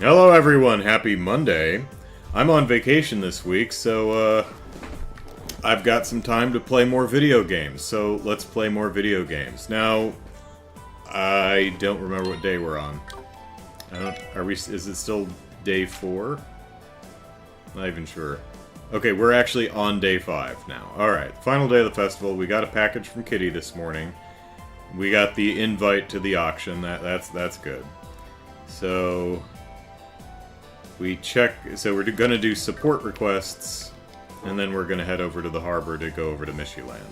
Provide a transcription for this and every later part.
Hello everyone, happy Monday. I'm on vacation this week, so I've got some time to play more video games, so let's play more video games. Now, I don't remember what day we're on. Is it still day 4? Not even sure. Okay, we're actually on day 5 now. Alright, final day of the festival. We got a package from Kitty this morning. We got the invite to the auction. That's good. So we're gonna do support requests, and then we're gonna head over to the harbor to go over to Mishy land.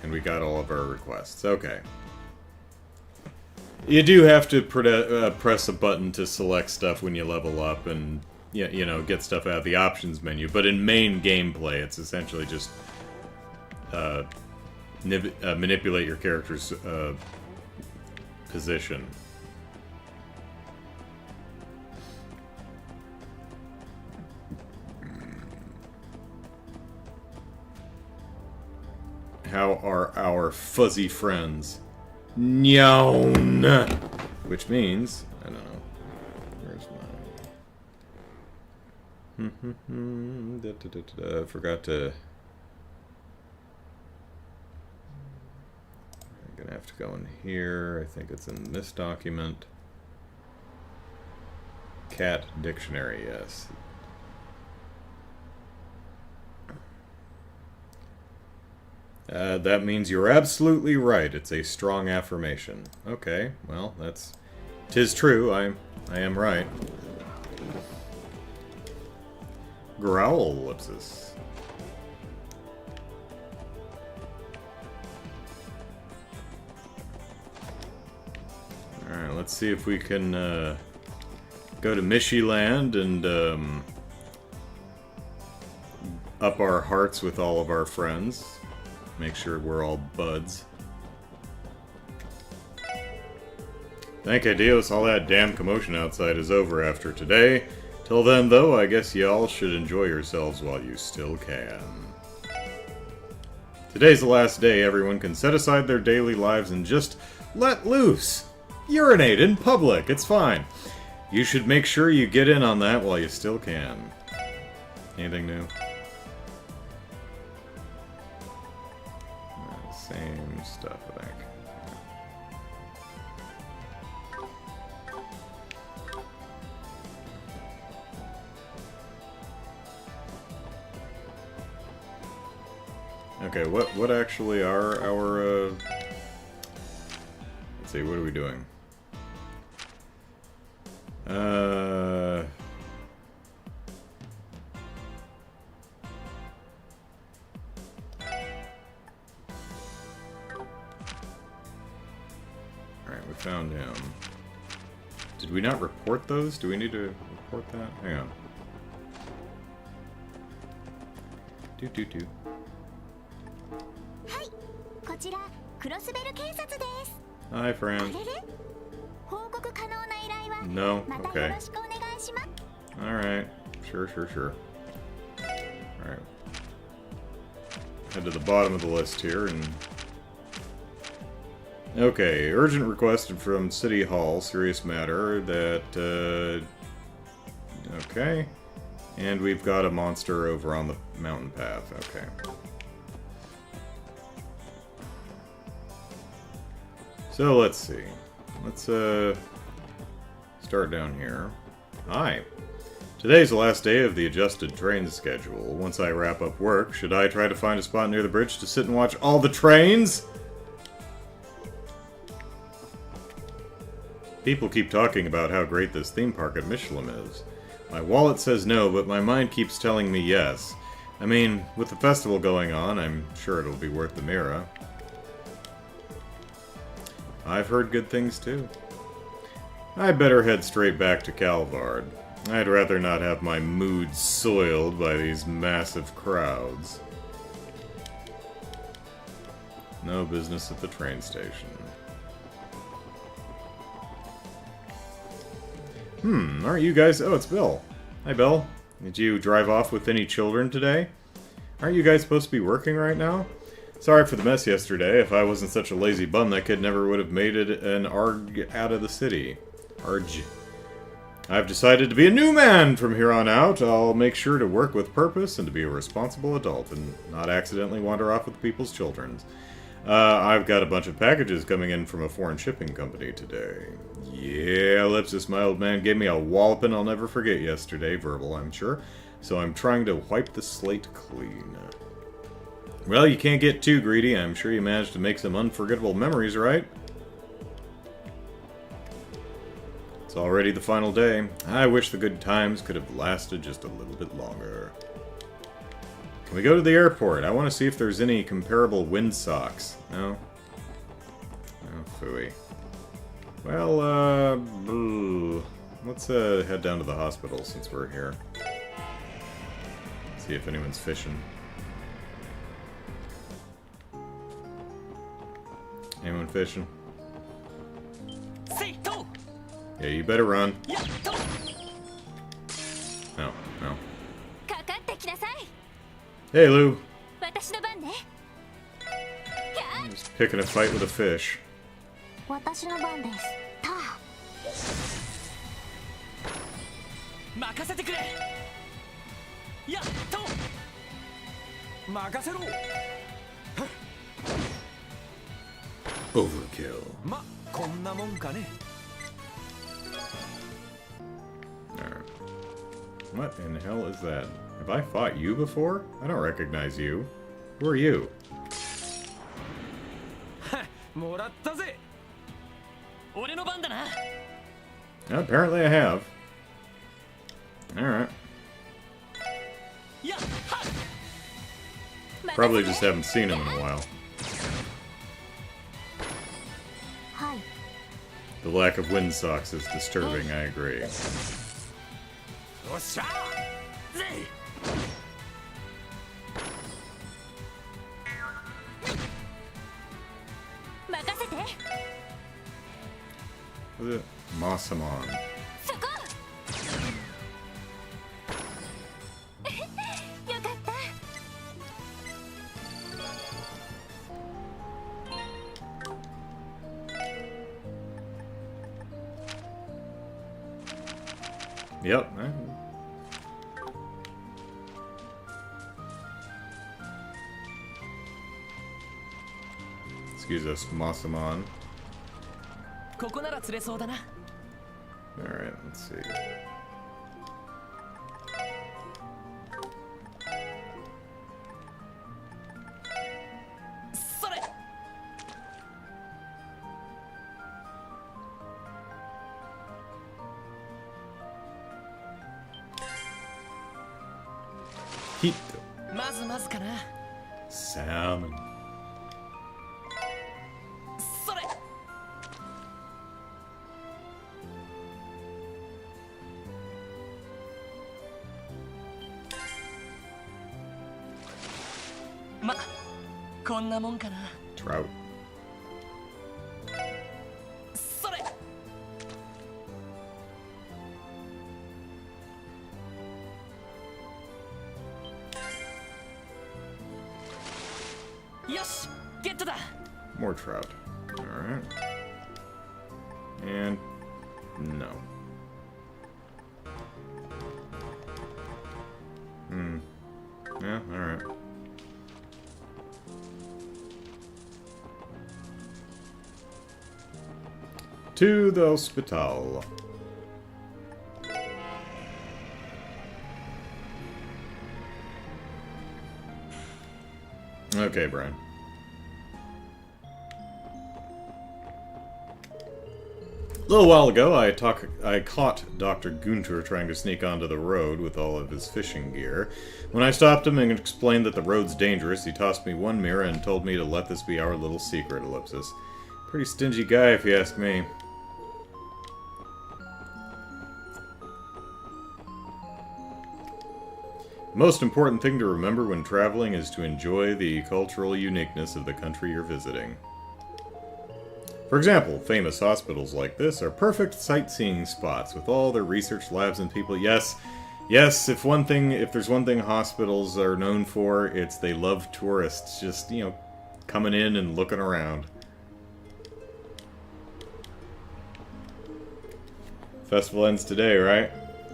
And we got all of our requests. Okay. You do have to press a button to select stuff when you level up and get stuff out of the options menu. But in main gameplay, it's essentially just manipulate your character's position. How are our fuzzy friends? Nyawn! Which means, I don't know. Where's my... I forgot to... I'm gonna have to go in here. I think it's in this document. Cat dictionary, yes. That means you're absolutely right. It's a strong affirmation. Okay, well, that's... 'Tis true, I am right. Growl ellipsis. Alright, let's see if we can go to Mishy land and up our hearts with all of our friends. Make sure we're all buds. Thank you, Dios. All that damn commotion outside is over after today. Till then, though, I guess y'all should enjoy yourselves while you still can. Today's the last day everyone can set aside their daily lives and just let loose. Urinate in public. It's fine. You should make sure you get in on that while you still can. Anything new? Same stuff, I think. Okay, what actually are our, let's see, what are we doing? Found him. Did we not report those? Do we need to report that? Hang on. Hi, friend. No? Okay. Alright. Sure. Alright. Head to the bottom of the list here and... Okay, urgent request from City Hall, serious matter, that, okay. And we've got a monster over on the mountain path, okay. So, let's see. Let's, start down here. Hi. Today's the last day of the adjusted train schedule. Once I wrap up work, should I try to find a spot near the bridge to sit and watch all the trains? People keep talking about how great this theme park at Michelin is. My wallet says no, but my mind keeps telling me yes. I mean, with the festival going on, I'm sure it'll be worth the Mira. I've heard good things too. I'd better head straight back to Calvard. I'd rather not have my mood soiled by these massive crowds. No business at the train station. Aren't you guys... Oh, it's Bill. Hi, Bill. Did you drive off with any children today? Aren't you guys supposed to be working right now? Sorry for the mess yesterday. If I wasn't such a lazy bum, that kid never would have made it an ARG out of the city. Arj. I've decided to be a new man from here on out. I'll make sure to work with purpose and to be a responsible adult and not accidentally wander off with people's children. I've got a bunch of packages coming in from a foreign shipping company today. Yeah, Ellipsis, my old man gave me a walloping I'll never forget yesterday, verbal, I'm sure. So I'm trying to wipe the slate clean. Well, you can't get too greedy. I'm sure you managed to make some unforgettable memories, right? It's already the final day. I wish the good times could have lasted just a little bit longer. Can we go to the airport? I want to see if there's any comparable windsocks. No? Oh, phooey. Well, let's head down to the hospital since we're here. See if anyone's fishing. Anyone fishing? Yeah, you better run. No, no. Hey, Lou. I'm just picking a fight with a fish. Overkill. Alright. What in the hell is that? Have I fought you before? I don't recognize you. Who are you? Apparently I have. Alright. Probably just haven't seen him in a while. The lack of windsocks is disturbing, I agree. Masamon. Yep. Excuse us, Masamon. Alright, let's see. Hito. Salmon. Trout. More trout. Alright. And no. Yeah, alright. To the hospital. Okay, Brian. A little while ago, I caught Dr. Gunter trying to sneak onto the road with all of his fishing gear. When I stopped him and explained that the road's dangerous, he tossed me one mirror and told me to let this be our little secret, Ellipsis. Pretty stingy guy, if you ask me. The most important thing to remember when traveling is to enjoy the cultural uniqueness of the country you're visiting. For example, famous hospitals like this are perfect sightseeing spots with all their research labs and people. Yes, if there's one thing hospitals are known for, it's they love tourists just, coming in and looking around. Festival ends today, right?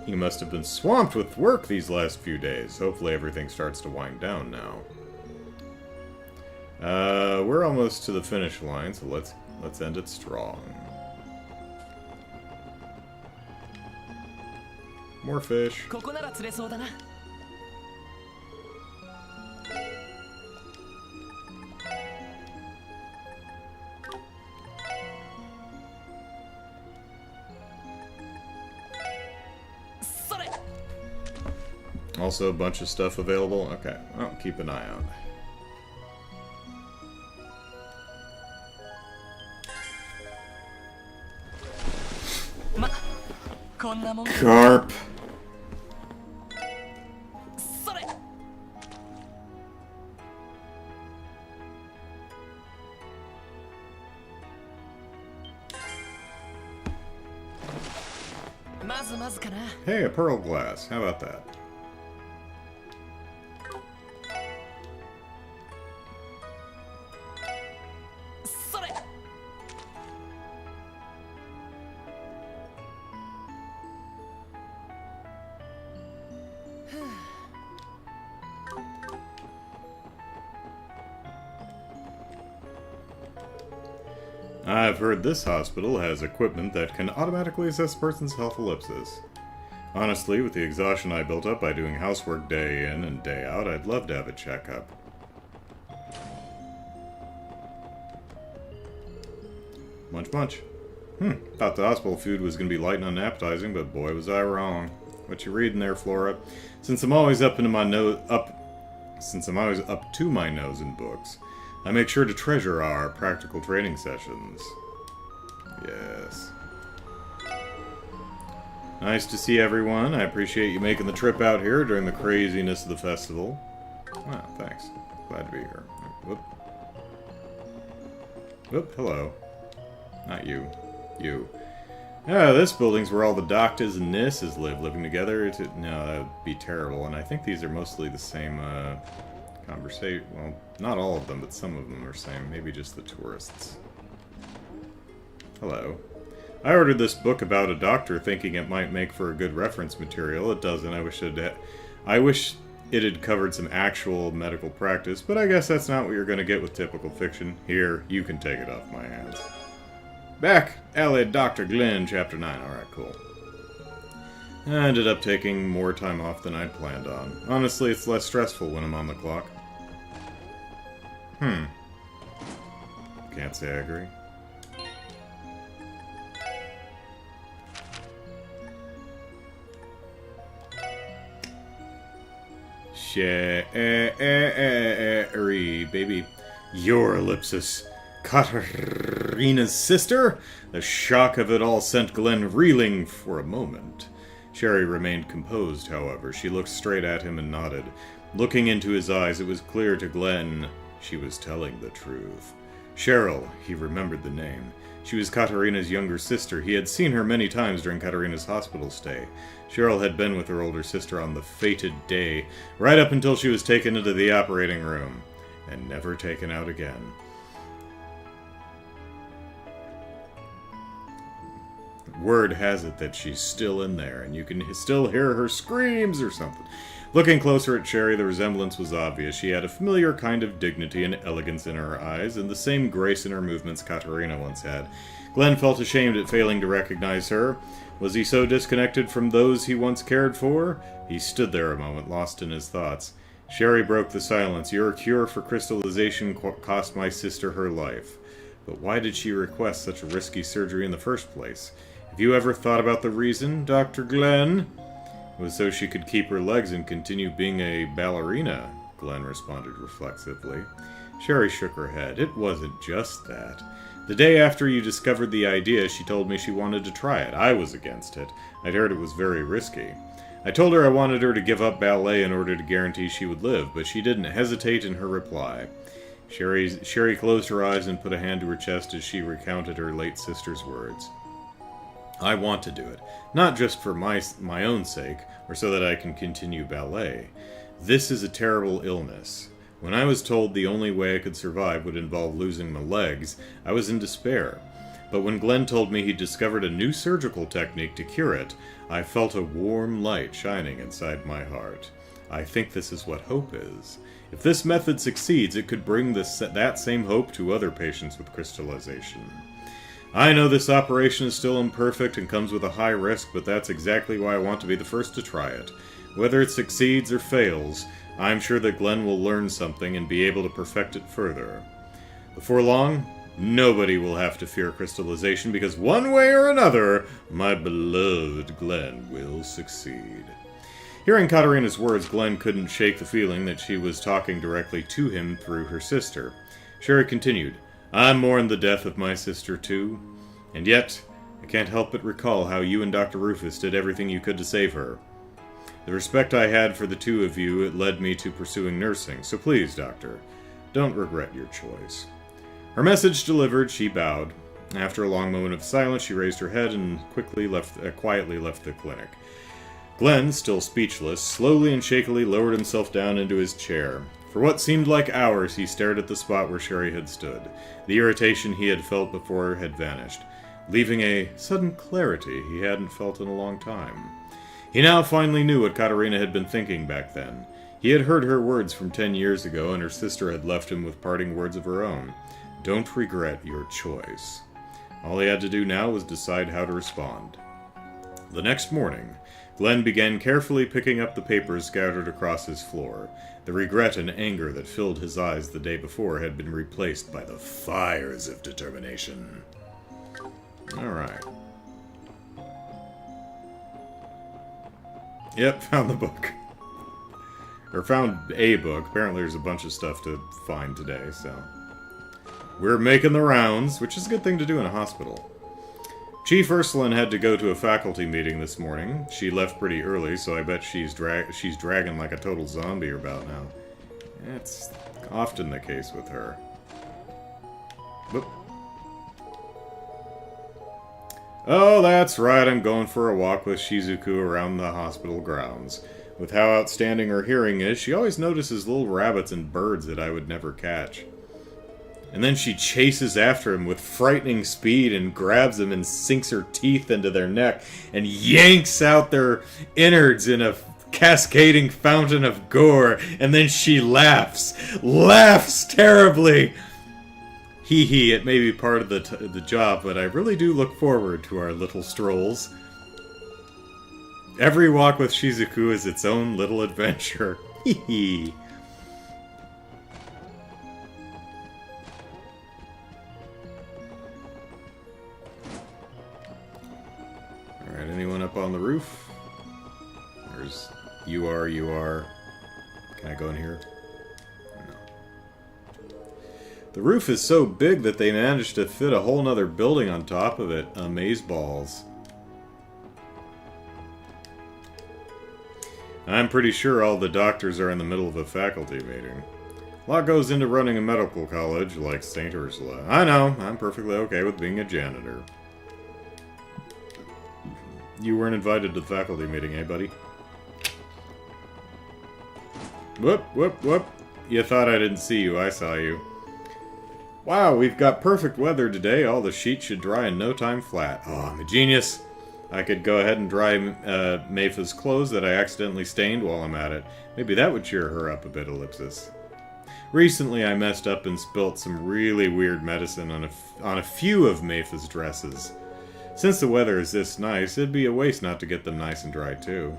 You must have been swamped with work these last few days. Hopefully everything starts to wind down now. We're almost to the finish line, so let's end it strong. More fish. Also a bunch of stuff available. Okay, I'll keep an eye out. Carp. Hey, a pearl glass. How about that? I've heard this hospital has equipment that can automatically assess a person's health ellipsis. Honestly, with the exhaustion I built up by doing housework day in and day out, I'd love to have a checkup. Munch munch. Thought the hospital food was going to be light and unappetizing, but boy was I wrong. What you reading there, Flora? Since I'm always up to my nose in books, I make sure to treasure our practical training sessions. Yes. Nice to see everyone. I appreciate you making the trip out here during the craziness of the festival. Wow, thanks. Glad to be here. Whoop. Whoop, hello. Not you. You. Oh, this building's where all the doctors and nurses live, living together. No, that would be terrible. And I think these are mostly the same, conversation. Well, not all of them, but some of them are the same. Maybe just the tourists. Hello. I ordered this book about a doctor thinking it might make for a good reference material. It doesn't. I wish it had covered some actual medical practice, but I guess that's not what you're going to get with typical fiction. Here, you can take it off my hands. Back! Alley Dr. Glenn, Chapter 9. Alright, cool. I ended up taking more time off than I'd planned on. Honestly, it's less stressful when I'm on the clock. Can't say I agree. Sherry, baby. Your ellipsis. Katarina's sister? The shock of it all sent Glenn reeling for a moment. Sherry remained composed, however. She looked straight at him and nodded. Looking into his eyes, it was clear to Glenn she was telling the truth. Cheryl, he remembered the name. She was Katarina's younger sister. He had seen her many times during Katarina's hospital stay. Cheryl had been with her older sister on the fated day, right up until she was taken into the operating room, and never taken out again. Word has it that she's still in there, and you can still hear her screams or something. Looking closer at Sherry, the resemblance was obvious. She had a familiar kind of dignity and elegance in her eyes, and the same grace in her movements Katarina once had. Glenn felt ashamed at failing to recognize her. Was he so disconnected from those he once cared for? He stood there a moment, lost in his thoughts. Sherry broke the silence. Your cure for crystallization cost my sister her life. But why did she request such a risky surgery in the first place? Have you ever thought about the reason, Dr. Glenn? It was so she could keep her legs and continue being a ballerina, Glenn responded reflexively. Sherry shook her head. It wasn't just that. The day after you discovered the idea, she told me she wanted to try it. I was against it. I'd heard it was very risky. I told her I wanted her to give up ballet in order to guarantee she would live, but she didn't hesitate in her reply. Sherry closed her eyes and put a hand to her chest as she recounted her late sister's words. I want to do it, not just for my own sake, or so that I can continue ballet. This is a terrible illness. When I was told the only way I could survive would involve losing my legs, I was in despair. But when Glenn told me he'd discovered a new surgical technique to cure it, I felt a warm light shining inside my heart. I think this is what hope is. If this method succeeds, it could bring that same hope to other patients with crystallization. I know this operation is still imperfect and comes with a high risk, but that's exactly why I want to be the first to try it. Whether it succeeds or fails, I'm sure that Glenn will learn something and be able to perfect it further. Before long, nobody will have to fear crystallization because one way or another, my beloved Glenn will succeed. Hearing Katarina's words, Glenn couldn't shake the feeling that she was talking directly to him through her sister. Sherry continued, I mourn the death of my sister too, and yet I can't help but recall how you and Dr. Rufus did everything you could to save her. The respect I had for the two of you, it led me to pursuing nursing, so please, Doctor, don't regret your choice. Her message delivered, she bowed. After a long moment of silence, she raised her head and quietly left the clinic. Glenn, still speechless, slowly and shakily lowered himself down into his chair. For what seemed like hours, he stared at the spot where Sherry had stood. The irritation he had felt before had vanished, leaving a sudden clarity he hadn't felt in a long time. He now finally knew what Katarina had been thinking back then. He had heard her words from 10 years ago, and her sister had left him with parting words of her own. Don't regret your choice. All he had to do now was decide how to respond. The next morning, Glenn began carefully picking up the papers scattered across his floor. The regret and anger that filled his eyes the day before had been replaced by the fires of determination. Alright. Yep, found the book. Or found a book. Apparently there's a bunch of stuff to find today, so... We're making the rounds, which is a good thing to do in a hospital. Chief Ursuline had to go to a faculty meeting this morning. She left pretty early, so I bet she's dragging like a total zombie about now. That's often the case with her. Whoop. Oh, that's right, I'm going for a walk with Shizuku around the hospital grounds. With how outstanding her hearing is, she always notices little rabbits and birds that I would never catch. And then she chases after him with frightening speed and grabs them and sinks her teeth into their neck and yanks out their innards in a cascading fountain of gore. And then she laughs terribly. Hee hee, it may be part of the job, but I really do look forward to our little strolls. Every walk with Shizuku is its own little adventure. Hee hee. Alright, anyone up on the roof? There's... You are... Can I go in here? No. The roof is so big that they managed to fit a whole nother building on top of it. Amazeballs. I'm pretty sure all the doctors are in the middle of a faculty meeting. A lot goes into running a medical college like St. Ursula. I know, I'm perfectly okay with being a janitor. You weren't invited to the faculty meeting, eh, buddy? Whoop, whoop, whoop. You thought I didn't see you, I saw you. Wow, we've got perfect weather today. All the sheets should dry in no time flat. Oh, I'm a genius. I could go ahead and dry Mayfa's clothes that I accidentally stained while I'm at it. Maybe that would cheer her up a bit, Ellipsis. Recently I messed up and spilt some really weird medicine on a few of Mayfa's dresses. Since the weather is this nice, it'd be a waste not to get them nice and dry too.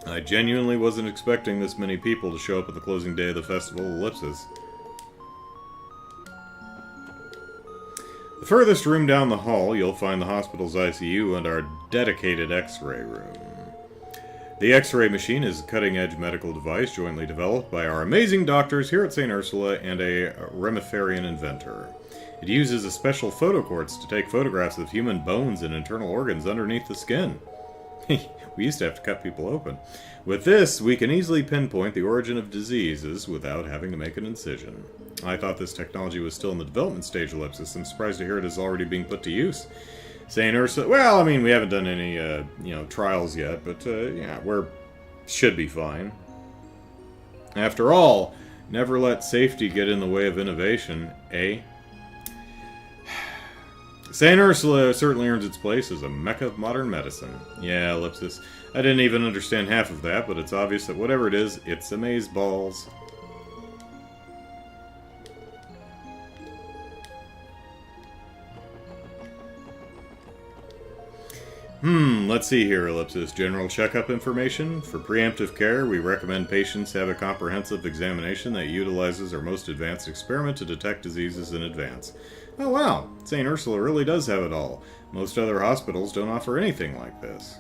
I genuinely wasn't expecting this many people to show up at the closing day of the Festival of Ellipsis. The furthest room down the hall, you'll find the hospital's ICU and our dedicated X-ray room. The X-ray machine is a cutting-edge medical device jointly developed by our amazing doctors here at St. Ursula and a Remiferian inventor. It uses a special photoquartz to take photographs of human bones and internal organs underneath the skin. We used to have to cut people open. With this, we can easily pinpoint the origin of diseases without having to make an incision. I thought this technology was still in the development stage, Ellipsis. I'm surprised to hear it is already being put to use. St. Ursula... Well, I mean, we haven't done any, trials yet, but, yeah, should be fine. After all, never let safety get in the way of innovation, eh? St. Ursula certainly earns its place as a mecca of modern medicine. Yeah, ellipsis. I didn't even understand half of that, but it's obvious that whatever it is, it's amazeballs. Let's see here, ellipsis. General checkup information. For preemptive care, we recommend patients have a comprehensive examination that utilizes our most advanced experiment to detect diseases in advance. Oh wow, St. Ursula really does have it all. Most other hospitals don't offer anything like this.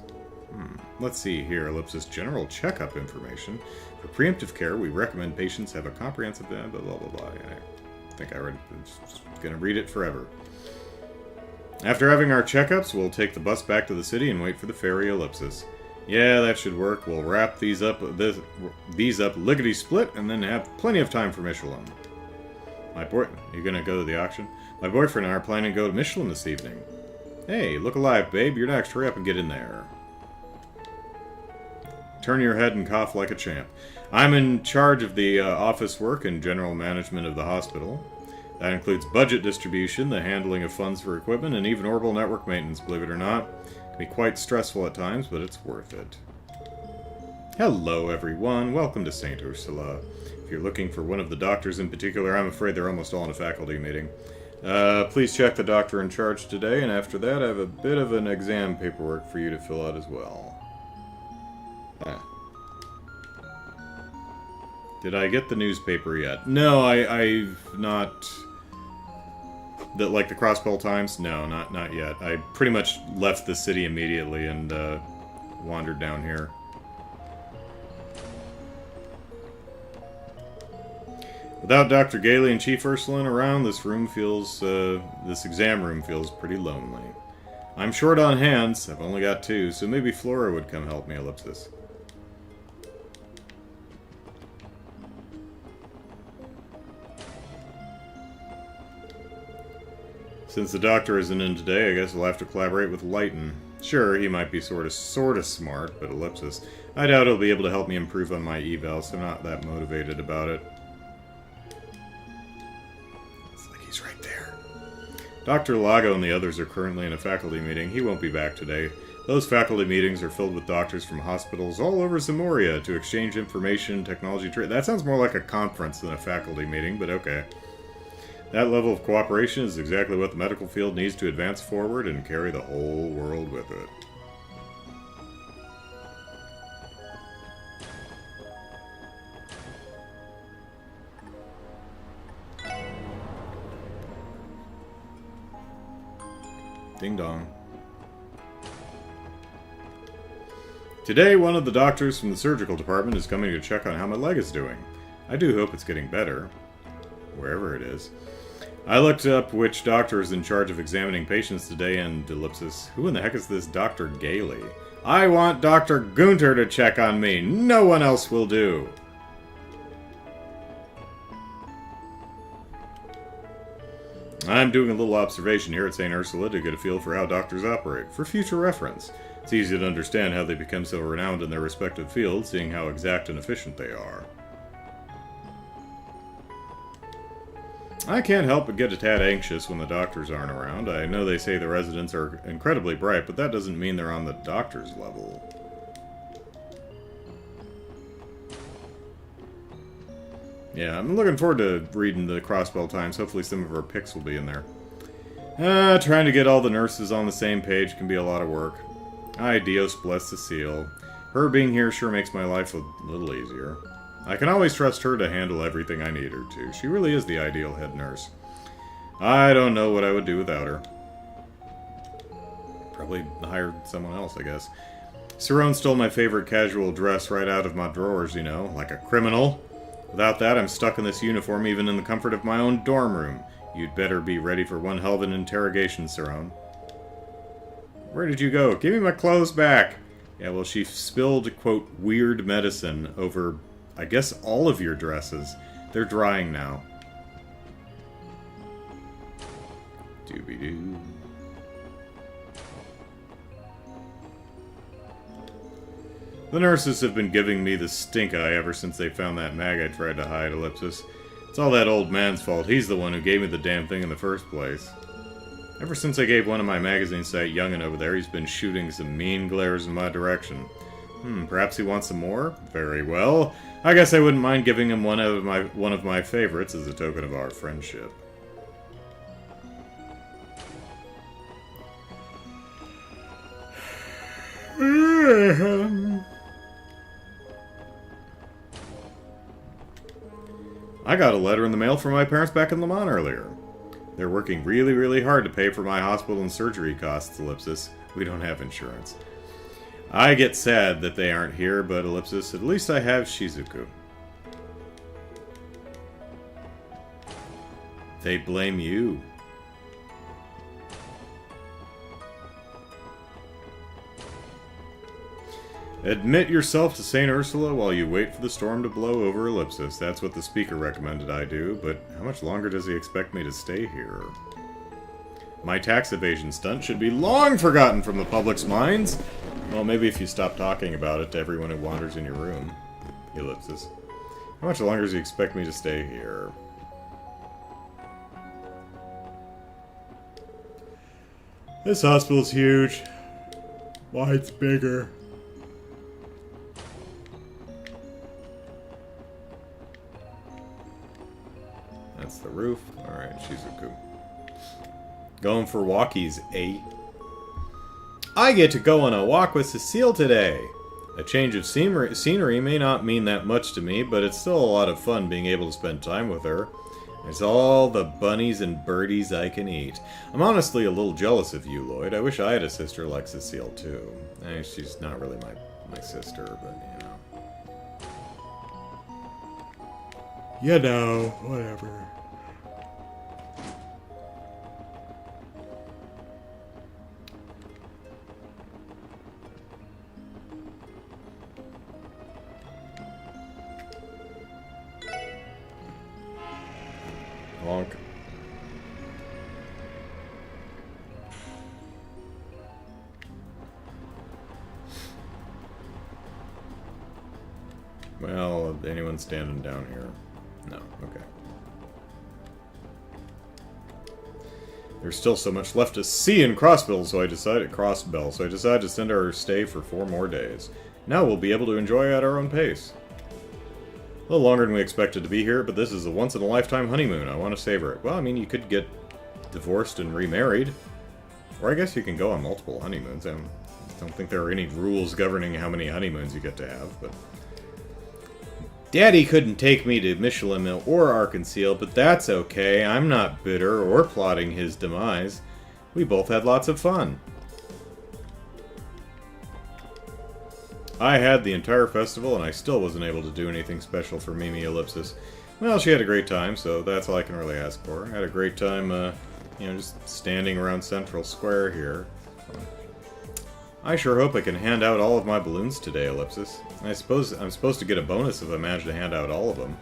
Let's see here, ellipsis. General checkup information. For preemptive care, we recommend patients have a comprehensive... blah, blah, blah, blah. I think I read... I'm just gonna read it forever. After having our checkups, we'll take the bus back to the city and wait for the ferry, ellipsis. Yeah, that should work. We'll wrap these up lickety-split and then have plenty of time for Michelin. You gonna go to the auction? My boyfriend and I are planning to go to Michelin this evening. Hey, look alive, babe. You're next. Hurry up and get in there. Turn your head and cough like a champ. I'm in charge of the office work and general management of the hospital. That includes budget distribution, the handling of funds for equipment, and even orbital network maintenance, believe it or not. It can be quite stressful at times, but it's worth it. Hello, everyone. Welcome to St. Ursula. If you're looking for one of the doctors in particular, I'm afraid they're almost all in a faculty meeting. Please check the doctor in charge today, and after that I have a bit of an exam paperwork for you to fill out as well. Did I get the newspaper yet? No, I've not... Like the Crossbell Times? No, not yet. I pretty much left the city immediately and wandered down here. Without Dr. Gailey and Chief Ursuline around, this exam room feels pretty lonely. I'm short on hands. I've only got 2, so maybe Flora would come help me, ellipsis. Since the doctor isn't in today, I guess we'll have to collaborate with Lighton. Sure, he might be sort of smart, but ellipsis. I doubt he'll be able to help me improve on my eval, so I'm not that motivated about it. It's like he's right there. Dr. Lago and the others are currently in a faculty meeting. He won't be back today. Those faculty meetings are filled with doctors from hospitals all over Zamoria to exchange information, technology trade. That sounds more like a conference than a faculty meeting, but okay. That level of cooperation is exactly what the medical field needs to advance forward and carry the whole world with it. Ding dong. Today, one of the doctors from the surgical department is coming to check on how my leg is doing. I do hope it's getting better. Wherever it is. I looked up which doctor is in charge of examining patients today and ellipsis. Who in the heck is this Dr. Gailey? I want Dr. Gunter to check on me. No one else will do. I'm doing a little observation here at St. Ursula to get a feel for how doctors operate, for future reference. It's easy to understand how they become so renowned in their respective fields, seeing how exact and efficient they are. I can't help but get a tad anxious when the doctors aren't around. I know they say the residents are incredibly bright, but that doesn't mean they're on the doctor's level. Yeah, I'm looking forward to reading the Crossbell Times. Hopefully some of our picks will be in there. Trying to get all the nurses on the same page can be a lot of work. Ay, Dios bless Cecile. Her being here sure makes my life a little easier. I can always trust her to handle everything I need her to. She really is the ideal head nurse. I don't know what I would do without her. Probably hire someone else, I guess. Cerrone stole my favorite casual dress right out of my drawers, you know, like a criminal. Without that, I'm stuck in this uniform even in the comfort of my own dorm room. You'd better be ready for one hell of an interrogation, Cerrone. Where did you go? Give me my clothes back! Yeah, well, she spilled, quote, weird medicine over... I guess all of your dresses. They're drying now. Doobie-doo. The nurses have been giving me the stink eye ever since they found that mag I tried to hide, Ellipsis. It's all that old man's fault. He's the one who gave me the damn thing in the first place. Ever since I gave one of my magazines to that youngin' over there, he's been shooting some mean glares in my direction. Perhaps he wants some more? Very well. I guess I wouldn't mind giving him one of my favorites as a token of our friendship. I got a letter in the mail from my parents back in Le Mans earlier. They're working really, really hard to pay for my hospital and surgery costs, Ellipsis. We don't have insurance. I get sad that they aren't here, but Ellipsis, at least I have Shizuku. They blame you. Admit yourself to St. Ursula while you wait for the storm to blow over, Ellipsis. That's what the speaker recommended I do, but how much longer does he expect me to stay here? My tax evasion stunt should be long forgotten from the public's minds. Well, maybe if you stop talking about it to everyone who wanders in your room. Ellipsis. How much longer does he expect me to stay here? This hospital's huge. Why, it's bigger. That's the roof. Alright, Shizuku. Going for walkies, eh? I get to go on a walk with Cecile today. A change of scenery may not mean that much to me, but it's still a lot of fun being able to spend time with her. There's all the bunnies and birdies I can eat. I'm honestly a little jealous of you, Lloyd. I wish I had a sister like Cecile, too. She's not really my sister, but, you know, whatever. Honk. Well, anyone standing down here? No, okay. There's still so much left to see in Crossbell, so I decided to extend our stay for 4 more days. Now we'll be able to enjoy at our own pace. A little longer than we expected to be here, but this is a once-in-a-lifetime honeymoon. I want to savor it. Well, I mean, you could get divorced and remarried. Or I guess you can go on multiple honeymoons. I don't think there are any rules governing how many honeymoons you get to have, but... Daddy couldn't take me to Michelin Mill or Arkansas, but that's okay. I'm not bitter or plotting his demise. We both had lots of fun. I had the entire festival, and I still wasn't able to do anything special for Mimi Ellipsis. Well, she had a great time, so that's all I can really ask for. I had a great time, just standing around Central Square here. I sure hope I can hand out all of my balloons today, Ellipsis. I suppose I'm supposed to get a bonus if I manage to hand out all of them.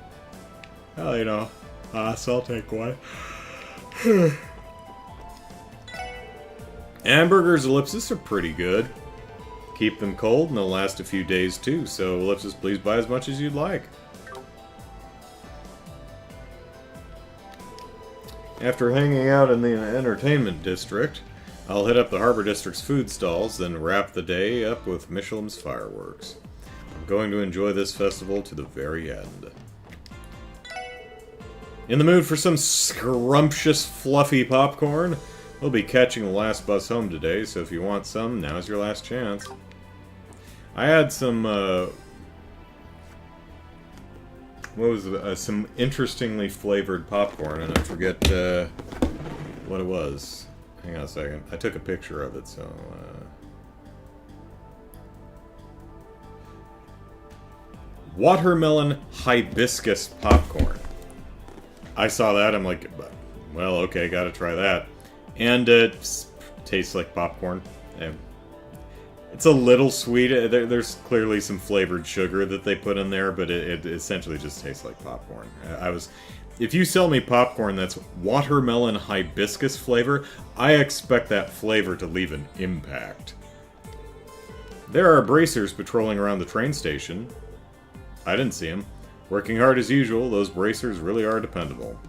Well, so I'll take one. Hamburgers, Ellipsis, are pretty good. Keep them cold and they'll last a few days too, so Ellipsis, please buy as much as you'd like. After hanging out in the entertainment district, I'll hit up the Harbor District's food stalls, then wrap the day up with Michelin's fireworks. I'm going to enjoy this festival to the very end. In the mood for some scrumptious, fluffy popcorn? We'll be catching the last bus home today, so if you want some, now's your last chance. I had some, some interestingly flavored popcorn, and I forget, what it was. Hang on a second. I took a picture of it, so, Watermelon hibiscus popcorn. I saw that, I'm like, well, okay, gotta try that. And it tastes like popcorn. It's a little sweet. There's clearly some flavored sugar that they put in there, but it essentially just tastes like popcorn. If you sell me popcorn that's watermelon hibiscus flavor, I expect that flavor to leave an impact. There are bracers patrolling around the train station. I didn't see them. Working hard as usual, those bracers really are dependable.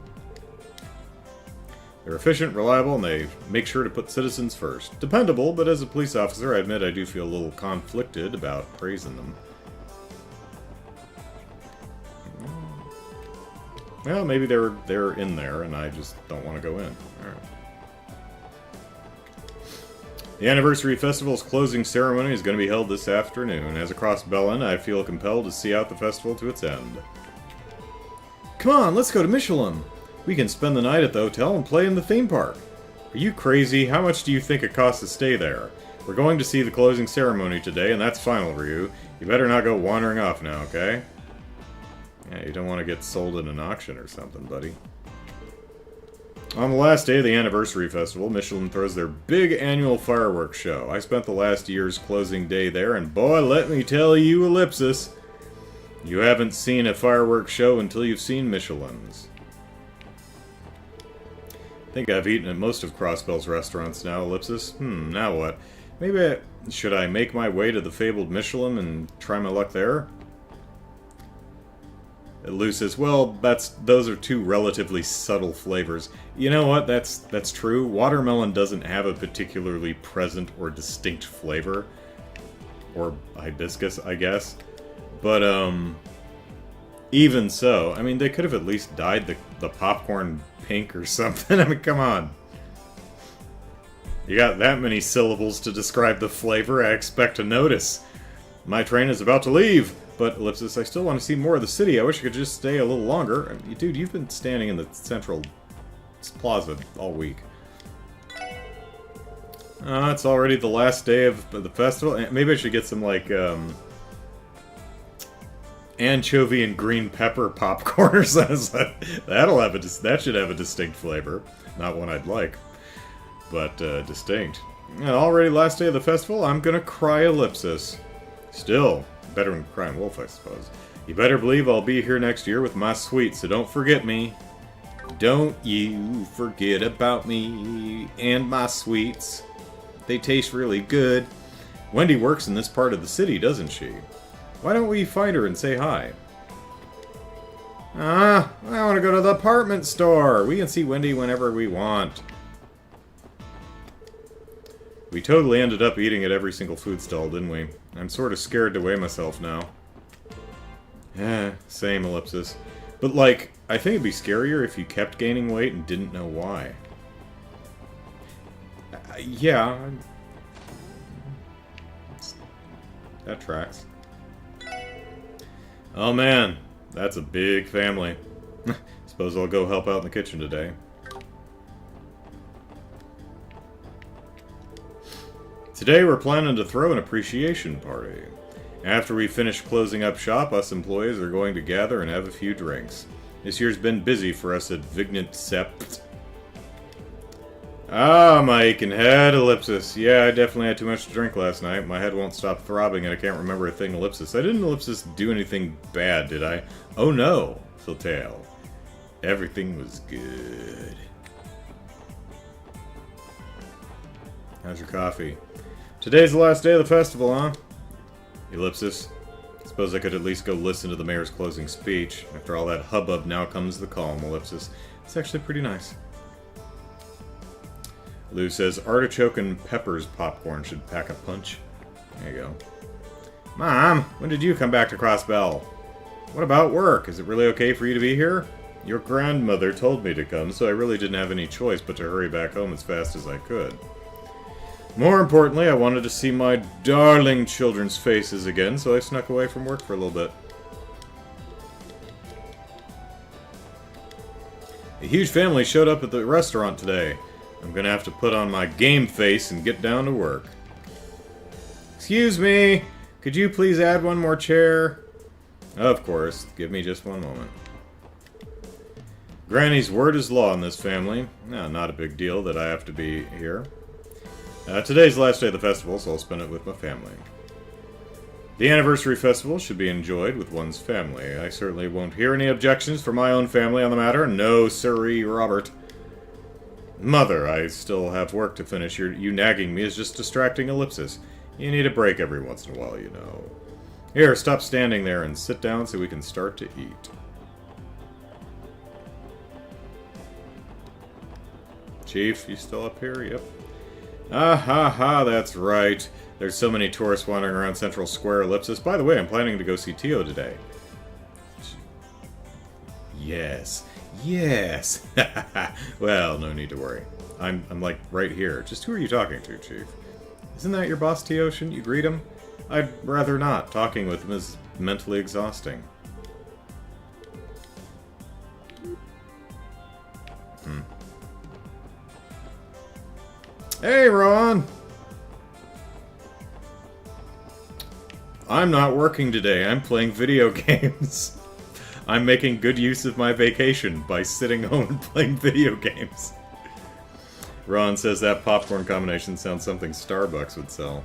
They're efficient, reliable, and they make sure to put citizens first. Dependable, but as a police officer, I admit I do feel a little conflicted about praising them. Well, maybe they're in there, and I just don't want to go in. Alright. The Anniversary Festival's closing ceremony is going to be held this afternoon. As a Crossbellan, I feel compelled to see out the festival to its end. Come on, let's go to Mishy. We can spend the night at the hotel and play in the theme park. Are you crazy? How much do you think it costs to stay there? We're going to see the closing ceremony today, and that's final, Ryu. You better not go wandering off now, okay? Yeah, you don't want to get sold in an auction or something, buddy. On the last day of the Anniversary Festival, Michelin throws their big annual fireworks show. I spent the last year's closing day there, and boy, let me tell you, Ellipsis, you haven't seen a fireworks show until you've seen Michelin's. I think I've eaten at most of Crossbell's restaurants now, Ellipsis. Now what? Should I make my way to the fabled Michelin and try my luck there? Lou says, well, those are two relatively subtle flavors. You know what? That's true. Watermelon doesn't have a particularly present or distinct flavor. Or hibiscus, I guess. But, even so, I mean, they could have at least dyed the popcorn pink or something. I mean, come on. You got that many syllables to describe the flavor, I expect to notice. My train is about to leave. But, Ellipsis, I still want to see more of the city. I wish I could just stay a little longer. I mean, dude, you've been standing in the central plaza all week. It's already the last day of the festival. Maybe I should get some, like, anchovy and green pepper popcorn or something. That should have a distinct flavor. Not one I'd like, but distinct. And already last day of the festival, I'm gonna cry, Ellipsis. Still. Better than Crying Wolf, I suppose. You better believe I'll be here next year with my sweets, so don't forget me. Don't you forget about me and my sweets. They taste really good. Wendy works in this part of the city, doesn't she? Why don't we find her and say hi? I want to go to the apartment store. We can see Wendy whenever we want. We totally ended up eating at every single food stall, didn't we? I'm sort of scared to weigh myself now. Same, Ellipsis. But, like, I think it'd be scarier if you kept gaining weight and didn't know why. Yeah. That tracks. Oh man, that's a big family. Suppose I'll go help out in the kitchen today. Today we're planning to throw an appreciation party. After we finish closing up shop, us employees are going to gather and have a few drinks. This year's been busy for us at Vignant Sept. Ah, my aching head, Ellipsis. Yeah, I definitely had too much to drink last night. My head won't stop throbbing and I can't remember a thing, Ellipsis. I didn't, Ellipsis, do anything bad, did I? Oh no, Flitail. Everything was good. How's your coffee? Today's the last day of the festival, huh? Ellipsis. Suppose I could at least go listen to the mayor's closing speech. After all that hubbub, now comes the calm, Ellipsis. It's actually pretty nice. Lou says, artichoke and peppers popcorn should pack a punch. There you go. Mom, when did you come back to Crossbell? What about work? Is it really okay for you to be here? Your grandmother told me to come, so I really didn't have any choice but to hurry back home as fast as I could. More importantly, I wanted to see my darling children's faces again, so I snuck away from work for a little bit. A huge family showed up at the restaurant today. I'm gonna have to put on my game face and get down to work. Excuse me, could you please add one more chair? Of course, give me just one moment. Granny's word is law in this family. Not a big deal that I have to be here. Today's the last day of the festival, so I'll spend it with my family. The anniversary festival should be enjoyed with one's family. I certainly won't hear any objections from my own family on the matter. No, sirree, Robert. Mother, I still have work to finish. You nagging me is just distracting, Ellipsis. You need a break every once in a while, you know. Here, stop standing there and sit down so we can start to eat. Chief, you still up here? Yep. Ah ha ha, that's right. There's so many tourists wandering around Central Square, Ellipsis. By the way, I'm planning to go see Tio today. Yes. Yes! Well, no need to worry. I'm like right here. Just who are you talking to, Chief? Isn't that your boss, Tio? Shouldn't you greet him? I'd rather not. Talking with him is mentally exhausting. Hey, Ron! I'm not working today. I'm playing video games. I'm making good use of my vacation by sitting home and playing video games. Ron says that popcorn combination sounds something Starbucks would sell.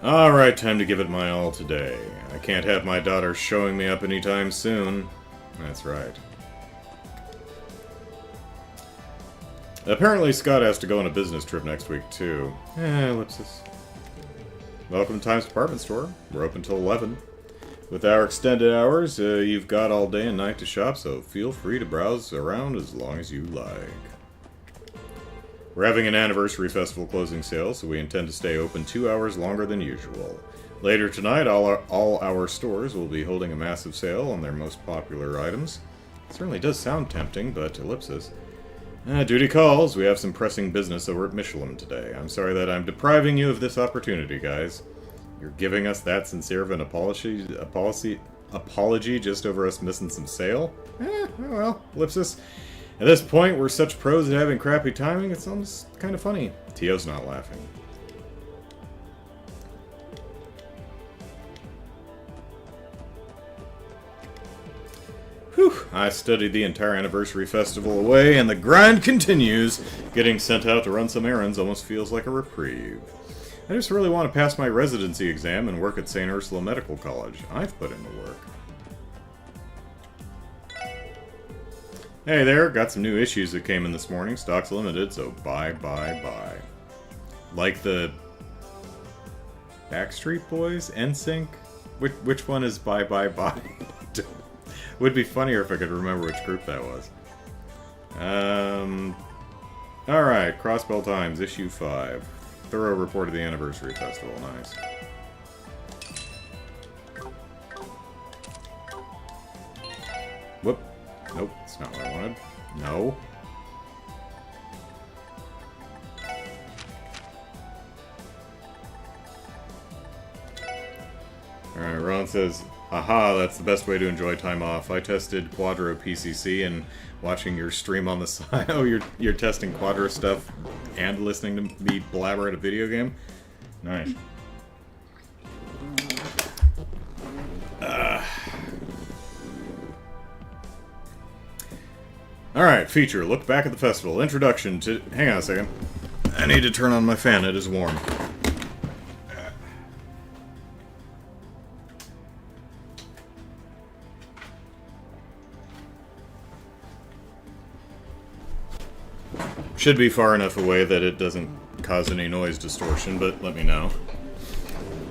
Alright, time to give it my all today. I can't have my daughter showing me up anytime soon. That's right. Apparently Scott has to go on a business trip next week, too. Ellipsis. Welcome to Times Department Store. We're open till 11. With our extended hours, you've got all day and night to shop, so feel free to browse around as long as you like. We're having an anniversary festival closing sale, so we intend to stay open 2 hours longer than usual. Later tonight, all our stores will be holding a massive sale on their most popular items. It certainly does sound tempting, but ellipsis. Duty calls. We have some pressing business over at Mishy today. I'm sorry that I'm depriving you of this opportunity, guys. You're giving us that sincere of an apology just over us missing some sale? Oh well, ellipsis. At this point, we're such pros at having crappy timing, it's almost kind of funny. Tio's not laughing. Whew, I studied the entire anniversary festival away, and the grind continues. Getting sent out to run some errands almost feels like a reprieve. I just really want to pass my residency exam and work at St. Ursula Medical College. I've put in the work. Hey there, got some new issues that came in this morning. Stock's limited, so buy. Like the Backstreet Boys? NSYNC? Which one is buy? Would be funnier if I could remember which group that was. Alright, Crossbell Times, issue 5. Thorough report of the anniversary festival. Nice. Whoop. Nope, that's not what I wanted. No. Alright, Ron says, aha, that's the best way to enjoy time off. I tested Quadro PCC and watching your stream on the side. Oh, you're testing Quadro stuff and listening to me blabber at a video game? Nice. Alright, feature. Look back at the festival. Introduction to... Hang on a second. I need to turn on my fan. It is warm. Should be far enough away that it doesn't cause any noise distortion, but let me know.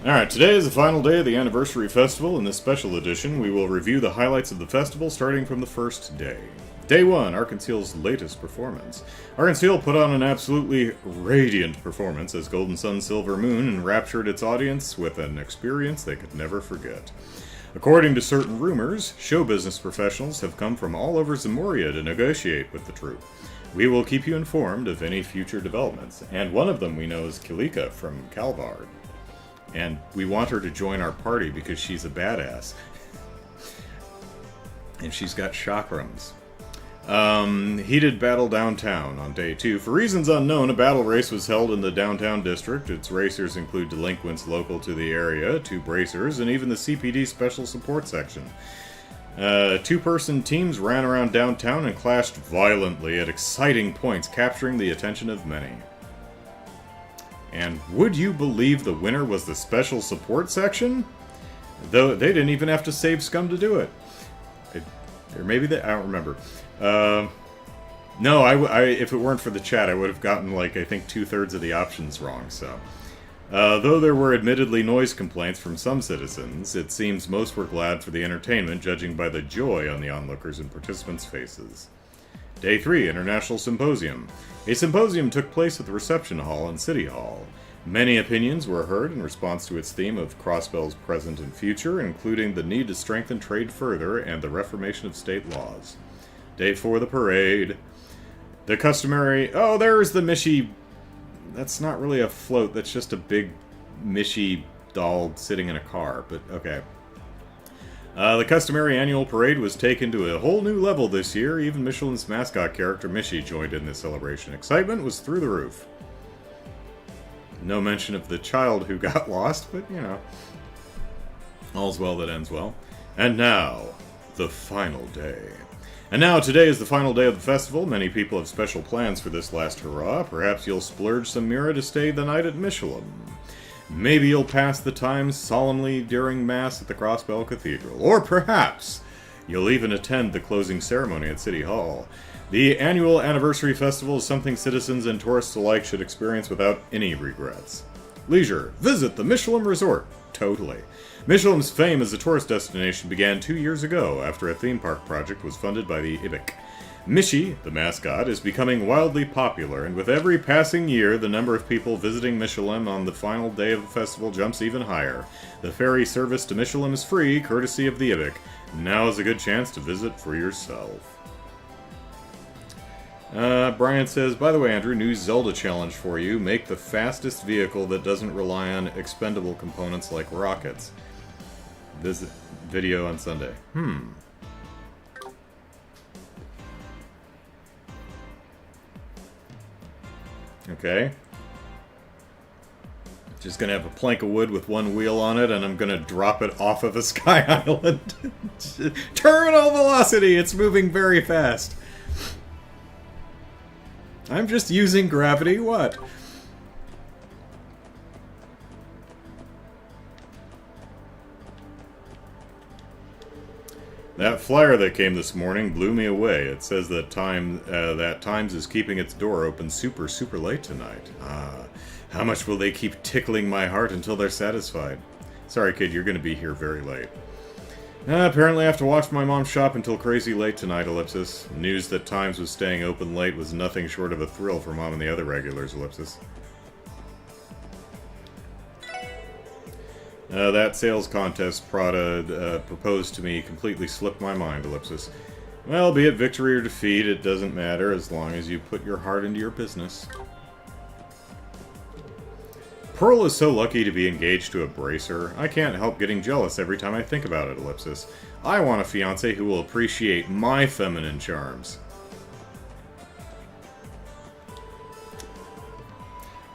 Alright, today is the final day of the anniversary festival. In this special edition, we will review the highlights of the festival starting from the first day. Day 1, Arkansas's latest performance. Arkansas put on an absolutely radiant performance as Golden Sun Silver Moon enraptured its audience with an experience they could never forget. According to certain rumors, show business professionals have come from all over Zamoria to negotiate with the troupe. We will keep you informed of any future developments, and one of them we know is Kilika from Calvard. And we want her to join our party because she's a badass. And she's got chakrams. Heated battle downtown on day 2. For reasons unknown, a battle race was held in the downtown district. Its racers include delinquents local to the area, 2 bracers, and even the CPD Special Support Section. 2-person teams ran around downtown and clashed violently at exciting points, capturing the attention of many. And would you believe the winner was the Special Support Section? Though they didn't even have to save scum to do it. Or maybe they... I don't remember. No, if it weren't for the chat, I would have gotten, like, I think 2/3 of the options wrong, so... though there were admittedly noise complaints from some citizens, it seems most were glad for the entertainment, judging by the joy on the onlookers' and participants' faces. Day 3, International Symposium. A symposium took place at the reception hall in City Hall. Many opinions were heard in response to its theme of Crossbell's present and future, including the need to strengthen trade further and the reformation of state laws. Day 4, the parade. The customary... Oh, there's the Mishy... That's not really a float, that's just a big Mishy doll sitting in a car, but okay. The customary annual parade was taken to a whole new level this year. Even Michelin's mascot character, Mishy, joined in the celebration. Excitement was through the roof. No mention of the child who got lost, but, you know. All's well that ends well. And now, the final day. And now, today is the final day of the festival. Many people have special plans for this last hurrah. Perhaps you'll splurge some Mira to stay the night at Michelin. Maybe you'll pass the time solemnly during Mass at the Crossbell Cathedral. Or perhaps you'll even attend the closing ceremony at City Hall. The annual anniversary festival is something citizens and tourists alike should experience without any regrets. Leisure. Visit the Michelin Resort. Totally. Michelin's fame as a tourist destination began 2 years ago after a theme park project was funded by the IBIC. Mishy, the mascot, is becoming wildly popular, and with every passing year, the number of people visiting Michelin on the final day of the festival jumps even higher. The ferry service to Michelin is free, courtesy of the IBIC. Now is a good chance to visit for yourself. Brian says, by the way, Andrew, new Zelda challenge for you. Make the fastest vehicle that doesn't rely on expendable components like rockets. This video on Sunday. Okay. Just gonna have a plank of wood with one wheel on it, and I'm gonna drop it off of a sky island. Terminal velocity! It's moving very fast. I'm just using gravity, what? That flyer that came this morning blew me away. It says that Times is keeping its door open super late tonight. How much will they keep tickling my heart until they're satisfied? Sorry, kid, you're going to be here very late. Apparently I have to watch my mom shop until crazy late tonight, ellipsis. News that Times was staying open late was nothing short of a thrill for Mom and the other regulars, ellipsis. That sales contest Prada proposed to me completely slipped my mind, ellipsis. Well, be it victory or defeat, it doesn't matter as long as you put your heart into your business. Pearl is so lucky to be engaged to a bracer. I can't help getting jealous every time I think about it, ellipsis. I want a fiancé who will appreciate my feminine charms.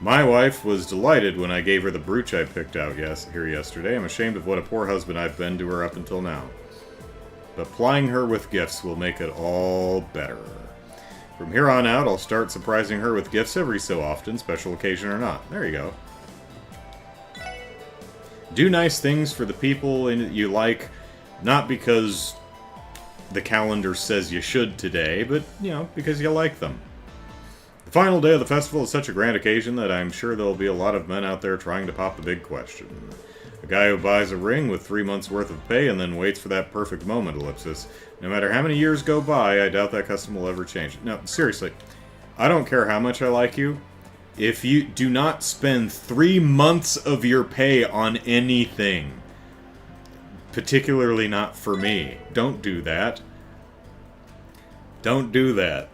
My wife was delighted when I gave her the brooch I picked out here yesterday. I'm ashamed of what a poor husband I've been to her up until now. But plying her with gifts will make it all better. From here on out, I'll start surprising her with gifts every so often, special occasion or not. There you go. Do nice things for the people you like, not because the calendar says you should today, but, you know, because you like them. The final day of the festival is such a grand occasion that I'm sure there'll be a lot of men out there trying to pop the big question. A guy who buys a ring with 3 months' worth of pay and then waits for that perfect moment, ellipsis. No matter how many years go by, I doubt that custom will ever change. No, seriously, I don't care how much I like you. If you do not spend 3 months of your pay on anything, particularly not for me, don't do that. Don't do that.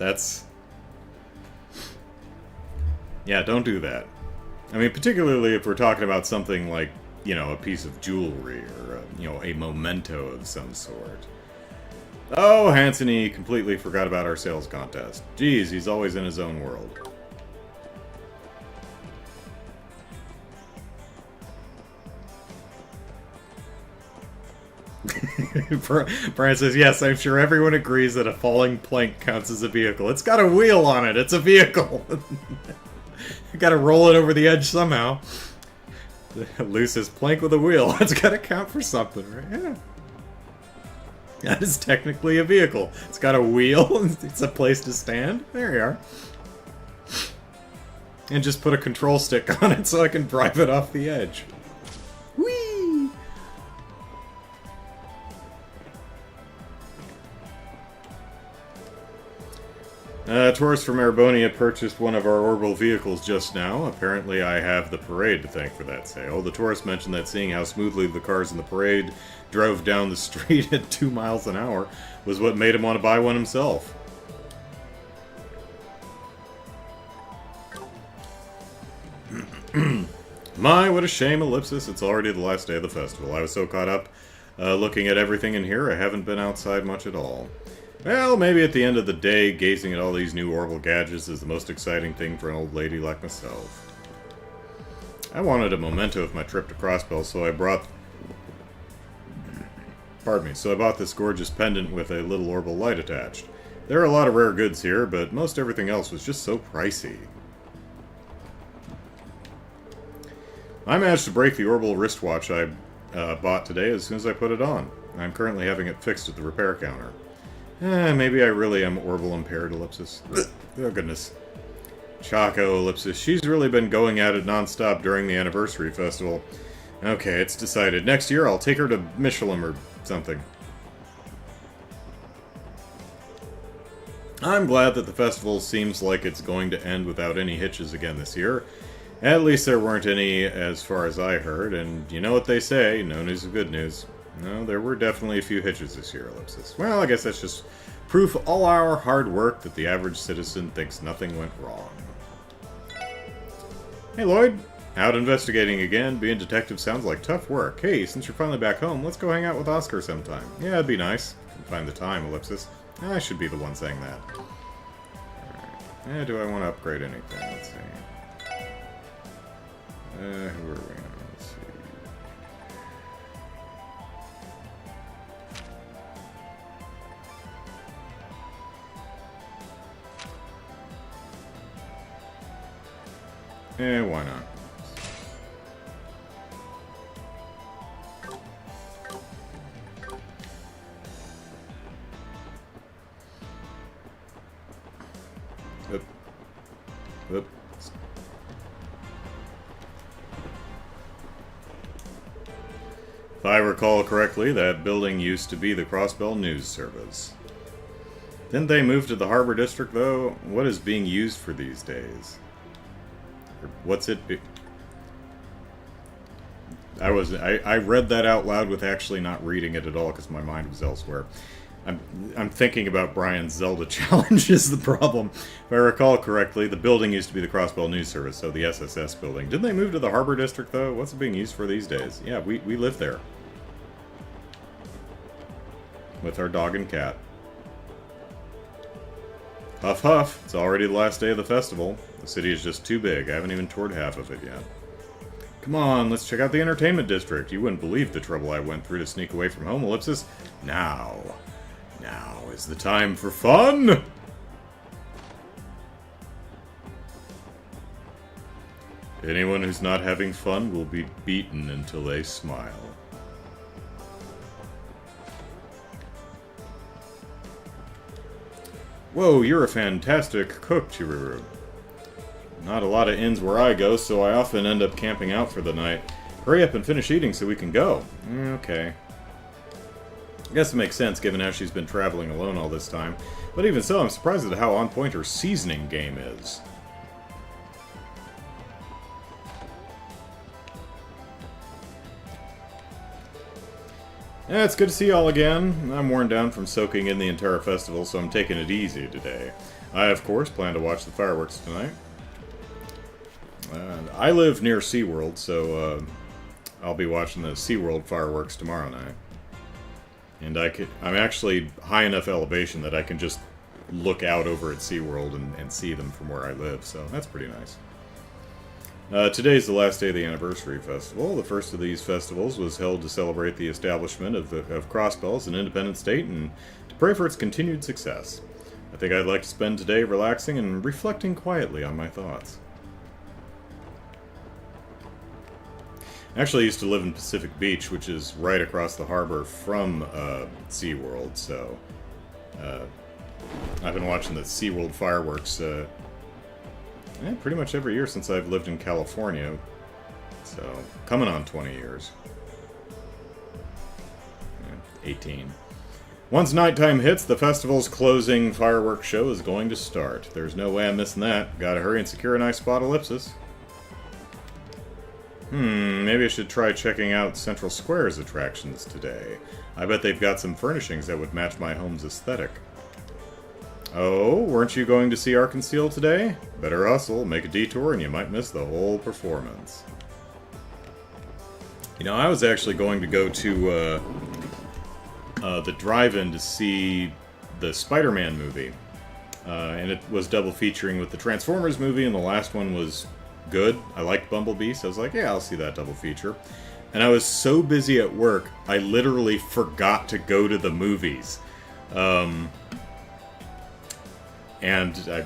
Yeah, don't do that. I mean, particularly if we're talking about something like, you know, a piece of jewelry or, you know, a memento of some sort. Oh, Hanson, he completely forgot about our sales contest. Geez, he's always in his own world. Brian says, yes, I'm sure everyone agrees that a falling plank counts as a vehicle. It's got a wheel on it. It's a vehicle. You gotta roll it over the edge somehow. Luce's plank with a wheel. That's gotta count for something, right? Yeah. That is technically a vehicle. It's got a wheel. It's a place to stand. There you are. And just put a control stick on it so I can drive it off the edge. Whee! Tourists from Erebonia purchased one of our orbital vehicles just now. Apparently I have the parade to thank for that sale. The tourist mentioned that seeing how smoothly the cars in the parade drove down the street at 2 miles an hour was what made him want to buy one himself. My, what a shame, Ellipsis. It's already the last day of the festival. I was so caught up looking at everything in here, I haven't been outside much at all. Well, maybe at the end of the day, gazing at all these new orbital gadgets is the most exciting thing for an old lady like myself. I wanted a memento of my trip to Crossbell, so I brought... Pardon me, so I bought this gorgeous pendant with a little orbital light attached. There are a lot of rare goods here, but most everything else was just so pricey. I managed to break the orbital wristwatch I bought today as soon as I put it on. I'm currently having it fixed at the repair counter. Maybe I really am orbital impaired, Ellipsis. Oh, goodness. Choco, Ellipsis. She's really been going at it non-stop during the anniversary festival. Okay, it's decided. Next year I'll take her to Michelin or something. I'm glad that the festival seems like it's going to end without any hitches again this year. At least there weren't any as far as I heard, and you know what they say, no news is good news. No, there were definitely a few hitches this year, Ellipsis. Well, I guess that's just proof of all our hard work that the average citizen thinks nothing went wrong. Hey, Lloyd. Out investigating again. Being detective sounds like tough work. Hey, since you're finally back home, let's go hang out with Oscar sometime. Yeah, it'd be nice. Can find the time, Ellipsis. I should be the one saying that. Alright. Do I want to upgrade anything? Let's see. Who are we on? Let's see. Why not? Oop. If I recall correctly, that building used to be the Crossbell News Service. Didn't they move to the Harbor District, though? What is being used for these days? Or what's it be... I read that out loud with actually not reading it at all because my mind was elsewhere. I'm thinking about Brian's Zelda challenge is the problem. If I recall correctly, the building used to be the Crossbell News Service, so the SSS building. Didn't they move to the Harbor District, though? What's it being used for these days? Yeah, we live there. With our dog and cat. Huff huff, it's already the last day of the festival. The city is just too big. I haven't even toured half of it yet. Come on, let's check out the entertainment district. You wouldn't believe the trouble I went through to sneak away from home, Ellipsis. Now is the time for fun! Anyone who's not having fun will be beaten until they smile. Whoa, you're a fantastic cook, Chiruru. Not a lot of inns where I go, so I often end up camping out for the night. Hurry up and finish eating so we can go. Okay. I guess it makes sense given how she's been traveling alone all this time. But even so, I'm surprised at how on point her seasoning game is. Yeah, it's good to see y'all again. I'm worn down from soaking in the entire festival, so I'm taking it easy today. I, of course, plan to watch the fireworks tonight. I live near SeaWorld, so I'll be watching the SeaWorld fireworks tomorrow night. And I'm actually high enough elevation that I can just look out over at SeaWorld and see them from where I live, so that's pretty nice. Today's the last day of the Anniversary Festival. The first of these festivals was held to celebrate the establishment of Crossbell as an independent state and to pray for its continued success. I think I'd like to spend today relaxing and reflecting quietly on my thoughts. Actually, I used to live in Pacific Beach, which is right across the harbor from SeaWorld, so I've been watching the SeaWorld fireworks pretty much every year since I've lived in California. So, coming on 20 years. 18. Once nighttime hits, the festival's closing fireworks show is going to start. There's no way I'm missing that. Gotta hurry and secure a nice spot, Ellipsis. Maybe I should try checking out Central Square's attractions today. I bet they've got some furnishings that would match my home's aesthetic. Oh, weren't you going to see Arkansas today? Better hustle, make a detour, and you might miss the whole performance. You know, I was actually going to go to the drive-in to see the Spider-Man movie. And it was double featuring with the Transformers movie, and the last one was good. I liked Bumblebee, so I was like, yeah, I'll see that double feature. And I was so busy at work, I literally forgot to go to the movies. And I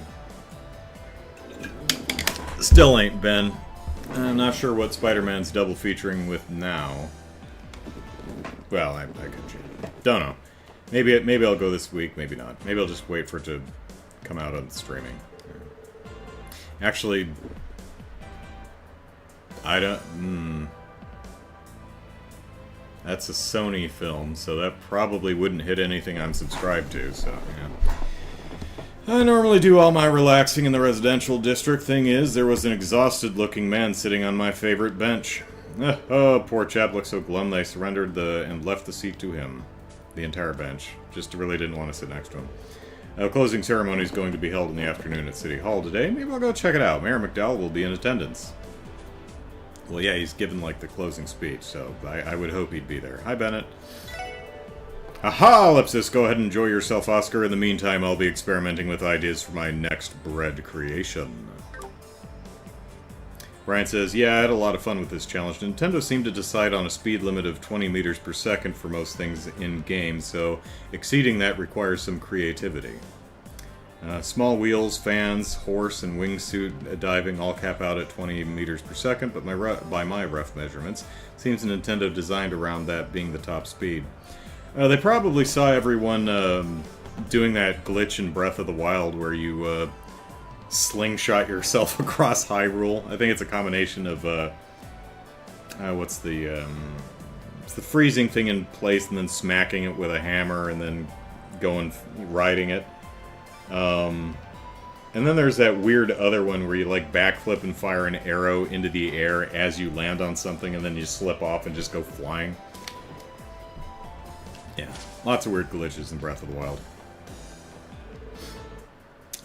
still ain't been. I'm not sure what Spider-Man's double featuring with now. Well, I could change. Don't know. Maybe I'll go this week, maybe not. Maybe I'll just wait for it to come out on streaming. Actually, I don't... That's a Sony film, so that probably wouldn't hit anything I'm subscribed to, so, yeah. I normally do all my relaxing in the residential district. Thing is, there was an exhausted-looking man sitting on my favorite bench. Oh, poor chap looked so glum they surrendered and left the seat to him. The entire bench. Just really didn't want to sit next to him. Closing ceremony is going to be held in the afternoon at City Hall today. Maybe I'll go check it out. Mayor McDowell will be in attendance. Well, yeah, he's given, like, the closing speech, so I would hope he'd be there. Hi, Bennett. Aha, Ellipsis! Go ahead and enjoy yourself, Oscar. In the meantime, I'll be experimenting with ideas for my next bread creation. Brian says, yeah, I had a lot of fun with this challenge. Nintendo seemed to decide on a speed limit of 20 meters per second for most things in-game, so exceeding that requires some creativity. Small wheels, fans, horse, and wingsuit diving all cap out at 20 meters per second, but by my rough measurements, seems Nintendo designed around that being the top speed. They probably saw everyone doing that glitch in Breath of the Wild where you slingshot yourself across Hyrule. I think it's a combination of it's the freezing thing in place and then smacking it with a hammer and then riding it. And then there's that weird other one where you like backflip and fire an arrow into the air as you land on something and then you slip off and just go flying. Yeah, lots of weird glitches in Breath of the Wild.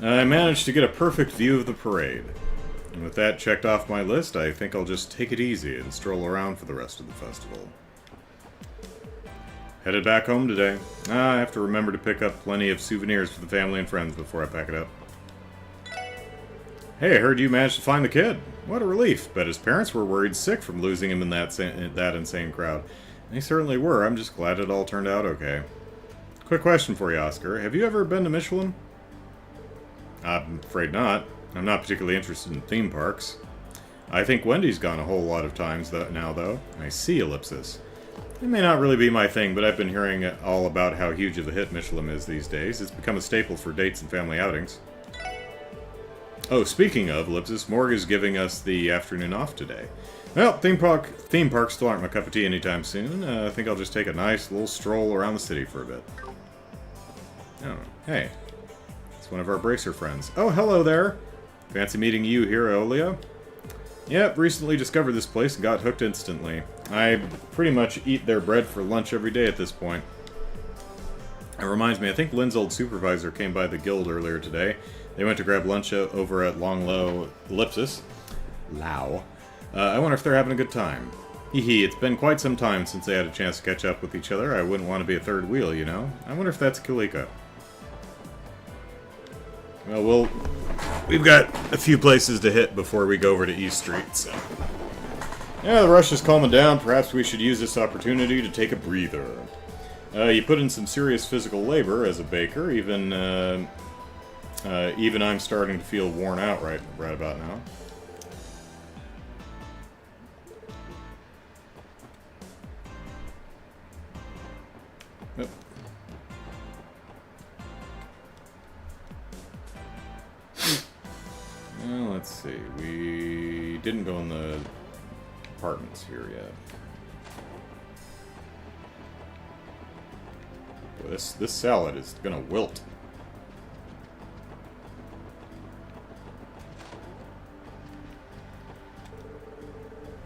I managed to get a perfect view of the parade. And with that checked off my list, I think I'll just take it easy and stroll around for the rest of the festival. Headed back home today. I have to remember to pick up plenty of souvenirs for the family and friends before I pack it up. Hey, I heard you managed to find the kid. What a relief. Bet his parents were worried sick from losing him in that insane crowd. They certainly were. I'm just glad it all turned out okay. Quick question for you, Oscar. Have you ever been to Michelin? I'm afraid not. I'm not particularly interested in theme parks. I think Wendy's gone a whole lot of times now, though. I see, Ellipsis. It may not really be my thing, but I've been hearing all about how huge of a hit Michelin is these days. It's become a staple for dates and family outings. Oh, speaking of, Ellipsis, Morg is giving us the afternoon off today. Well, theme parks still aren't my cup of tea anytime soon. I think I'll just take a nice little stroll around the city for a bit. Oh, hey. It's one of our Bracer friends. Oh, hello there! Fancy meeting you here, Eolia? Yep, recently discovered this place and got hooked instantly. I pretty much eat their bread for lunch every day at this point. It reminds me, I think Lynn's old supervisor came by the guild earlier today. They went to grab lunch over at Long Low Ellipsis. Lao. I wonder if they're having a good time. Hee it's been quite some time since they had a chance to catch up with each other. I wouldn't want to be a third wheel, you know? I wonder if that's Kulika. Well, we've got a few places to hit before we go over to East Street, so... Yeah, the rush is calming down. Perhaps we should use this opportunity to take a breather. You put in some serious physical labor as a baker. Even I'm starting to feel worn out right about now. Yep. Well, let's see. We didn't go in the apartments here yet. Boy, this salad is gonna wilt.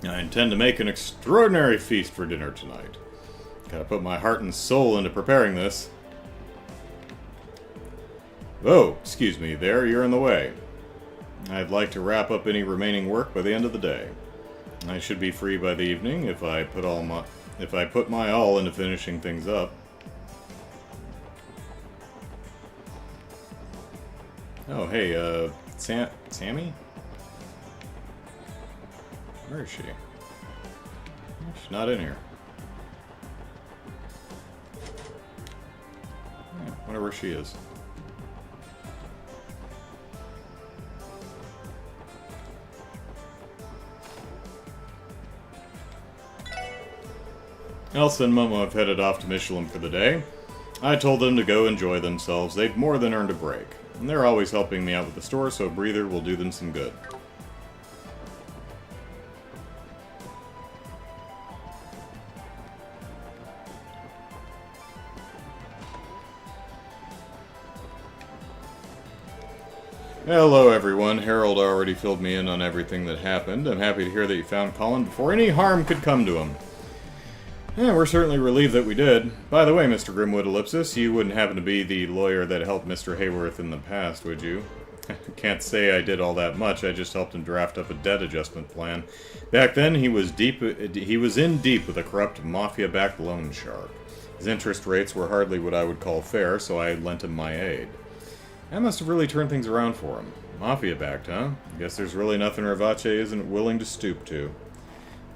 I intend to make an extraordinary feast for dinner tonight. Gotta put my heart and soul into preparing this. Oh, excuse me there, you're in the way. I'd like to wrap up any remaining work by the end of the day. I should be free by the evening if I put my all into finishing things up. Oh, hey, Sammy? Where is she? She's not in here. I wonder where she is. Elsa and Momo have headed off to Mishy for the day. I told them to go enjoy themselves. They've more than earned a break. And they're always helping me out with the store, so a breather will do them some good. Hello everyone, Harold already filled me in on everything that happened. I'm happy to hear that you found Colin before any harm could come to him. Yeah, we're certainly relieved that we did. By the way, Mr. Grimwood Ellipsis, you wouldn't happen to be the lawyer that helped Mr. Hayworth in the past, would you? Can't say I did all that much, I just helped him draft up a debt adjustment plan. Back then, he was in deep with a corrupt mafia-backed loan shark. His interest rates were hardly what I would call fair, so I lent him my aid. That must have really turned things around for him. Mafia-backed, huh? Guess there's really nothing Ravache isn't willing to stoop to.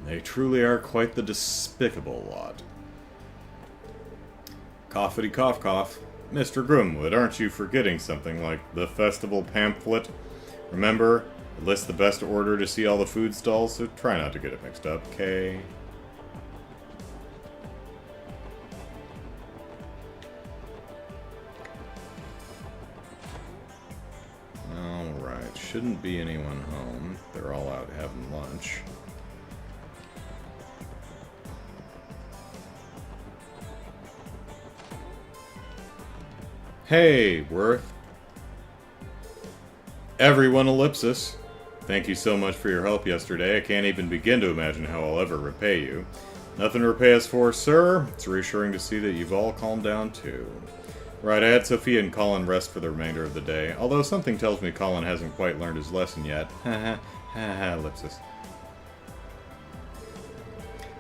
They truly are quite the despicable lot. Coughity cough cough. Mr. Grimwood, aren't you forgetting something like the festival pamphlet? Remember, it lists the best order to see all the food stalls, so try not to get it mixed up, okay? Alright, shouldn't be anyone home. They're all out having lunch. Hey, Worth. Everyone Ellipsis. Thank you so much for your help yesterday. I can't even begin to imagine how I'll ever repay you. Nothing to repay us for, sir. It's reassuring to see that you've all calmed down, too. Right, I had Sophia and Colin rest for the remainder of the day, although something tells me Colin hasn't quite learned his lesson yet. Ha ha, Ellipsis.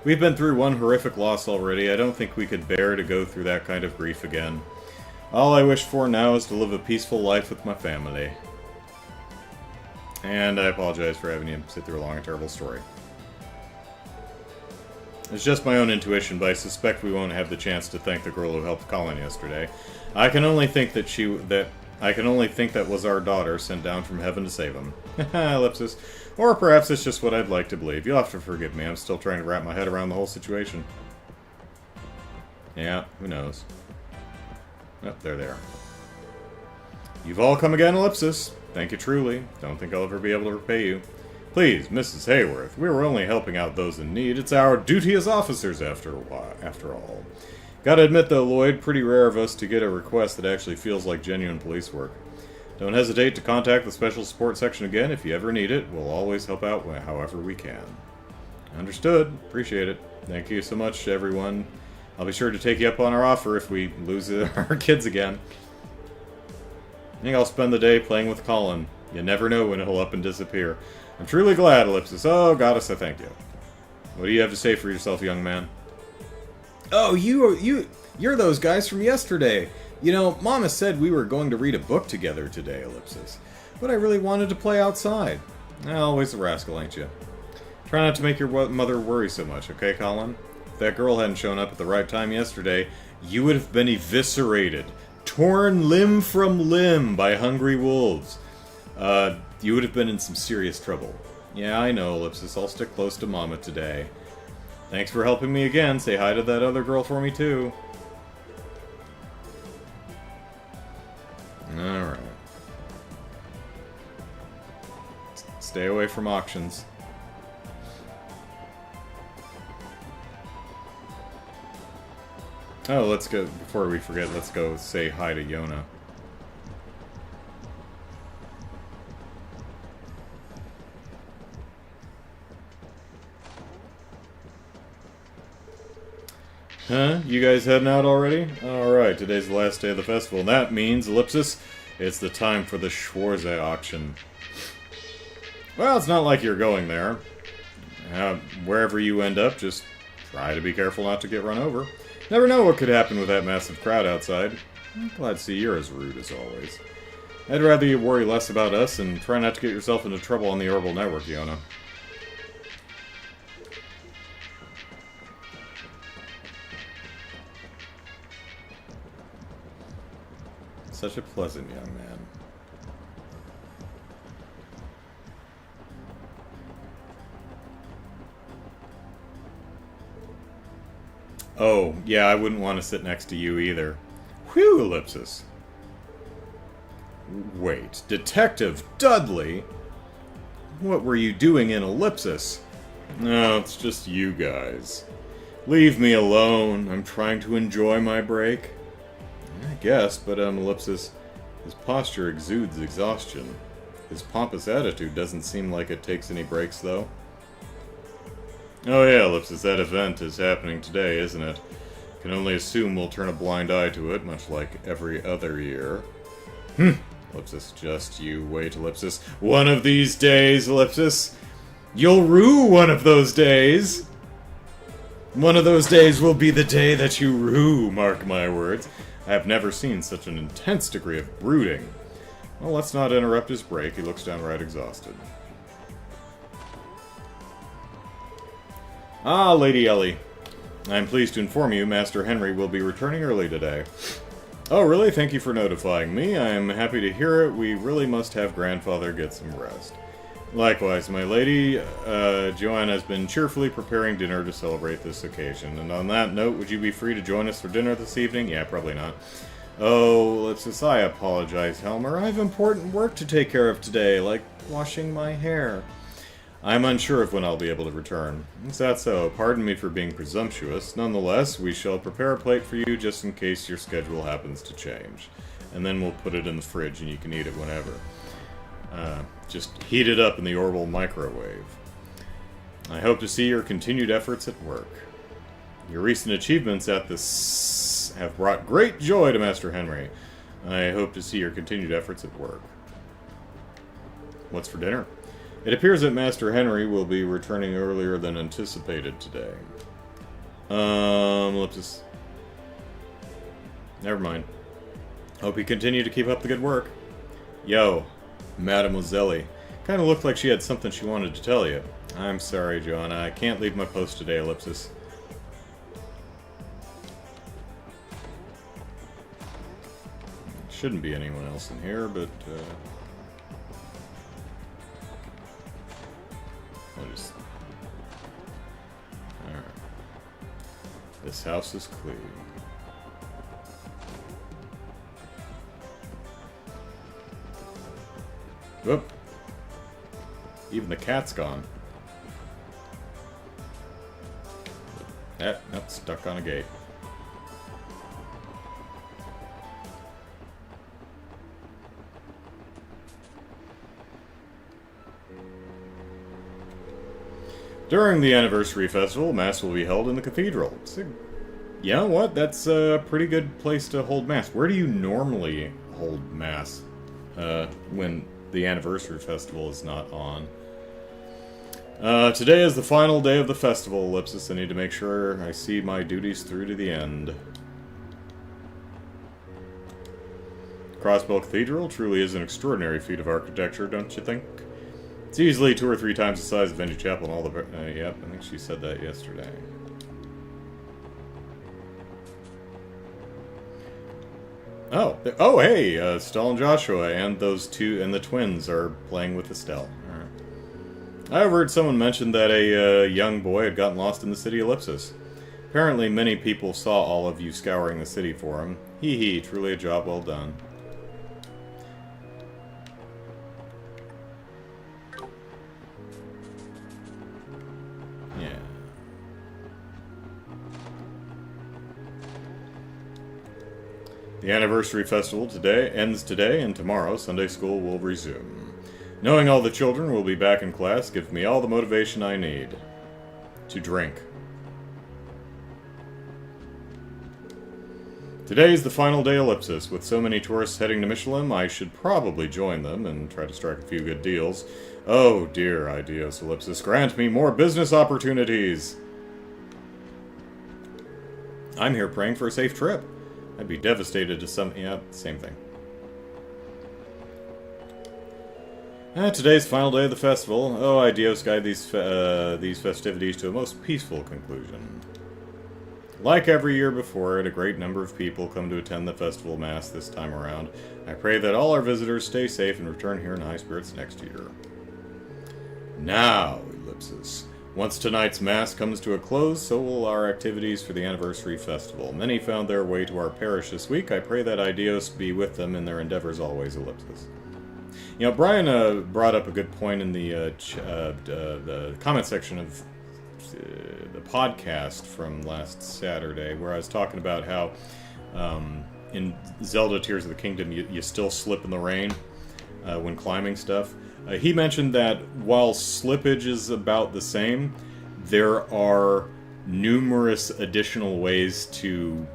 We've been through one horrific loss already. I don't think we could bear to go through that kind of grief again. All I wish for now is to live a peaceful life with my family. And I apologize for having you sit through a long and terrible story. It's just my own intuition, but I suspect we won't have the chance to thank the girl who helped Colin yesterday. I can only think that was our daughter sent down from heaven to save him. Ellipsis. Or perhaps it's just what I'd like to believe. You'll have to forgive me. I'm still trying to wrap my head around the whole situation. Yeah, who knows. Oh, there they are. You've all come again, Ellipsis. Thank you truly. Don't think I'll ever be able to repay you. Please, Mrs. Hayworth, we were only helping out those in need. It's our duty as officers, after all. Gotta admit, though, Lloyd, pretty rare of us to get a request that actually feels like genuine police work. Don't hesitate to contact the Special Support Section again if you ever need it. We'll always help out however we can. Understood. Appreciate it. Thank you so much, everyone. I'll be sure to take you up on our offer if we lose our kids again. I think I'll spend the day playing with Colin. You never know when he'll up and disappear. I'm truly glad, Ellipsis. Oh, goddess, I thank you. What do you have to say for yourself, young man? Oh, you're those guys from yesterday. You know, Mama said we were going to read a book together today, Ellipsis. But I really wanted to play outside. Always a rascal, ain't you? Try not to make your mother worry so much, okay, Colin? If that girl hadn't shown up at the right time yesterday, you would have been eviscerated. Torn limb from limb by hungry wolves. You would have been in some serious trouble. Yeah, I know, Ellipsis. I'll stick close to Mama today. Thanks for helping me again. Say hi to that other girl for me, too. Stay away from auctions. Oh, let's go, before we forget, let's go say hi to Yona. Huh? You guys heading out already? Alright, today's the last day of the festival, and that means, ellipsis, it's the time for the Schwarze auction. Well, it's not like you're going there. Wherever you end up, just try to be careful not to get run over. Never know what could happen with that massive crowd outside. I'm glad to see you're as rude as always. I'd rather you worry less about us and try not to get yourself into trouble on the Orbital Network, Yona. Such a pleasant young man. Oh, yeah, I wouldn't want to sit next to you either. Whew, ellipsis. Wait, Detective Dudley? What were you doing in ellipsis? No, it's just you guys. Leave me alone. I'm trying to enjoy my break. I guess, but ellipsis, his posture exudes exhaustion. His pompous attitude doesn't seem like it takes any breaks, though. Oh yeah, ellipsis, that event is happening today, isn't it? Can only assume we'll turn a blind eye to it, much like every other year. Ellipsis, just you wait, ellipsis. One of these days, ellipsis, you'll rue one of those days. One of those days will be the day that you rue, mark my words. I have never seen such an intense degree of brooding. Well, let's not interrupt his break. He looks downright exhausted. Ah, Lady Ellie. I am pleased to inform you Master Henry will be returning early today. Oh, really? Thank you for notifying me. I am happy to hear it. We really must have Grandfather get some rest. Likewise, my lady, Joanne has been cheerfully preparing dinner to celebrate this occasion. And on that note, would you be free to join us for dinner this evening? Yeah, probably not. Oh, ellipsis, I apologize, Helmer. I have important work to take care of today, like washing my hair. I'm unsure of when I'll be able to return. Is that so? Pardon me for being presumptuous. Nonetheless, we shall prepare a plate for you just in case your schedule happens to change. And then we'll put it in the fridge and you can eat it whenever. Just heat it up in the orbital microwave. I hope to see your continued efforts at work. Your recent achievements at this have brought great joy to Master Henry. I hope to see your continued efforts at work. What's for dinner? It appears that Master Henry will be returning earlier than anticipated today. Ellipsis. Never mind. Hope you continue to keep up the good work. Yo, Mademoiselle. Kinda looked like she had something she wanted to tell you. I'm sorry, Joanna. I can't leave my post today, ellipsis. Shouldn't be anyone else in here, but, I'll just... Alright. This house is clean. Whoop. Even the cat's gone. Nope, stuck on a gate. During the anniversary festival, Mass will be held in the cathedral. So, you know what? That's a pretty good place to hold Mass. Where do you normally hold Mass when the anniversary festival is not on? Today is the final day of the festival, ellipsis. I need to make sure I see my duties through to the end. Crossbell Cathedral truly is an extraordinary feat of architecture, don't you think? It's easily 2 or 3 times the size of Venue Chapel and all the... yep, I think she said that yesterday. Oh, hey, Estelle and Joshua and those two, and the twins are playing with Estelle. Alright. I overheard someone mention that a young boy had gotten lost in the city ellipsis. Apparently many people saw all of you scouring the city for him. Hee hee, truly a job well done. The anniversary festival today ends today, and tomorrow Sunday school will resume. Knowing all the children will be back in class gives me all the motivation I need to drink. Today is the final day ellipsis. With so many tourists heading to Michelin, I should probably join them and try to strike a few good deals. Oh dear, Ideos ellipsis, grant me more business opportunities! I'm here praying for a safe trip. I'd be devastated to some... yeah, same thing. Today's final day of the festival. Oh, Ideos guide these festivities to a most peaceful conclusion. Like every year before it, a great number of people come to attend the festival mass this time around. I pray that all our visitors stay safe and return here in high spirits next year. Now, ellipsis. Once tonight's mass comes to a close, so will our activities for the anniversary festival. Many found their way to our parish this week. I pray that Ideos be with them in their endeavors always, ellipsis. You know, Brian brought up a good point in the comment section of the podcast from last Saturday, where I was talking about how in Zelda Tears of the Kingdom you still slip in the rain when climbing stuff. He mentioned that while slippage is about the same, there are numerous additional ways to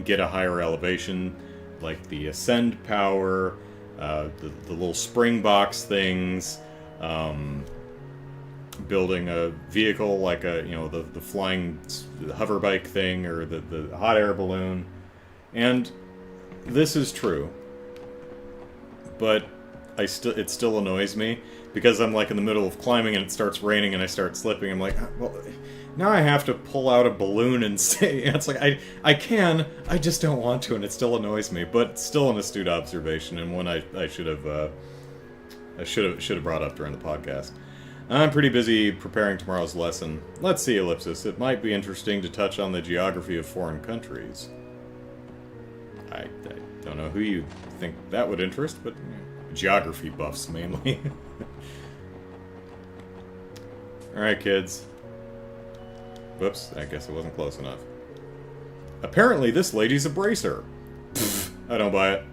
get a higher elevation, like the ascend power, the little spring box things, building a vehicle like the flying hover bike thing, or the hot air balloon. And this is true, but it still annoys me, because I'm like in the middle of climbing and it starts raining and I start slipping. I'm like, well, now I have to pull out a balloon and say, it's like, I can, I just don't want to, and it still annoys me. But still an astute observation, and one I should have brought up during the podcast. I'm pretty busy preparing tomorrow's lesson. Let's see, ellipsis. It might be interesting to touch on the geography of foreign countries. I don't know who you think that would interest, but geography buffs mainly. Alright, kids. Whoops, I guess it wasn't close enough. Apparently this lady's a bracer. Pfft, I don't buy it.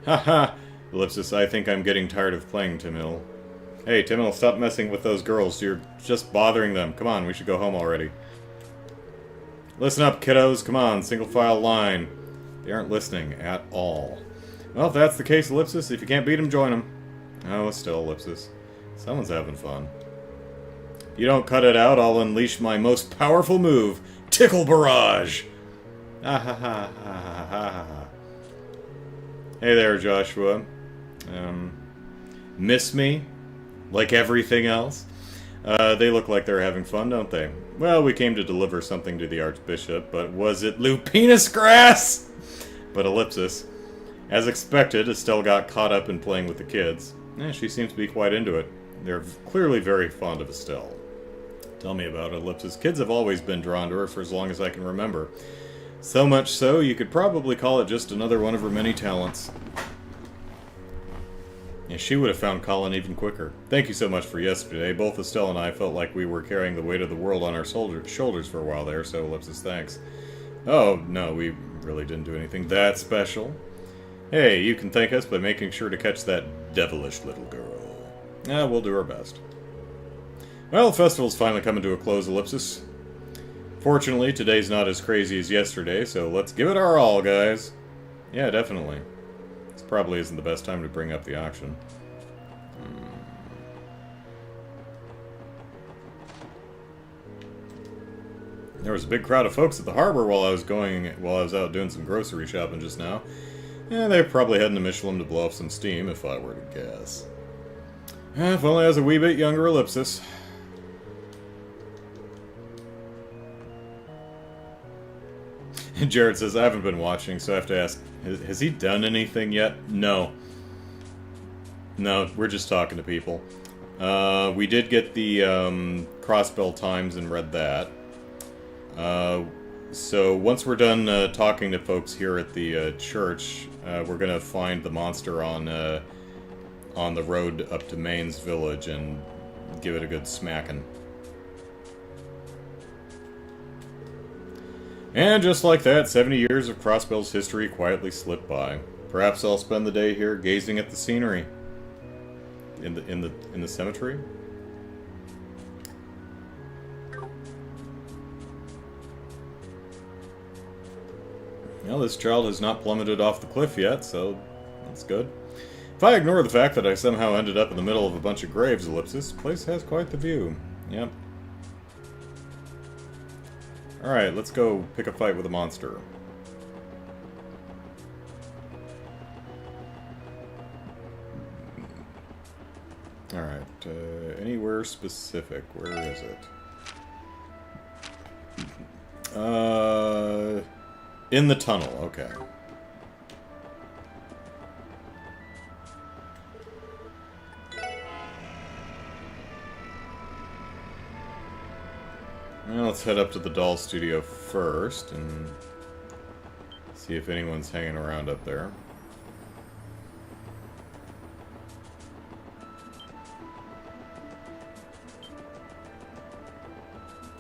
Haha. Ellipsis, I think I'm getting tired of playing, Timil. Hey, Timil, stop messing with those girls. You're just bothering them. Come on, we should go home already. Listen up, kiddos. Come on, single file line. They aren't listening at all. Well, if that's the case, ellipsis, if you can't beat them, join them. Oh, still, ellipsis. Someone's having fun. If you don't cut it out, I'll unleash my most powerful move, Tickle Barrage! Ah ha ha ha ha ha ha. Hey there, Joshua. Miss me? Like everything else? They look like they're having fun, don't they? Well, we came to deliver something to the Archbishop, but was it lupinus grass? But ellipsis. As expected, Estelle got caught up in playing with the kids. She seems to be quite into it. They're clearly very fond of Estelle. Tell me about it, ellipsis. Kids have always been drawn to her for as long as I can remember. So much so, you could probably call it just another one of her many talents. Yeah, she would have found Colin even quicker. Thank you so much for yesterday. Both Estelle and I felt like we were carrying the weight of the world on our shoulders for a while there, so ellipsis, thanks. Oh, no, we really didn't do anything that special. Hey, you can thank us by making sure to catch that devilish little girl. We'll do our best. Well, the festival's finally coming to a close, ellipsis. Fortunately, today's not as crazy as yesterday, so let's give it our all, guys. Yeah, definitely. This probably isn't the best time to bring up the auction. There was a big crowd of folks at the harbor while I was out doing some grocery shopping just now. Yeah, they're probably heading to Michelin to blow off some steam, if I were to guess. If only I was a wee bit younger, ellipsis. Jared says, I haven't been watching, so I have to ask, has he done anything yet? No. No, we're just talking to people. We did get the Crossbell Times and read that. So once we're done talking to folks here at the church, we're gonna find the monster on the road up to Maine's village and give it a good smacking. And just like that, 70 years of Crossbell's history quietly slipped by. Perhaps I'll spend the day here gazing at the scenery. In the cemetery? Well, this child has not plummeted off the cliff yet, so that's good. If I ignore the fact that I somehow ended up in the middle of a bunch of graves, ellipsis, the place has quite the view. Yep. Alright, let's go pick a fight with a monster. Alright, anywhere specific. Where is it? In the tunnel, okay. Well, let's head up to the doll studio first and see if anyone's hanging around up there.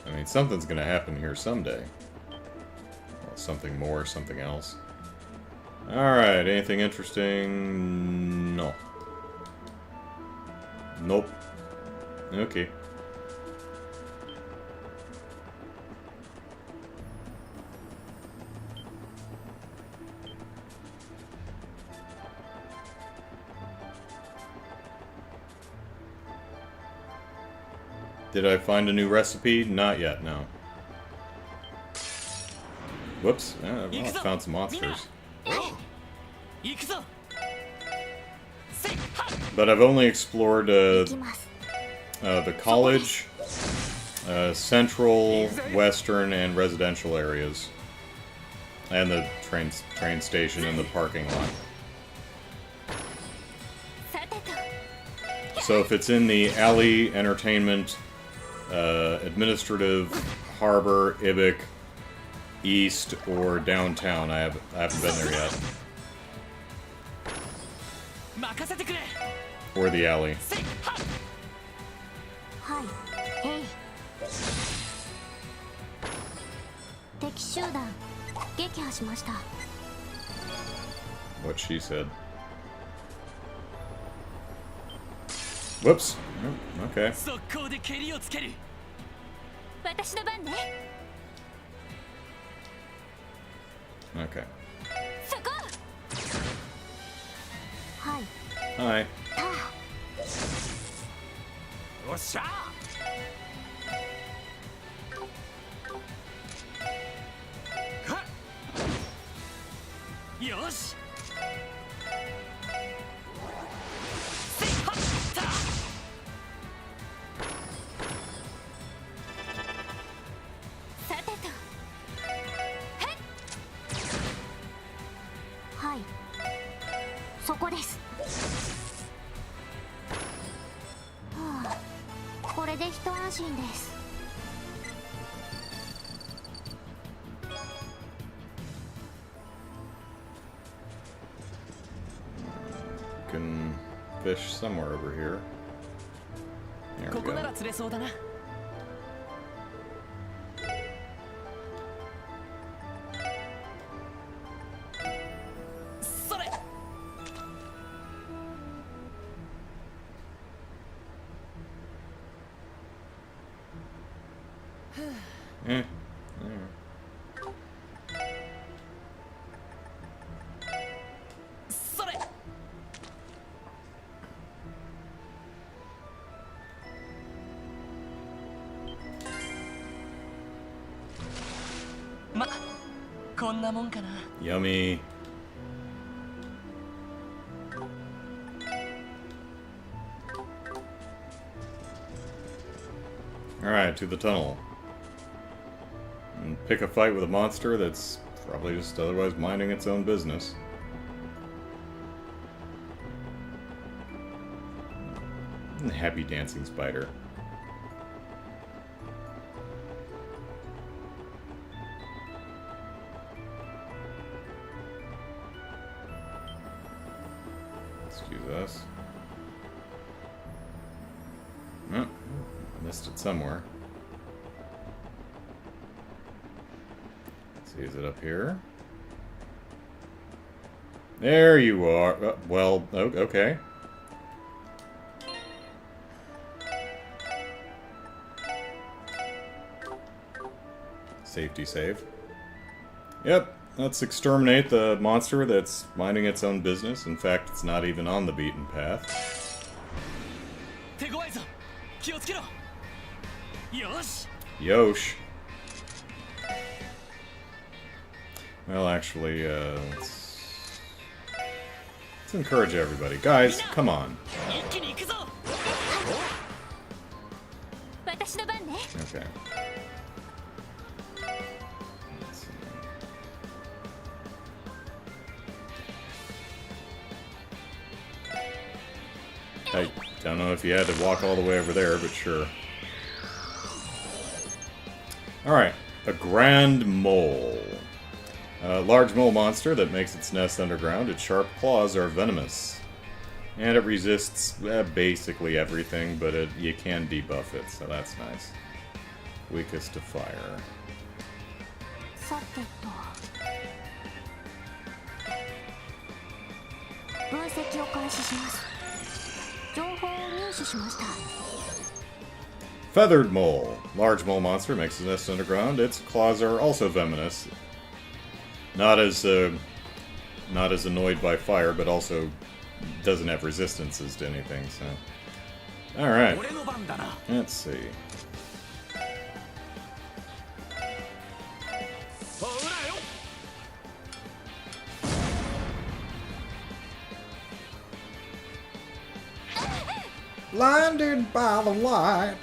I mean, something's gonna happen here someday. Well, something more, something else. Alright, anything interesting? No. Nope. Okay. Did I find a new recipe? Not yet, no. Whoops. Well, I found some monsters. But I've only explored the college, central, western, and residential areas. And the train station and the parking lot. So if it's in the alley, entertainment, administrative, harbor, Ibic, east, or downtown, I haven't been there yet. Or the alley. What she said. Whoops. Oh, okay. Okay. Hi. Can fish somewhere over here. There we go. Yummy. Alright, to the tunnel. And pick a fight with a monster that's probably just otherwise minding its own business. Happy dancing spider. Us. Oh, missed it somewhere. Let's see see, is it up here? There you are. Well, okay. Safety save. Yep, let's exterminate the monster that's minding its own business. In fact, it's not even on the beaten path. Yosh. Well, actually, let's encourage everybody. Guys, come on. Okay. I don't know if you had to walk all the way over there, but sure. Alright, a grand mole. A large mole monster that makes its nest underground. Its sharp claws are venomous. And it resists basically everything, but you can debuff it, so that's nice. Weakest to fire. Feathered mole. Large mole monster makes its nest underground. Its claws are also venomous. Not as annoyed by fire, but also doesn't have resistances to anything, so... Alright. Let's see. Blinded by the light.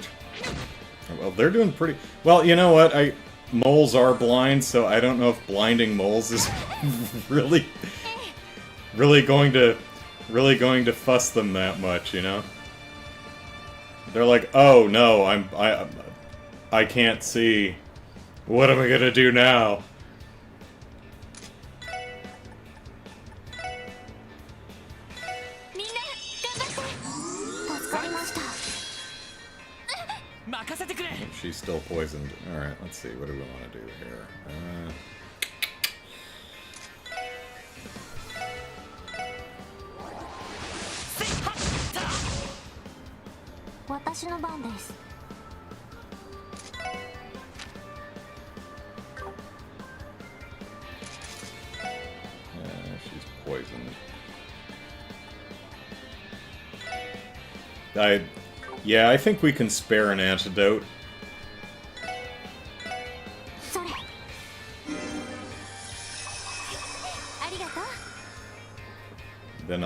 Well, they're doing pretty... Well, you know what? Moles are blind, so I don't know if blinding moles is really going to fuss them that much, you know? They're like, oh no, I can't see. What am I gonna do now? She's still poisoned. Alright, let's see. What do we want to do here? She's poisoned. Yeah, I think we can spare an antidote. Then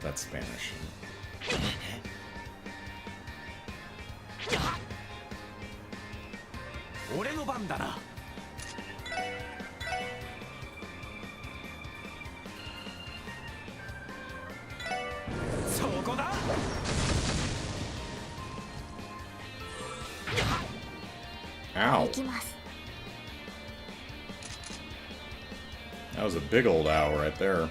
that's Spanish. Ow. That was a big old owl right there.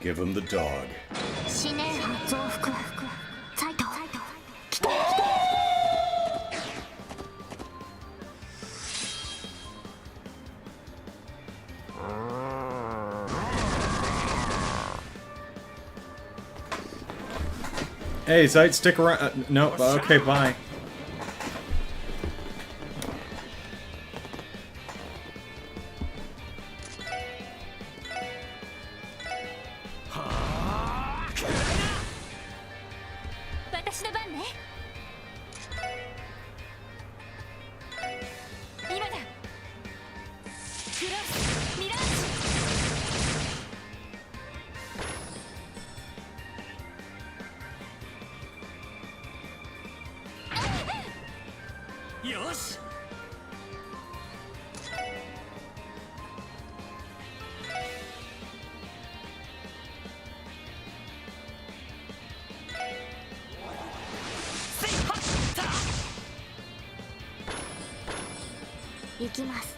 Give him the dog. Hey, Zeit, stick around. No, okay, bye. よし。せいはった行きます。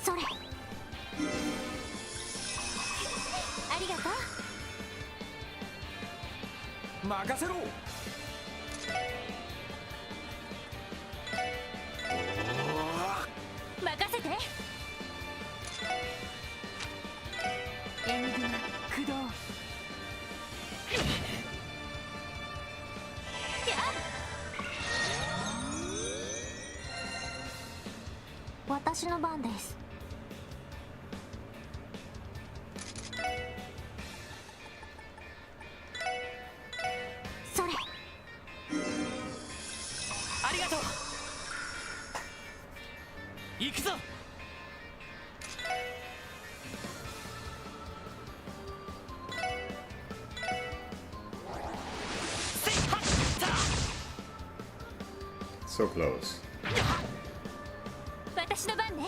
それ。ありがとう。任せろ。任せて。エニグマ駆動。やっ私の番です。それ。ありがとう。行くぞ。せいはった。 So close. 私の番ね。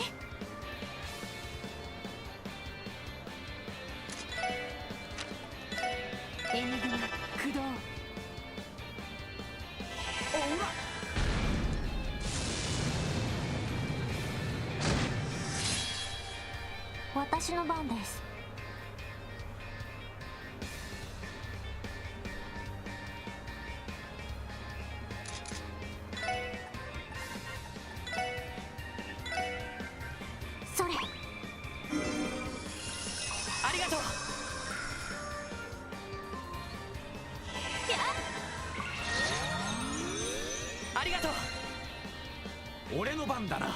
エニグマ駆動。おら。私の番です。それ。ありがとう。ありがとう。俺の番だな。は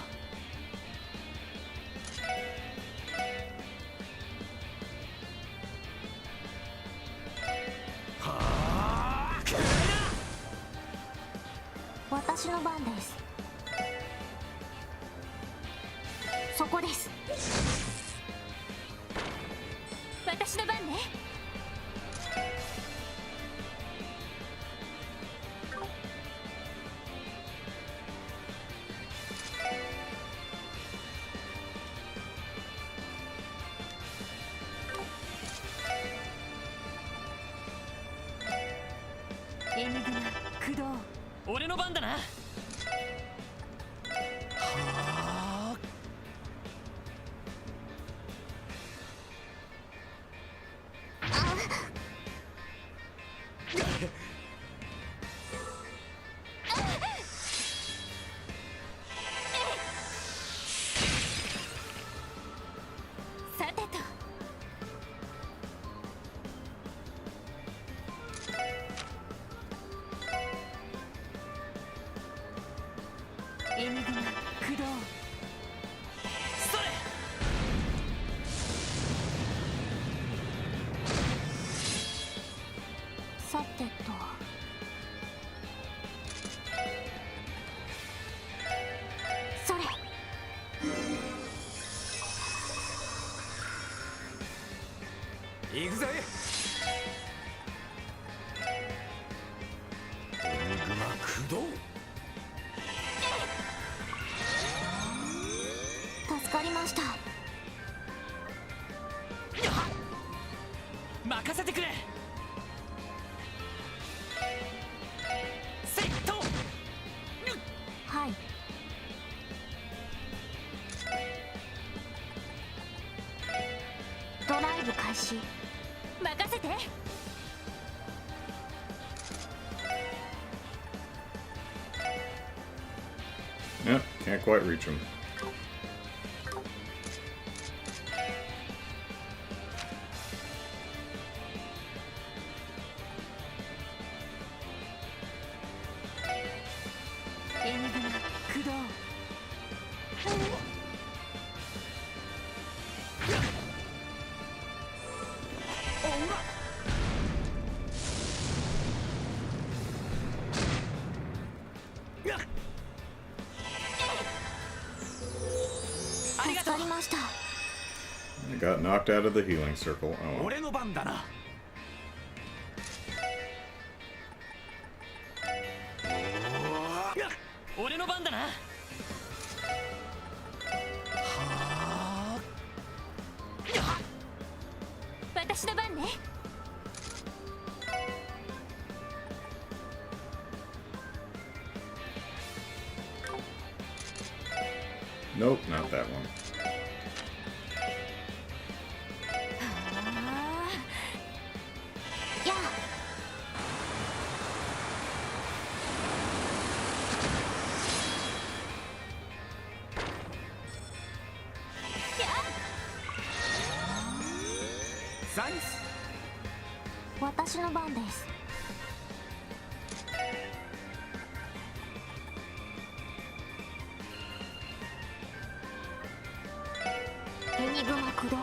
あ、くらいな。私の番です。そこです。私の番ね。エニグマ駆動。俺の番だな。はあ。さてと。エニグマ駆動。それ。さてと。それ。行くぜ。エニグマ駆動。助かりました。任せてくれ。セット。はい。ドライブ開始。任せて。Yep, can't quite reach him. エニグマ駆動。助かりました。I got knocked out of the healing circle. Oh well. 俺の番だな。私の番ね。 Nope, not that one. やあ。サイス。私の番です。エニグマ駆動。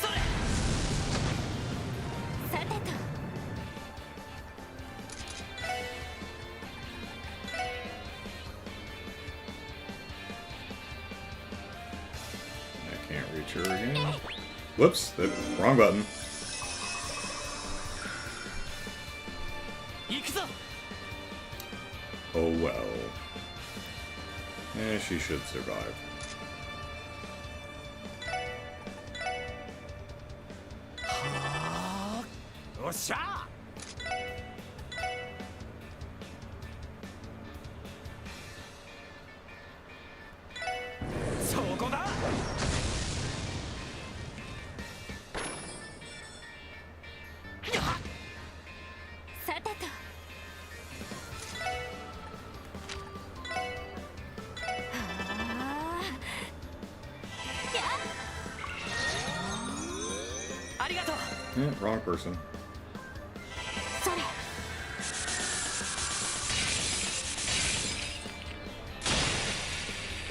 それ。さてと。 I can't reach her again. Whoops, wrong button. 行くぞ。 Oh well. She should survive. はあ。おっしゃ。そこだ。さてと。 ありがとう。 Yeah, wrong person. それ。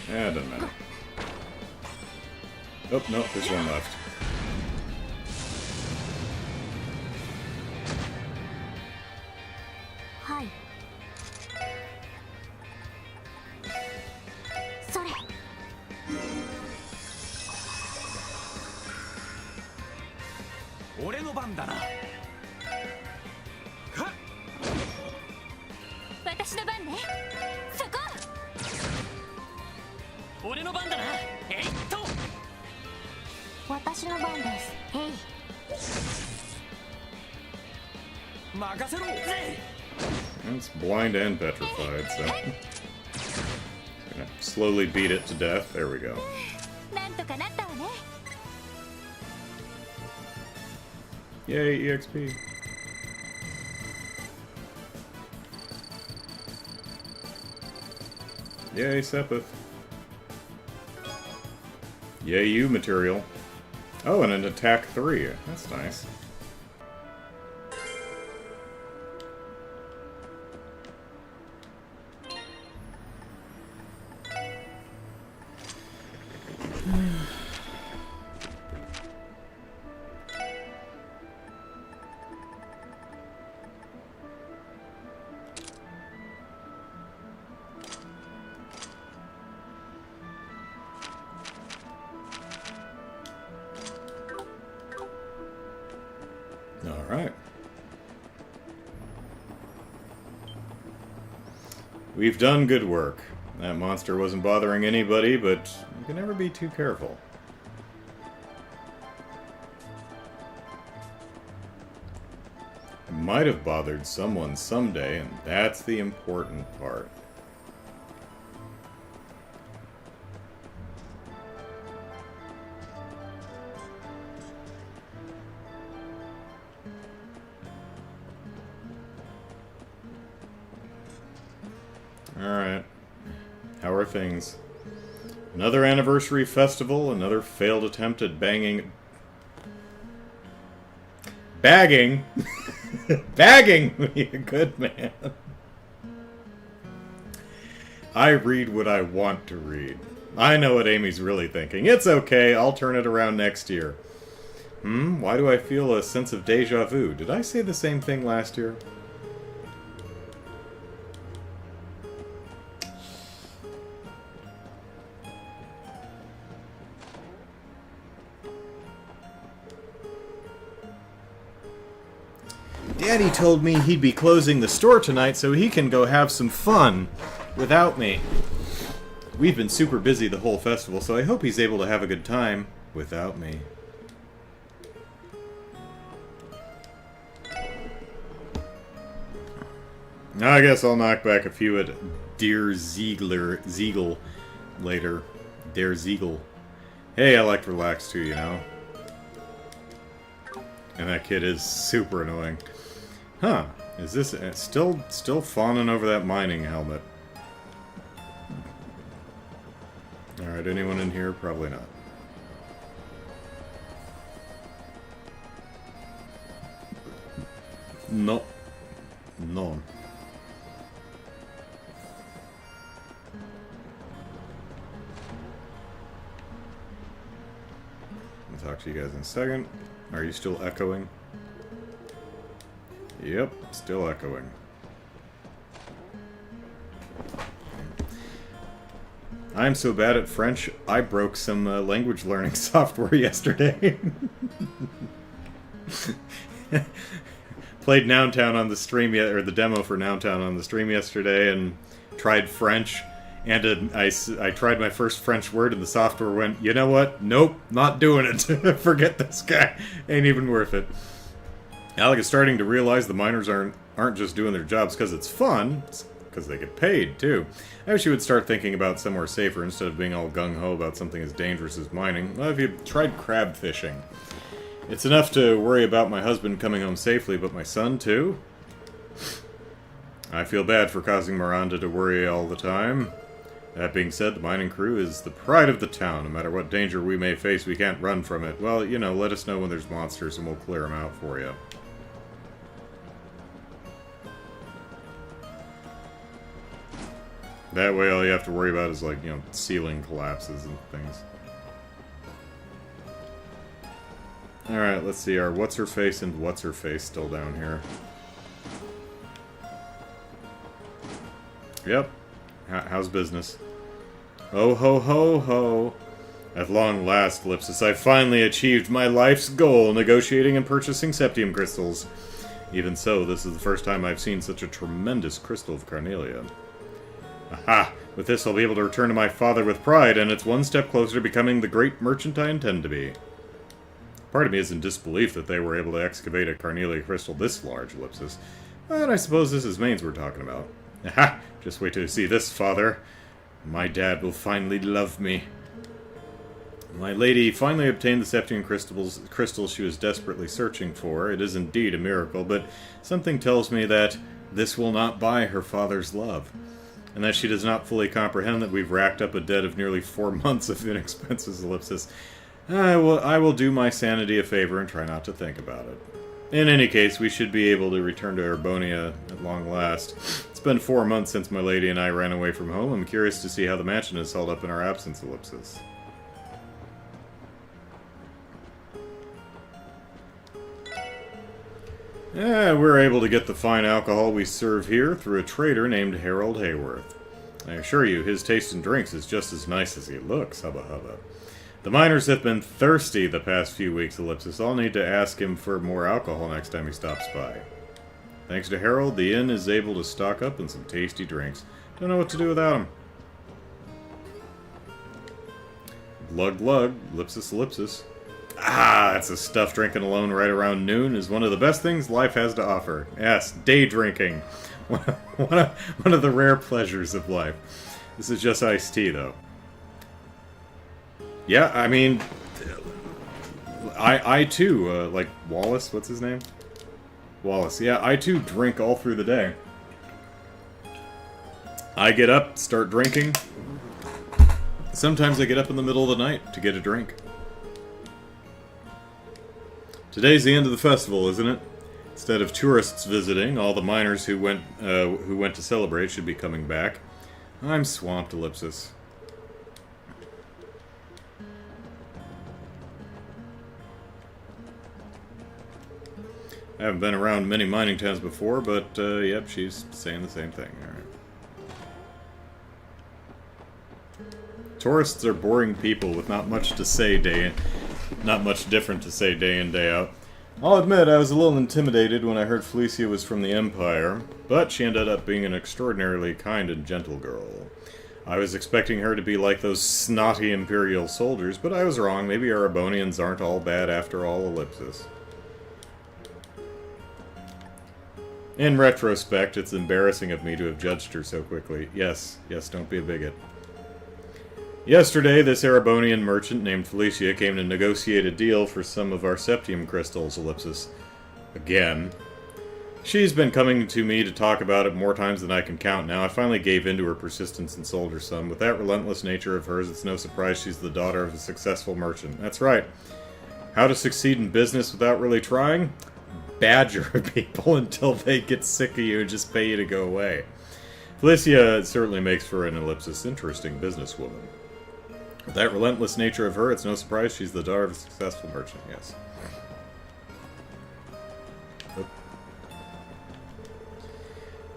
Yeah, doesn't matter. Oh, no, there's one left. はい。それ。 俺の番だな。はっ。私の番ね。そこ。俺の番だな。えいっと。私の番です。へい。 任せろ。ぜ。 It's blind and petrified, so... Gonna slowly beat it to death. There we go. なんとかなったわね。 Yay, EXP. Yay, Sepith. Yay, you material. Oh, and an attack 3. That's nice. Alright. We've done good work. That monster wasn't bothering anybody, but you can never be too careful. It might have bothered someone someday, and that's the important part. Alright. How are things? Another anniversary festival, another failed attempt at banging... Bagging? Bagging me a good man. I read what I want to read. I know what Amy's really thinking. It's okay, I'll turn it around next year. Why do I feel a sense of deja vu? Did I say the same thing last year? Daddy told me he'd be closing the store tonight so he can go have some fun without me. We've been super busy the whole festival, so I hope he's able to have a good time without me. I guess I'll knock back a few at Der Ziegel later. Der Ziegel. Hey, I like to relax too, you know. And that kid is super annoying. Huh. Is this still fawning over that mining helmet? Alright, anyone in here? Probably not. No. No. I'll talk to you guys in a second. Are you still echoing? Yep, still echoing. I'm so bad at French, I broke some language learning software yesterday. Played Nountown on the stream, or the demo for Nountown on the stream yesterday, and tried French. And I tried my first French word, and the software went, you know what? Nope, not doing it. Forget this guy. Ain't even worth it. Alec is starting to realize the miners aren't just doing their jobs because it's fun. It's because they get paid, too. I wish you would start thinking about somewhere safer instead of being all gung-ho about something as dangerous as mining. Well, have you tried crab fishing? It's enough to worry about my husband coming home safely, but my son, too? I feel bad for causing Miranda to worry all the time. That being said, the mining crew is the pride of the town. No matter what danger we may face, we can't run from it. Well, you know, let us know when there's monsters and we'll clear them out for you. That way all you have to worry about is, like, you know, ceiling collapses and things. Alright, let's see. Our What's-Her-Face and What's-Her-Face still down here. Yep. How's business? Ho ho ho ho. At long last, Ellipsis, I finally achieved my life's goal, negotiating and purchasing septium crystals. Even so, this is the first time I've seen such a tremendous crystal of carnelia. Aha! With this I'll be able to return to my father with pride, and it's one step closer to becoming the great merchant I intend to be. Part of me is in disbelief that they were able to excavate a carnelia crystal this large, Ellipsis. But I suppose this is Mainz we're talking about. Aha! Just wait till you see this, father. My dad will finally love me. My lady finally obtained the septium crystals she was desperately searching for. It is indeed a miracle, but something tells me that this will not buy her father's love. And that she does not fully comprehend that we've racked up a debt of nearly 4 months of inexpenses, Ellipsis. I will do my sanity a favor and try not to think about it. In any case, we should be able to return to Urbonia at long last. It's been 4 months since my lady and I ran away from home. I'm curious to see how the mansion has held up in our absence, Ellipsis. We're able to get the fine alcohol we serve here through a trader named Harold Hayworth. I assure you, his taste in drinks is just as nice as he looks, hubba hubba. The miners have been thirsty the past few weeks, Ellipsis. I'll need to ask him for more alcohol next time he stops by. Thanks to Harold, the inn is able to stock up on some tasty drinks. Don't know what to do without him. Glug glug, ellipsis ellipsis. Ah, that's the stuff drinking alone right around noon is one of the best things life has to offer. Yes, day drinking. One of the rare pleasures of life. This is just iced tea, though. Yeah, I mean, I too, like Wallace, what's his name? Wallace, yeah, I too drink all through the day. I get up, start drinking. Sometimes I get up in the middle of the night to get a drink. Today's the end of the festival, isn't it? Instead of tourists visiting, all the miners who went to celebrate should be coming back. I'm swamped, Ellipsis. I haven't been around many mining towns before, but, yep, she's saying the same thing. Alright. Tourists are boring people with not much to say not much different to say day in, day out. I'll admit I was a little intimidated when I heard Felicia was from the Empire, but she ended up being an extraordinarily kind and gentle girl. I was expecting her to be like those snotty Imperial soldiers, but I was wrong. Maybe Erebonians aren't all bad after all, ellipsis. In retrospect, it's embarrassing of me to have judged her so quickly. Yes, don't be a bigot. Yesterday, this Erebonian merchant named Felicia came to negotiate a deal for some of our septium crystals, ellipsis. Again. She's been coming to me to talk about it more times than I can count now. I finally gave in to her persistence and sold her some. With that relentless nature of hers, it's no surprise she's the daughter of a successful merchant. That's right. How to succeed in business without really trying? Badger people until they get sick of you and just pay you to go away. Felicia certainly makes for an ellipsis interesting businesswoman. With that relentless nature of her, it's no surprise she's the daughter of a successful merchant, yes.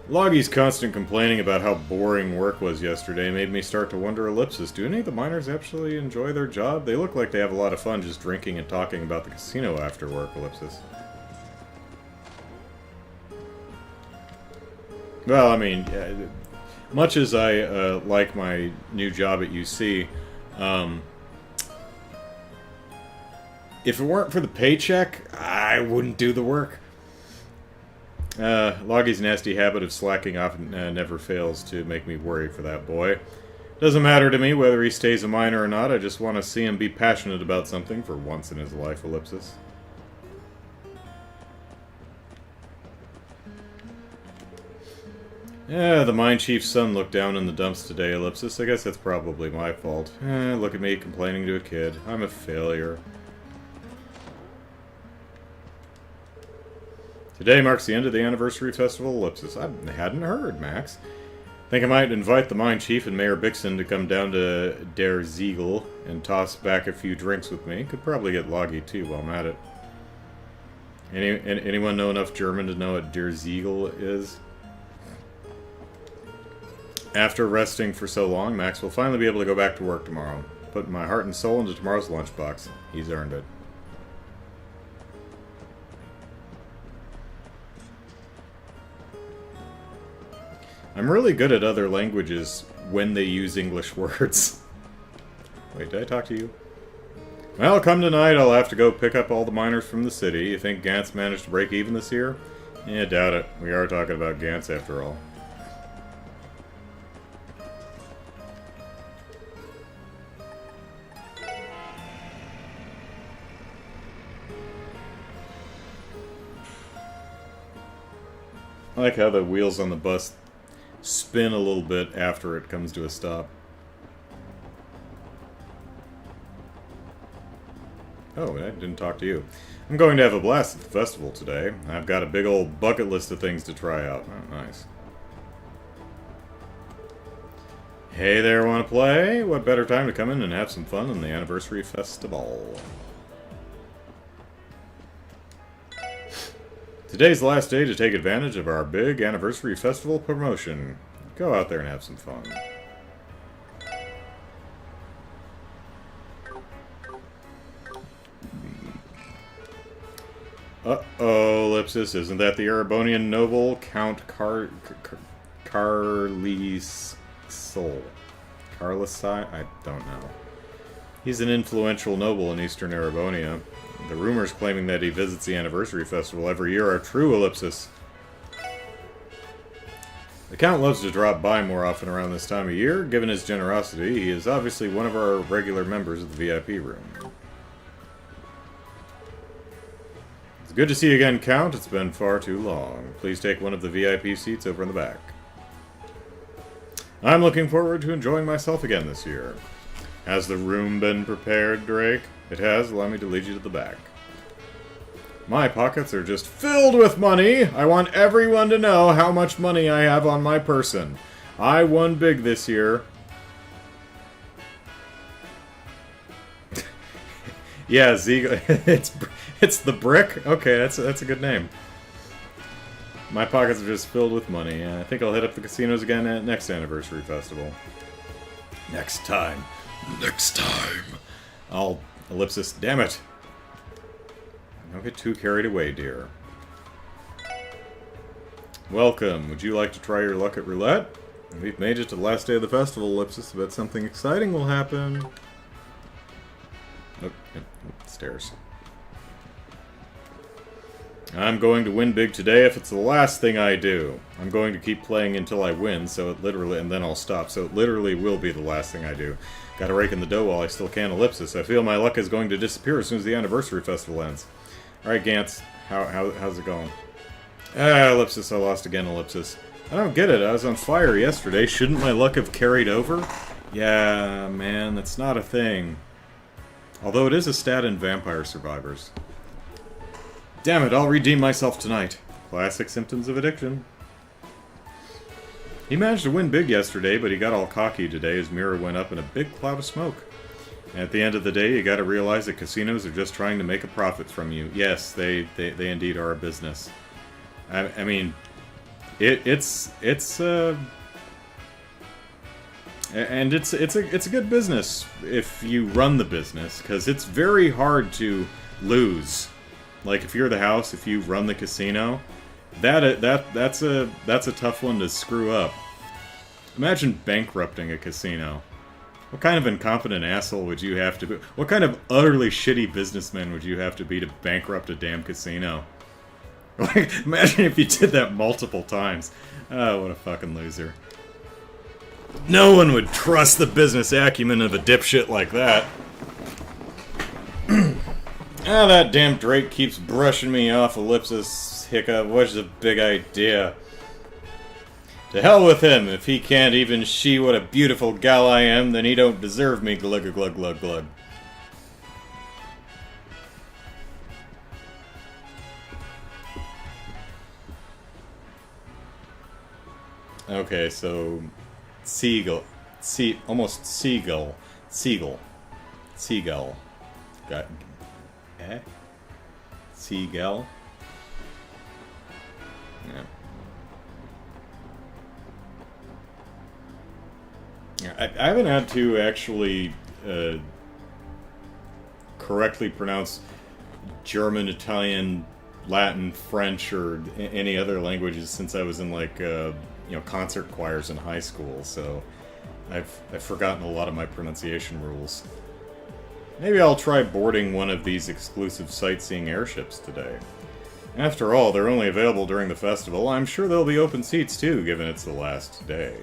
Loggy's constant complaining about how boring work was yesterday made me start to wonder, ellipsis, do any of the miners actually enjoy their job? They look like they have a lot of fun just drinking and talking about the casino after work, ellipsis. Well, I mean, much as I like my new job at UC, if it weren't for the paycheck, I wouldn't do the work. Loggy's nasty habit of slacking off never fails to make me worry for that boy. Doesn't matter to me whether he stays a miner or not, I just want to see him be passionate about something for once in his life, ellipsis. Yeah, the mine chief's son looked down in the dumps today, ellipsis. I guess that's probably my fault. Look at me complaining to a kid. I'm a failure. Today marks the end of the anniversary festival, ellipsis. I hadn't heard, Max. Think I might invite the mine chief and Mayor Bixen to come down to Der Ziegel and toss back a few drinks with me. Could probably get Loggy too while I'm at it. Anyone know enough German to know what Der Ziegel is? After resting for so long, Max will finally be able to go back to work tomorrow. Putting my heart and soul into tomorrow's lunchbox. He's earned it. I'm really good at other languages when they use English words. Wait, did I talk to you? Well, come tonight, I'll have to go pick up all the miners from the city. You think Gantz managed to break even this year? Yeah, doubt it. We are talking about Gantz after all. I like how the wheels on the bus spin a little bit after it comes to a stop. Oh, I didn't talk to you. I'm going to have a blast at the festival today. I've got a big old bucket list of things to try out. Oh, nice. Hey there, want to play? What better time to come in and have some fun than the anniversary festival? Today's the last day to take advantage of our big anniversary festival promotion. Go out there and have some fun. Uh-oh, ellipsis, isn't that the Erebonian noble, Count Carlisol? Carlisai? I don't know. He's an influential noble in Eastern Erebonia. The rumors claiming that he visits the anniversary festival every year are true, ellipsis. The Count loves to drop by more often around this time of year. Given his generosity, he is obviously one of our regular members of the VIP room. It's good to see you again, Count. It's been far too long. Please take one of the VIP seats over in the back. I'm looking forward to enjoying myself again this year. Has the room been prepared, Drake? It has. Allow me to lead you to the back. My pockets are just filled with money. I want everyone to know how much money I have on my person. I won big this year. Yeah, Ziegler. It's the brick. Okay, that's a good name. My pockets are just filled with money. I think I'll hit up the casinos again at next anniversary festival. Next time. Next time. I'll ellipsis. Damn it. Don't get too carried away, dear. Welcome. Would you like to try your luck at roulette? We've made it to the last day of the festival, Ellipsis. I bet something exciting will happen. Oh, stairs. I'm going to win big today if it's the last thing I do. I'm going to keep playing until I win, so it literally, and then I'll stop, so it literally will be the last thing I do. Gotta rake in the dough while I still can, Ellipsis. I feel my luck is going to disappear as soon as the anniversary festival ends. Alright, Gantz, how's it going? Ah, Ellipsis, I lost again, Ellipsis. I don't get it, I was on fire yesterday. Shouldn't my luck have carried over? Yeah, man, that's not a thing. Although it is a stat in Vampire Survivors. Damn it, I'll redeem myself tonight. Classic symptoms of addiction. He managed to win big yesterday, but he got all cocky today. His mirror went up in a big cloud of smoke. And at the end of the day, you gotta realize that casinos are just trying to make a profit from you. Yes, they indeed are a business. I mean, it's a good business if you run the business, because it's very hard to lose. Like, if you're the house, if you run the casino, that's a tough one to screw up. Imagine bankrupting a casino. What kind of incompetent asshole would you have to be? What kind of utterly shitty businessman would you have to be to bankrupt a damn casino? Like, imagine if you did that multiple times. Oh, what a fucking loser. No one would trust the business acumen of a dipshit like that. Ah, that damn Drake keeps brushing me off, Ellipsis. Hiccup, what's the big idea? To hell with him. If he can't even see what a beautiful gal I am, then he don't deserve me, glug glug glug glug. Okay, so... Seagull. Almost seagull. Seagull. Seagull. Got... Eh? Seagull? Yeah. I haven't had to actually correctly pronounce German, Italian, Latin, French, or any other languages since I was in, like, concert choirs in high school, so I've forgotten a lot of my pronunciation rules. Maybe I'll try boarding one of these exclusive sightseeing airships today. After all, they're only available during the festival. I'm sure there'll be open seats too, given it's the last day.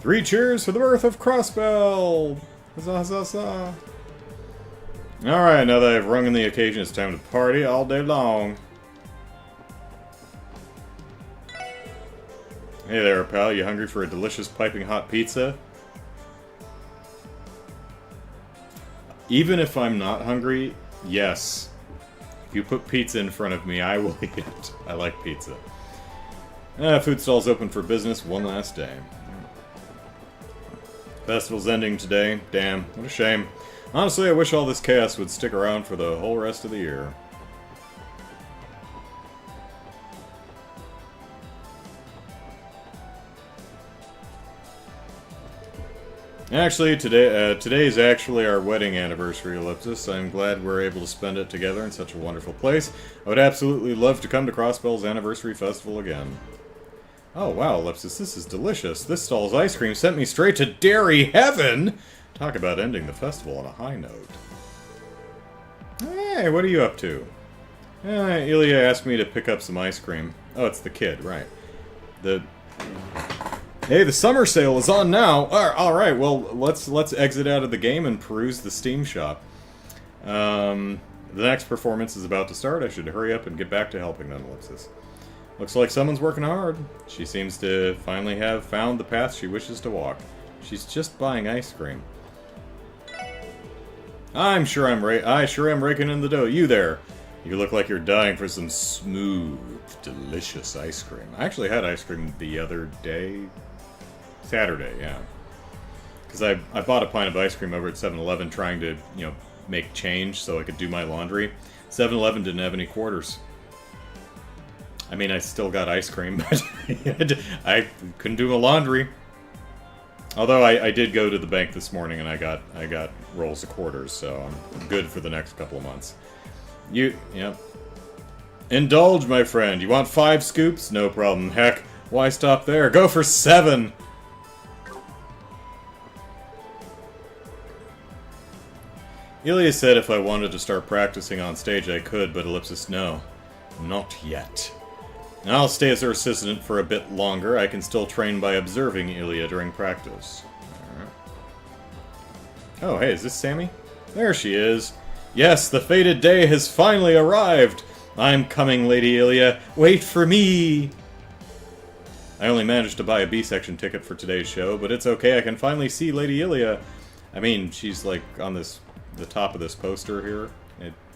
3 cheers for the birth of Crossbell! Huzzah, huzzah, huzzah! Alright, now that I've rung in the occasion, it's time to party all day long. Hey there, pal. You hungry for a delicious piping hot pizza? Even if I'm not hungry, yes. If you put pizza in front of me, I will eat it. I like pizza. Food stall's open for business one last day. Festival's ending today. Damn, what a shame. Honestly, I wish all this chaos would stick around for the whole rest of the year. Actually, today is actually our wedding anniversary, Ellipsis. I'm glad we're able to spend it together in such a wonderful place. I would absolutely love to come to Crossbell's anniversary festival again. Oh wow, Ellipsis, this is delicious. This stall's ice cream sent me straight to dairy heaven! Talk about ending the festival on a high note. Hey, what are you up to? Ilya asked me to pick up some ice cream. Oh, it's the kid, right. Hey, the summer sale is on now! Alright, well, let's exit out of the game and peruse the Steam shop. The next performance is about to start. I should hurry up and get back to helping them, Ellipsis. Looks like someone's working hard. She seems to finally have found the path she wishes to walk. She's just buying ice cream. I sure am raking in the dough. You there! You look like you're dying for some smooth, delicious ice cream. I actually had ice cream the other day. Saturday, yeah. Because I bought a pint of ice cream over at 7-Eleven trying to, make change so I could do my laundry. 7-Eleven didn't have any quarters. I mean, I still got ice cream, but I couldn't do my laundry. Although I did go to the bank this morning and I got rolls of quarters, so I'm good for the next couple of months. Yep. Indulge, my friend. You want 5 scoops? No problem. Heck, why stop there? Go for 7! Ilya said if I wanted to start practicing on stage I could, but ellipsis no. Not yet. I'll stay as her assistant for a bit longer. I can still train by observing Ilya during practice. Alright. Oh, hey, is this Sammy? There she is. Yes, the fated day has finally arrived! I'm coming, Lady Ilya. Wait for me! I only managed to buy a B-section ticket for today's show, but it's okay, I can finally see Lady Ilya. I mean, she's like on the top of this poster here.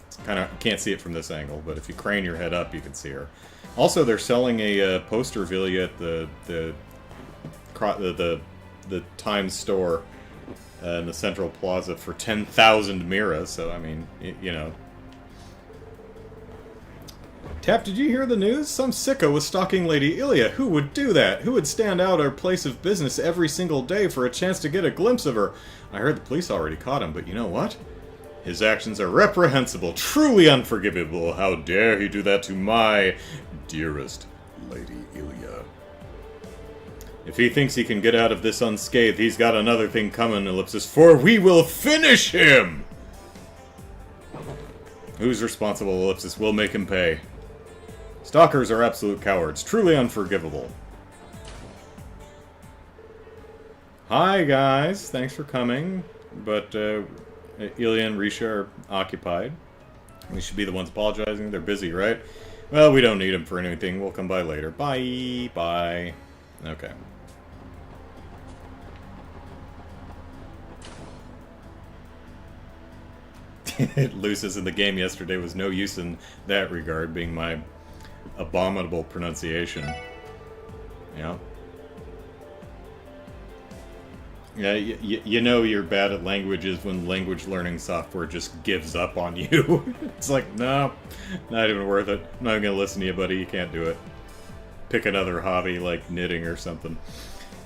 It's kind of, can't see it from this angle, but if you crane your head up, you can see her. Also, they're selling a poster of Ilya at the Times store in the Central Plaza for 10,000 Mira. So I mean, you know. Tap, did you hear the news? Some sicko was stalking Lady Ilya. Who would do that? Who would stand out our place of business every single day for a chance to get a glimpse of her? I heard the police already caught him, but you know what? His actions are reprehensible, truly unforgivable. How dare he do that to my dearest Lady Ilya? If he thinks he can get out of this unscathed, he's got another thing coming, ellipsis, for we will finish him! Who's responsible, ellipsis? We'll make him pay. Stalkers are absolute cowards, truly unforgivable. Hi, guys. Thanks for coming. But, Ilya and Risha are occupied. We should be the ones apologizing. They're busy, right? Well, we don't need them for anything. We'll come by later. Bye. Bye. Okay. Lucis in the game yesterday was no use in that regard, being my abominable pronunciation. Yeah. Yeah, you know you're bad at languages when language learning software just gives up on you. It's like, no, not even worth it. I'm not even gonna listen to you, buddy. You can't do it. Pick another hobby like knitting or something.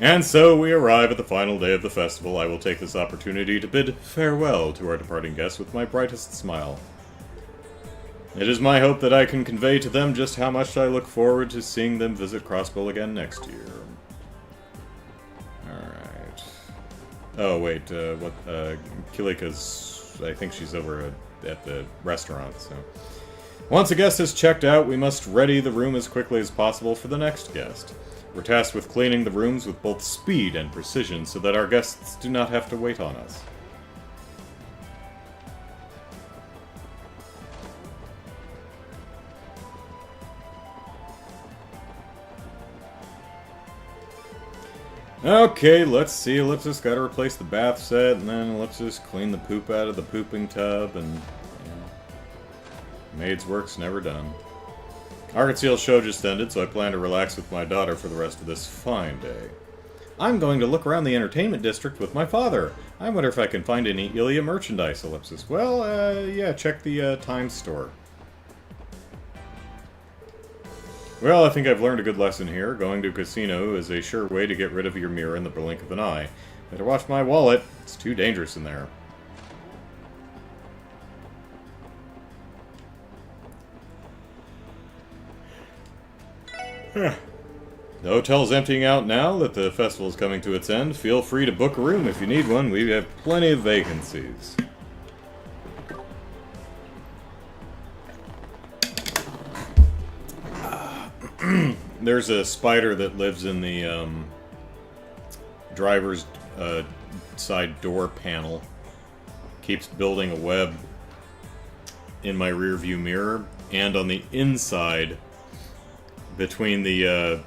And so we arrive at the final day of the festival. I will take this opportunity to bid farewell to our departing guests with my brightest smile. It is my hope that I can convey to them just how much I look forward to seeing them visit Crossbow again next year. Alright. Oh, wait, Kilika's... I think she's over at the restaurant, so... Once a guest is checked out, we must ready the room as quickly as possible for the next guest. We're tasked with cleaning the rooms with both speed and precision so that our guests do not have to wait on us. Okay, let's see. Ellipsis got to replace the bath set, and then Ellipsis clean the poop out of the pooping tub, and maid's work's never done. Arcade show just ended, so I plan to relax with my daughter for the rest of this fine day. I'm going to look around the entertainment district with my father. I wonder if I can find any Ilya merchandise, ellipsis. Well, yeah, check the Times store. Well, I think I've learned a good lesson here. Going to a casino is a sure way to get rid of your mirror in the blink of an eye. Better watch my wallet. It's too dangerous in there. The hotel's emptying out now that the festival is coming to its end. Feel free to book a room if you need one. We have plenty of vacancies. There's a spider that lives in the driver's side door panel. Keeps building a web in my rear view mirror and on the inside between the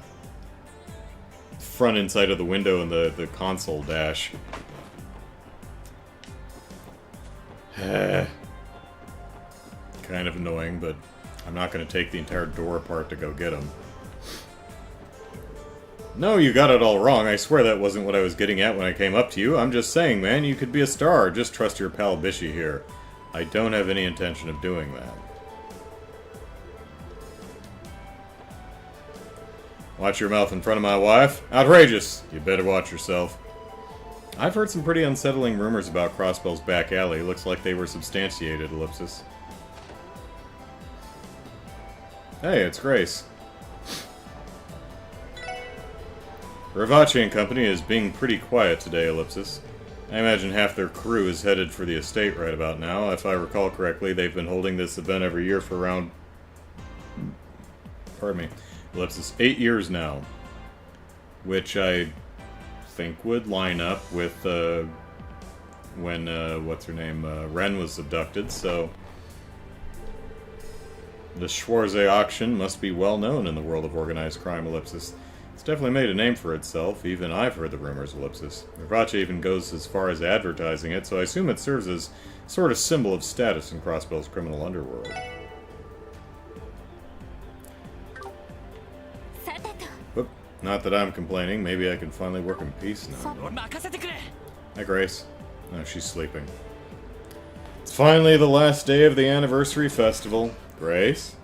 front inside of the window and the console dash. Kind of annoying, but I'm not going to take the entire door apart to go get them. No, you got it all wrong. I swear that wasn't what I was getting at when I came up to you. I'm just saying, man, you could be a star. Just trust your pal Mishy here. I don't have any intention of doing that. Watch your mouth in front of my wife? Outrageous! You better watch yourself. I've heard some pretty unsettling rumors about Crossbell's back alley. Looks like they were substantiated, Ellipsis. Hey, it's Grace. Ravachi and Company is being pretty quiet today, Ellipsis. I imagine half their crew is headed for the estate right about now. If I recall correctly, they've been holding this event every year for around... Pardon me. Ellipsis, 8 years now. Which I think would line up with when, what's her name, Ren was abducted, so... The Schwarze auction must be well known in the world of organized crime, Ellipsis. It's definitely made a name for itself. Even I've heard the rumors, Ellipsis. Ravachi even goes as far as advertising it, so I assume it serves as sort of symbol of status in Crossbell's criminal underworld. Whoop. Not that I'm complaining. Maybe I can finally work in peace now. Hi, Grace. Oh, she's sleeping. It's finally the last day of the anniversary festival. Grace?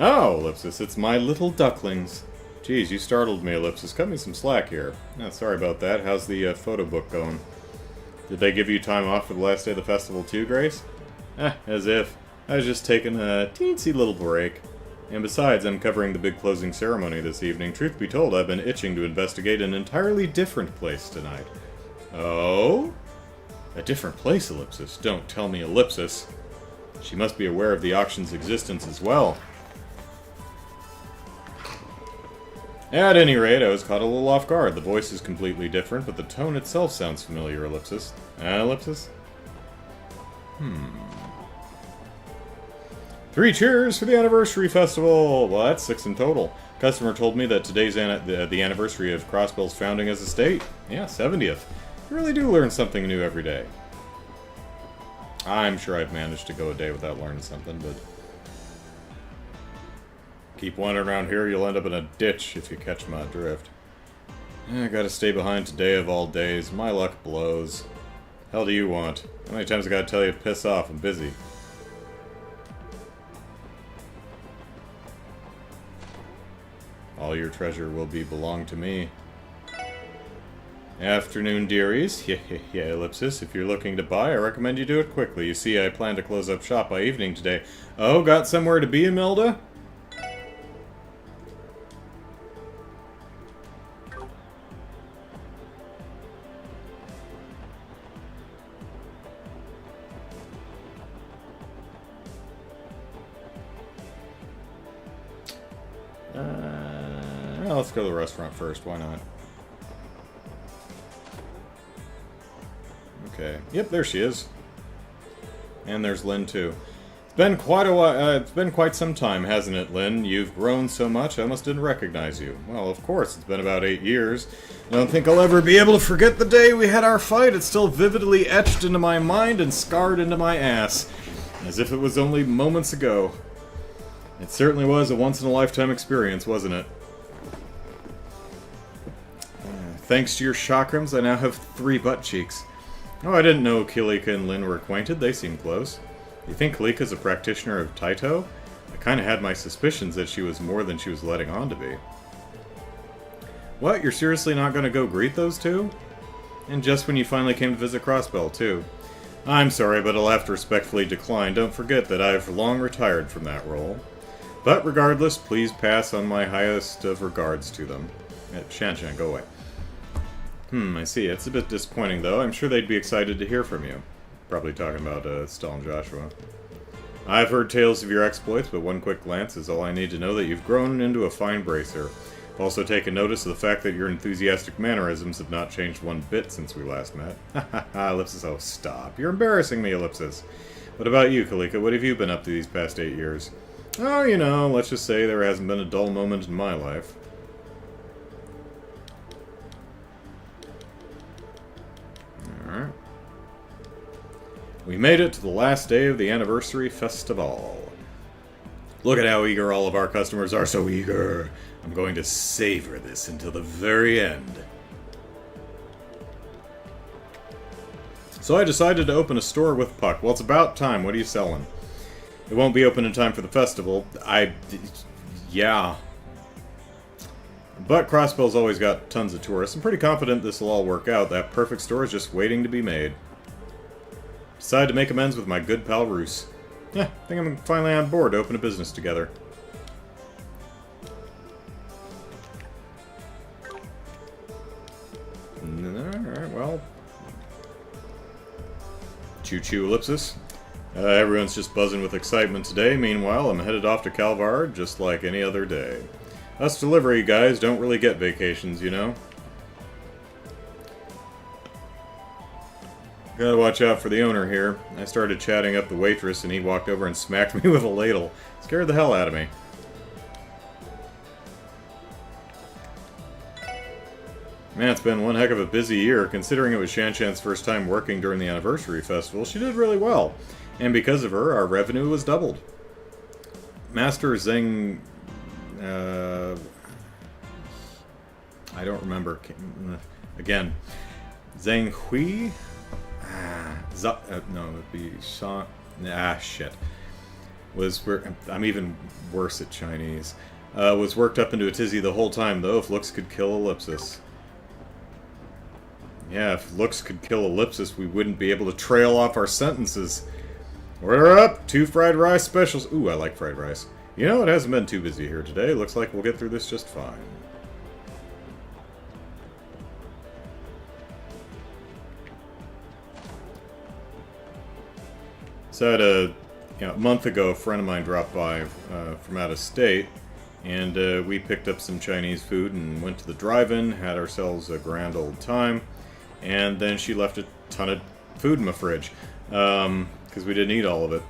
Oh, Ellipsis, it's my little ducklings. Geez, you startled me, Ellipsis. Cut me some slack here. Oh, sorry about that. How's the photo book going? Did they give you time off for the last day of the festival too, Grace? As if. I was just taking a teensy little break. And besides, I'm covering the big closing ceremony this evening. Truth be told, I've been itching to investigate an entirely different place tonight. Oh? A different place, Ellipsis. Don't tell me, Ellipsis. She must be aware of the auction's existence as well. At any rate, I was caught a little off guard. The voice is completely different, but the tone itself sounds familiar, Ellipsis. Ellipsis? 3 cheers for the anniversary festival! Well, that's 6 in total. Customer told me that today's the anniversary of Crossbell's founding as a state. Yeah, 70th. You really do learn something new every day. I'm sure I've managed to go a day without learning something, but... Keep wandering around here, you'll end up in a ditch if you catch my drift. I gotta stay behind today of all days. My luck blows. Hell do you want? How many times I gotta tell you to piss off? I'm busy. All your treasure will belong to me. Afternoon, dearies. Yeah, Ellipsis. If you're looking to buy, I recommend you do it quickly. You see, I plan to close up shop by evening today. Oh, got somewhere to be, Imelda? Well, let's go to the restaurant first. Why not? Okay. Yep, there she is. And there's Lynn, too. It's been quite a while. It's been quite some time, hasn't it, Lynn? You've grown so much, I almost didn't recognize you. Well, of course, it's been about 8 years. I don't think I'll ever be able to forget the day we had our fight. It's still vividly etched into my mind and scarred into my ass. As if it was only moments ago. It certainly was a once-in-a-lifetime experience, wasn't it? Thanks to your chakrams, I now have 3 butt cheeks. Oh, I didn't know Kalika and Lynn were acquainted. They seem close. You think Kalika's a practitioner of Taito? I kinda had my suspicions that she was more than she was letting on to be. What? You're seriously not gonna go greet those two? And just when you finally came to visit Crossbell, too. I'm sorry, but I'll have to respectfully decline. Don't forget that I've long retired from that role. But regardless, please pass on my highest of regards to them. Shan-Shan, go away. I see. It's a bit disappointing, though. I'm sure they'd be excited to hear from you. Probably talking about Stell and Joshua. I've heard tales of your exploits, but one quick glance is all I need to know that you've grown into a fine bracer. I've also taken notice of the fact that your enthusiastic mannerisms have not changed one bit since we last met. Haha, Ellipsis, oh stop. You're embarrassing me, Ellipsis. What about you, Kalika? What have you been up to these past 8 years? Oh, you know, let's just say there hasn't been a dull moment in my life. Alright. We made it to the last day of the anniversary festival. Look at how eager all of our customers are, so eager. I'm going to savor this until the very end. So I decided to open a store with Puck. Well, it's about time. What are you selling? It won't be open in time for the festival. Yeah. But Crossbell's always got tons of tourists. I'm pretty confident this will all work out. That perfect store is just waiting to be made. Decided to make amends with my good pal Roos. Yeah, I think I'm finally on board to open a business together. Alright, well. Choo-choo ellipsis. Everyone's just buzzing with excitement today. Meanwhile, I'm headed off to Calvar just like any other day. Us delivery guys don't really get vacations, you know? Gotta watch out for the owner here. I started chatting up the waitress and he walked over and smacked me with a ladle. Scared the hell out of me. Man, it's been one heck of a busy year. Considering it was Shan-Shan's first time working during the anniversary festival, she did really well. And because of her, our revenue was doubled. Master Zeng... I don't remember. Again. Zheng Hui? No, it would be Shan... shit. I'm even worse at Chinese. Was worked up into a tizzy the whole time, though, if looks could kill ellipsis. Yeah, if looks could kill ellipsis, we wouldn't be able to trail off our sentences. Order up! 2 fried rice specials. Ooh, I like fried rice. You know, it hasn't been too busy here today. Looks like we'll get through this just fine. So I had a month ago, a friend of mine dropped by from out of state, and we picked up some Chinese food and went to the drive-in, had ourselves a grand old time, and then she left a ton of food in my fridge, because we didn't eat all of it.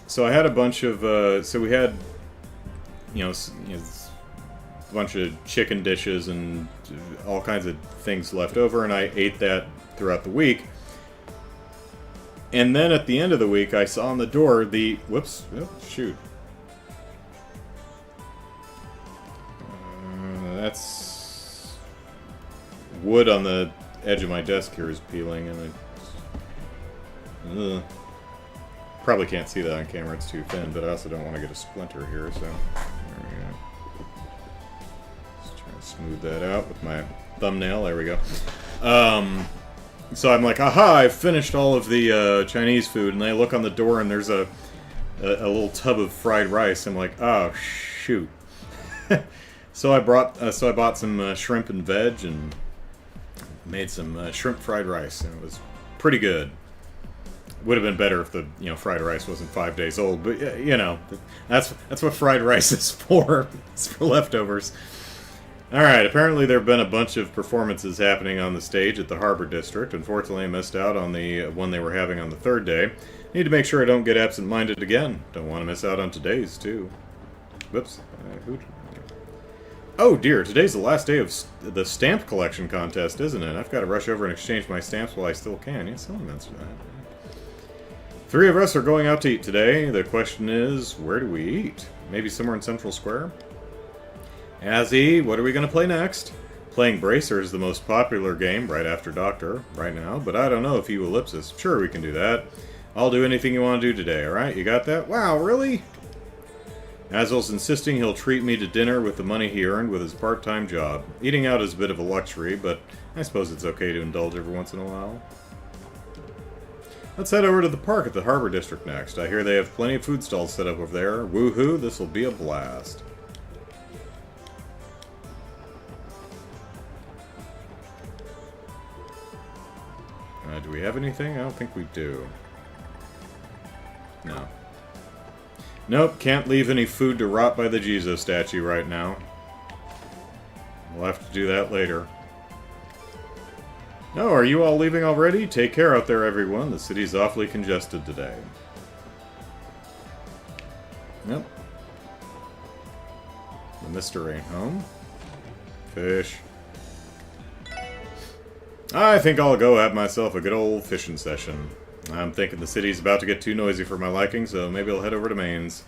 So I had a bunch of, so we had, a bunch of chicken dishes and all kinds of things left over, and I ate that throughout the week. And then at the end of the week, I saw on the door the... Whoops. Oh, shoot. That's... wood on the edge of my desk here is peeling, and I... Probably can't see that on camera, it's too thin, but I also don't want to get a splinter here, so... There we go. Just try to smooth that out with my thumbnail. There we go. So I'm like, aha, I've finished all of the Chinese food, and I look on the door and there's a little tub of fried rice. I'm like, oh shoot. So I bought some shrimp and veg and made some shrimp fried rice, and it was pretty good. Would have been better if the fried rice wasn't 5 days old, but that's what fried rice is for. It's for leftovers. Alright, apparently there have been a bunch of performances happening on the stage at the Harbor District. Unfortunately, I missed out on the one they were having on the 3rd day. Need to make sure I don't get absent-minded again. Don't want to miss out on today's, too. Whoops. Oh dear, today's the last day of the stamp collection contest, isn't it? I've got to rush over and exchange my stamps while I still can. Yeah, someone mentioned that. 3 of us are going out to eat today. The question is, where do we eat? Maybe somewhere in Central Square? Azzy, what are we going to play next? Playing Bracer is the most popular game right after Doctor right now, but I don't know if you ellipsis. Sure, we can do that. I'll do anything you want to do today, alright? You got that? Wow, really? Azel's insisting he'll treat me to dinner with the money he earned with his part-time job. Eating out is a bit of a luxury, but I suppose it's okay to indulge every once in a while. Let's head over to the park at the Harbor District next. I hear they have plenty of food stalls set up over there. Woohoo, this will be a blast. Do we have anything? I don't think we do. No. Nope, can't leave any food to rot by the Jesus statue right now. We'll have to do that later. No, are you all leaving already? Take care out there, everyone. The city's awfully congested today. Yep. The Mister ain't home. Fish. I think I'll go have myself a good old fishing session. I'm thinking the city's about to get too noisy for my liking, so maybe I'll head over to Maine's.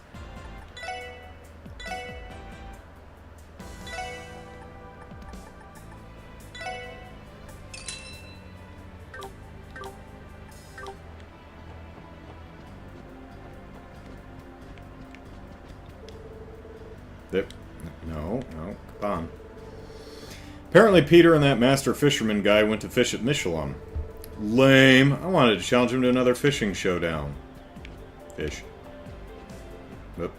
Yep. No. No, no, come on. Apparently Peter and that master fisherman guy went to fish at Michelin. Lame. I wanted to challenge him to another fishing showdown. Fish. Whoop.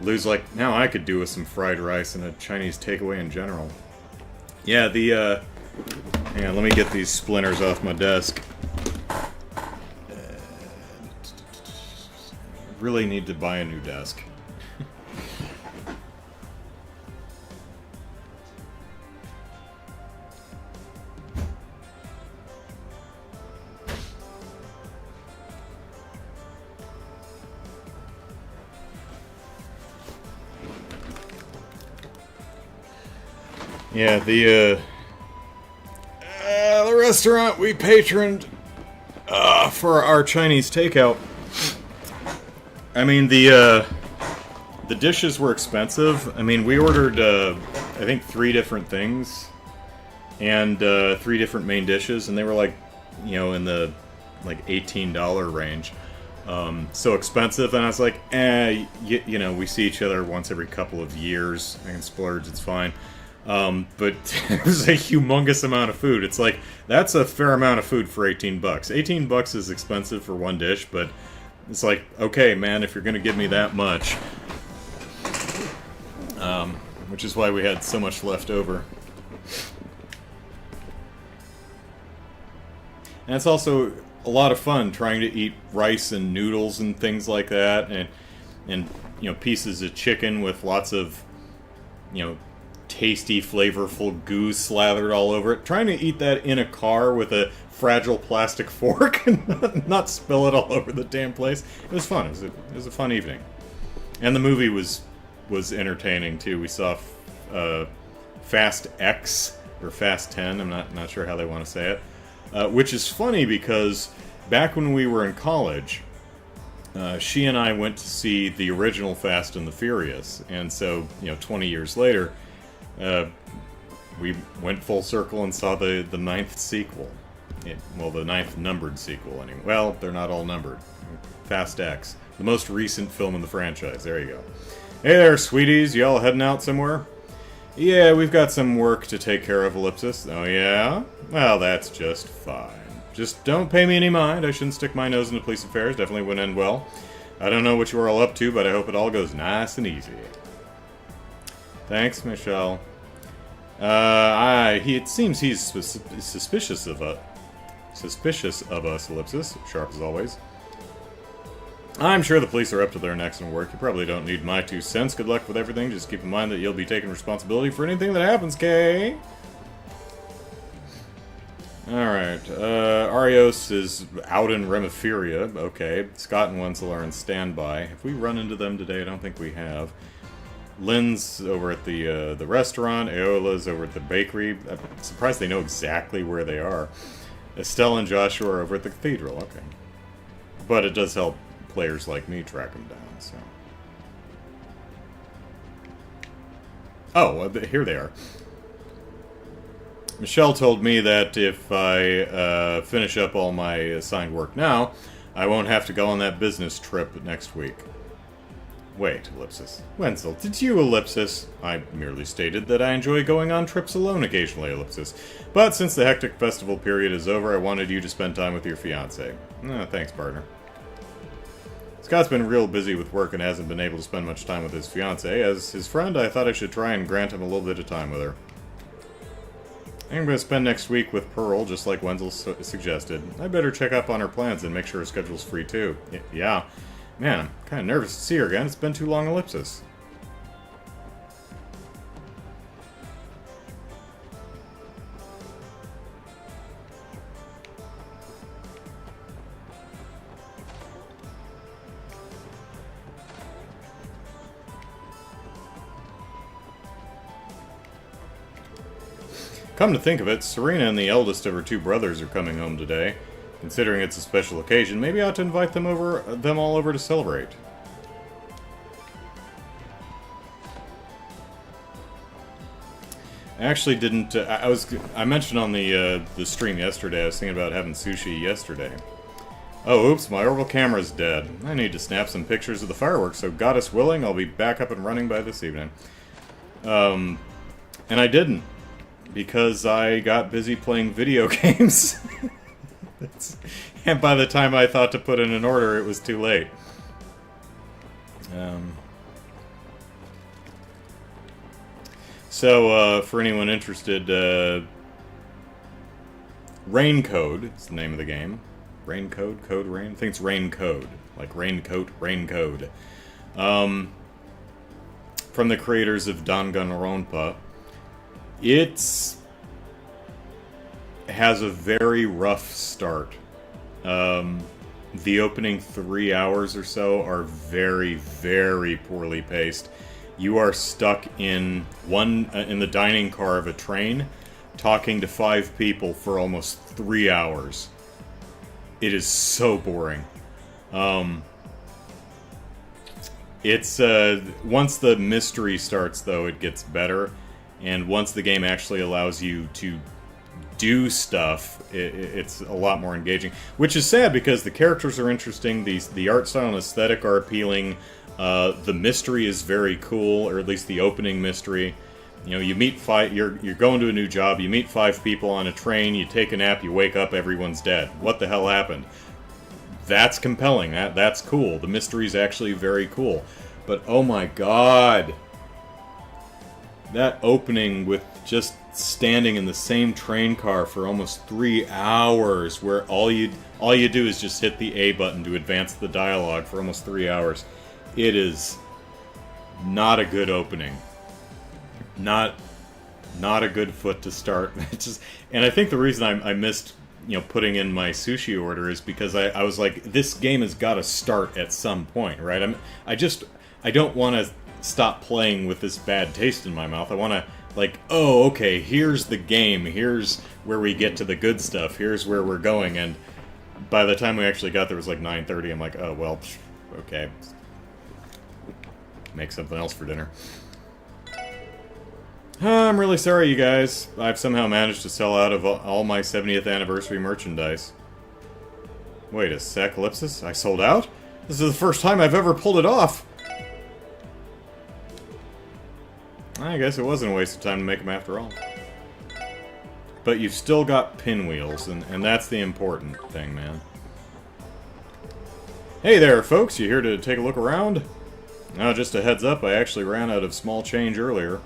Lou's like, now I could do with some fried rice and a Chinese takeaway in general. Yeah, hang on, let me get these splinters off my desk. Really need to buy a new desk. Yeah, the restaurant we patroned for our Chinese takeout. I mean, the dishes were expensive. I mean, we ordered, I think 3 different things, and 3 different main dishes, and they were like, you know, in the like $18 range. So expensive, and I was like, you know, we see each other once every couple of years. I can splurge, it's fine. But it was a humongous amount of food. It's like, that's a fair amount of food for 18 bucks. 18 bucks is expensive for one dish, but it's like, okay, man, if you're gonna give me that much. Which is why we had so much left over. And it's also a lot of fun trying to eat rice and noodles and things like that, and you know, pieces of chicken with lots of, you know, tasty, flavorful goo slathered all over it. Trying to eat that in a car with a fragile plastic fork and not spill it all over the damn place. It was fun. It was a fun evening. And the movie was entertaining, too. We saw Fast X, or Fast 10, I'm not sure how they want to say it. Which is funny because back when we were in college, she and I went to see the original Fast and the Furious. And so, you know, 20 years later, we went full circle and saw the 9th sequel. Well, the 9th numbered sequel, anyway. Well, they're not all numbered. Fast X. The most recent film in the franchise. There you go. Hey there, sweeties. Y'all heading out somewhere? Yeah, we've got some work to take care of, Ellipsis. Oh, yeah? Well, that's just fine. Just don't pay me any mind. I shouldn't stick my nose into police affairs. Definitely wouldn't end well. I don't know what you are all up to, but I hope it all goes nice and easy. Thanks, Michelle. It seems he's suspicious of us, Ellipsis. Sharp as always. I'm sure the police are up to their necks in work. You probably don't need my 2 cents. Good luck with everything. Just keep in mind that you'll be taking responsibility for anything that happens, Kay. Alright, Arios is out in Remiferia. Okay, Scott and Wenzel are in standby. Have we run into them today? I don't think we have. Lynn's over at the restaurant. Aeola's over at the bakery. I'm surprised they know exactly where they are. Estelle and Joshua are over at the cathedral. Okay. But it does help players like me track them down, so... Oh, here they are. Michelle told me that if I finish up all my assigned work now, I won't have to go on that business trip next week. Wait, Ellipsis. Wenzel, did you, Ellipsis? I merely stated that I enjoy going on trips alone occasionally, Ellipsis. But since the hectic festival period is over, I wanted you to spend time with your fiancé. Thanks, partner. Scott's been real busy with work and hasn't been able to spend much time with his fiancée. As his friend, I thought I should try and grant him a little bit of time with her. I'm going to spend next week with Pearl, just like Wenzel suggested. I better check up on her plans and make sure her schedule's free, too. Yeah. Man, I'm kind of nervous to see her again. It's been too long, Ellipsis. Come to think of it, Serena and the eldest of her 2 brothers are coming home today. Considering it's a special occasion, maybe I ought to invite them all over to celebrate. I actually didn't. I mentioned on the stream yesterday. I was thinking about having sushi yesterday. Oh, oops! My orbital camera's dead. I need to snap some pictures of the fireworks. So, goddess willing, I'll be back up and running by this evening. And I didn't because I got busy playing video games. And by the time I thought to put in an order, it was too late. So, for anyone interested, Rain Code is the name of the game. Rain Code? Code Rain? I think it's Rain Code. Like Raincoat, Rain Code. From the creators of Danganronpa. It has a very rough start. The opening 3 hours or so are very, very poorly paced. You are stuck in the dining car of a train, talking to 5 people for almost 3 hours. It is so boring. It's once the mystery starts, though, it gets better, and once the game actually allows you to do stuff, it's a lot more engaging. Which is sad because the characters are interesting, the art style and aesthetic are appealing. The mystery is very cool, or at least the opening mystery. You know, you meet you're going to a new job, you meet 5 people on a train, you take a nap, you wake up, everyone's dead. What the hell happened? That's compelling, that's cool. The mystery's actually very cool. But oh my god! That opening with just standing in the same train car for almost 3 hours, where all you do is just hit the A button to advance the dialogue for almost 3 hours. It is not a good opening. Not a good foot to start. And I think the reason I missed, putting in my sushi order is because I was like, this game has got to start at some point, right? I don't want to stop playing with this bad taste in my mouth. I want to, oh, okay, here's the game. Here's where we get to the good stuff. Here's where we're going. And by the time we actually got there, it was like 9:30. I'm like, oh, well, okay. Make something else for dinner. I'm really sorry, you guys. I've somehow managed to sell out of all my 70th anniversary merchandise. Wait a sec, Ellipsis? I sold out? This is the first time I've ever pulled it off! I guess it wasn't a waste of time to make them after all. But you've still got pinwheels, and that's the important thing, man. Hey there, folks! You here to take a look around? Now, just a heads up, I actually ran out of small change earlier.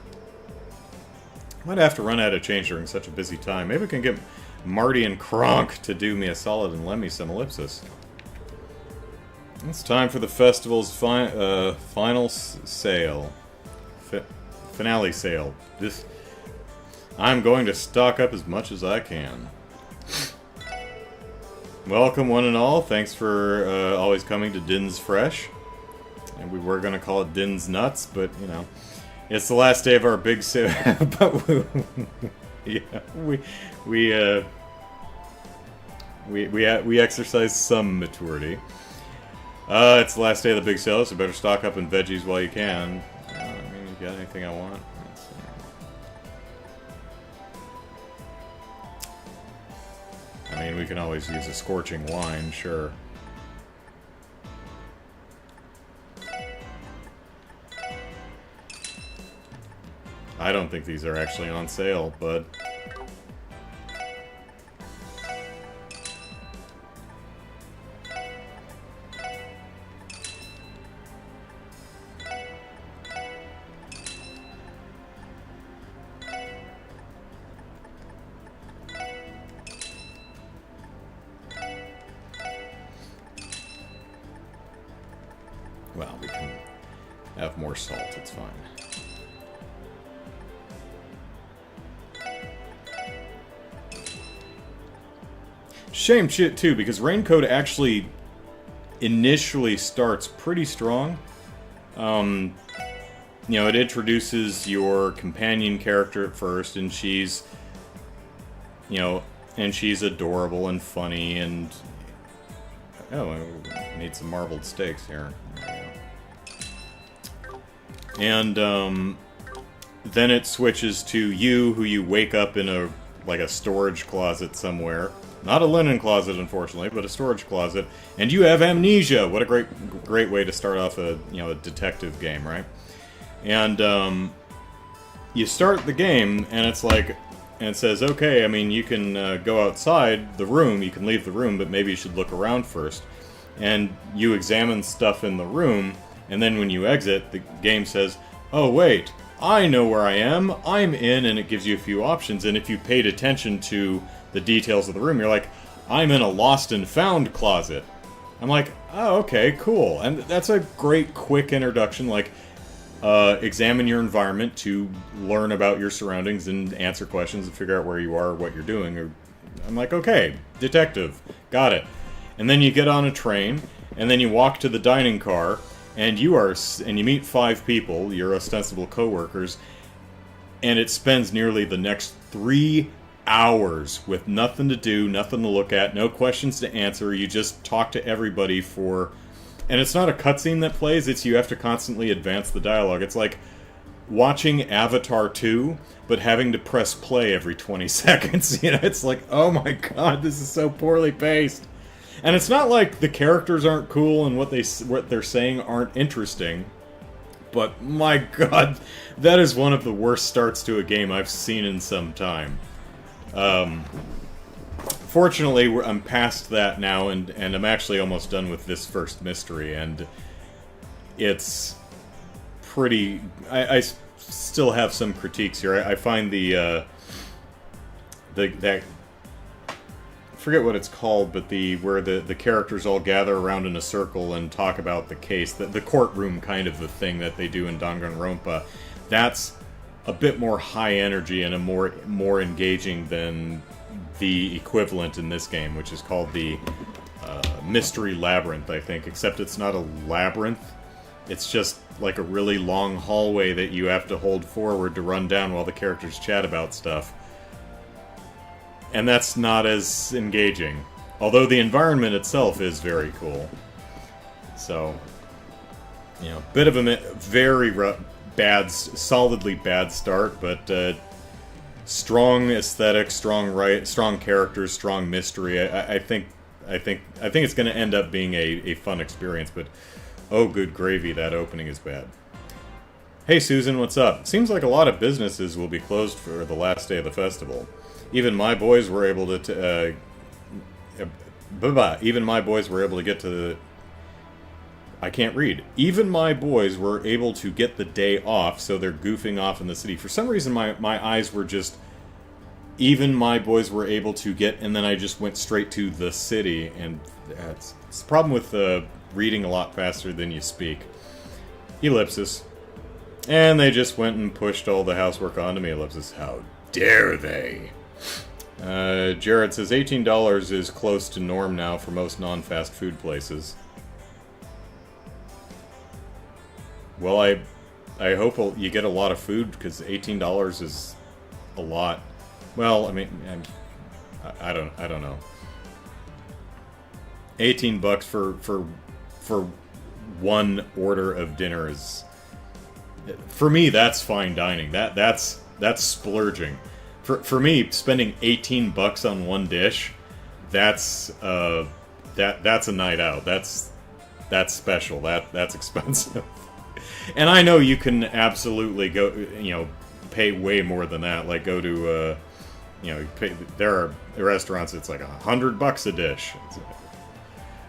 Might have to run out of change during such a busy time. Maybe we can get Marty and Kronk to do me a solid and lend me some Ellipsis. It's time for the festival's final sale. Finale sale. I'm going to stock up as much as I can. Welcome, one and all. Thanks for always coming to Din's Fresh. And we were going to call it Din's Nuts, but, it's the last day of our big sale. But we exercise some maturity. It's the last day of the big sale, so better stock up in veggies while you can. You got anything I want? Let's see. We can always use a scorching wine, sure. I don't think these are actually on sale, but... well, we can have more salt, it's fine. Shame shit too, because Raincoat actually initially starts pretty strong. It introduces your companion character at first, and she's, and she's adorable and funny, and oh, I need some marbled steaks here. There we go. And then it switches to you, who you wake up in a like a storage closet somewhere. Not a linen closet, unfortunately, but a storage closet. And you have amnesia. What a great way to start off a a detective game, right? And you start the game, and it's like, and it says, okay, I mean, you can go outside the room, you can leave the room, but maybe you should look around first. And you examine stuff in the room, and then when you exit, the game says, oh wait, I know where I am, I'm in, and it gives you a few options, and if you paid attention to the details of the room, you're like, I'm in a lost and found closet. I'm like, oh, okay, cool. And that's a great, quick introduction, like, examine your environment to learn about your surroundings and answer questions and figure out where you are, what you're doing. I'm like, okay, detective, got it. And then you get on a train, and then you walk to the dining car, and you meet 5 people, your ostensible co-workers, and it spends nearly the next 3 hours with nothing to do, nothing to look at, no questions to answer. You just talk to everybody for... And it's not a cutscene that plays, it's you have to constantly advance the dialogue. It's like watching Avatar 2, but having to press play every 20 seconds. It's like, oh my god, this is so poorly paced. And it's not like the characters aren't cool and what they're saying aren't interesting. But my god, that is one of the worst starts to a game I've seen in some time. Fortunately, I'm past that now, and I'm actually almost done with this first mystery, and it's pretty... I still have some critiques here. I find that... I forget what it's called, but where the characters all gather around in a circle and talk about the case, the courtroom kind of the thing that they do in Danganronpa, that's a bit more high energy and a more engaging than the equivalent in this game, which is called the Mystery Labyrinth, I think, except it's not a labyrinth. It's just like a really long hallway that you have to hold forward to run down while the characters chat about stuff. And that's not as engaging. Although the environment itself is very cool. So, bit of a very solidly bad start, but strong aesthetic, strong characters, strong mystery. I think it's going to end up being a fun experience, but oh good gravy, that opening is bad. Hey Susan, what's up? Seems like a lot of businesses will be closed for the last day of the festival. Even my boys were able to even my boys were able to get to the... I can't read. Even my boys were able to get the day off, so they're goofing off in the city. For some reason, my eyes were just... Even my boys were able to get, and then I just went straight to the city, and it's the problem with reading a lot faster than you speak. Ellipsis. And they just went and pushed all the housework onto me, ellipsis. How dare they? Jared says $18 is close to norm now for most non-fast food places. Well, I hope you get a lot of food, because $18 is a lot. Well, I mean, I don't know. $18 for one order of dinner is, for me, that's fine dining. That's splurging. For me, spending $18 on one dish, that's a night out. That's special. That's expensive. And I know you can absolutely go, pay way more than that. Like go to, there are restaurants it's like $100 a dish.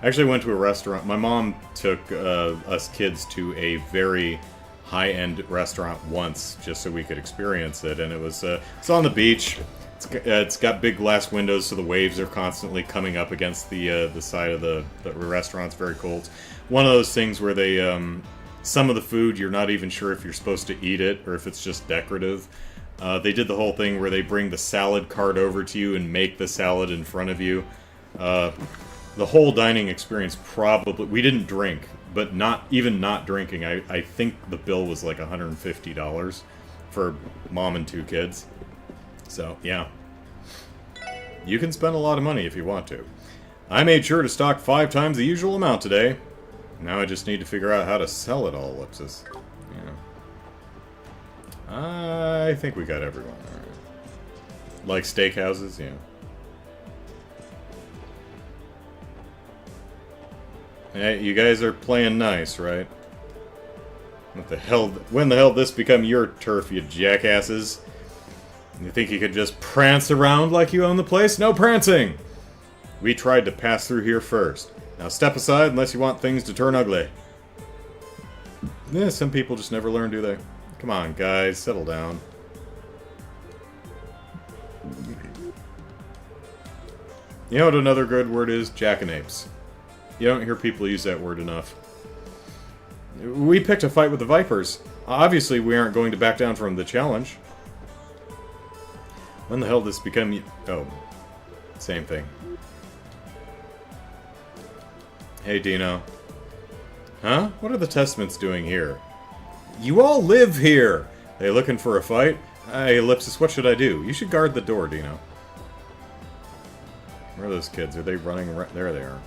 I actually went to a restaurant. My mom took us kids to a very high-end restaurant once, just so we could experience it, and it's on the beach. It's got big glass windows, so the waves are constantly coming up against the side of the restaurant. It's very cool. It's one of those things where they some of the food you're not even sure if you're supposed to eat it or if it's just decorative. They did the whole thing where they bring the salad cart over to you and make the salad in front of you. The whole dining experience probably... We didn't drink, but not drinking, I think the bill was like $150 for mom and 2 kids. So, yeah. You can spend a lot of money if you want to. I made sure to stock 5 times the usual amount today. Now I just need to figure out how to sell it all, ellipsis. I think we got everyone. Alright. Like steakhouses, yeah. Hey, you guys are playing nice, right? What the hell? When the hell did this become your turf, you jackasses? You think you could just prance around like you own the place? No prancing! We tried to pass through here first. Now step aside unless you want things to turn ugly. Yeah, some people just never learn, do they? Come on, guys, settle down. You know what another good word is? Jackanapes. You don't hear people use that word enough. We picked a fight with the Vipers. Obviously, we aren't going to back down from the challenge. When the hell did this become... Oh, same thing. Hey, Dino. Huh? What are the Testaments doing here? You all live here! They looking for a fight? Hey, Ellipsis, what should I do? You should guard the door, Dino. Where are those kids? Are they running around? There they are.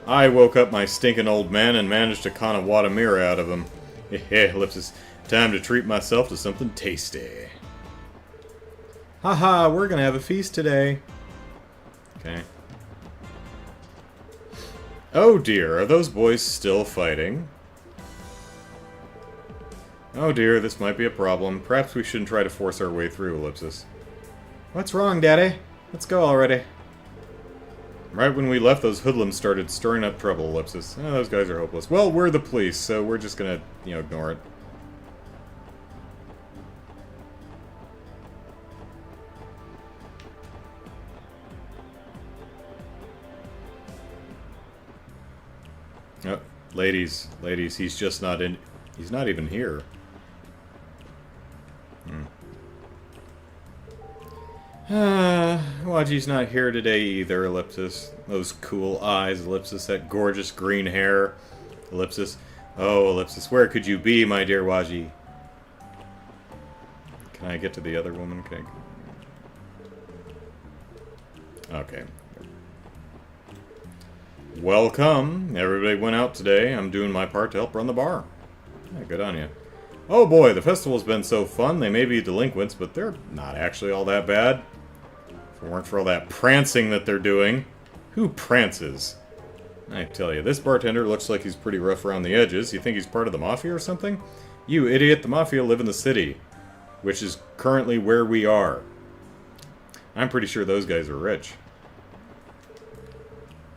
I woke up my stinking old man and managed to con a Watamira out of him. Hey, Ellipsis. Time to treat myself to something tasty. Haha, we're gonna have a feast today. Okay. Oh dear, are those boys still fighting? Oh dear, this might be a problem. Perhaps we shouldn't try to force our way through, Ellipsis. What's wrong, Daddy? Let's go already. Right when we left, those hoodlums started stirring up trouble, Ellipsis. Oh, those guys are hopeless. Well, we're the police, so we're just gonna, ignore it. Oh, ladies, he's just not in... He's not even here. Waji's not here today either, Ellipsis. Those cool eyes, Ellipsis. That gorgeous green hair, Ellipsis. Oh, Ellipsis, where could you be, my dear Waji? Can I get to the other woman? Okay. Welcome. Everybody went out today. I'm doing my part to help run the bar. Yeah, good on you. Oh boy, the festival's been so fun. They may be delinquents, but they're not actually all that bad. If it weren't for all that prancing that they're doing. Who prances? I tell you, this bartender looks like he's pretty rough around the edges. You think he's part of the Mafia or something? You idiot, the Mafia live in the city. Which is currently where we are. I'm pretty sure those guys are rich.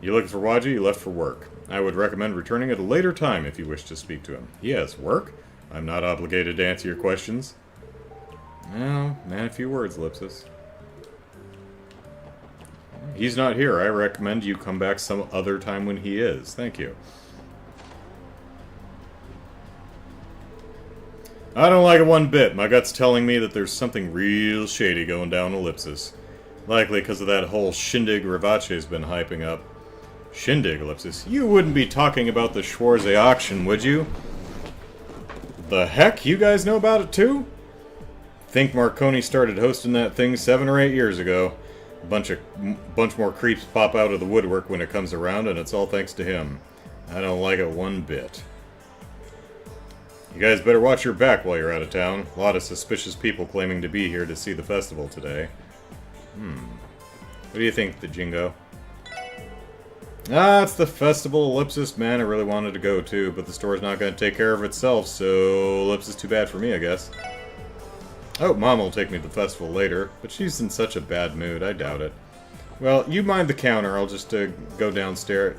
You looking for Waji? You left for work. I would recommend returning at a later time if you wish to speak to him. He has work? I'm not obligated to answer your questions. Well, man, a few words, Ellipsis. He's not here. I recommend you come back some other time when he is. Thank you. I don't like it one bit. My gut's telling me that there's something real shady going down Ellipsis. Likely because of that whole shindig Ravache's been hyping up. Shindig, Ellipsis? You wouldn't be talking about the Schwarze auction, would you? The heck? You guys know about it too? Think Marconi started hosting that thing 7 or 8 years ago. A bunch more creeps pop out of the woodwork when it comes around, and it's all thanks to him. I don't like it one bit. You guys better watch your back while you're out of town. A lot of suspicious people claiming to be here to see the festival today. What do you think, the Jingo? Ah, it's the festival, Ellipsis. Man, I really wanted to go too, but the store's not going to take care of itself, so Ellipsis too bad for me, I guess. Oh, Mom will take me to the festival later, but she's in such a bad mood, I doubt it. Well, you mind the counter, I'll just go downstairs.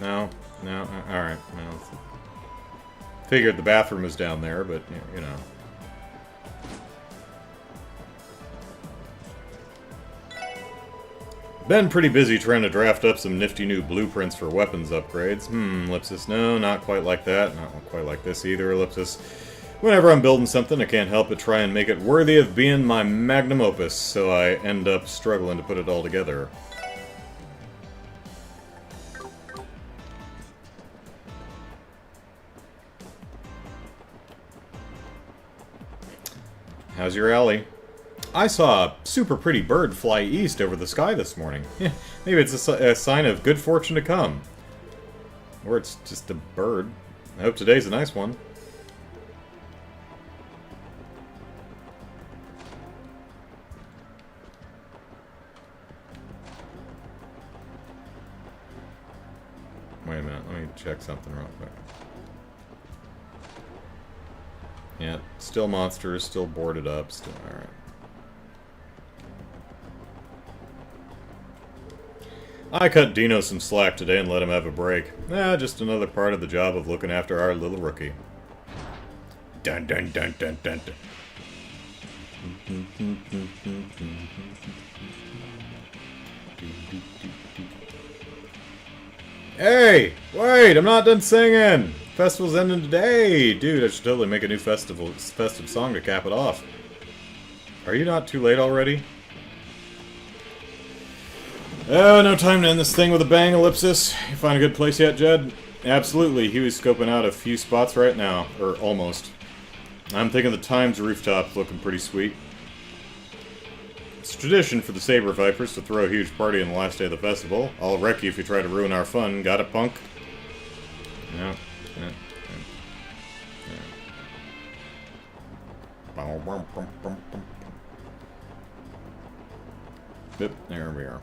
No, alright. Well, figured the bathroom was down there, but, you know. Been pretty busy trying to draft up some nifty new blueprints for weapons upgrades. Ellipsis, no, not quite like that. Not quite like this either, Ellipsis. Whenever I'm building something, I can't help but try and make it worthy of being my magnum opus, so I end up struggling to put it all together. How's your alley? I saw a super pretty bird fly east over the sky this morning. Maybe it's a sign of good fortune to come. Or it's just a bird. I hope today's a nice one. check something real quick. Yeah, still monsters, still boarded up, still alright. I cut Dino some slack today and let him have a break. Just another part of the job of looking after our little rookie. Dun dun dun dun dun dun. Hey! Wait! I'm not done singing! Festival's ending today! Dude, I should totally make a new festive song to cap it off. Are you not too late already? Oh, no time to end this thing with a bang, Ellipsis. You find a good place yet, Jed? Absolutely. Huey's scoping out a few spots right now. Or almost. I'm thinking the Times rooftop's looking pretty sweet. It's tradition for the Saber Vipers to throw a huge party on the last day of the festival. I'll wreck you if you try to ruin our fun. Got it, punk? Yeah. Yep, there we are.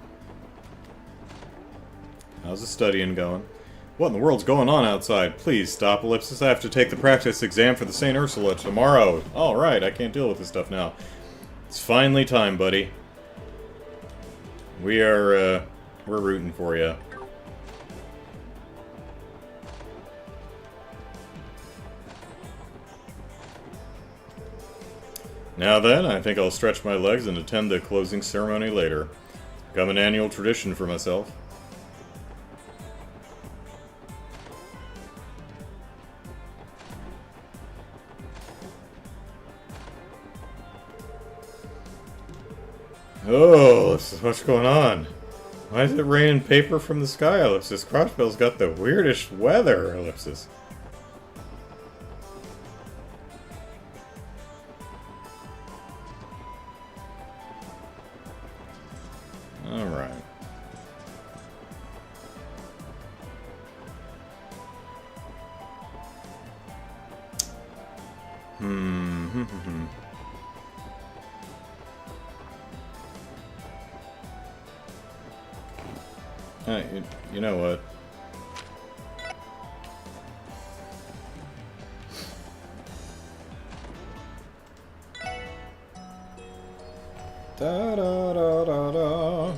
How's the studying going? What in the world's going on outside? Please stop, Ellipsis. I have to take the practice exam for the St. Ursula tomorrow. Alright, I can't deal with this stuff now. It's finally time, buddy. We're rooting for you. Now then, I think I'll stretch my legs and attend the closing ceremony later. Become an annual tradition for myself. Oh, what's going on? Why is it raining paper from the sky, Ellipsis? Crossbell's got the weirdest weather, Ellipsis. Alright. You know what? Da da da da da. All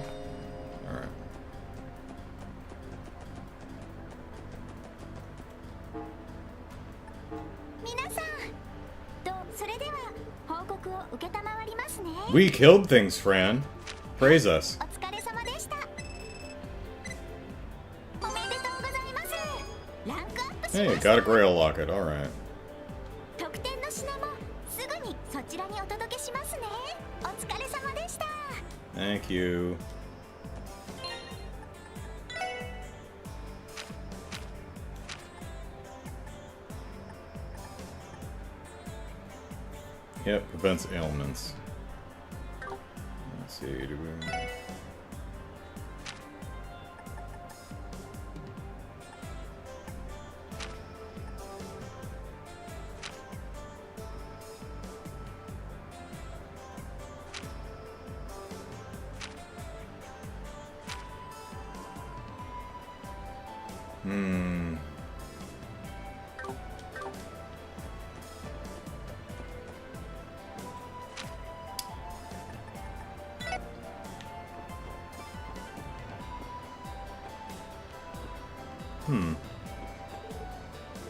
right. We killed things, Fran. Praise us. Hey, got a Grail locket, alright. Thank you. Yep, prevents ailments. Let's see, do we...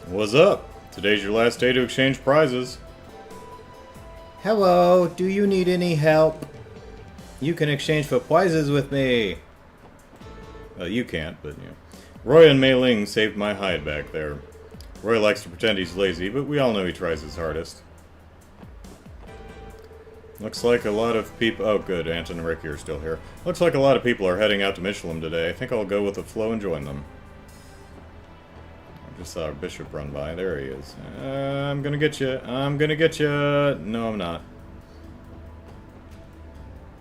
What's up? Today's your last day to exchange prizes. Hello, do you need any help? You can exchange for prizes with me. Well, you can't, but you know. Roy and Mei Ling saved my hide back there. Roy likes to pretend he's lazy, but we all know he tries his hardest. Looks like a lot of people... Oh, good, Anton and Ricky are still here. Looks like a lot of people are heading out to Michelin today. I think I'll go with the flow and join them. I just saw our bishop run by. There he is. I'm gonna get you. I'm gonna get you. No, I'm not.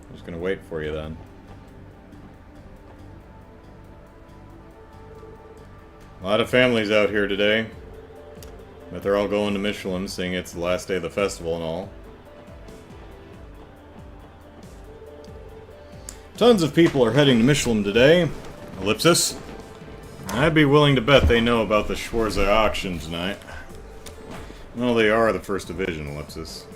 I'm just gonna wait for you then. A lot of families out here today. But they're all going to Michelin, seeing it's the last day of the festival and all. Tons of people are heading to Michelin today. Ellipsis. I'd be willing to bet they know about the Schwarza auction tonight. Well, they are the First Division, Ellipsis.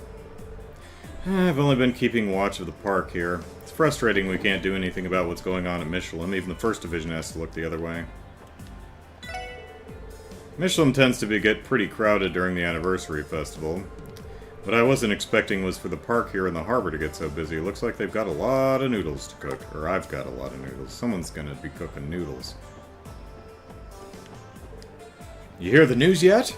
I've only been keeping watch of the park here. It's frustrating we can't do anything about what's going on at Michelin. Even the First Division has to look the other way. Michelin tends to get pretty crowded during the anniversary festival. What I wasn't expecting was for the park here in the harbor to get so busy. It looks like they've got a lot of noodles to cook. Or I've got a lot of noodles. Someone's gonna be cooking noodles. You hear the news yet?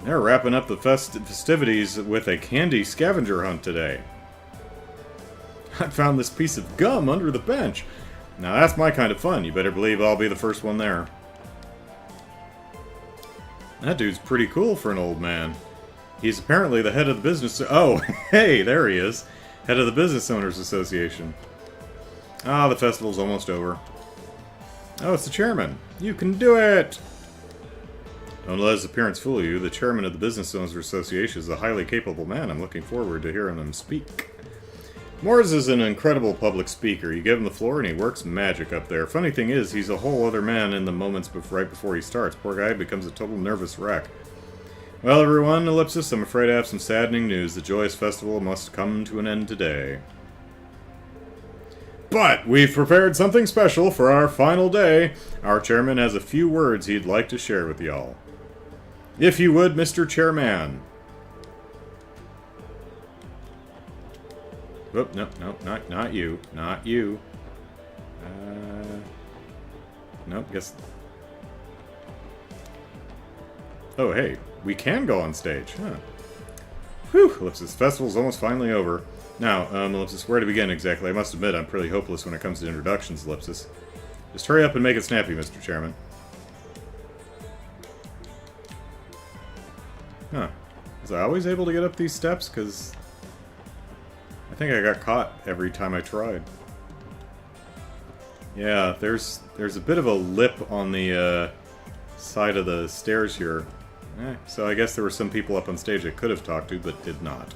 They're wrapping up the festivities with a candy scavenger hunt today. I found this piece of gum under the bench. Now that's my kind of fun. You better believe I'll be the first one there. That dude's pretty cool for an old man. He's apparently the head of the business... Oh, hey, there he is. Head of the Business Owners Association. Ah, the festival's almost over. Oh, it's the chairman. You can do it! Don't let his appearance fool you. The chairman of the Business Owners Association is a highly capable man. I'm looking forward to hearing him speak. Morris is an incredible public speaker. You give him the floor and he works magic up there. Funny thing is, he's a whole other man in the moments right before he starts. Poor guy becomes a total nervous wreck. Well, everyone, Ellipsis, I'm afraid I have some saddening news. The joyous festival must come to an end today. But we've prepared something special for our final day. Our chairman has a few words he'd like to share with y'all. If you would, Mr. Chairman. Oh, no, not you. Not you. Nope, guess... Oh, hey, we can go on stage, huh? Whew, Ellipsis, festival's almost finally over. Now, Ellipsis, where to begin exactly? I must admit, I'm pretty hopeless when it comes to introductions, Ellipsis. Just hurry up and make it snappy, Mr. Chairman. Huh. Was I always able to get up these steps? Because... I think I got caught every time I tried. Yeah, there's a bit of a lip on the side of the stairs here. So I guess there were some people up on stage I could have talked to, but did not.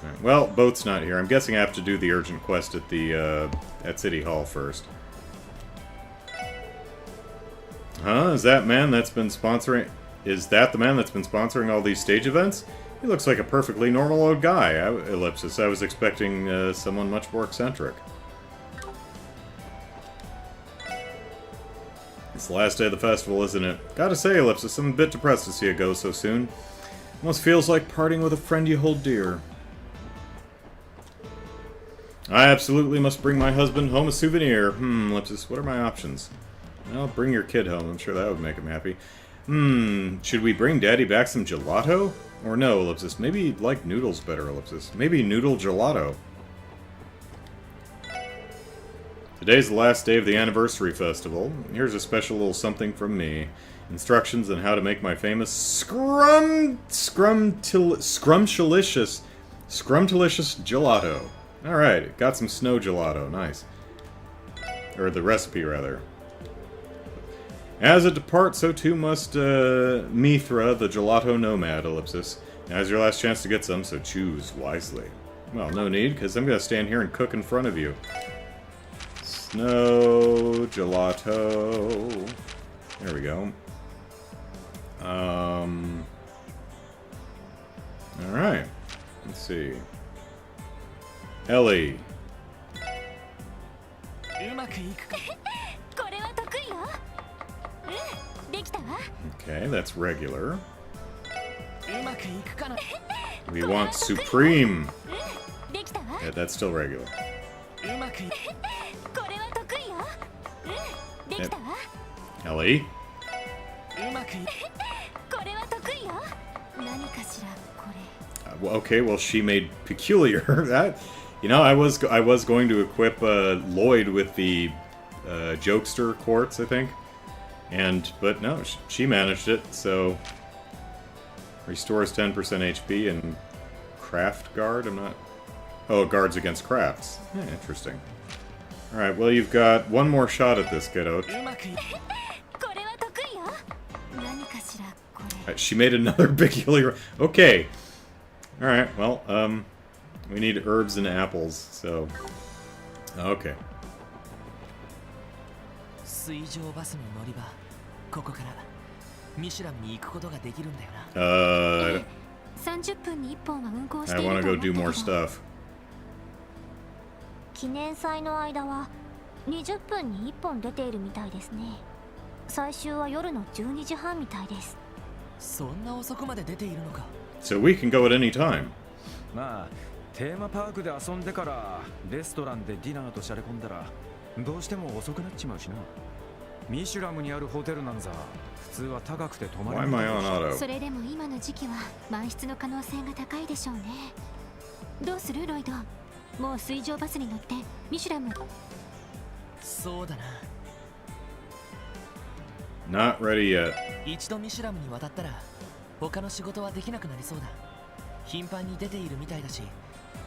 Right, well, Boat's not here. I'm guessing I have to do the urgent quest at the at City Hall first. Huh? Is that man that's been sponsoring... Is that the man that's been sponsoring all these stage events? He looks like a perfectly normal old guy, Ellipsis. I was expecting someone much more eccentric. It's the last day of the festival, isn't it? Gotta say, Ellipsis, I'm a bit depressed to see it go so soon. Almost feels like parting with a friend you hold dear. I absolutely must bring my husband home a souvenir. Ellipsis, what are my options? Well, bring your kid home. I'm sure that would make him happy. Should we bring Daddy back some gelato? Or no, Ellipsis, maybe you'd like noodles better, Ellipsis. Maybe noodle gelato. Today's the last day of the anniversary festival. Here's a special little something from me. Instructions on how to make my famous scrumptious gelato. Alright, got some snow gelato. Nice. Or the recipe, rather. As it departs, so too must Mithra, the gelato nomad, Ellipsis. Now's your last chance to get some, so choose wisely. Well, no need, because I'm going to stand here and cook in front of you. Snow gelato. There we go. Alright. Let's see. Ellie. Okay, that's regular. We want supreme. Yeah, that's still regular. Yep. Ellie. Okay, well, she made peculiar. That, you know, I was going to equip Lloyd with the jokester quartz, I think, but no, she managed it. So restores 10% HP and craft guard. I'm not. Oh, it guards against crafts. Interesting. All right, well, you've got one more shot at this, kiddo. She made another peculiar... Okay. Alright, well, we need herbs and apples, so... Okay. 水上バスの乗り場、ここからミシュランに行くことができるんだよな。30分に1本は運行して I いる want と to 思 go った do け more ど、 stuff. 記念祭の間は20分に1本出ているみたいですね。最終は夜の12時半みたいです。そんな遅くまで出ているのか。 So we can go at any time. まあテーマパークで遊んでからレストランでディナーとしゃれ込んだらどうしても遅くなっちまうしな。ミシュラムにあるホテルなんざ普通は高くて泊ま Why れ am I ない on auto? それでも今の時期は満室の可能性が高いでしょうね。どうするロイド、もう水上バスに乗ってミシュラム。そうだな。 Not ready yet. 一度ミシュラムに渡ったら他の仕事はできなくなりそうだ。頻繁に出ているみたいだし、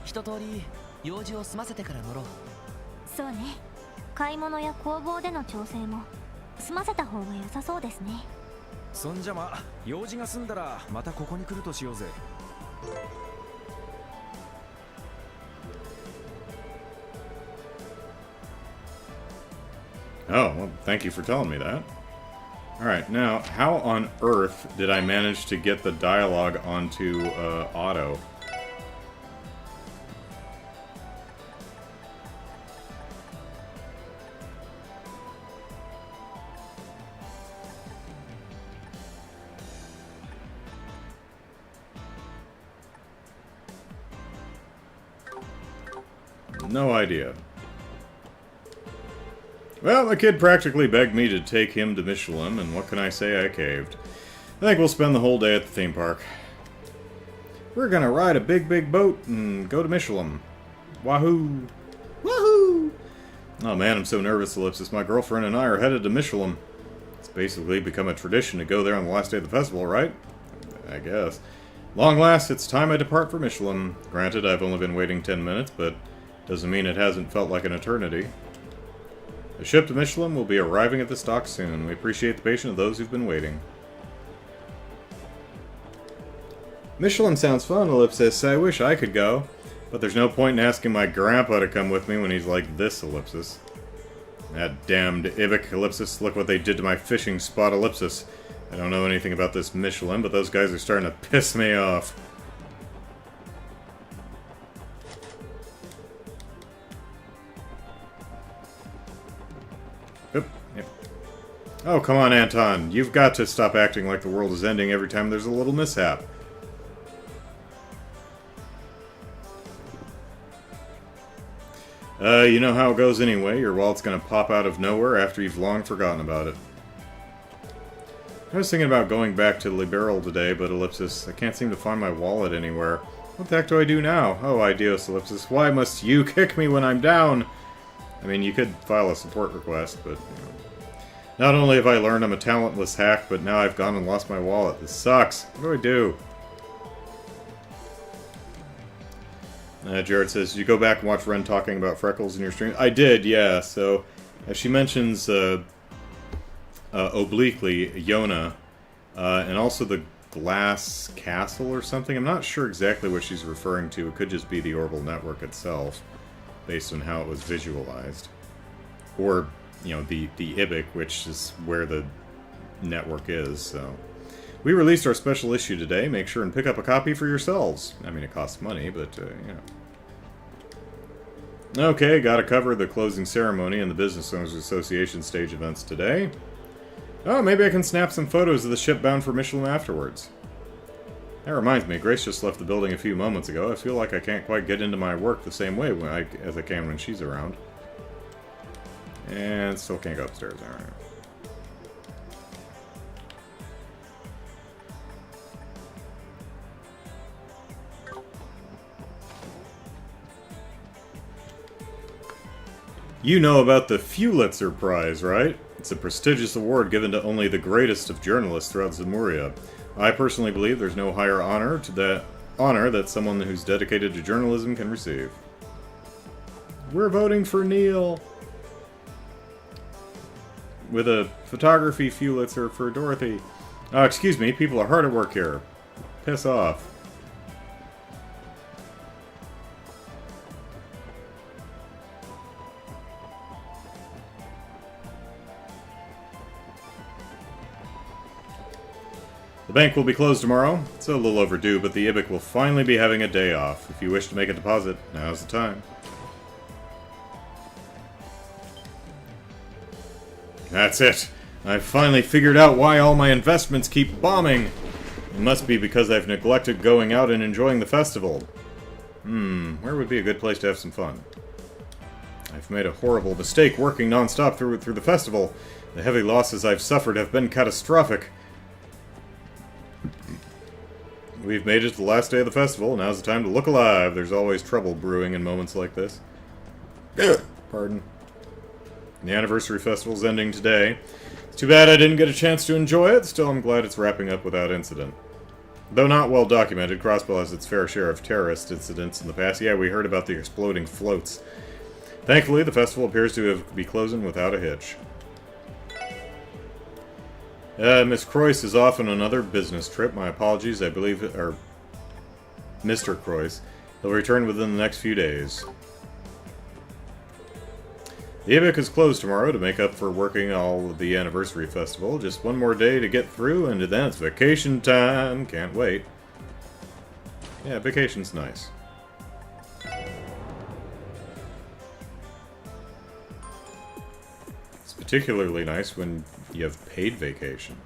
一通り用事を済ませてから乗ろう。そうね、買い物や工房での調整も済ませた方が良さそうですね。そんじゃま用事が済んだらまたここに来るとしようぜ。Oh, well, thank you for telling me that. Alright, now, how on earth did I manage to get the dialogue onto auto? No idea. Well, the kid practically begged me to take him to Michelin, and what can I say, I caved. I think we'll spend the whole day at the theme park. We're gonna ride a big boat and go to Michelin. Wahoo! Wahoo! Oh man, I'm so nervous, Ellipsis. My girlfriend and I are headed to Michelin. It's basically become a tradition to go there on the last day of the festival, right? I guess. Long last, it's time I depart for Michelin. Granted, I've only been waiting 10 minutes, but doesn't mean it hasn't felt like an eternity. The ship to Michelin will be arriving at this dock soon. We appreciate the patience of those who've been waiting. Michelin sounds fun, Ellipsis. I wish I could go. But there's no point in asking my grandpa to come with me when he's like this, Ellipsis. That damned Ibic, Ellipsis. Look what they did to my fishing spot, Ellipsis. I don't know anything about this Michelin, but those guys are starting to piss me off. Oop, yep. Oh, come on, Anton. You've got to stop acting like the world is ending every time there's a little mishap. You know how it goes anyway. Your wallet's gonna pop out of nowhere after you've long forgotten about it. I was thinking about going back to Liberal today, but Ellipsis, I can't seem to find my wallet anywhere. What the heck do I do now? Oh, Idios, Ellipsis. Why must you kick me when I'm down? I mean, you could file a support request, but, you know. Not only have I learned I'm a talentless hack, but now I've gone and lost my wallet. This sucks. What do? Jared says, did you go back and watch Ren talking about freckles in your stream? I did, yeah. So, as she mentions obliquely, Yona, and also the glass castle or something. I'm not sure exactly what she's referring to. It could just be the orbital network itself, based on how it was visualized. Or, you know, the Ibic, which is where the network is, so... We released our special issue today. Make sure and pick up a copy for yourselves. I mean, it costs money, but, you know. Okay, gotta cover the closing ceremony and the Business Owners Association stage events today. Oh, maybe I can snap some photos of the ship bound for Michelin afterwards. That reminds me, Grace just left the building a few moments ago. I feel like I can't quite get into my work the same way as I can when she's around. And still can't go upstairs. Alright. You know about the Pulitzer Prize, right? It's a prestigious award given to only the greatest of journalists throughout Zemuria. I personally believe there's no higher honor that someone who's dedicated to journalism can receive. We're voting for Neil! With a photography Pulitzer for Dorothy. Oh, excuse me, people are hard at work here. Piss off. The bank will be closed tomorrow. It's a little overdue, but the IBIC will finally be having a day off. If you wish to make a deposit, now's the time. That's it. I've finally figured out why all my investments keep bombing. It must be because I've neglected going out and enjoying the festival. Where would be a good place to have some fun? I've made a horrible mistake working non-stop through the festival. The heavy losses I've suffered have been catastrophic. We've made it to the last day of the festival. Now's the time to look alive. There's always trouble brewing in moments like this. Pardon. The anniversary festival's ending today. It's too bad I didn't get a chance to enjoy it. Still, I'm glad it's wrapping up without incident. Though not well documented, Crossbow has its fair share of terrorist incidents in the past. Yeah, we heard about the exploding floats. Thankfully, the festival appears to be closing without a hitch. Miss Croyce is off on another business trip. My apologies, I believe... or... Mr. Croyce. He'll return within the next few days. The IBIC is closed tomorrow to make up for working all of the anniversary festival. Just one more day to get through, and then it's vacation time. Can't wait. Yeah, vacation's nice. It's particularly nice when you have paid vacation.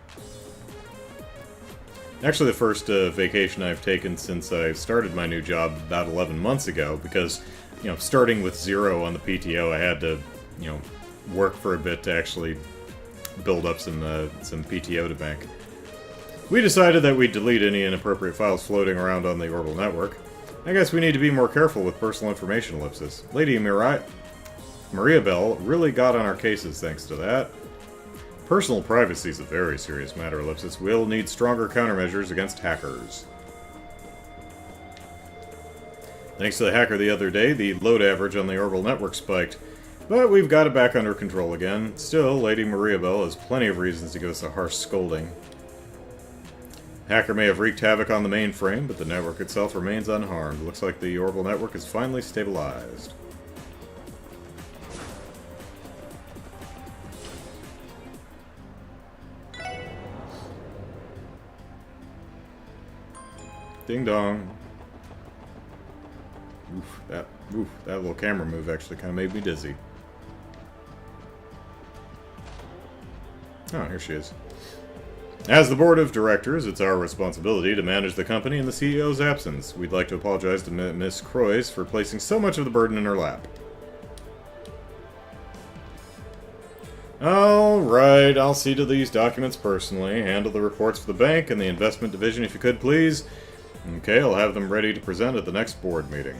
Actually, the first vacation I've taken since I started my new job about 11 months ago, because, you know, starting with 0 on the PTO, I had to, you know, work for a bit to actually build up some PTO to bank. We decided that we'd delete any inappropriate files floating around on the orbital network. I guess we need to be more careful with personal information ellipsis. Lady Maria Bell really got on our cases thanks to that. Personal privacy is a very serious matter, ellipsis. We'll need stronger countermeasures against hackers. Thanks to the hacker the other day, the load average on the orbital network spiked. But we've got it back under control again. Still, Lady Maria Bell has plenty of reasons to give us a harsh scolding. Hacker may have wreaked havoc on the mainframe, but the network itself remains unharmed. Looks like the orbital network is finally stabilized. Ding dong. That little camera move actually kind of made me dizzy. Oh, here she is. As the board of directors, it's our responsibility to manage the company in the CEO's absence. We'd like to apologize to Miss Croyce for placing so much of the burden in her lap. Alright, I'll see to these documents personally. Handle the reports for the bank and the investment division if you could, please. Okay, I'll have them ready to present at the next board meeting.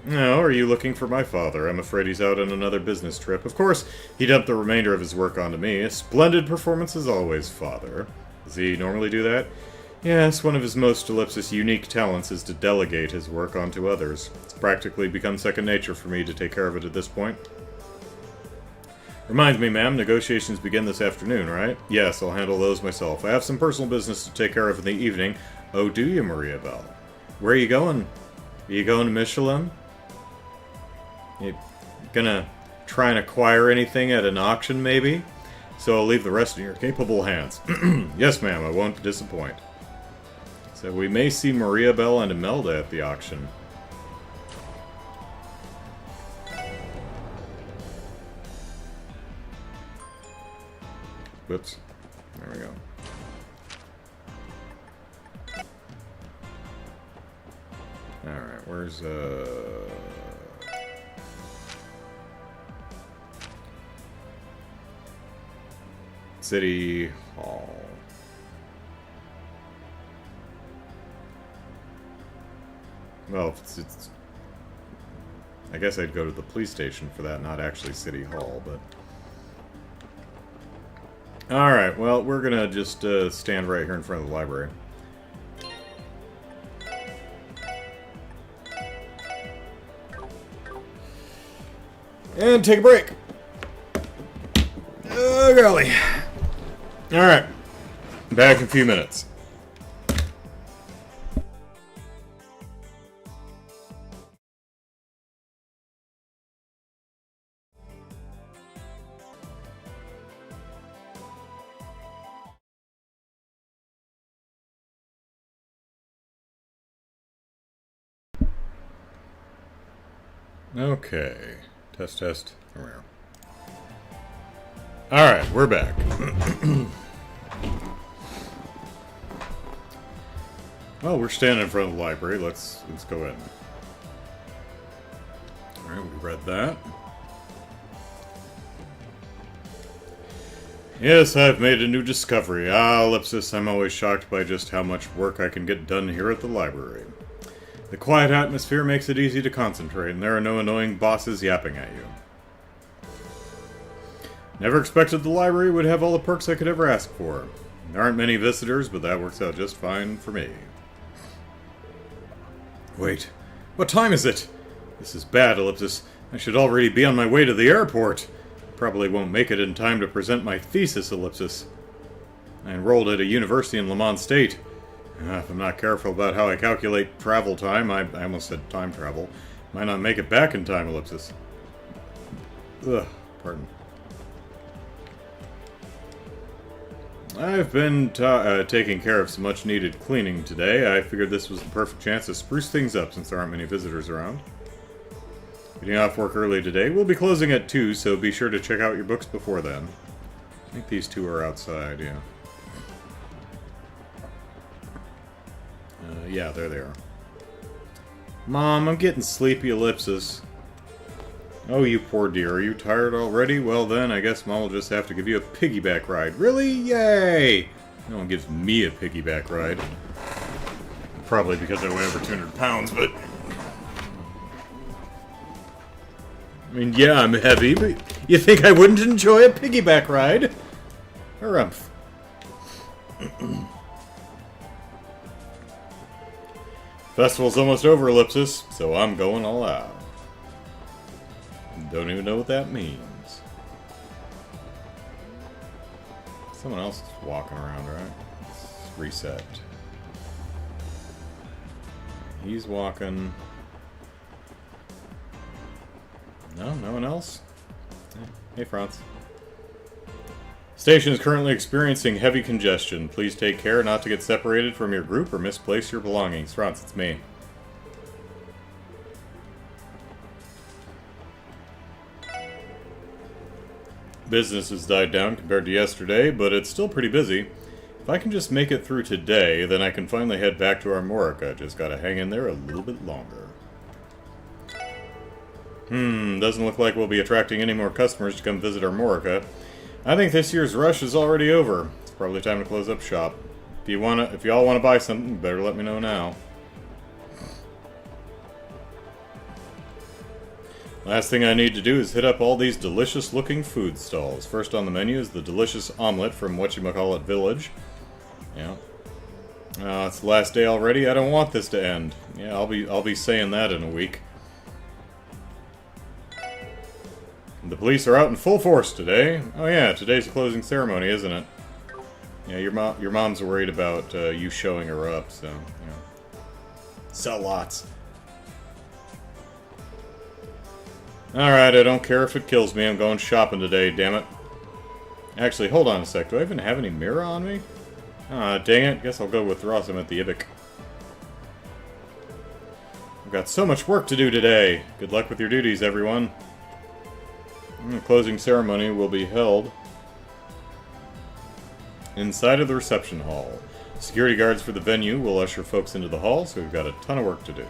No, are you looking for my father? I'm afraid he's out on another business trip. Of course, he dumped the remainder of his work onto me. A splendid performance as always, father. Does he normally do that? Yes, one of his most ellipsis unique talents is to delegate his work onto others. It's practically become second nature for me to take care of it at this point. Reminds me, ma'am, negotiations begin this afternoon, right? Yes, I'll handle those myself. I have some personal business to take care of in the evening. Oh, do you, Maria Bell? Where are you going? Are you going to Michelin? You gonna try and acquire anything at an auction, maybe? So I'll leave the rest in your capable hands. Yes, ma'am, I won't disappoint. So we may see Maria Bell and Imelda at the auction. Whoops. There we go. Alright, where's, City Hall. Well, it's... I guess I'd go to the police station for that, not actually City Hall, but... Alright, well, we're gonna just stand right here in front of the library. And take a break! Oh, golly. Alright. Back in a few minutes. Okay. Test, test. Here we are. Alright, we're back. Well, we're standing in front of the library. Let's go in. Alright, we read that. Yes, I've made a new discovery. Ah, Ellipsis, I'm always shocked by just how much work I can get done here at the library. The quiet atmosphere makes it easy to concentrate, and there are no annoying bosses yapping at you. Never expected the library would have all the perks I could ever ask for. There aren't many visitors, but that works out just fine for me. Wait, what time is it? This is bad, Ellipsis. I should already be on my way to the airport. Probably won't make it in time to present my thesis, Ellipsis. I enrolled at a university in Lamont State. If I'm not careful about how I calculate travel time, I almost said time travel, might not make it back in time, Ellipsis. Ugh, pardon. I've been taking care of some much-needed cleaning today. I figured this was the perfect chance to spruce things up since there aren't many visitors around. Getting off work early today. We'll be closing at 2, so be sure to check out your books before then. I think these two are outside, yeah. Yeah, there they are. Mom, I'm getting sleepy, Ellipsis. Oh, you poor dear. Are you tired already? Well then, I guess Mom will just have to give you a piggyback ride. Really? Yay! No one gives me a piggyback ride. Probably because I weigh over 200 pounds, but... I mean, yeah, I'm heavy, but you think I wouldn't enjoy a piggyback ride? Harumph. Festival's almost over, Ellipsis, so I'm going all out. Don't even know what that means. Someone else is walking around, right? Let's reset. He's walking. No, no one else? Hey, Franz. Station is currently experiencing heavy congestion. Please take care not to get separated from your group or misplace your belongings. Franz, it's me. Business has died down compared to yesterday, but it's still pretty busy. If I can just make it through today, then I can finally head back to Armorica. Just gotta hang in there a little bit longer. Doesn't look like we'll be attracting any more customers to come visit Armorica. I think this year's rush is already over. It's probably time to close up shop. If y'all want to buy something, you better let me know now. Last thing I need to do is hit up all these delicious looking food stalls. First on the menu is the delicious omelet from whatchamacallit Village. Yeah. It's the last day already. I don't want this to end. Yeah, I'll be saying that in a week. The police are out in full force today. Oh yeah, today's the closing ceremony, isn't it? Yeah, your mom's worried about you showing her up, so yeah. Sell lots. Alright, I don't care if it kills me. I'm going shopping today, damn it. Actually, hold on a sec. Do I even have any mirror on me? Ah, dang it. Guess I'll go with Ross. I'm at the Ibic. I've got so much work to do today. Good luck with your duties, everyone. The closing ceremony will be held inside of the reception hall. Security guards for the venue will usher folks into the hall, so we've got a ton of work to do.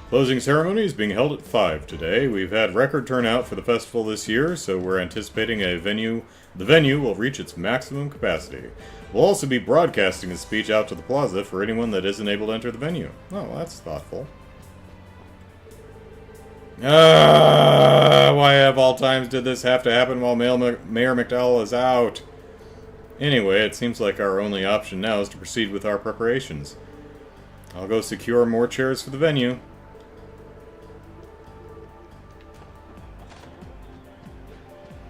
Closing ceremony is being held at 5 today. We've had record turnout for the festival this year, so we're anticipating the venue will reach its maximum capacity. We'll also be broadcasting a speech out to the plaza for anyone that isn't able to enter the venue. Oh, well, that's thoughtful. Why of all times did this have to happen while Mayor McDowell is out? Anyway, it seems like our only option now is to proceed with our preparations. I'll go secure more chairs for the venue.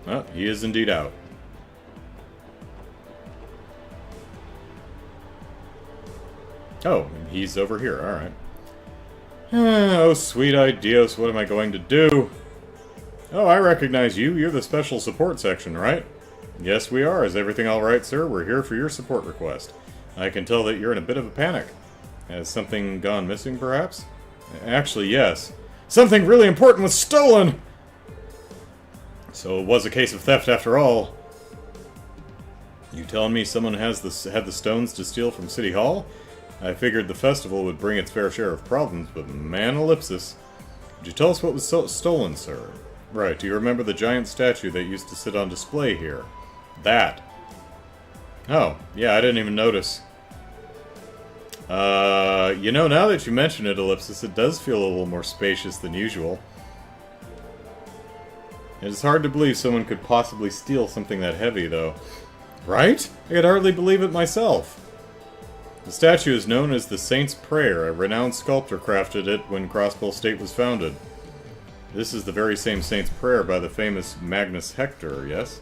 Oh, he is indeed out. Oh, he's over here, alright. Oh, sweet ideas, what am I going to do? Oh, I recognize you. You're the special support section, right? Yes, we are. Is everything alright, sir? We're here for your support request. I can tell that you're in a bit of a panic. Has something gone missing, perhaps? Actually, yes. Something really important was stolen! So it was a case of theft after all. You telling me someone had the stones to steal from City Hall? I figured the festival would bring its fair share of problems, but man ellipsis. Could you tell us what was stolen, sir? Right, do you remember the giant statue that used to sit on display here? That. Oh, yeah, I didn't even notice. You know, now that you mention it, Ellipsis, it does feel a little more spacious than usual. It is hard to believe someone could possibly steal something that heavy, though. Right? I could hardly believe it myself. The statue is known as the Saint's Prayer. A renowned sculptor crafted it when Crossbell State was founded. This is the very same Saint's Prayer by the famous Magnus Hector, yes?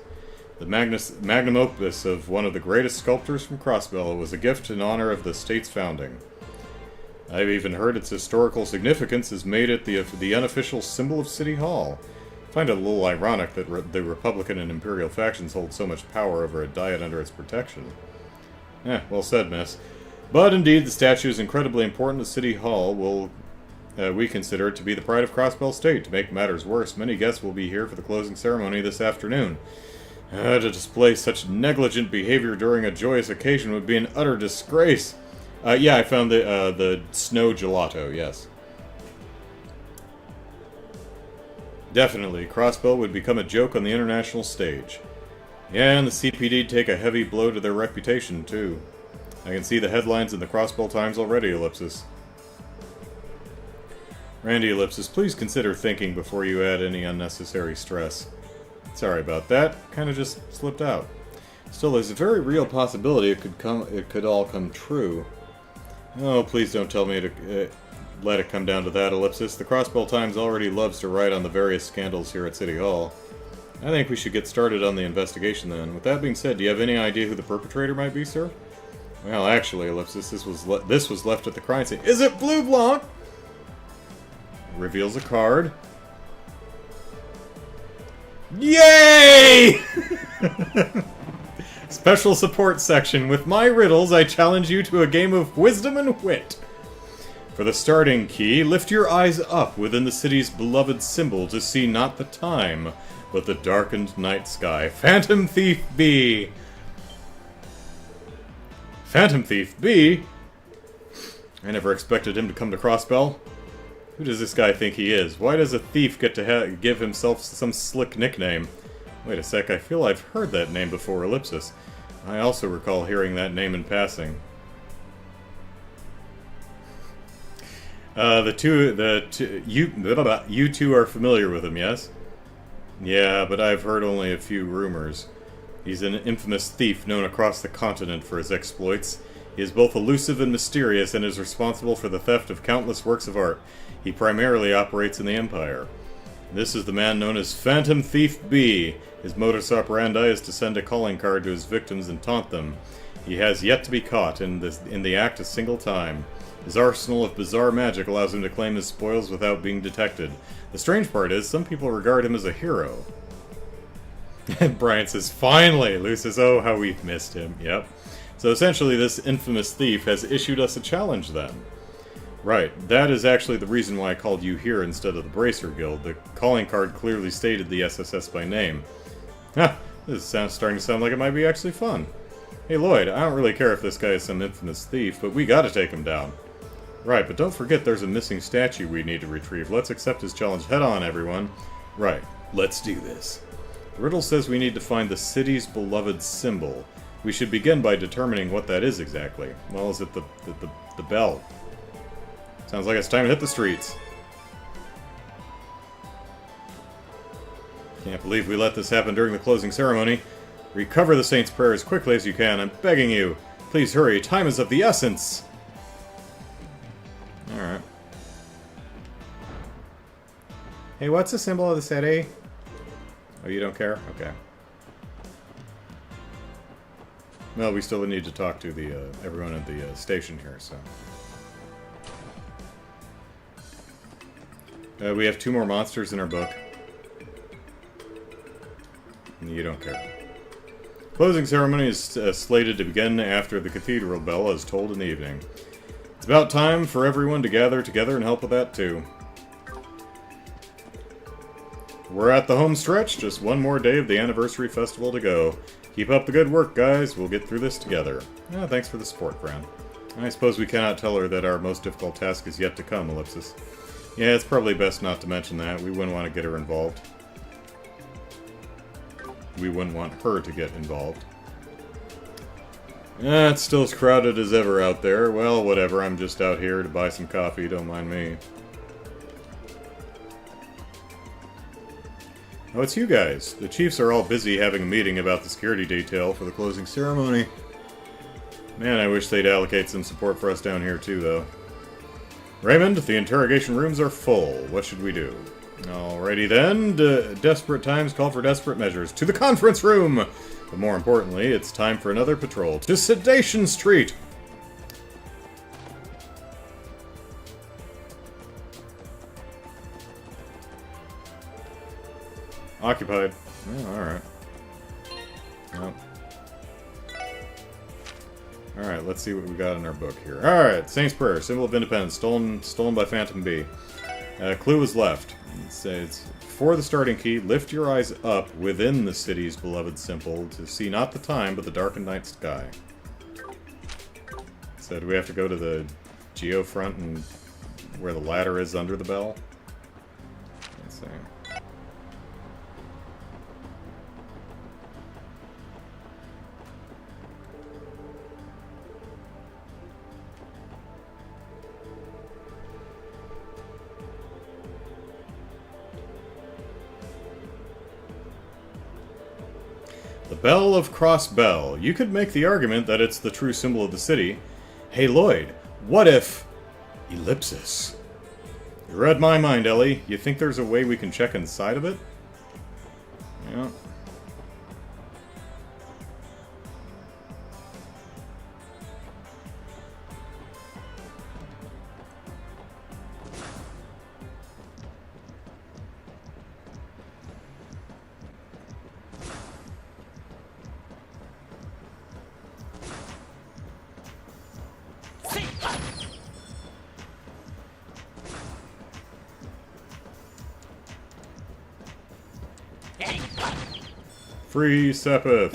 The magnum opus of one of the greatest sculptors from Crossbell. It was a gift in honor of the state's founding. I've even heard its historical significance has made it the unofficial symbol of City Hall. I find it a little ironic that the Republican and Imperial factions hold so much power over a diet under its protection. Well said, miss. But indeed, the statue is incredibly important to City Hall. We consider it to be the pride of Crossbell State. To make matters worse, many guests will be here for the closing ceremony this afternoon. To display such negligent behavior during a joyous occasion would be an utter disgrace. Yeah, I found the snow gelato, yes. Definitely, Crossbell would become a joke on the international stage. Yeah, and the CPD'd take a heavy blow to their reputation, too. I can see the headlines in the Crossbell Times already, Ellipsis. Randy, Ellipsis, please consider thinking before you add any unnecessary stress. Sorry about that. Kind of just slipped out. Still, there's a very real possibility it could all come true. Oh, please don't tell me to let it come down to that, Ellipsis. The Crossbell Times already loves to write on the various scandals here at City Hall. I think we should get started on the investigation then. With that being said, do you have any idea who the perpetrator might be, sir? Well, actually, Ellipsis, this was left at the crime scene. Is it Blue Blanc? Reveals a card. Yay! Special support section. With my riddles, I challenge you to a game of wisdom and wit. For the starting key, lift your eyes up within the city's beloved symbol to see not the time, but the darkened night sky. Phantom Thief B. Phantom Thief B? I never expected him to come to Crossbell. Who does this guy think he is? Why does a thief get to give himself some slick nickname? Wait a sec, I feel I've heard that name before, Ellipsis. I also recall hearing that name in passing. You two are familiar with him, yes? Yeah, but I've heard only a few rumors. He's an infamous thief known across the continent for his exploits. He is both elusive and mysterious and is responsible for the theft of countless works of art. He primarily operates in the Empire. This is the man known as Phantom Thief B. His modus operandi is to send a calling card to his victims and taunt them. He has yet to be caught in the act a single time. His arsenal of bizarre magic allows him to claim his spoils without being detected. The strange part is, some people regard him as a hero. And Brian says, finally! Lou says, oh, how we've missed him. Yep. So essentially, this infamous thief has issued us a challenge then. Right, that is actually the reason why I called you here instead of the Bracer Guild. The calling card clearly stated the SSS by name. Ha! This is starting to sound like it might be actually fun. Hey Lloyd, I don't really care if this guy is some infamous thief, but we gotta take him down. Right, but don't forget there's a missing statue we need to retrieve. Let's accept his challenge head on, everyone. Right, let's do this. The riddle says we need to find the city's beloved symbol. We should begin by determining what that is exactly. Well, is it the bell? Sounds like it's time to hit the streets. Can't believe we let this happen during the closing ceremony. Recover the Saint's Prayer as quickly as you can, I'm begging you. Please hurry, time is of the essence. Alright. Hey, what's the symbol of the city? Oh, you don't care? Okay. Well, we still need to talk to the everyone at the station here, so... we have 2 more monsters in our book. You don't care. Closing ceremony is slated to begin after the cathedral bell is tolled in the evening. It's about time for everyone to gather together and help with that too. We're at the home stretch, just one more day of the anniversary festival to go. Keep up the good work, guys. We'll get through this together. Yeah, thanks for the support, friend. I suppose we cannot tell her that our most difficult task is yet to come, Ellipsis. Yeah, it's probably best not to mention that. We wouldn't want to get her involved. We wouldn't want her to get involved. It's still as crowded as ever out there. Well, whatever. I'm just out here to buy some coffee. Don't mind me. Oh, it's you guys. The chiefs are all busy having a meeting about the security detail for the closing ceremony. Man, I wish they'd allocate some support for us down here too, though. Raymond, the interrogation rooms are full. What should we do? Alrighty then. Desperate times call for desperate measures. To the conference room! But more importantly, it's time for another patrol to Sedation Street! Occupied. Oh, alright. Well. Alright, let's see what we got in our book here. Alright, Saint's Prayer, symbol of independence, stolen by Phantom B. Clue is left. It says, for the starting key, lift your eyes up within the city's beloved symbol to see not the time, but the darkened night sky. So do we have to go to the geofront and where the ladder is under the bell? Let's see. The Bell of Cross Bell. You could make the argument that it's the true symbol of the city. Hey Lloyd, what if... Ellipsis. You read my mind, Ellie. You think there's a way we can check inside of it? Yeah. Free Sepith.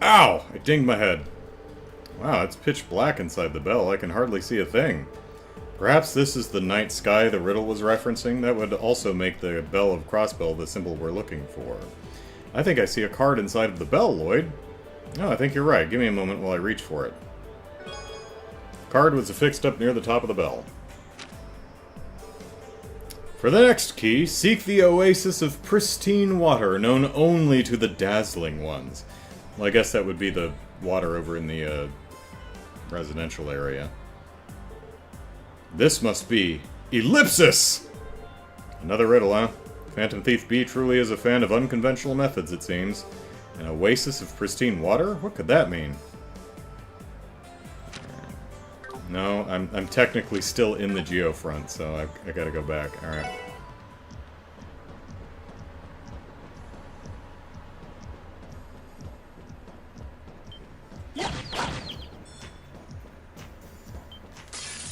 Ow! I dinged my head. Wow, it's pitch black inside the bell. I can hardly see a thing. Perhaps this is the night sky the riddle was referencing. That would also make the Bell of Crossbell the symbol we're looking for. I think I see a card inside of the bell, Lloyd. Oh, I think you're right. Give me a moment while I reach for it. Card was affixed up near the top of the bell. For the next key, seek the oasis of pristine water, known only to the dazzling ones. Well, I guess that would be the water over in the residential area. This must be Ellipsis! Another riddle, huh? Phantom Thief B truly is a fan of unconventional methods, it seems. An oasis of pristine water? What could that mean? No, I'm technically still in the geofront, so I gotta go back. Alright.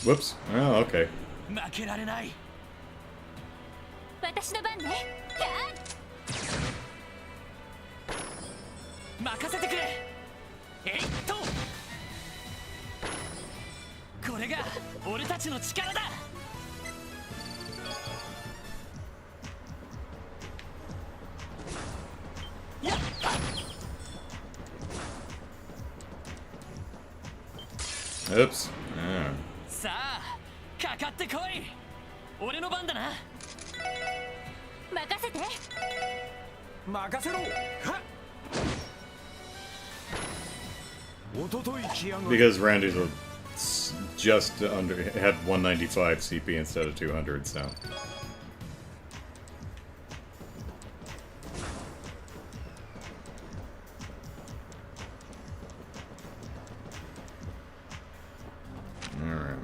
Whoops. Oh, okay. 負けられない。私の番ね。任せてくれ。えいっと。これが俺たちの力だ。やっ。Oops. Yeah. さあ、かかってこい。俺の番だな。任せて。任せろ。Because Randy's a just under, had 195 CP instead of 200, so. Alright.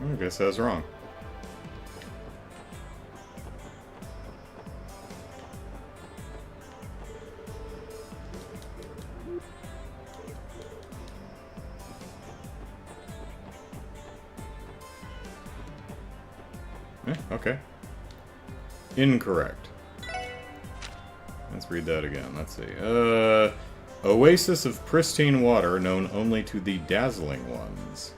I guess I was wrong. Okay. Incorrect. Let's read that again. Let's see. Oasis of pristine water known only to the dazzling ones.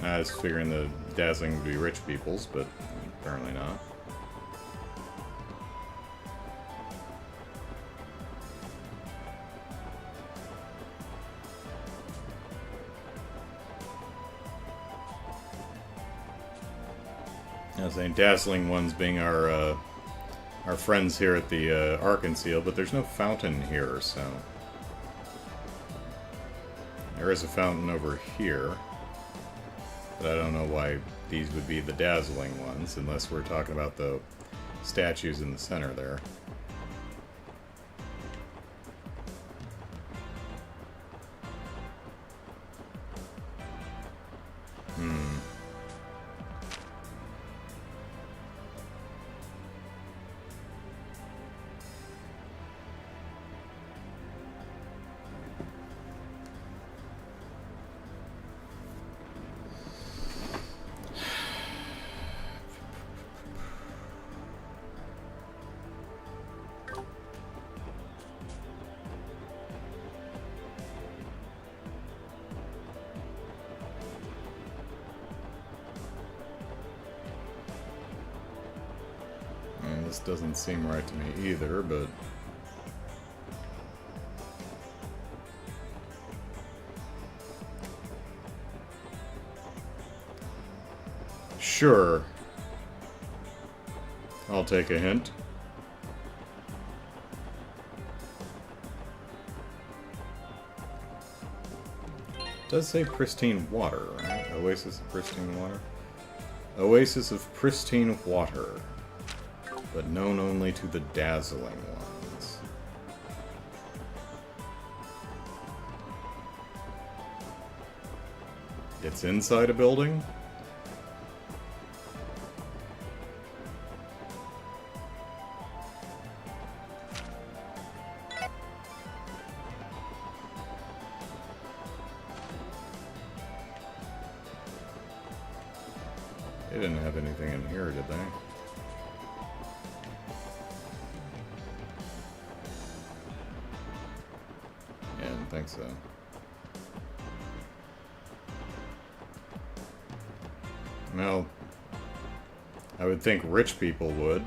I was figuring the dazzling would be rich people's, but apparently not. I was saying dazzling ones being our friends here at the Arkansas, but there's no fountain here, so there is a fountain over here. But I don't know why these would be the dazzling ones, unless we're talking about the statues in the center there. This doesn't seem right to me either, but... Sure. I'll take a hint. It does say pristine water, right? Oasis of pristine water? Oasis of pristine water. But known only to the dazzling ones. It's inside a building? They didn't have anything in here, did they? Yeah, I didn't think so. Well, I would think rich people would.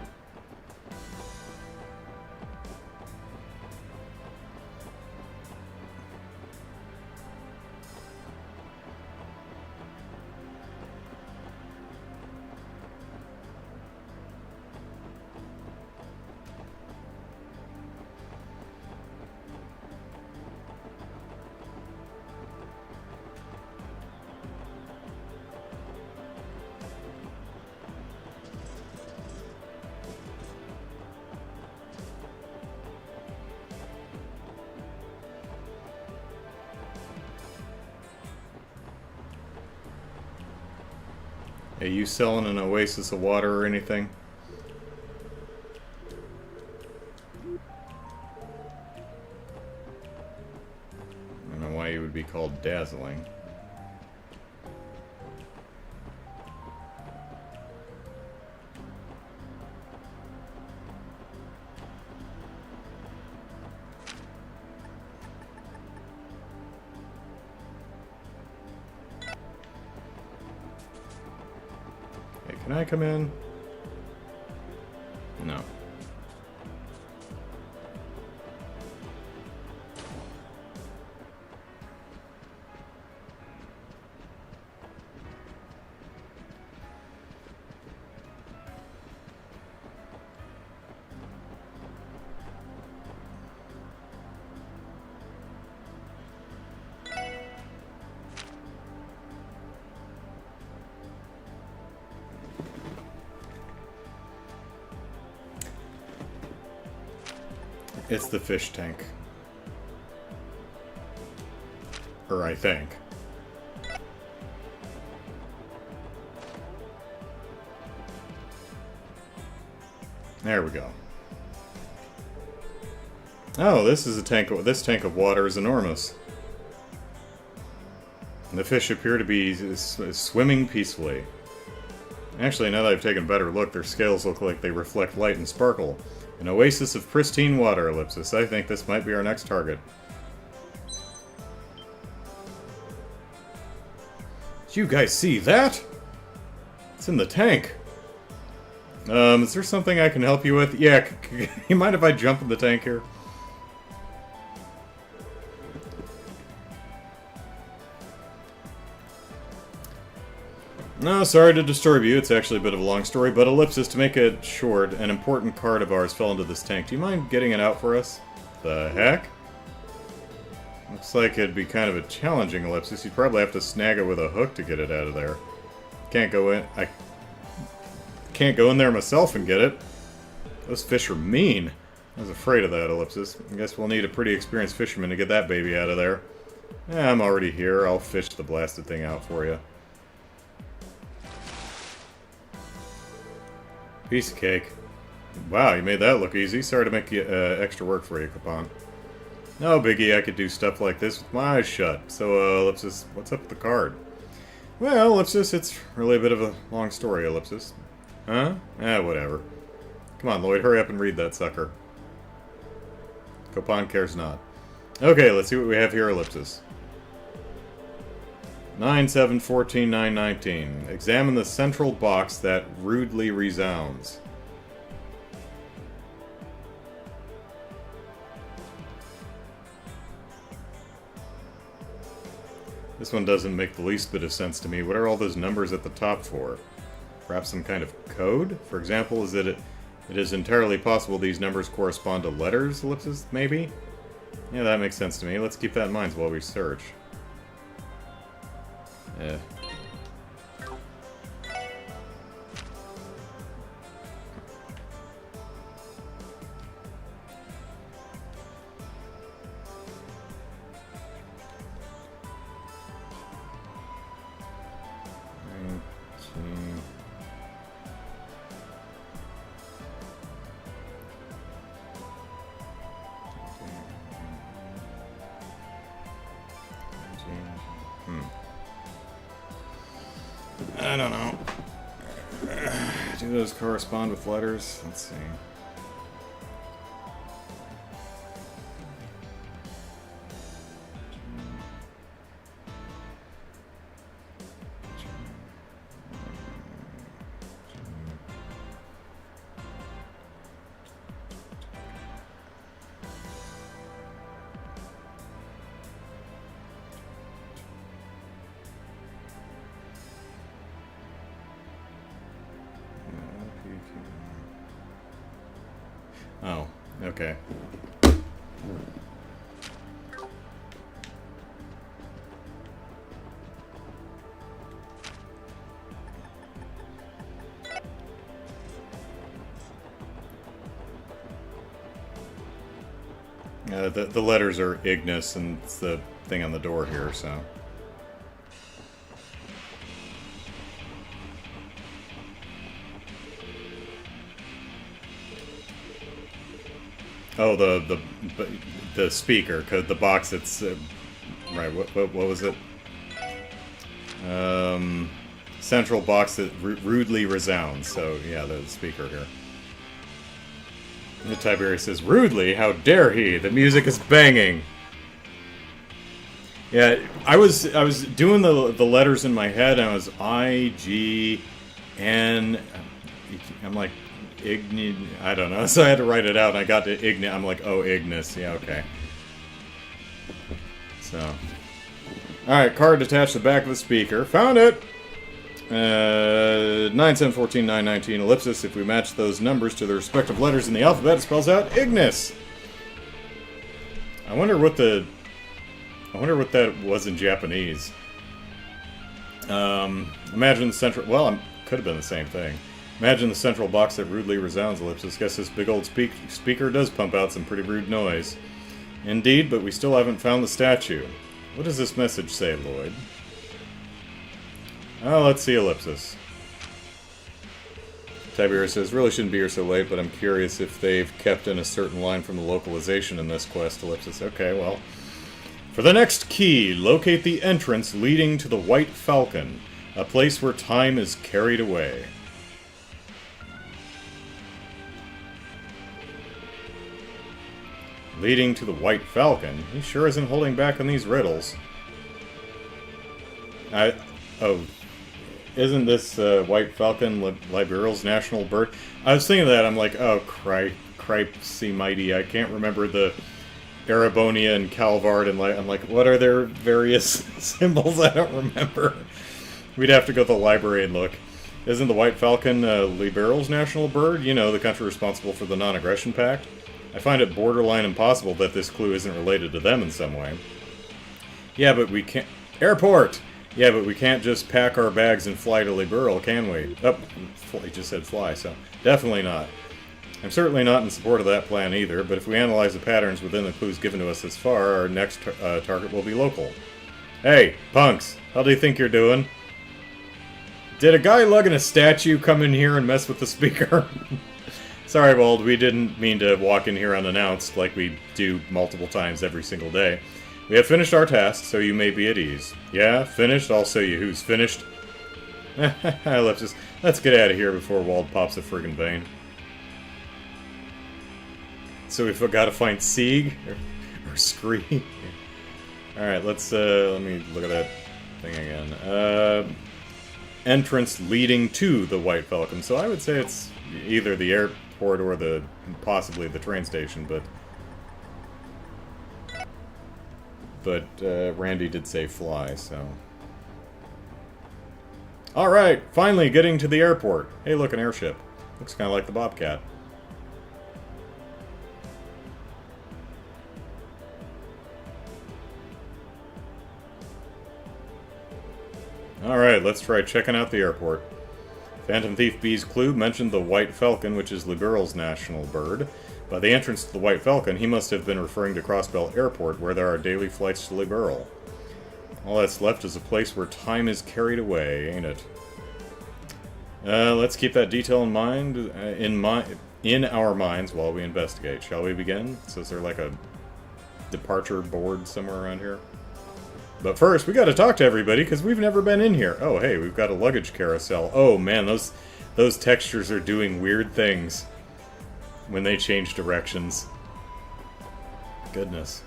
Are you selling an oasis of water or anything? I don't know why you would be called dazzling. Can I come in? It's the fish tank. Or I think. There we go. Oh, this is a tank. This tank of water is enormous. And the fish appear to be swimming peacefully. Actually, now that I've taken a better look, their scales look like they reflect light and sparkle. An oasis of pristine water, Ellipsis. I think this might be our next target. Did you guys see that? It's in the tank. Is there something I can help you with? Yeah, you mind if I jump in the tank here? No, sorry to disturb you. It's actually a bit of a long story, but Ellipsis, to make it short, an important card of ours fell into this tank. Do you mind getting it out for us? The heck? Looks like it'd be kind of a challenging Ellipsis. You'd probably have to snag it with a hook to get it out of there. Can't go in. I can't go in there myself and get it. Those fish are mean. I was afraid of that, Ellipsis. I guess we'll need a pretty experienced fisherman to get that baby out of there. Yeah, I'm already here. I'll fish the blasted thing out for you. Piece of cake. Wow, you made that look easy. Sorry to make you, extra work for you, Capon. No biggie, I could do stuff like this with my eyes shut. So, Ellipsis, what's up with the card? Well, Ellipsis, it's really a bit of a long story, Ellipsis. Huh? Whatever. Come on, Lloyd, hurry up and read that sucker. Capon cares not. Okay, let's see what we have here, Ellipsis. 9, 7, 14, 9, 19. Examine the central box that rudely resounds. This one doesn't make the least bit of sense to me. What are all those numbers at the top for? Perhaps some kind of code? For example, is it is entirely possible these numbers correspond to letters, Ellipsis, maybe? Yeah, that makes sense to me. Let's keep that in mind while we search. Yeah. I don't know. Do those correspond with letters? Let's see. Oh, okay. The letters are Ignis, and it's the thing on the door here, so... Oh, the speaker, cause the box that's right. What was it? Central box that rudely resounds. So yeah, the speaker here. And Tiberius says, "Rudely? How dare he? The music is banging." Yeah, I was doing the letters in my head. And I was I G N. I'm like. I don't know, so I had to write it out, and I got to Ignis. I'm like, oh, Ignis. Yeah, okay. So. Alright, card attached to the back of the speaker. Found it! 9, 7, 14, 9, 19, ellipsis. If we match those numbers to the respective letters in the alphabet, it spells out Ignis! I wonder what that was in Japanese. Imagine the central... Well, it could have been the same thing. Imagine the central box that rudely resounds, Ellipsis. Guess this big old speaker does pump out some pretty rude noise. Indeed, but we still haven't found the statue. What does this message say, Lloyd? Oh, let's see, Ellipsis. Tiberius says, really shouldn't be here so late, but I'm curious if they've kept in a certain line from the localization in this quest, Ellipsis. Okay, well. For the next key, locate the entrance leading to the White Falcon, a place where time is carried away. Leading to the White Falcon? He sure isn't holding back on these riddles. Oh, isn't this White Falcon Liberal's national bird? I was thinking that, I'm like, oh, cripesy mighty, I can't remember the Erebonia and Calvard, and I'm like, what are their various symbols? I don't remember. We'd have to go to the library and look. Isn't the White Falcon Liberal's national bird? You know, the country responsible for the Non-Aggression Pact? I find it borderline impossible that this clue isn't related to them in some way. Yeah, but we can't... Airport! Yeah, but we can't just pack our bags and fly to Liberal, can we? Oh, he just said fly, so definitely not. I'm certainly not in support of that plan either, but if we analyze the patterns within the clues given to us this far, our next target will be local. Hey, punks, how do you think you're doing? Did a guy lugging a statue come in here and mess with the speaker? Sorry, Wald, we didn't mean to walk in here unannounced like we do multiple times every single day. We have finished our task, so you may be at ease. Yeah, finished? I'll show you who's finished. Let's get out of here before Wald pops a friggin' vein. So we've got to find Sieg or Scree. Alright, let's let me look at that thing again. Entrance leading to the White Falcon. So I would say it's either the airport or possibly the train station, but Randy did say fly, so. Alright, finally getting to the airport. Hey, look, an airship. Looks kind of like the Bobcat. Alright, let's try checking out the airport. Phantom Thief B's clue mentioned the White Falcon, which is Liberal's national bird. By the entrance to the White Falcon, he must have been referring to Crossbell Airport, where there are daily flights to Liberal. All that's left is a place where time is carried away, ain't it? Let's keep that detail in mind, in our minds while we investigate. Shall we begin? So is there like a departure board somewhere around here? But first, we gotta talk to everybody, because we've never been in here. Oh, hey, we've got a luggage carousel. Oh, man, those textures are doing weird things when they change directions. Goodness.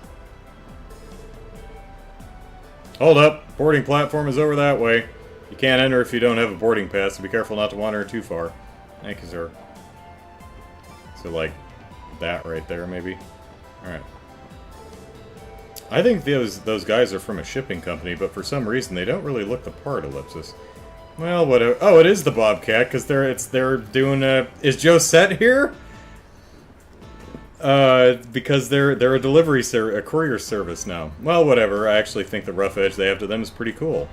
Hold up. Boarding platform is over that way. You can't enter if you don't have a boarding pass, so be careful not to wander too far. Thank you, sir. So, like, that right there, maybe? Alright. I think those guys are from a shipping company, but for some reason they don't really look the part, Ellipsis. Well, whatever. Oh, it is the Bobcat, because they're doing a... Is Josette here? Because they're a a courier service now. Well, whatever. I actually think the rough edge they have to them is pretty cool.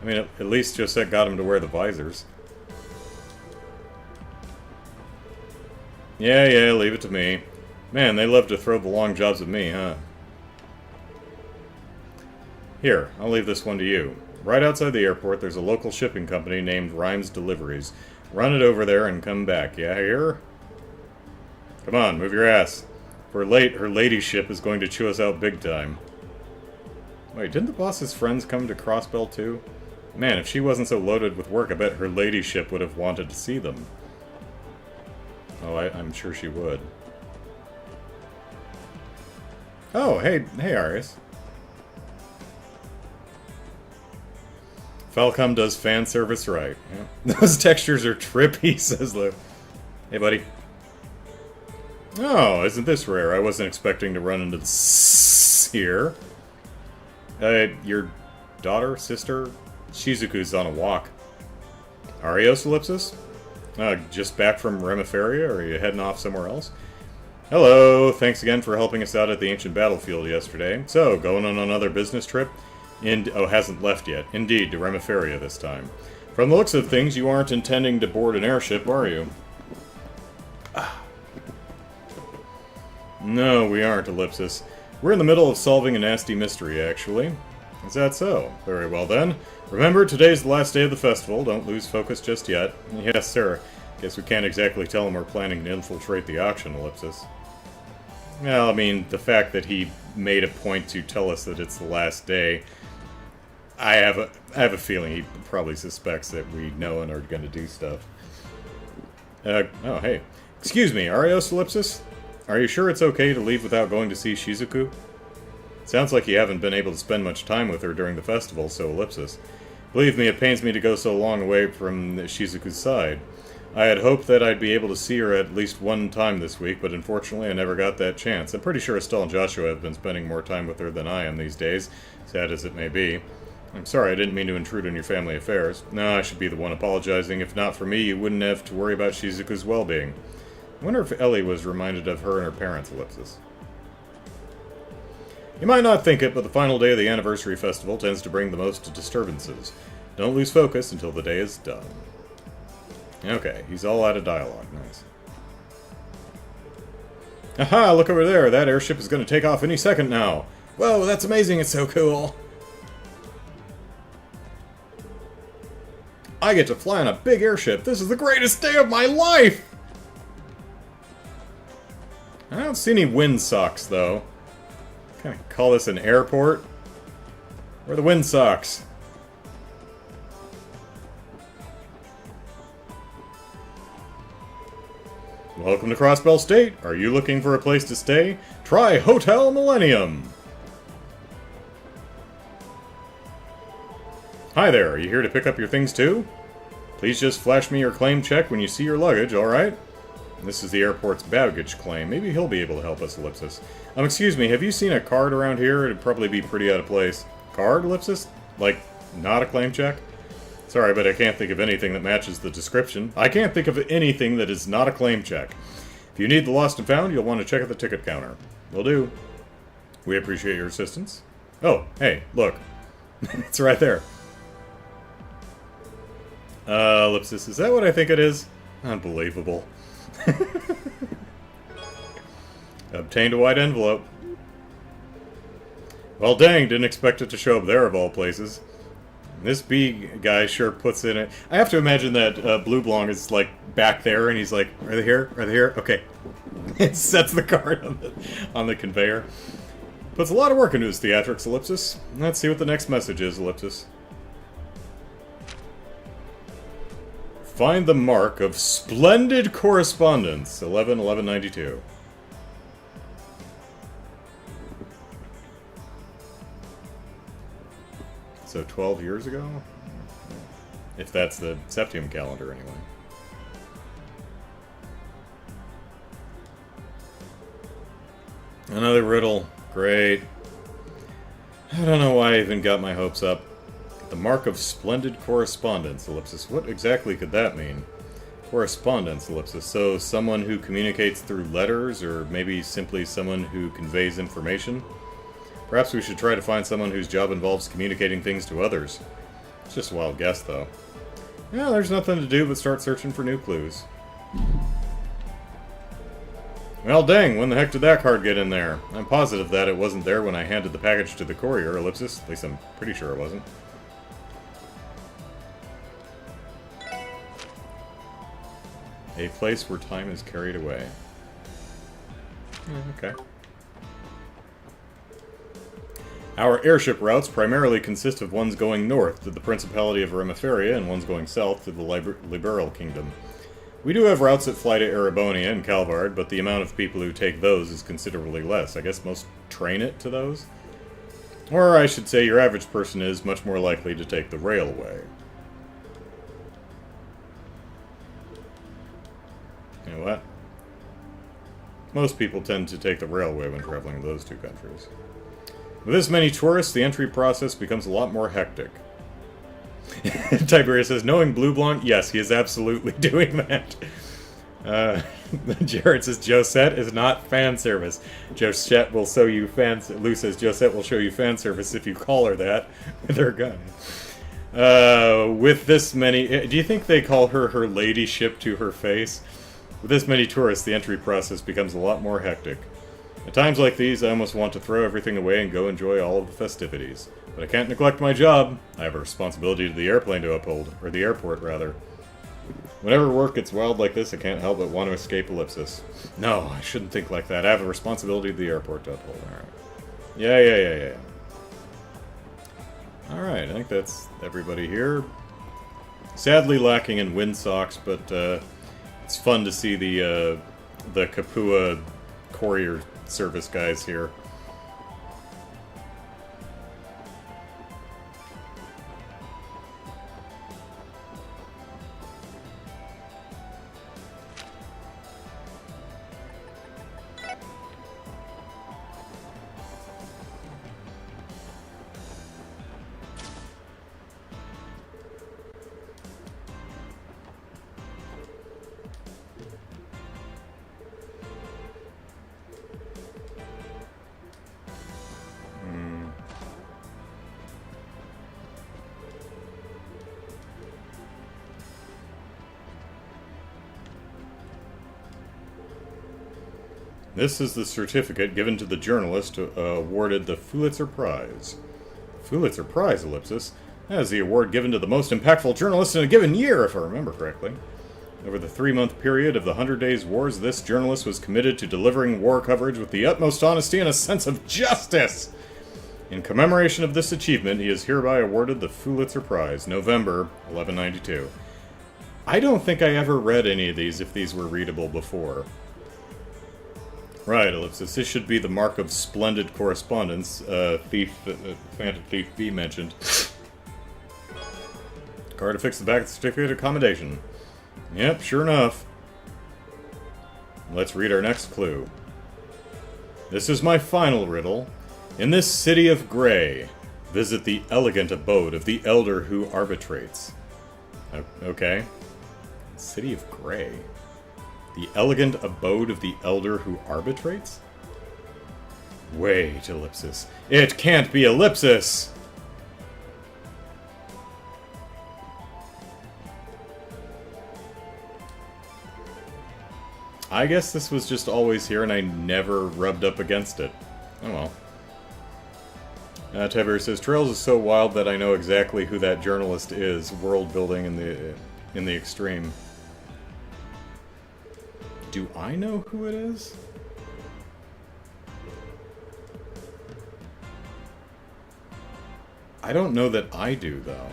I mean, at least Josette got them to wear the visors. Yeah, leave it to me. Man, they love to throw the long jobs at me, huh? Here, I'll leave this one to you. Right outside the airport, there's a local shipping company named Rhymes Deliveries. Run it over there and come back, yeah, hear? Come on, move your ass. If we're late, her ladyship is going to chew us out big time. Wait, didn't the boss's friends come to Crossbell too? Man, if she wasn't so loaded with work, I bet her ladyship would have wanted to see them. Oh, I'm sure she would. Oh, hey, Arius. Falcom does fan service right. Yeah. Those textures are trippy, says Lou. Hey, buddy. Oh, isn't this rare? I wasn't expecting to run into this here. Your daughter, sister? Shizuku's on a walk. Arios, Ellipsis? Just back from Remiferia, or are you heading off somewhere else? Hello, thanks again for helping us out at the ancient battlefield yesterday. So, going on another business trip? Oh, hasn't left yet. Indeed, to Remiferia this time. From the looks of things, you aren't intending to board an airship, are you? No, we aren't, Ellipsis. We're in the middle of solving a nasty mystery, actually. Is that so? Very well then. Remember, today's the last day of the festival. Don't lose focus just yet. Yes, sir. Guess we can't exactly tell him we're planning to infiltrate the auction, Ellipsis. Well, I mean, the fact that he made a point to tell us that it's the last day, I have a feeling he probably suspects that we know and are going to do stuff. Oh, hey. Excuse me, Arios, Ellipsis? Are you sure it's okay to leave without going to see Shizuku? Sounds like you haven't been able to spend much time with her during the festival, so Ellipsis. Believe me, it pains me to go so long away from Shizuku's side. I had hoped that I'd be able to see her at least one time this week, but unfortunately I never got that chance. I'm pretty sure Estelle and Joshua have been spending more time with her than I am these days, sad as it may be. I'm sorry, I didn't mean to intrude on your family affairs. No, I should be the one apologizing. If not for me, you wouldn't have to worry about Shizuku's well-being. I wonder if Ellie was reminded of her and her parents' Ellipsis. You might not think it, but the final day of the anniversary festival tends to bring the most disturbances. Don't lose focus until the day is done. Okay, he's all out of dialogue. Nice. Aha, look over there. That airship is going to take off any second now. Whoa, that's amazing. It's so cool. I get to fly on a big airship. This is the greatest day of my life! I don't see any windsocks, though. Can I call this an airport? Where are the windsocks? Welcome to Crossbell State. Are you looking for a place to stay? Try Hotel Millennium. Hi there, are you here to pick up your things too? Please just flash me your claim check when you see your luggage, alright? This is the airport's baggage claim. Maybe he'll be able to help us, Ellipsis. Excuse me, have you seen a card around here? It'd probably be pretty out of place. Card, Ellipsis? Like, not a claim check? Sorry, but I can't think of anything that matches the description. I can't think of anything that is not a claim check. If you need the lost and found, you'll want to check at the ticket counter. Will do. We appreciate your assistance. Oh, hey, look. It's right there. Ellipsis, is that what I think it is? Unbelievable. Obtained a white envelope. Well, dang, didn't expect it to show up there of all places. This B guy sure puts in it. I have to imagine that Blue Blanc is like back there, and he's like, "Are they here? Are they here? Okay." It sets the card on the conveyor. Puts a lot of work into his theatrics, Ellipsis. Let's see what the next message is, Ellipsis. Find the mark of splendid correspondence. 11/11/92. So 12 years ago? If that's the Septium calendar, anyway. Another riddle. Great. I don't know why I even got my hopes up. The mark of splendid correspondence, Ellipsis. What exactly could that mean? Correspondence, Ellipsis. So someone who communicates through letters, or maybe simply someone who conveys information? Perhaps we should try to find someone whose job involves communicating things to others. It's just a wild guess, though. Yeah, there's nothing to do but start searching for new clues. Well, dang, when the heck did that card get in there? I'm positive that it wasn't there when I handed the package to the courier, Ellipsis. At least I'm pretty sure it wasn't. A place where time is carried away. Okay. Our airship routes primarily consist of ones going north to the Principality of Remiferia and ones going south to the Liberal Kingdom. We do have routes that fly to Erebonia and Calvard, but the amount of people who take those is considerably less. I guess most train it to those? Or I should say your average person is much more likely to take the railway. You know what? Most people tend to take the railway when traveling to those two countries. With this many tourists, the entry process becomes a lot more hectic. Tiberius says, knowing Blue Blanc, yes, he is absolutely doing that. Jared says, Josette is not fan service. Josette will show you fan... Lou says, Josette will show you fan service if you call her that with her gun. With this many... Do you think they call her her ladyship to her face? With this many tourists, the entry process becomes a lot more hectic. At times like these, I almost want to throw everything away and go enjoy all of the festivities. But I can't neglect my job. I have a responsibility to the airplane to uphold. Or the airport, rather. Whenever work gets wild like this, I can't help but want to escape Ellipsis. No, I shouldn't think like that. I have a responsibility to the airport to uphold. Alright. Yeah. Alright, I think that's everybody here. Sadly lacking in windsocks, but it's fun to see the Kapua courier service guys here. This is the certificate given to the journalist awarded the Pulitzer Prize. Pulitzer Prize, Ellipsis? That is the award given to the most impactful journalist in a given year, if I remember correctly. Over the 3-month period of the 100 Days Wars, this journalist was committed to delivering war coverage with the utmost honesty and a sense of justice! In commemoration of this achievement, he is hereby awarded the Pulitzer Prize, November 1192. I don't think I ever read any of these if these were readable before. Right, Ellipsis. This should be the mark of splendid correspondence. Phantom Thief B mentioned. Card to fix the back of the certificate of commendation. Yep, sure enough. Let's read our next clue. This is my final riddle. In this city of gray, visit the elegant abode of the elder who arbitrates. Okay. City of gray. The elegant abode of the elder who arbitrates? Wait, Ellipsis. It can't be Ellipsis! I guess this was just always here and I never rubbed up against it. Oh well. Tiber says, Trails is so wild that I know exactly who that journalist is. World building in the extreme. Do I know who it is? I don't know that I do, though.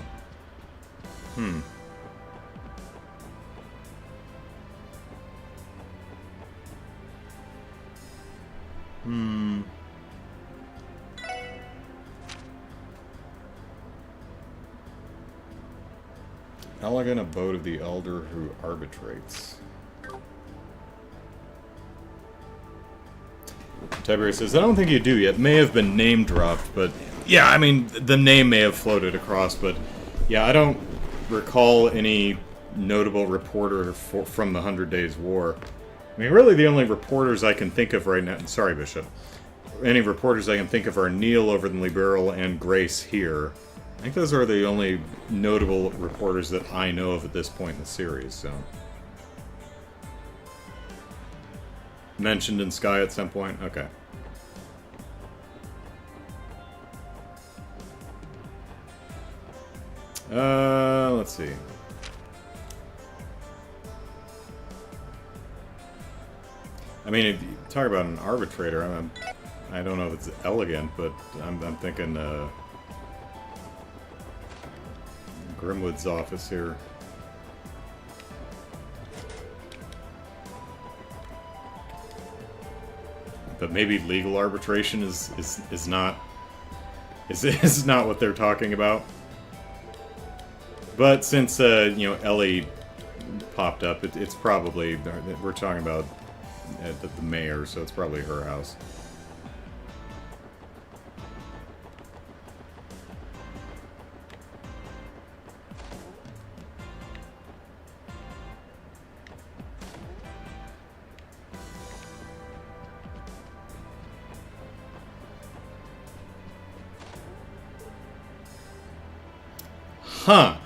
Elegant abode of the elder who arbitrates. Tiberius says, I don't think you do yet. May have been name dropped, but... Yeah, I mean, the name may have floated across, but... Yeah, I don't recall any notable reporter from the 100 Days War. I mean, really the only reporters I can think of right now... Sorry, Bishop. Any reporters I can think of are Neil over in Liberal and Grace here. I think those are the only notable reporters that I know of at this point in the series, so... Mentioned in Sky at some point? Okay. Let's see. I mean, if you talk about an arbitrator, I don't know if it's elegant, but I'm thinking, Grimwood's office here. But maybe legal arbitration is not what they're talking about. But since you know, Ellie popped up, it's probably, we're talking about the mayor, so it's probably her house. Huh.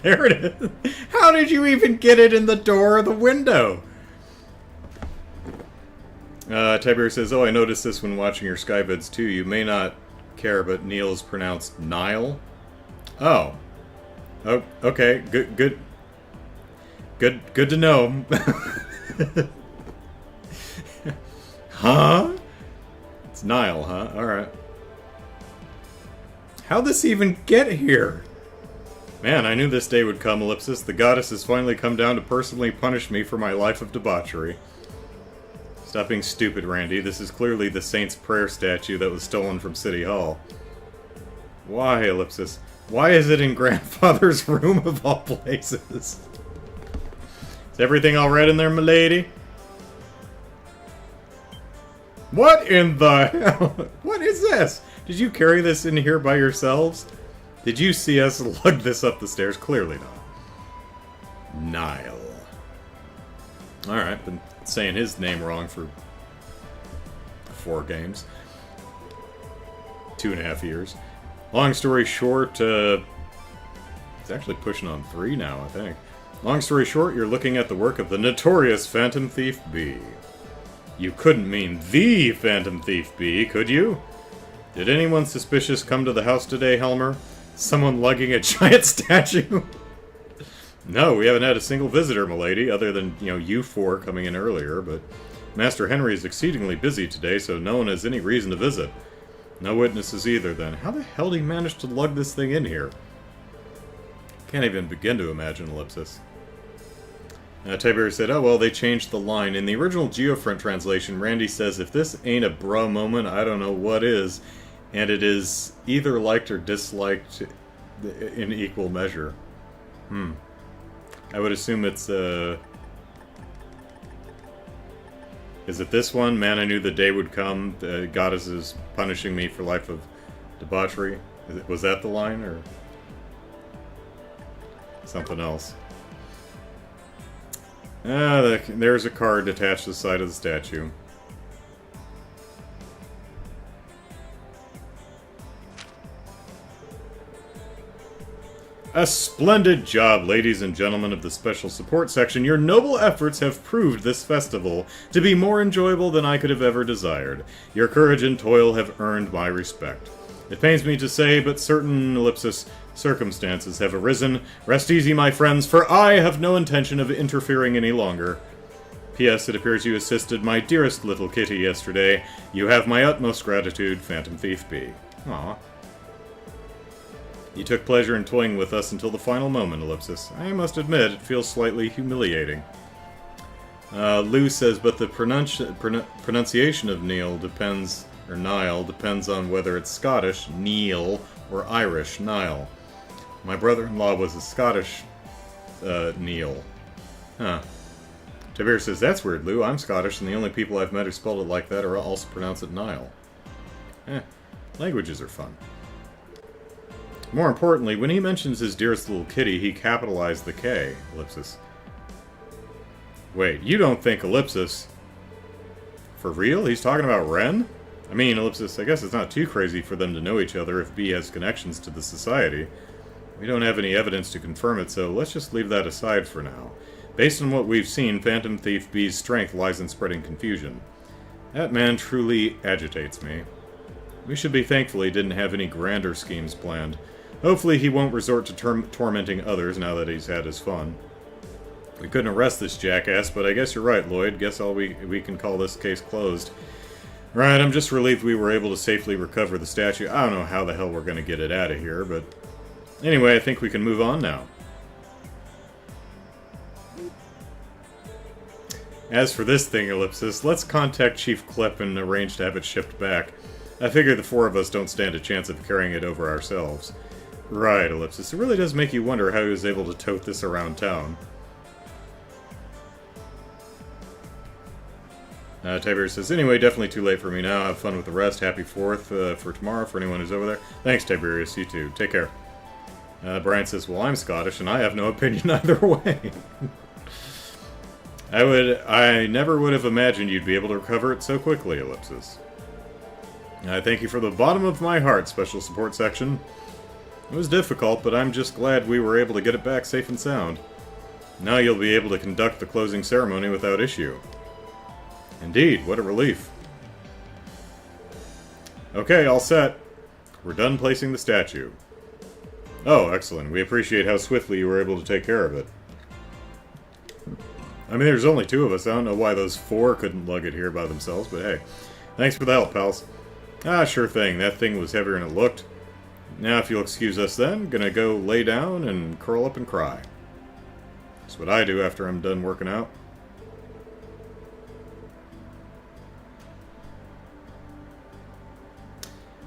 There it is. How did you even get it in the door or the window? Tiber says, oh, I noticed this when watching your Skyvids too. You may not care, but Neil is pronounced Nile. Oh. Oh, okay. Good to know. Huh? It's Nile, huh? Alright. How'd this even get here? Man, I knew this day would come, Ellipsis. The goddess has finally come down to personally punish me for my life of debauchery. Stop being stupid, Randy. This is clearly the Saint's Prayer statue that was stolen from City Hall. Why, Ellipsis? Why is it in Grandfather's room of all places? Is everything all right in there, milady? What in the hell? What is this? Did you carry this in here by yourselves? Did you see us lug this up the stairs? Clearly not. Nile. Alright, been saying his name wrong for 4 games. 2.5 years. Long story short, it's actually pushing on 3 now, I think. Long story short, you're looking at the work of the notorious Phantom Thief B. You couldn't mean the Phantom Thief B, could you? Did anyone suspicious come to the house today, Helmer? Someone lugging a giant statue? No, we haven't had a single visitor, milady, other than, you 4 coming in earlier, but Master Henry is exceedingly busy today, so no one has any reason to visit. No witnesses either, then. How the hell did he manage to lug this thing in here? Can't even begin to imagine, Ellipsis. Tiberius said, oh, well, they changed the line. In the original Geofront translation, Randy says, if this ain't a bruh moment, I don't know what is. And it is either liked or disliked in equal measure. I would assume it's, Is it this one? Man, I knew the day would come. The goddess is punishing me for life of debauchery. Was that the line, or something else? There's a card attached to the side of the statue. A splendid job, ladies and gentlemen of the Special Support Section. Your noble efforts have proved this festival to be more enjoyable than I could have ever desired. Your courage and toil have earned my respect. It pains me to say, but certain ellipsis circumstances have arisen. Rest easy, my friends, for I have no intention of interfering any longer. P.S. It appears you assisted my dearest little kitty yesterday. You have my utmost gratitude, Phantom Thief B. Aw. You took pleasure in toying with us until the final moment, Ellipsis. I must admit, it feels slightly humiliating. Lou says, but the pronunciation of Neil depends, or Nile, depends on whether it's Scottish, Neil, or Irish, Nile. My brother-in-law was a Scottish, Neil. Huh. Tiberius says, that's weird, Lou. I'm Scottish, and the only people I've met who spelled it like that are also pronounce it Nile. Languages are fun. More importantly, when he mentions his dearest little kitty, he capitalized the K, ellipsis. Wait, you don't think ellipsis... For real? He's talking about Ren? I mean, ellipsis, I guess it's not too crazy for them to know each other if B has connections to the society. We don't have any evidence to confirm it, so let's just leave that aside for now. Based on what we've seen, Phantom Thief B's strength lies in spreading confusion. That man truly agitates me. We should be thankful he didn't have any grander schemes planned. Hopefully he won't resort to tormenting others now that he's had his fun. We couldn't arrest this jackass, but I guess you're right, Lloyd. Guess we can call this case closed. Right, I'm just relieved we were able to safely recover the statue. I don't know how the hell we're going to get it out of here, but... Anyway, I think we can move on now. As for this thing, ellipsis, let's contact Chief Clip and arrange to have it shipped back. I figure the 4 of us don't stand a chance of carrying it over ourselves. Right, ellipsis. It really does make you wonder how he was able to tote this around town. Tiberius says, anyway, definitely too late for me now. Have fun with the rest. Happy 4th for tomorrow for anyone who's over there. Thanks, Tiberius. You too. Take care. Brian says, well, I'm Scottish, and I have no opinion either way. I never would have imagined you'd be able to recover it so quickly, ellipsis. Thank you from the bottom of my heart, Special Support Section. It was difficult, but I'm just glad we were able to get it back safe and sound. Now you'll be able to conduct the closing ceremony without issue. Indeed, what a relief. Okay, all set. We're done placing the statue. Oh, excellent. We appreciate how swiftly you were able to take care of it. I mean, there's only 2 of us. I don't know why those 4 couldn't lug it here by themselves, but hey. Thanks for the help, pals. Ah, sure thing. That thing was heavier than it looked. Now, if you'll excuse us then, gonna go lay down and curl up and cry. That's what I do after I'm done working out.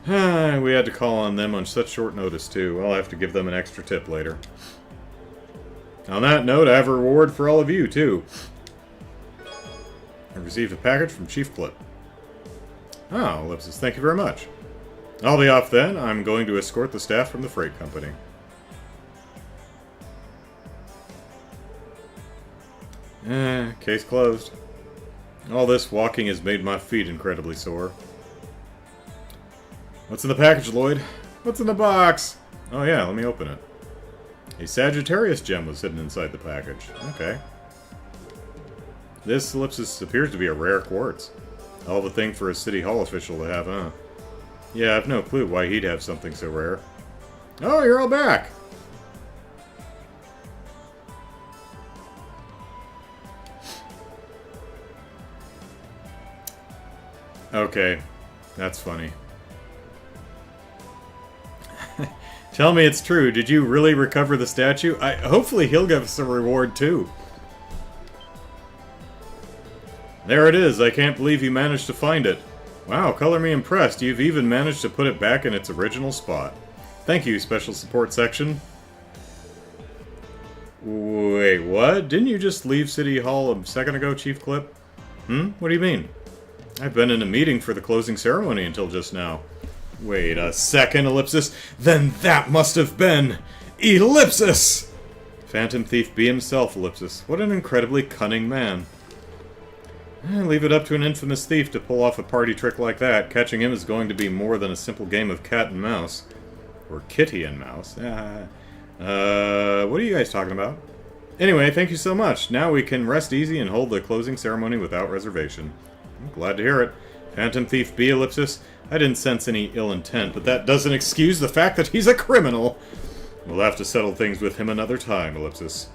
We had to call on them on such short notice, too. I'll have to give them an extra tip later. On that note, I have a reward for all of you, too. I received a package from Chief Clip. Oh, Ellipsis, thank you very much. I'll be off then. I'm going to escort the staff from the freight company. Case closed. All this walking has made my feet incredibly sore. What's in the package, Lloyd? What's in the box? Oh yeah, let me open it. A Sagittarius gem was hidden inside the package. Okay. This Ellipsis appears to be a rare quartz. Hell of a thing for a City Hall official to have, huh? Yeah, I've no clue why he'd have something so rare. Oh, you're all back! Okay, that's funny. Tell me it's true. Did you really recover the statue? Hopefully he'll give us a reward too. There it is. I can't believe you managed to find it. Wow, color me impressed. You've even managed to put it back in its original spot. Thank you, Special Support Section. Wait, what? Didn't you just leave City Hall a second ago, Chief Clip? What do you mean? I've been in a meeting for the closing ceremony until just now. Wait a second, Ellipsis. Then that must have been Ellipsis! Phantom Thief B himself, Ellipsis. What an incredibly cunning man. Leave it up to an infamous thief to pull off a party trick like that. Catching him is going to be more than a simple game of cat and mouse. Or kitty and mouse. What are you guys talking about? Anyway, thank you so much. Now we can rest easy and hold the closing ceremony without reservation. I'm glad to hear it. Phantom Thief B, Ellipsis. I didn't sense any ill intent, but that doesn't excuse the fact that he's a criminal. We'll have to settle things with him another time, Ellipsis.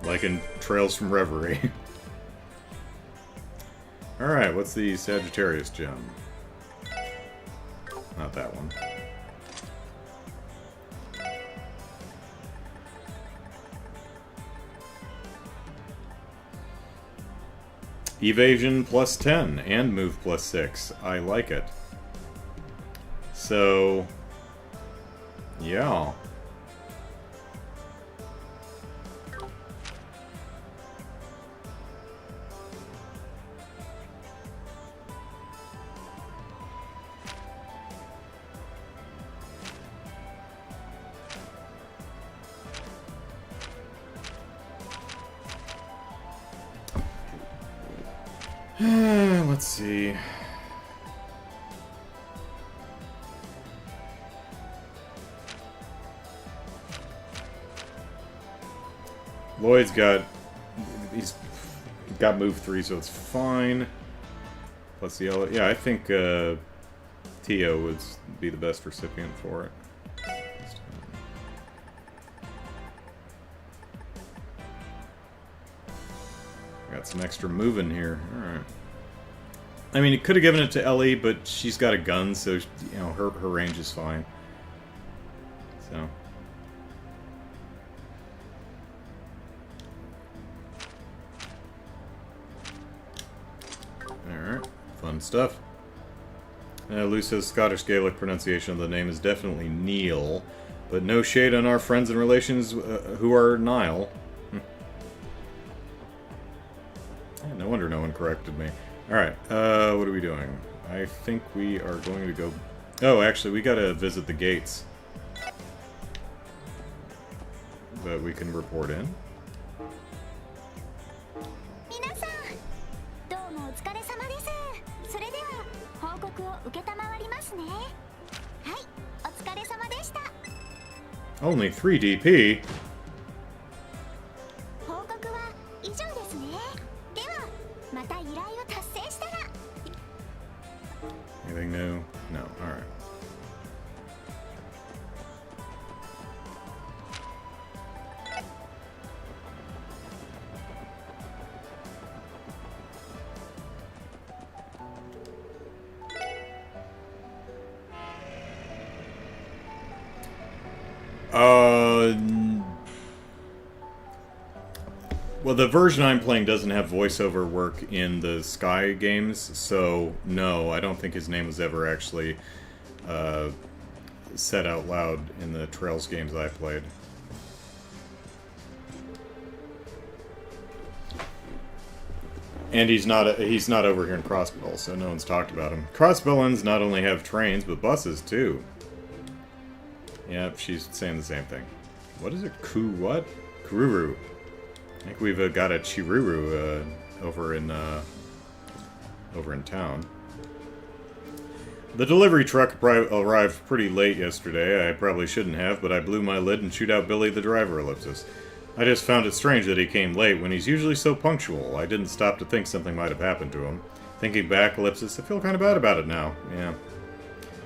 Like in Trails from Reverie. Alright, what's the Sagittarius gem? Not that one. Evasion plus 10 and move plus 6. I like it. So, yeah. Let's see. Lloyd's got... he's got move 3, so it's fine. Plus the yellow... yeah, I think Tio would be the best recipient for it. Got some extra moving here. Alright. I mean, he could have given it to Ellie, but she's got a gun, so, you know, her range is fine. So... alright. Fun stuff. Lou says Scottish Gaelic pronunciation of the name is definitely Neil, but no shade on our friends and relations who are Nile. No wonder no one corrected me. Alright, what are we doing? I think we are going to go... oh, actually, we gotta visit the gates. But we can report in. Only 3 DP? 報告は以上ですね。ではまた依頼を達成したら。 Anything new? No. Alright. Well, the version I'm playing doesn't have voiceover work in the Sky games, so no, I don't think his name was ever actually said out loud in the Trails games I played. And he's not over here in Crossbell, so no one's talked about him. Crossbellans not only have trains, but buses too. Yep, she's saying the same thing. What is it? What? Kururu. I think we've got a Chiruru over in town. The delivery truck arrived pretty late yesterday. I probably shouldn't have, but I blew my lid and chewed out Billy the driver, ellipsis. I just found it strange that he came late when he's usually so punctual. I didn't stop to think something might have happened to him. Thinking back, ellipsis, I feel kind of bad about it now. Yeah.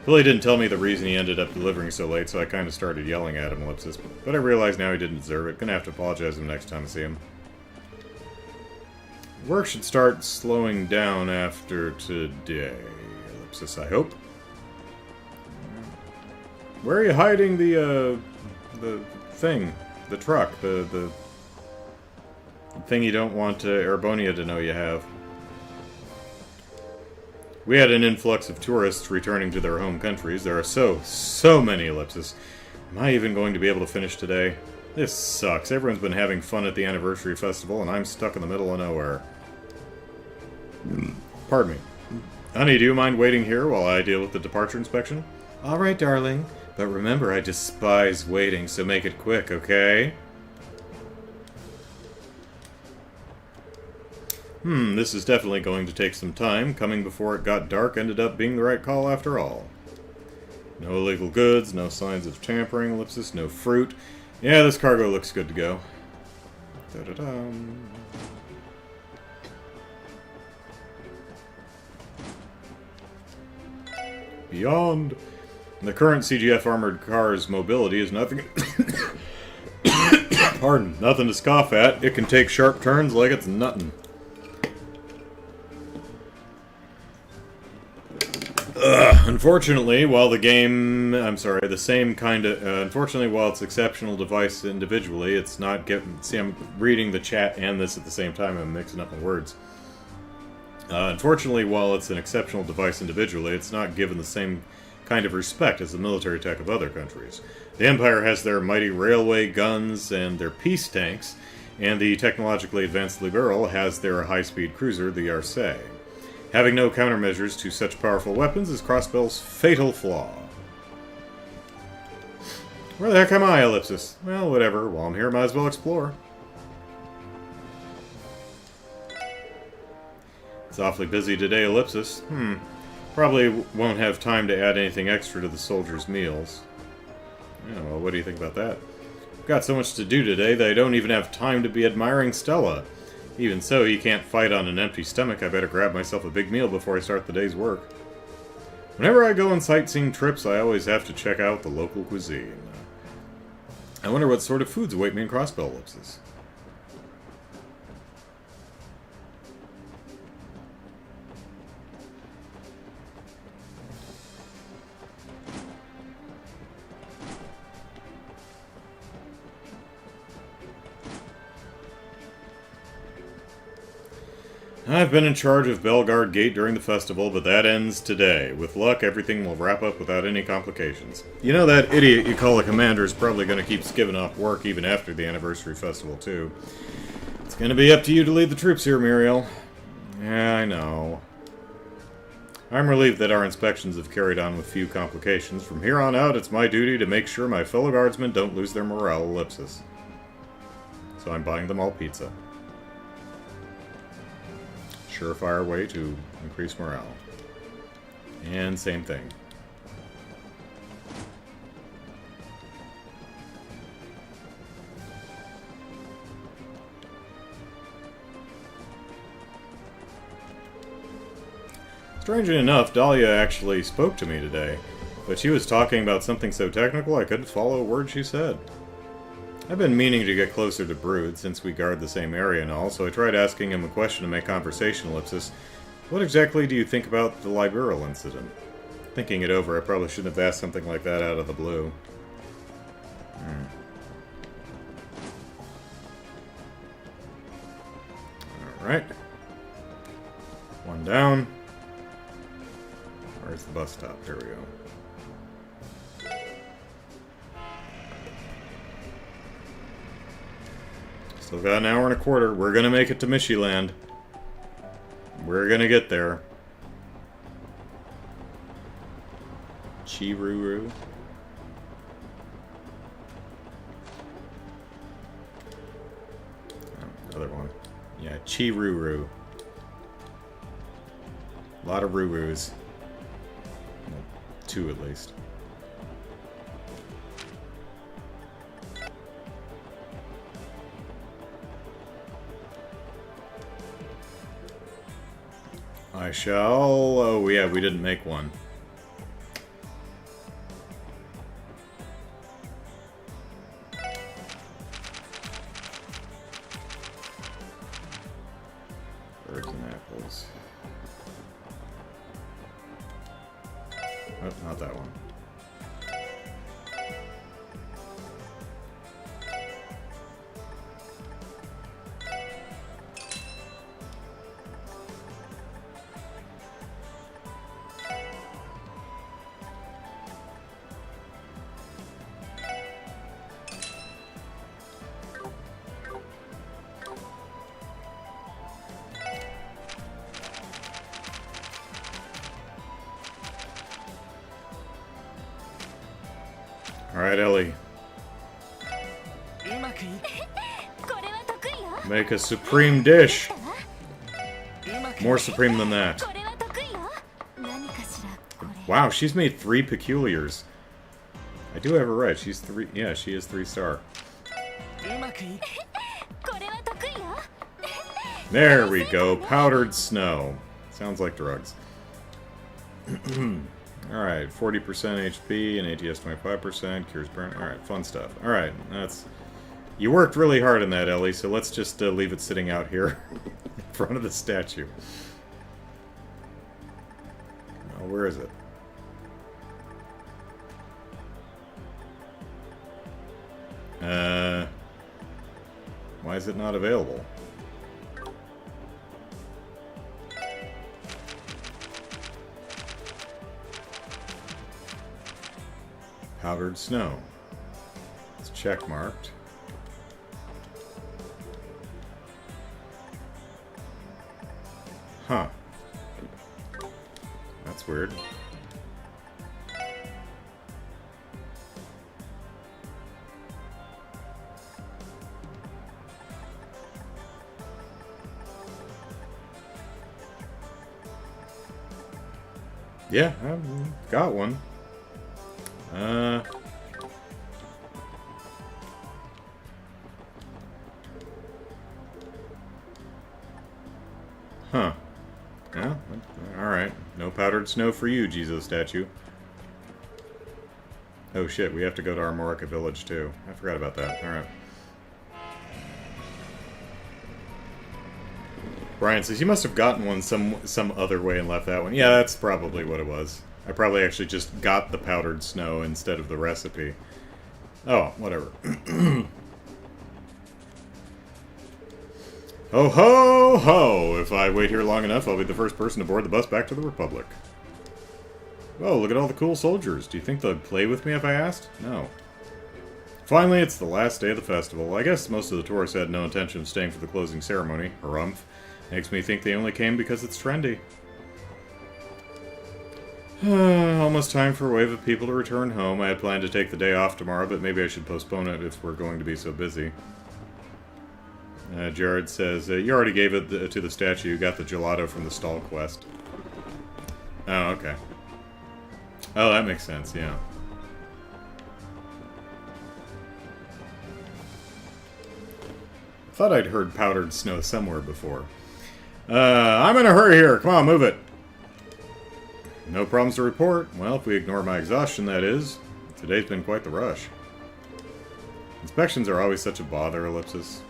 Billy didn't tell me the reason he ended up delivering so late, so I kind of started yelling at him, ellipsis. But I realized now he didn't deserve it. Gonna have to apologize to him next time I see him. Work should start slowing down after today, ellipsis, I hope. Where are you hiding the thing? The truck? The thing you don't want Erebonia to know you have. We had an influx of tourists returning to their home countries. There are so many, ellipsis. Am I even going to be able to finish today? This sucks. Everyone's been having fun at the anniversary festival, and I'm stuck in the middle of nowhere. Pardon me. Honey, do you mind waiting here while I deal with the departure inspection? Alright, darling. But remember, I despise waiting, so make it quick, okay? This is definitely going to take some time. Coming before it got dark ended up being the right call after all. No illegal goods, no signs of tampering, ellipsis, no fruit. Yeah, this cargo looks good to go. Da-da-dum. Beyond. The current CGF armored car's mobility is nothing... Pardon, nothing to scoff at. It can take sharp turns like it's nuttin'. Unfortunately, while the game... the same kind of... unfortunately, while it's exceptional device individually, it's not getting... See, I'm reading the chat and this at the same time. I'm mixing up my words. Unfortunately, while it's an exceptional device individually, it's not given the same kind of respect as the military tech of other countries. The Empire has their mighty railway guns and their peace tanks, and the technologically advanced Liberal has their high-speed cruiser, the Arce. Having no countermeasures to such powerful weapons is Crossbell's fatal flaw. Where the heck am I, ellipsis? Well, whatever. While I'm here, might as well explore. It's awfully busy today, ellipsis. Probably won't have time to add anything extra to the soldiers' meals. Yeah, well, what do you think about that? I've got so much to do today that I don't even have time to be admiring Stella. Even so, you can't fight on an empty stomach. I better grab myself a big meal before I start the day's work. Whenever I go on sightseeing trips, I always have to check out the local cuisine. I wonder what sort of foods await me in Crossbell, ellipsis. I've been in charge of Bellegarde Gate during the festival, but that ends today. With luck, everything will wrap up without any complications. You know that idiot you call a commander is probably going to keep skiving off work even after the anniversary festival, too. It's going to be up to you to lead the troops here, Muriel. Yeah, I know. I'm relieved that our inspections have carried on with few complications. From here on out, it's my duty to make sure my fellow guardsmen don't lose their morale, ellipsis. So I'm buying them all pizza. Surefire way to increase morale. And same thing. Strangely enough, Dahlia actually spoke to me today, but she was talking about something so technical I couldn't follow a word she said. I've been meaning to get closer to Brood, since we guard the same area and all, so I tried asking him a question to make conversation ellipsis. What exactly do you think about the Liberal incident? Thinking it over, I probably shouldn't have asked something like that out of the blue. Alright. One down. Where's the bus stop? Here we go. Still got an hour and a quarter. We're gonna make it to Mishy Land. We're gonna get there. Chiruru. Oh, another one. Yeah, Chiruru. A lot of Rurus. Well, 2 at least. I shall... Oh, yeah, we didn't make one. Birds and apples. Oh, not that one. Alright, Ellie. Make a supreme dish. More supreme than that. Wow, she's made 3 peculiars. I do have her right. She's 3. Yeah, she is 3-star. There we go. Powdered snow. Sounds like drugs. Alright, 40% HP and ATS 25%, cures burn. Alright, fun stuff. Alright, that's... You worked really hard on that, Ellie, so let's just leave it sitting out here in front of the statue. Oh, where is it? Why is it not available? Powdered snow. It's check marked. Huh. That's weird. Yeah, I've got one. Huh. Yeah, alright. No powdered snow for you, Jesus statue. Oh shit, we have to go to Armorica Village too. I forgot about that. Alright. Brian says, you must have gotten one some other way and left that one. Yeah, that's probably what it was. I probably actually just got the powdered snow instead of the recipe. Oh, whatever. Ho ho ho! If I wait here long enough, I'll be the first person to board the bus back to the Republic. Oh, look at all the cool soldiers. Do you think they'd play with me if I asked? No. Finally, it's the last day of the festival. I guess most of the tourists had no intention of staying for the closing ceremony. Harumph. Makes me think they only came because it's trendy. Almost time for a wave of people to return home. I had planned to take the day off tomorrow, but maybe I should postpone it if we're going to be so busy. Jared says, you already gave it to the statue. You got the gelato from the stall quest. Oh, okay. Oh, that makes sense, yeah. I thought I'd heard powdered snow somewhere before. I'm in a hurry here. Come on, move it. No problems to report. Well, if we ignore my exhaustion, that is. Today's been quite the rush. Inspections are always such a bother, Ellipsis.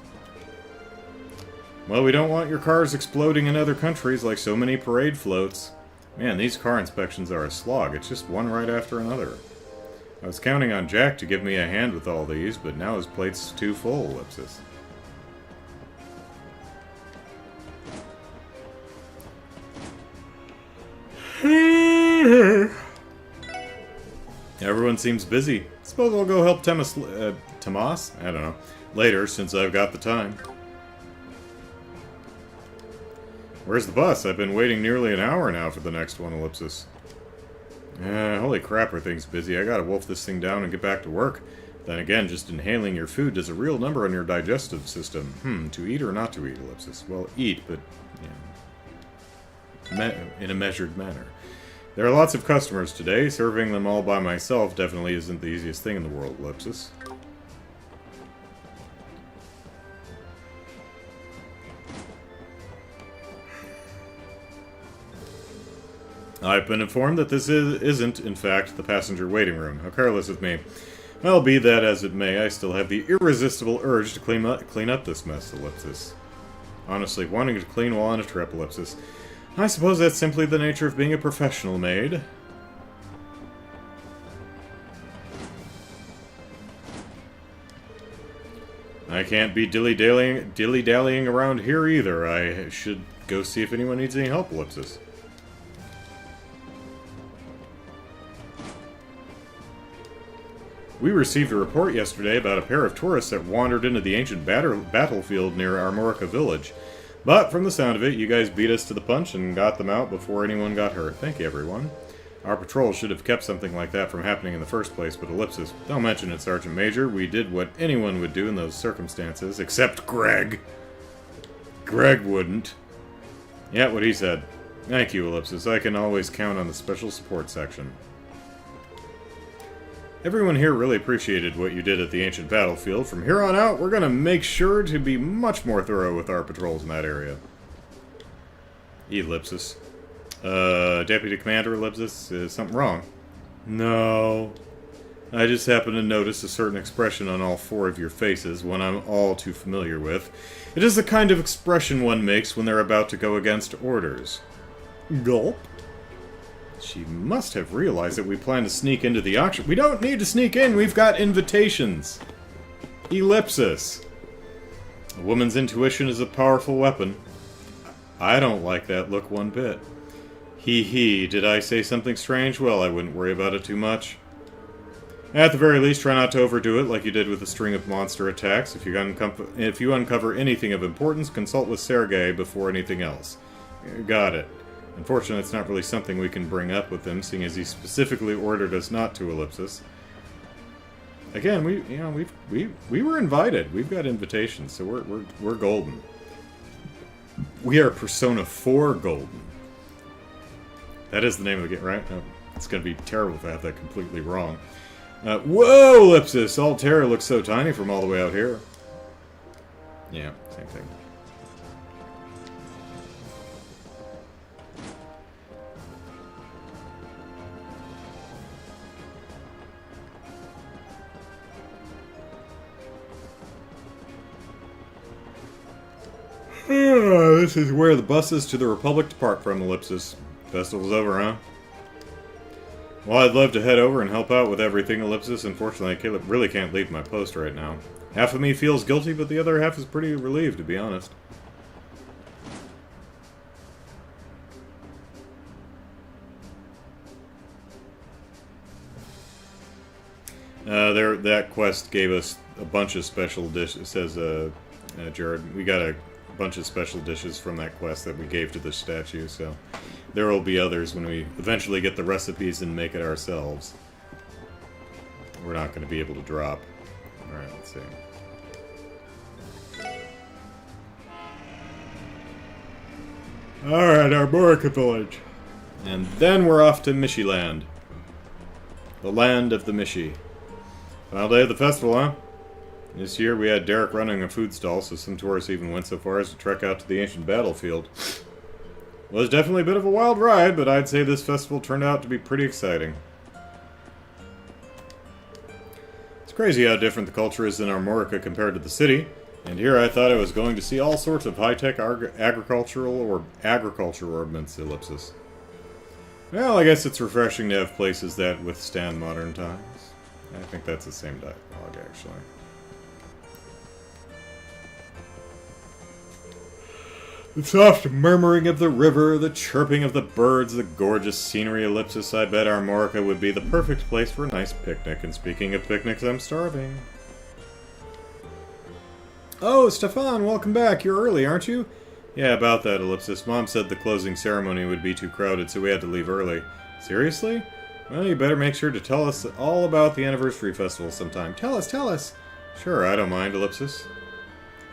Well, we don't want your cars exploding in other countries like so many parade floats. Man, these car inspections are a slog. It's just one right after another. I was counting on Jack to give me a hand with all these, but now his plate's too full, Ellipsis. Everyone seems busy. Suppose I'll go help Tomas? I don't know. Later, since I've got the time. Where's the bus? I've been waiting nearly an hour now for the next one, Ellipsis. Holy crap, her thing's busy. I gotta wolf this thing down and get back to work. Then again, just inhaling your food does a real number on your digestive system. To eat or not to eat, Ellipsis? Well, eat, but, in a measured manner. There are lots of customers today. Serving them all by myself definitely isn't the easiest thing in the world, Ellipsis. I've been informed that this isn't, in fact, the passenger waiting room. How careless of me. Well, be that as it may, I still have the irresistible urge to clean up this mess, Ellipsis. Honestly, wanting to clean while on a trip, Ellipsis. I suppose that's simply the nature of being a professional maid. I can't be dilly-dallying around here either. I should go see if anyone needs any help, Ellipsis. We received a report yesterday about a pair of tourists that wandered into the ancient battlefield near Armorica village. But, from the sound of it, you guys beat us to the punch and got them out before anyone got hurt. Thank you, everyone. Our patrol should have kept something like that from happening in the first place, but Ellipsis, don't mention it, Sergeant Major. We did what anyone would do in those circumstances, except Greg. Greg wouldn't. Yeah, what he said. Thank you, Ellipsis. I can always count on the special support section. Everyone here really appreciated what you did at the ancient battlefield. From here on out, we're going to make sure to be much more thorough with our patrols in that area. Ellipsis. Deputy Commander Ellipsis, is something wrong? No. I just happened to notice a certain expression on all four of your faces, one I'm all too familiar with. It is the kind of expression one makes when they're about to go against orders. Gulp. She must have realized that we plan to sneak into the auction. We don't need to sneak in, we've got invitations. Ellipsis. A woman's intuition is a powerful weapon. I don't like that look one bit. Hee, did I say something strange? Well, I wouldn't worry about it too much. At the very least, try not to overdo it like you did with the string of monster attacks. If you uncover anything of importance, consult with Sergei before anything else. Got it. Unfortunately, it's not really something we can bring up with him, seeing as he specifically ordered us not to, Ellipsis. Again, we were invited. We've got invitations, so we're golden. We are Persona 4 golden. That is the name of the game, right? No, it's going to be terrible if I have that completely wrong. Whoa, Ellipsis! Altair looks so tiny from all the way out here. Yeah, same thing. This is where the buses to the Republic depart from, Ellipsis. Festival's over, huh? Well, I'd love to head over and help out with everything, Ellipsis. Unfortunately, I really can't leave my post right now. Half of me feels guilty, but the other half is pretty relieved, to be honest. That quest gave us a bunch of special dishes, says Jared. We got a bunch of special dishes from that quest that we gave to the statue, so there will be others when we eventually get the recipes and make it ourselves. We're not going to be able to drop. Alright, let's see. Alright, our Armorica village. And then we're off to Mishy land. The land of the Mishy. Final day of the festival, huh? This year we had Derek running a food stall, so some tourists even went so far as to trek out to the ancient battlefield. Was definitely a bit of a wild ride, but I'd say this festival turned out to be pretty exciting. It's crazy how different the culture is in Armorica compared to the city. And here I thought I was going to see all sorts of high-tech agricultural ordnance, ellipsis. Well, I guess it's refreshing to have places that withstand modern times. I think that's the same dialogue, actually. The soft murmuring of the river, the chirping of the birds, the gorgeous scenery, ellipsis. I bet Armorica would be the perfect place for a nice picnic. And speaking of picnics, I'm starving. Oh, Stefan, welcome back. You're early, aren't you? Yeah, about that, ellipsis. Mom said the closing ceremony would be too crowded, so we had to leave early. Seriously? Well, you better make sure to tell us all about the anniversary festival sometime. Tell us, tell us! Sure, I don't mind, ellipsis.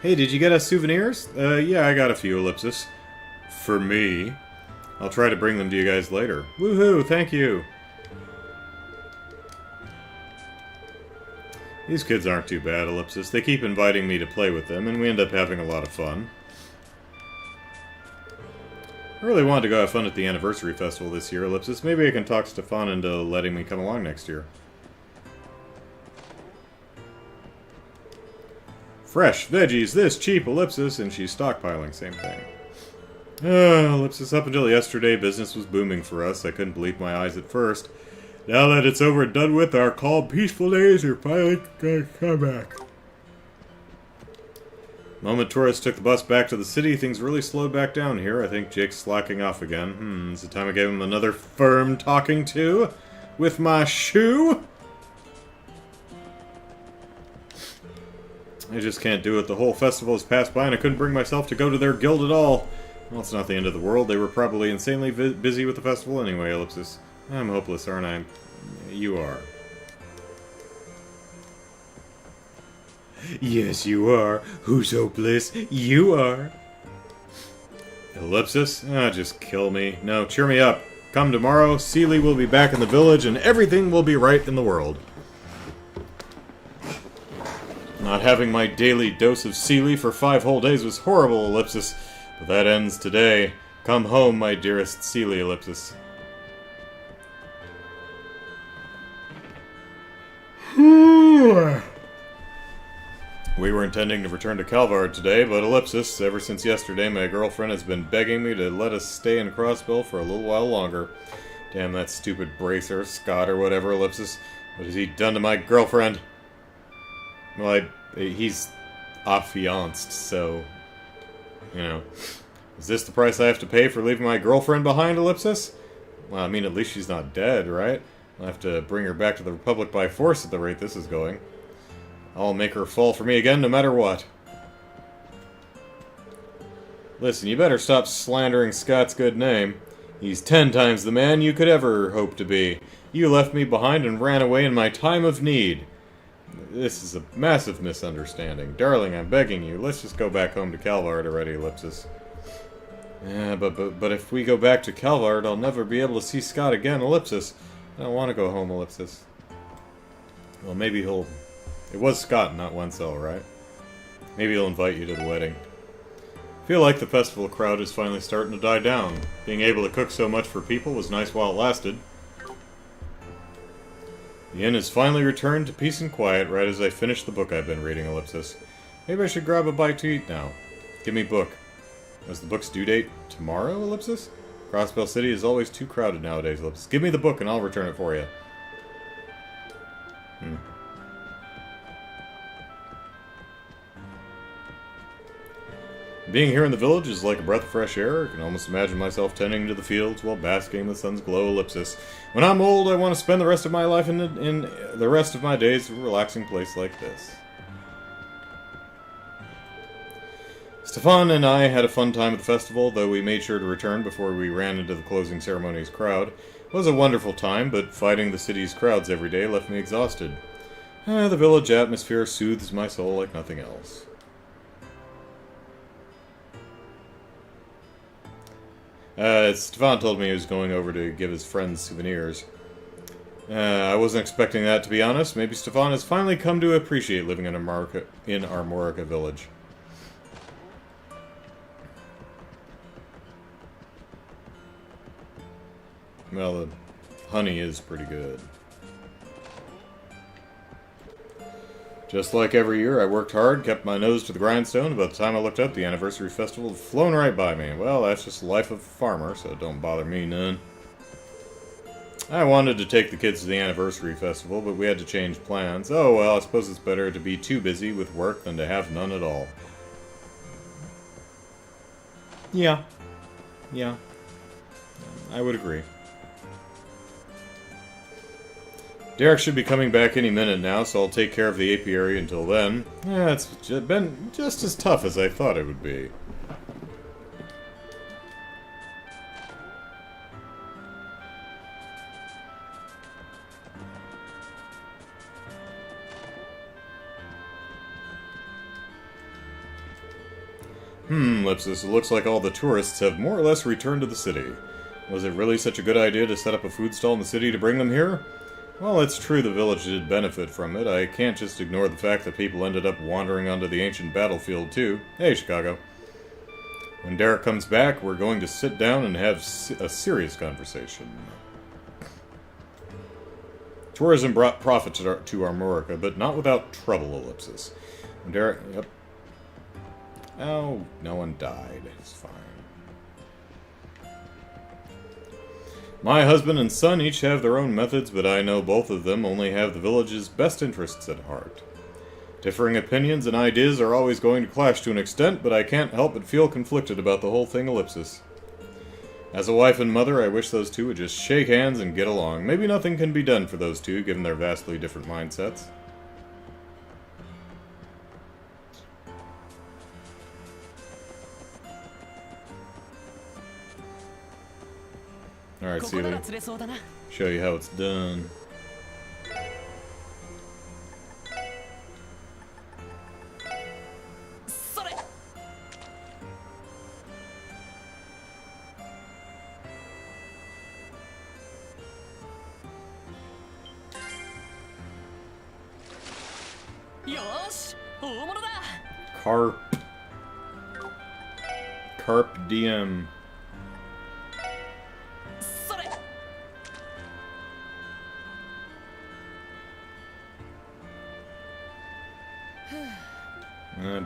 Hey, did you get us souvenirs? Yeah, I got a few, ellipsis. For me. I'll try to bring them to you guys later. Woohoo, thank you! These kids aren't too bad, ellipsis. They keep inviting me to play with them, and we end up having a lot of fun. I really wanted to go have fun at the anniversary festival this year, ellipsis. Maybe I can talk Stefan into letting me come along next year. Fresh veggies, this cheap, ellipsis, and she's stockpiling, same thing. Ellipsis, up until yesterday, business was booming for us. I couldn't believe my eyes at first. Now that it's over and done with, our calm, peaceful days are finally gonna come back. The moment tourists took the bus back to the city, things really slowed back down here. I think Jake's slacking off again. It's the time I gave him another firm talking to with my shoe. I just can't do it. The whole festival has passed by and I couldn't bring myself to go to their guild at all. Well, it's not the end of the world. They were probably insanely busy with the festival anyway, ellipsis. I'm hopeless, aren't I? You are. Yes, you are. Who's hopeless? You are. Ellipsis? Just kill me. No, cheer me up. Come tomorrow, Seely will be back in the village and everything will be right in the world. Not having my daily dose of Seely for 5 whole days was horrible, ellipsis. But that ends today. Come home, my dearest Seely, ellipsis. We were intending to return to Calvard today, but ellipsis, ever since yesterday my girlfriend has been begging me to let us stay in Crossbill for a little while longer. Damn that stupid bracer, Scott or whatever, ellipsis. What has he done to my girlfriend? Well, he's affianced, so, you know. Is this the price I have to pay for leaving my girlfriend behind, ellipsis? Well, I mean, at least she's not dead, right? I'll have to bring her back to the Republic by force at the rate this is going. I'll make her fall for me again no matter what. Listen, you better stop slandering Scott's good name. He's 10 times the man you could ever hope to be. You left me behind and ran away in my time of need. This is a massive misunderstanding. Darling, I'm begging you, let's just go back home to Calvard already, ellipsis. Yeah, but if we go back to Calvard, I'll never be able to see Scott again, ellipsis. I don't want to go home, ellipsis. Well, maybe he'll... It was Scott, not Wenzel, right? Maybe he'll invite you to the wedding. I feel like the festival crowd is finally starting to die down. Being able to cook so much for people was nice while it lasted. The inn has finally returned to peace and quiet right as I finish the book I've been reading, ellipsis. Maybe I should grab a bite to eat now. Give me book. Is the book's due date tomorrow, ellipsis? Crossbell City is always too crowded nowadays, ellipsis. Give me the book and I'll return it for you. Being here in the village is like a breath of fresh air. I can almost imagine myself tending to the fields while basking in the sun's glow, ellipsis. When I'm old, I want to spend the rest of my life in the rest of my days in a relaxing place like this. Stefan and I had a fun time at the festival, though we made sure to return before we ran into the closing ceremony's crowd. It was a wonderful time, but fighting the city's crowds every day left me exhausted. The village atmosphere soothes my soul like nothing else. Stefan told me he was going over to give his friends souvenirs. I wasn't expecting that, to be honest. Maybe Stefan has finally come to appreciate living in Armorica Village. Well, the honey is pretty good. Just like every year, I worked hard, kept my nose to the grindstone. By the time I looked up, the anniversary festival had flown right by me. Well, that's just the life of a farmer, so don't bother me none. I wanted to take the kids to the anniversary festival, but we had to change plans. Oh well, I suppose it's better to be too busy with work than to have none at all. Yeah. Yeah. I would agree. Derek should be coming back any minute now, so I'll take care of the apiary until then. Yeah, it's been just as tough as I thought it would be. Lipsis, it looks like all the tourists have more or less returned to the city. Was it really such a good idea to set up a food stall in the city to bring them here? Well, it's true the village did benefit from it. I can't just ignore the fact that people ended up wandering onto the ancient battlefield, too. Hey, Chicago. When Derek comes back, we're going to sit down and have a serious conversation. Tourism brought profit to Armorica, but not without trouble, Ellipsis. When Derek... Yep. Oh, no one died. It's fine. My husband and son each have their own methods, but I know both of them only have the village's best interests at heart. Differing opinions and ideas are always going to clash to an extent, but I can't help but feel conflicted about the whole thing, Ellipsis. As a wife and mother, I wish those two would just shake hands and get along. Maybe nothing can be done for those two, given their vastly different mindsets. Alright, see you later. Show you how it's done. Carp DM.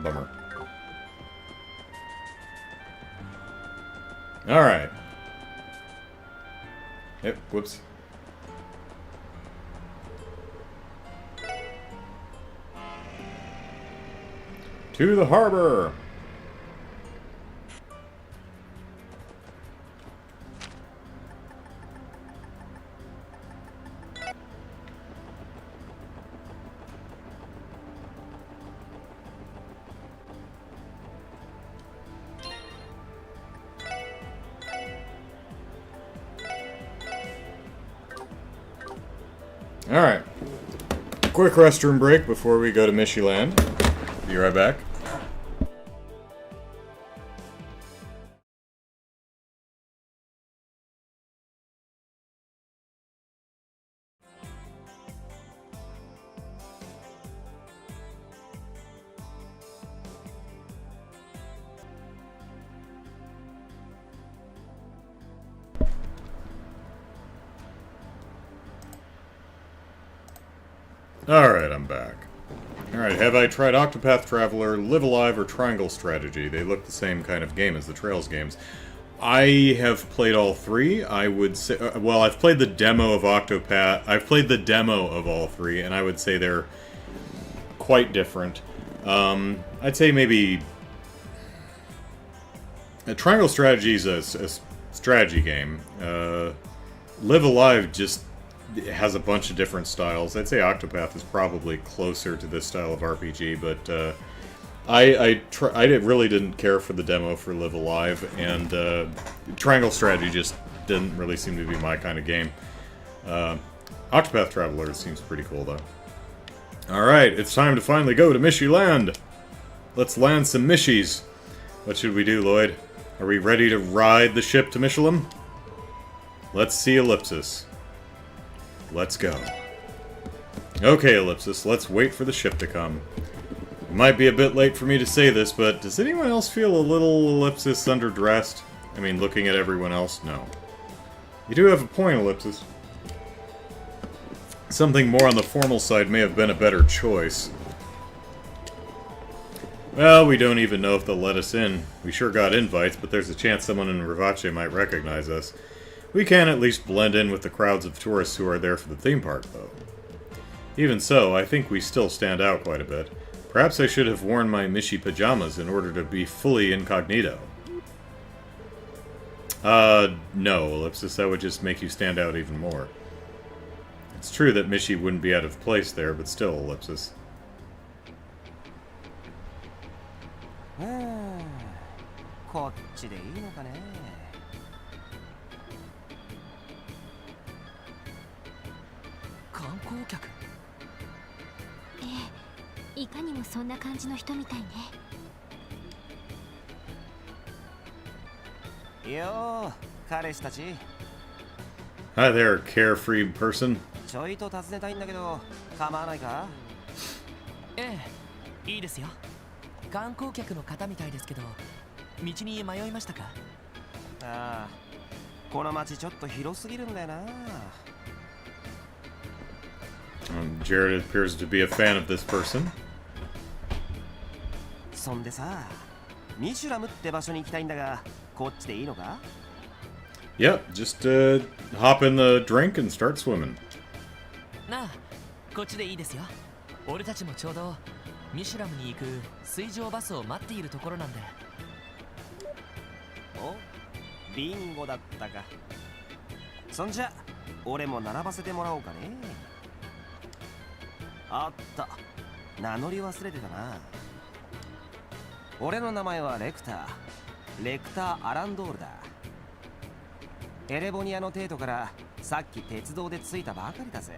Bummer. Alright. Yep, whoops. To the harbor! Alright. Quick restroom break before we go to Mishy Land. Be right back. Alright, I'm back. Alright, have I tried Octopath Traveler, Live Alive, or Triangle Strategy? They look the same kind of game as the Trails games. I have played all three. I would say... well, I've played the demo of Octopath... I've played the demo of all three, and I would say they're quite different. I'd say maybe... Triangle Strategy is a strategy game. Live Alive just... it has a bunch of different styles. I'd say Octopath is probably closer to this style of RPG, but I really didn't care for the demo for Live Alive, and Triangle Strategy just didn't really seem to be my kind of game. Octopath Traveler seems pretty cool, though. Alright, it's time to finally go to Mishy Land! Let's land some Mishies. What should we do, Lloyd? Are we ready to ride the ship to Mishalim? Let's see Ellipsis. Let's go. Okay, Ellipsis, let's wait for the ship to come. It might be a bit late for me to say this, but does anyone else feel a little Ellipsis underdressed? I mean, looking at everyone else, no. You do have a point, Ellipsis. Something more on the formal side may have been a better choice. Well, we don't even know if they'll let us in. We sure got invites, but there's a chance someone in Rivace might recognize us. We can at least blend in with the crowds of tourists who are there for the theme park, though. Even so, I think we still stand out quite a bit. Perhaps I should have worn my Mishy pajamas in order to be fully incognito. No, Ellipsis, that would just make you stand out even more. It's true that Mishy wouldn't be out of place there, but still, Ellipsis. こっちでいいのかね。観光客。ええ、いかにもそんな感じの人みたいね。よー、彼氏たち。Hi there, carefree person. ちょいと尋ねたいんだけど、構わないか？ええ、いいですよ。観光客の方みたいですけど、道に迷いましたか？ああ、この町ちょっと広すぎるんだよな。Jared appears to be a fan of this person. そんでさ、ミシュラムって場所に行きたいんだが、こっちでいいのか？ Yep, just hop in the drink and start swimming. なあ、こっちでいいですよ。俺たちもちょうどミシュラムに行く水上バスを待っているところなんで。お、ビンゴだったか。そんじゃ、俺も並ばせてもらおうかね。あった、名乗り忘れてたな。俺の名前はレクター・アランドールだ。エレボニアのテートからさっき鉄道で着いたばかりだぜ。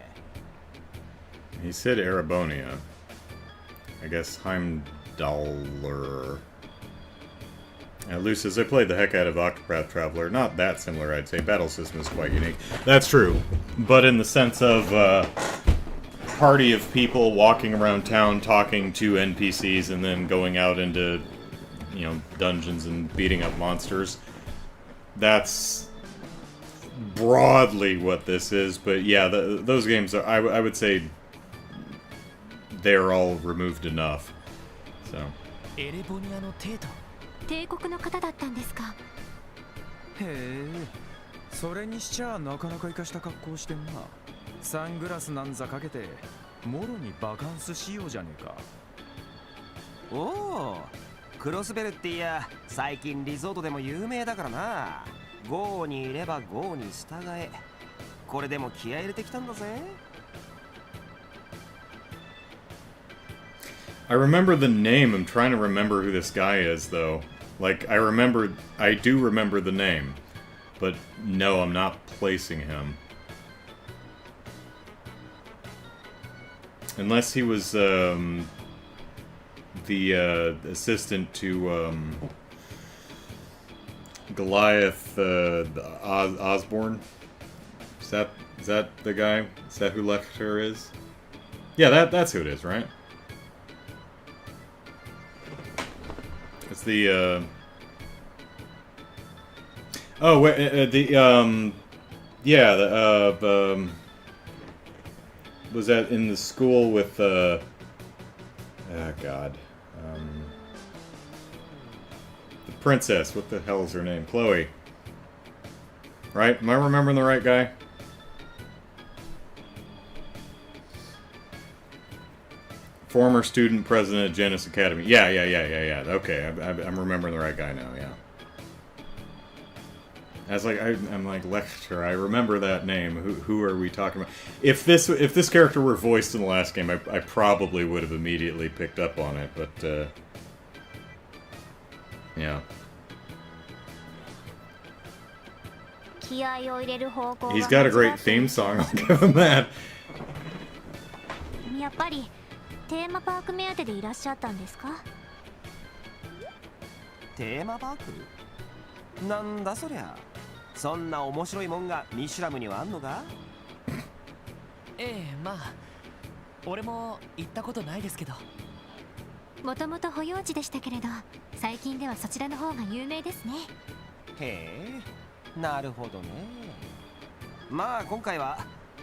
He said Erebonia. I guess Heimdallr. Lucis, I played the heck out of Octopath Traveler. Not that similar, I'd say. Battle system is quite unique. That's true. But in the sense of party of people walking around town talking to NPCs and then going out into, you know, dungeons and beating up monsters. That's broadly what this is. But yeah, those games, are, I would say, they're all removed enough. So. エレボニアのテート。帝国の方だったんですか。へえ、それにしちゃなかなか生かした格好してんな。サングラスなんざかけてもろにバカンスしようじゃねえか。おお、クロスベルっていや最近リゾートでも有名だからな。豪にいれば豪に従え。これでも気合い入れてきたんだぜ。I remember the name. I'm trying to remember who this guy is, though. Like, I do remember the name. But no, I'm not placing him. Unless he was, the, assistant to, Goliath, Osborne? Is that the guy? Is that who Lecter is? Yeah, that's who it is, right? It's the, oh, wait, yeah, was that in the school with, oh, God. The princess, what the hell is her name? Chloe. Right? Am I remembering the right guy? Former student president at Janus Academy. Yeah. Okay, I'm remembering the right guy now, yeah. I was like, I'm like, Lecter, I remember that name. Who are we talking about? If this character were voiced in the last game, I probably would have immediately picked up on it, but, yeah. He's got a great theme song, I'll give him that. やっぱりテーマパーク目当てでいらっしゃったんですか？テーマパーク？なんだそりゃ。そんな面白いもんがミシュラムにはあんのか？ええ、まあ俺も行ったことないですけど。もともと保養地でしたけれど、最近ではそちらの方が有名ですね。へえ、なるほどね。まあ今回は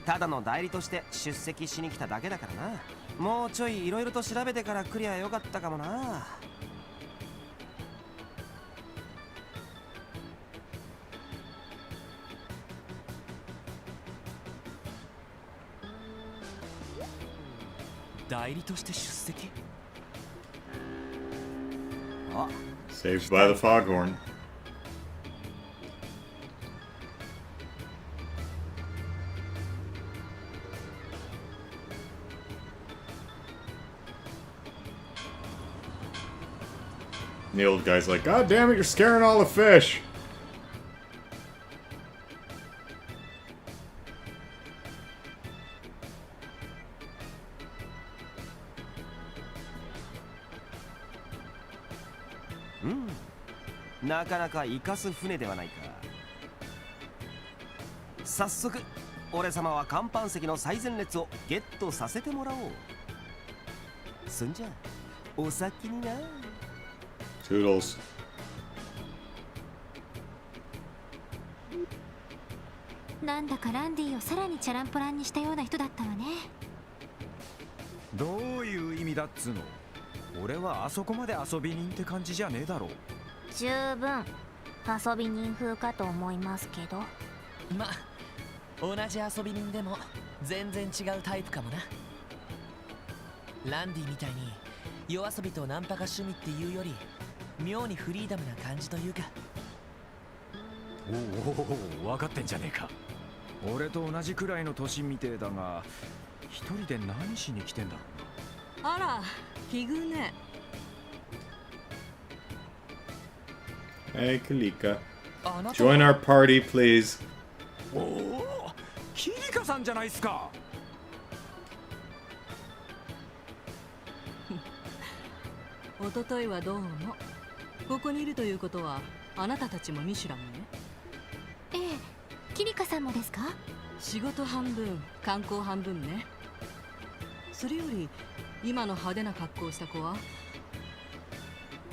ただの代理として出席しに来ただけだからな。もうちょいいろいろと調べてから来りゃよかったかもな。代理として出席？あ、Saved by the foghorn. The old guy's like, God damn it, you're scaring all the fish! Hmm. なかなか生かす船ではないか。早速、俺様は甲板席の最前列をゲットさせてもらおう。すんじゃ、お先にな。Toodles. なんだかランディをさらにチャランポランにしたような人だったわね。どういう意味だっつうの。俺はあそこまで遊び人って感じじゃねえだろ。十分遊び人風かと思いますけど。ま、同じ遊び人でも全然違うタイプかもな。ランディみたいに夜遊びとナンパが趣味っていうより妙にフリーダムな感じというか。おお、分かってんじゃねえか。俺と同じくらいの年みてえだが、一人で何しに来てんだろうな。あら、奇遇ね。Hey, Kalika. Join our party, please. おお、キリカさんじゃないっすか。おとといはどうも。ここにいるということはあなたたちもミシュラムね。ええ、キリカさんもですか？仕事半分観光半分ね。それより今の派手な格好をした子は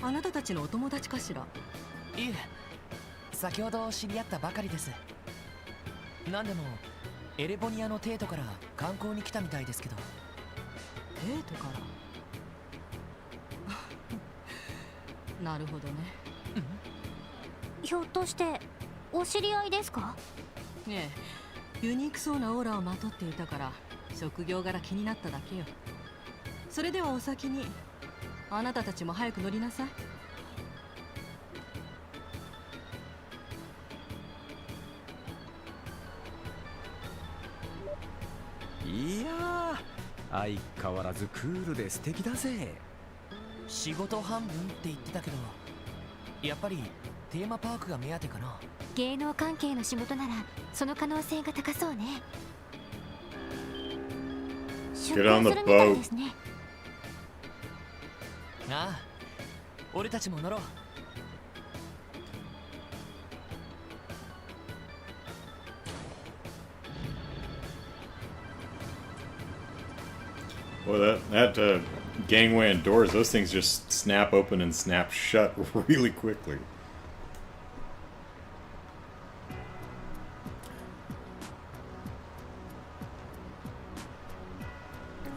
あなたたちのお友達かしら？いえ、先ほど知り合ったばかりです。なんでもエレボニアのテートから観光に来たみたいですけど。デートからなるほどね。ひょっとしてお知り合いですか？ええ、ユニークそうなオーラをまとっていたから職業柄気になっただけよ。それではお先に。あなたたちも早く乗りなさい。いやー、相変わらずクールで素敵だぜ。仕事半分って言ってたけど、やっぱりテーマパークが目当てかな。芸能関係の仕事ならその可能性が高そうね。出 Get on 航 the するみたい boat. ですね。ああ、俺たちも乗ろう。Boy, that gangway and doors, those things just snap open and snap shut really quickly.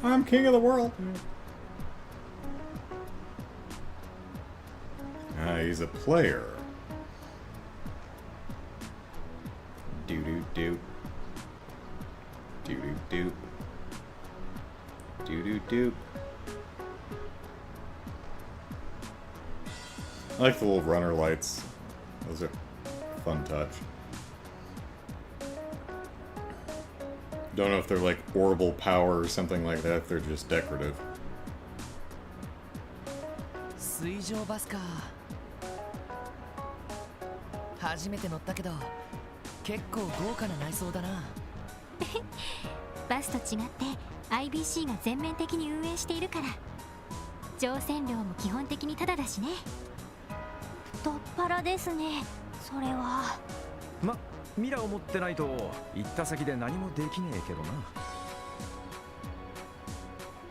I'm king of the world. Ah, he's a player. Doo-doo-doo. Doo-doo-doo. Doo-doo-doo. I like the little runner lights. Those are a fun touch. Don't know if they're like orbital power or something like that, if they're just decorative. 水上バスか。初めて乗ったけど結構豪華な内装だな。バスと違って IBC が全面的に運営しているから乗船料も基本的にタダだしね。太っ腹ですね、それは。ま、ミラを持ってないと行った先で何もできねえけどな。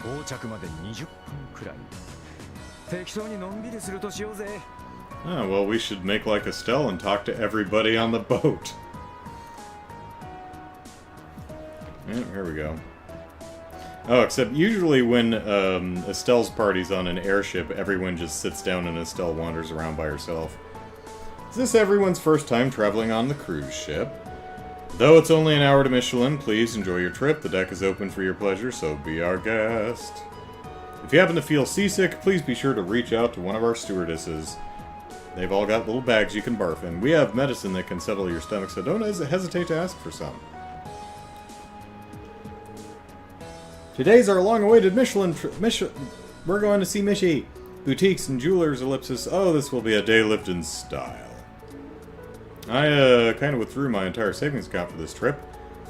到着まで20分くらい。適当にのんびりするとしようぜ。Oh, well, we should make like Estelle and talk to everybody on the boat. Yeah, here we go. Oh, except usually when Estelle's party's on an airship, everyone just sits down and Estelle wanders around by herself. Is this everyone's first time traveling on the cruise ship? Though it's only an hour to Michelin, please enjoy your trip. The deck is open for your pleasure, so be our guest. If you happen to feel seasick, please be sure to reach out to one of our stewardesses. They've all got little bags you can barf in. We have medicine that can settle your stomach, so don't hesitate to ask for some. Today's our long-awaited Michelin trip. We're going to see Mishy. Boutiques and jewelers, ellipsis. Oh, this will be a day lived in style. I kind of withdrew my entire savings account for this trip.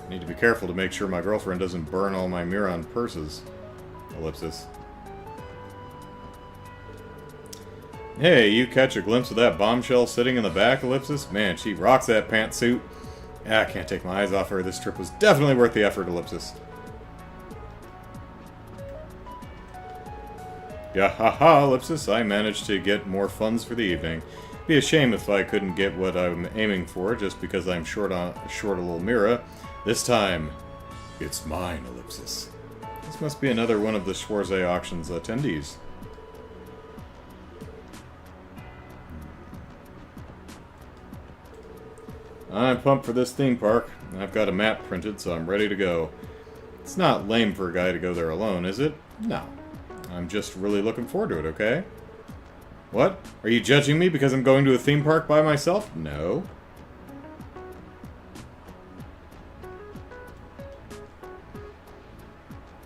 I need to be careful to make sure my girlfriend doesn't burn all my Miron purses. Ellipsis. Hey, you catch a glimpse of that bombshell sitting in the back, ellipsis? Man, she rocks that pantsuit. I can't take my eyes off her. This trip was definitely worth the effort, ellipsis. Yeah, haha, ellipsis. I managed to get more funds for the evening. Be a shame if I couldn't get what I'm aiming for just because I'm short a little Mira. This time, it's mine, ellipsis. This must be another one of the Schwarze auction's attendees. I'm pumped for this theme park. I've got a map printed, so I'm ready to go. It's not lame for a guy to go there alone, is it? No. I'm just really looking forward to it, okay? What? Are you judging me because I'm going to a theme park by myself? No.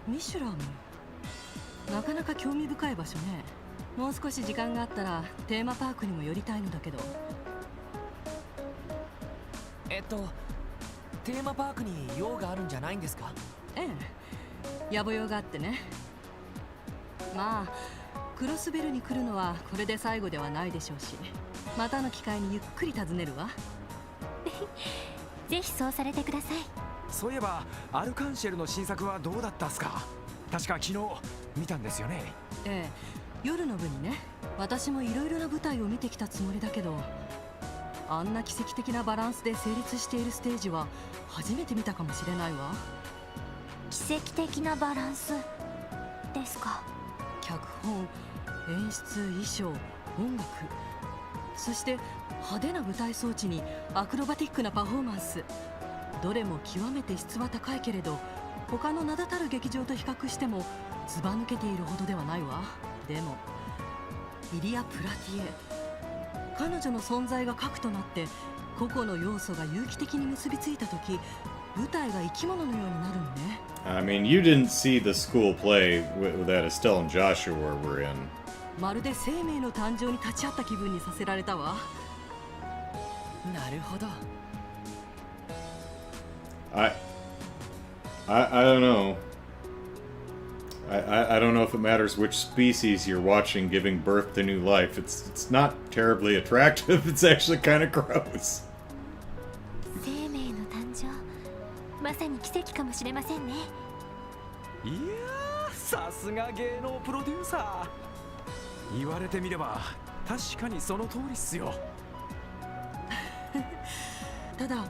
Mishy, なかなか興味深い場所ね。もう少し時間があったらテーマパークにも寄りたいのだけど。テーマパークに用があるんじゃないんですか？ええ、野暮用があってね。まあクロスベルに来るのはこれで最後ではないでしょうし、またの機会にゆっくり訪ねるわ。ぜひそうされてください。そういえばアルカンシェルの新作はどうだったっすか？確か昨日見たんですよね。ええ、夜の部にね。私もいろいろな舞台を見てきたつもりだけど、あんな奇跡的なバランスで成立しているステージは初めて見たかもしれないわ。奇跡的なバランスですか？脚本、演出、衣装、音楽、そして派手な舞台装置にアクロバティックなパフォーマンス。どれも極めて質は高いけれど、他の名だたる劇場と比較してもずば抜けているほどではないわ。でもイリア・プラティエ、彼女の存在が核となって個々の要素が有機的に結びついた時、舞台が生き物のようになるのね。I mean, you didn't see the school play that Estelle and Joshua were in. まるで生命の誕生に立ち会った気分にさせられたわ。なるほど。I don't know. I don't know if it matters which species you're watching giving birth to new life. It's not terribly attractive. It's actually kind of gross. 生命の誕生、まさに奇跡かもしれませんね。いやー、さすが芸能プロデューサー。言われてみれば確かにその通りっすよ。ただ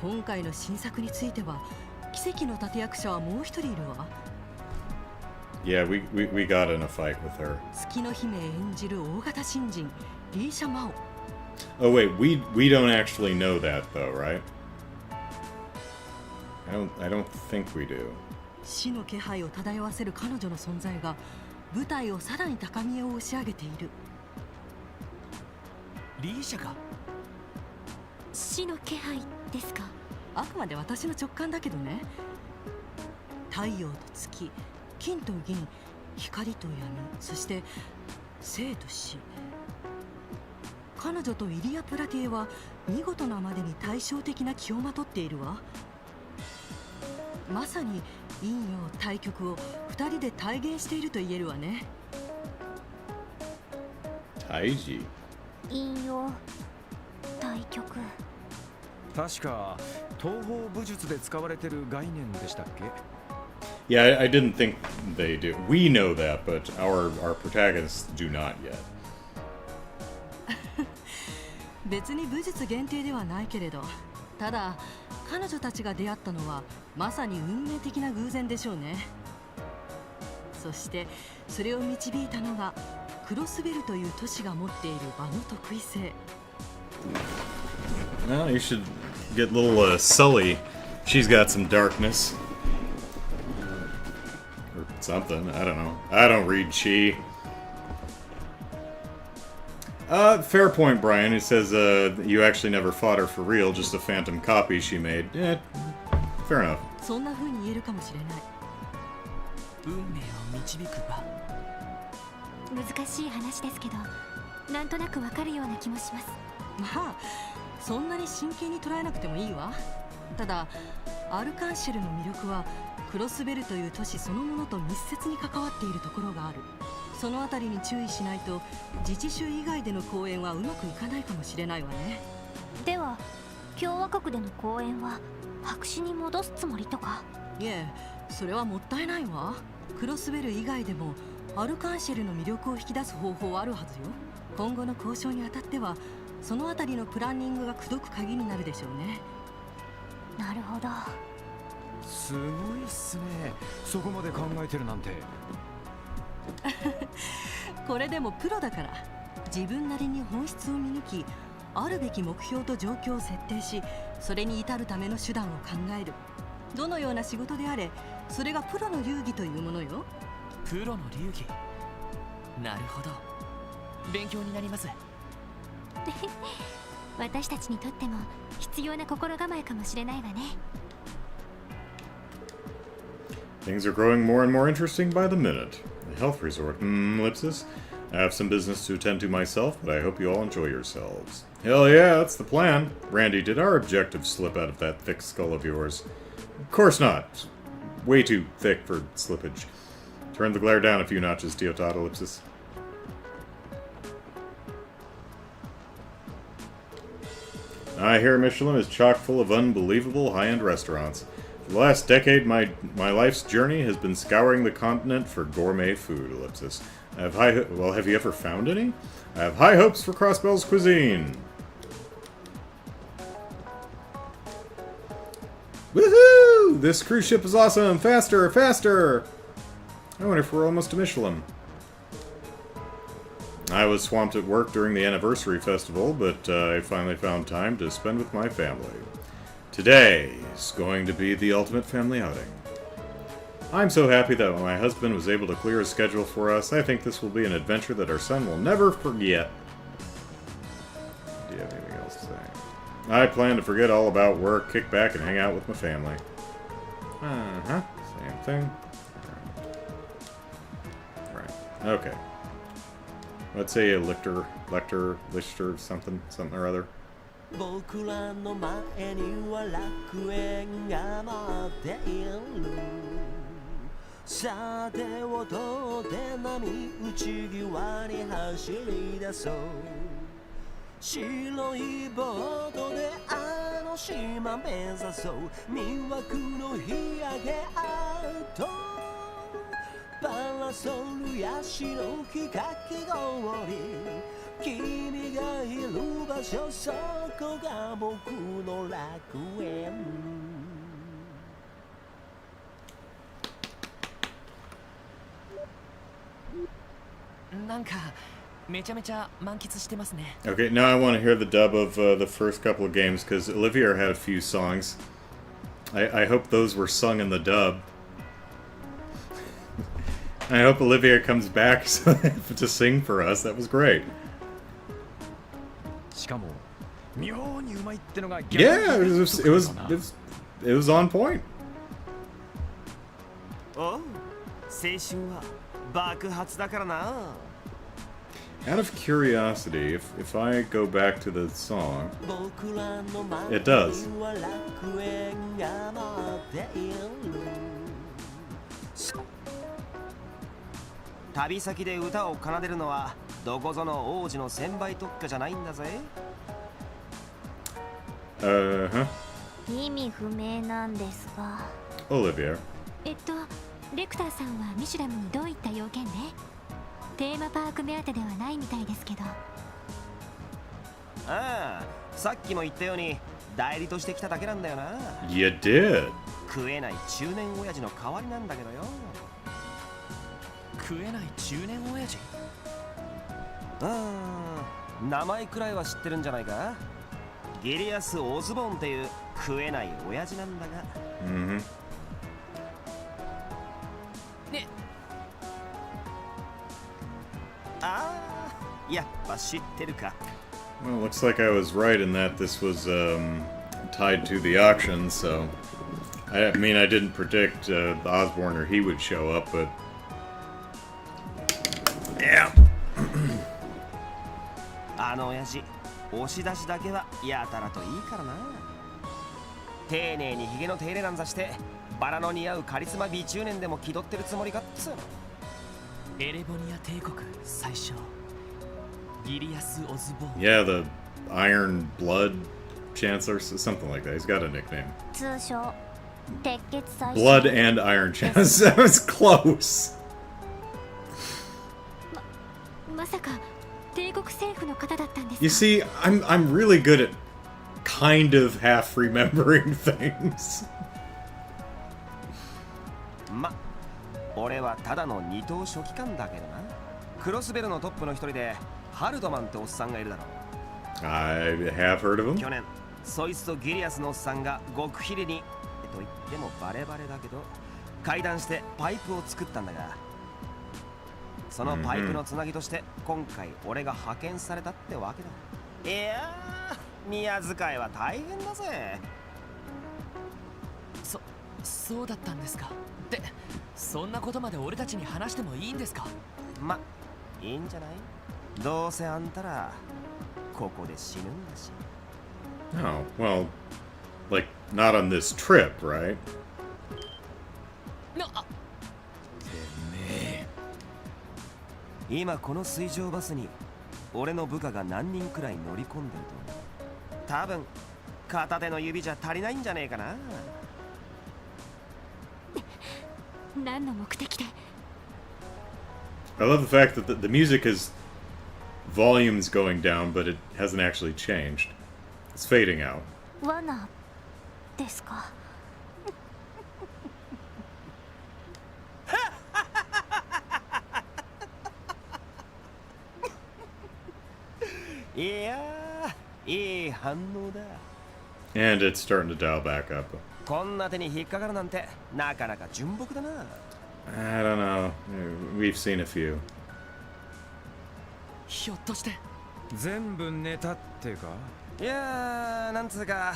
今回の新作については奇跡の立役者はもう一人いるわ。Yeah, we got in a fight with her. 月の姫演じる大型新人リーシャ・マオ。 Oh wait, we don't actually know that though, right? I don't think we do. 死の気配を漂わせる彼女の存在が舞台をさらに高みへ押し上げている。リーシャが死の気配ですか？あくまで私の直感だけどね。太陽と月、金と銀、光と闇、そして生と死。彼女とイリア・プラティエは見事なまでに対照的な気をまとっているわ。まさに陰陽対極を二人で体現していると言えるわね。タイジ。陰陽対極。確か東方武術で使われてる概念でしたっけ？ Yeah, I didn't think they do. We know that, but our protagonists do not yet. 別に武術限定ではないけれど、ただ彼女たちが出会ったのはまさに運命的な偶然でしょうね。そしてそれを導いたのがクロスベルという都市が持っている場の得意性。 Well, you should get little Sully. She's got some darkness. Or something. I don't know. I don't read Chi. Fair point, Brian. It says you actually never fought her for real, just a phantom copy she made. Yeah, fair enough. そんな風に言えるかもしれない。運命を導く場。難しい話ですけど、なんとなくわかるような気もします。まあそんなに真剣に捉えなくてもいいわ。ただアルカンシェルの魅力はクロスベルという都市そのものと密接に関わっているところがある。そのあたりに注意しないと自治州以外での公演はうまくいかないかもしれないわね。では共和国での公演は白紙に戻すつもりとか？いえ、それはもったいないわ。クロスベル以外でもアルカンシェルの魅力を引き出す方法はあるはずよ。今後の交渉にあたってはそのあたりのプランニングが口説く鍵になるでしょうね。なるほど。すごいっすね。そこまで考えてるなんて。これでもプロだから、自分なりに本質を見抜き、あるべき目標と状況を設定し、それに至るための手段を考える。どのような仕事であれ、それがプロの流儀というものよ。プロの流儀。なるほど。勉強になります。私たちにとっても必要な心構えかもしれないわね。Things are growing more and more interesting by the minute. The health resort. Ellipsis. I have some business to attend to myself, but I hope you all enjoy yourselves. Hell yeah, that's the plan. Randy, did our objective slip out of that thick skull of yours? Of course not. Way too thick for slippage. Turn the glare down a few notches, Teotot Ellipsis. I hear Michelin is chock full of unbelievable high-end restaurants. For the last decade, my life's journey has been scouring the continent for gourmet food, Ellipsis. I have have you ever found any? I have high hopes for Crossbell's cuisine. Woohoo! This cruise ship is awesome! Faster, faster! I wonder if we're almost to Michelin. I was swamped at work during the anniversary festival, but I finally found time to spend with my family. Today is going to be the ultimate family outing. I'm so happy that my husband was able to clear his schedule for us. I think this will be an adventure that our son will never forget. Do you have anything else to say? I plan to forget all about work, kick back, and hang out with my family. Uh-huh. Same thing. Right. Okay. Let's say a Lichter, something or other. 僕らの前には楽園が待っている。さて踊って波打ち際に走り出そう。白いボートであの島目指そう。魅惑の日焼けアート。パラソルヤシの木かき氷。君がいる場所、そこが僕の楽園。なんかめちゃめちゃ満喫してますね。Okay, now I want to hear the dub of the first couple of games, because Olivier had a few songs. I hope those were sung in the dub. I hope Olivier comes back to sing for us. That was great. Yeah, it was on point. おう、青春は爆発だからな。Out of curiosity, if I go back to the song, it does. 旅先で歌を奏でるのはどこぞの王子の専売特許じゃないんだぜ。意味不明なんですが。Olivia. レクターさんはミシュラムにどういった要件で？テーマパーク目当てではないみたいですけど。ああ、さっきも言ったように代理として来ただけなんだよな。 You did. 食えない中年親父の代わりなんだけどよ。食えない中年親父。名前くらいは知ってるんじゃないか。ギリアス・オズボーンっていう食えない親父なんだが。Mm-hmm. ね。ああ、やっぱ知ってるか。 Well, looks like I was right in that this was tied to the auction, so... I mean, I didn't predict Osborne or he would show up, but... Yeah. あの親父、押し出しだけはやたらといいからな。丁寧にヒゲの手入れなんざして、バラの似合うカリスマ美中年でも気取ってるつもりかっつうの。エレボニア帝国最初。ギリアス・オズボーン。 Yeah, the Iron Blood Chancellor, something like that. He's got a nickname. 通称鉄血最初 Blood and Iron Chancellor. That was close. まさか帝国政府の方だったんですか。 You see, I'm really good at kind of half remembering things. ま、俺はただの二等書記官だけどな。クロスベルのトップの一人でハルドマンっておっさんがいるだろう。 I have heard of him. 去年そいつとギリアスのおっさんが極秘裏にと言ってもバレバレだけど会談してパイプを作ったんだが、そのパイプのつなぎとして今回俺が派遣されたってわけだ。いやー、宮遣いは大変だぜ。そうだったんですか。で、そんなことまで俺たちに話してもいいんですか。ま、いいんじゃない。どうせあんたらここで死ぬんだし。 Oh, well, like, not on this trip, right? な、今この水上バスに俺の部下が何人くらい乗り込んでると思う。多分片手の指じゃ足りないんじゃねえかな。何の目的で。 I love the fact that the music is volumes going down, but it hasn't actually changed. It's fading out. 罠ですか。いやー、いい反応だ。 And it's starting to dial back up. こんな手に引っかかるなんてなかなか純朴だな。 I don't know. We've seen a few. ひょっとして。全部ネタってか。いやー、なんつうか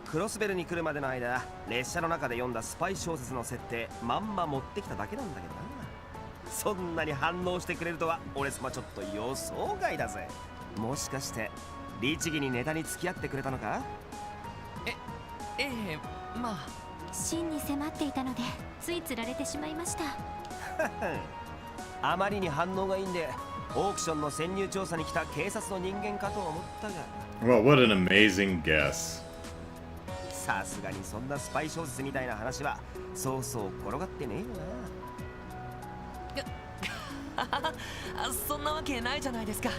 クロスベルに来るまでの間列車の中で読んだスパイ小説の設定まんま持ってきただけなんだけどな。そんなに反応してくれるとは俺様ちょっと予想外だぜ。もしかして律儀にネタに付き合ってくれたのか。ええ、まあ真に迫っていたのでついつられてしまいました。あまりに反応がいいんでオークションの潜入調査に来た警察の人間かと思ったが。 Well, what an amazing guess. さすがにそんなスパイ小説みたいな話はそうそう転がってねえよな。そんなわけないじゃないですか。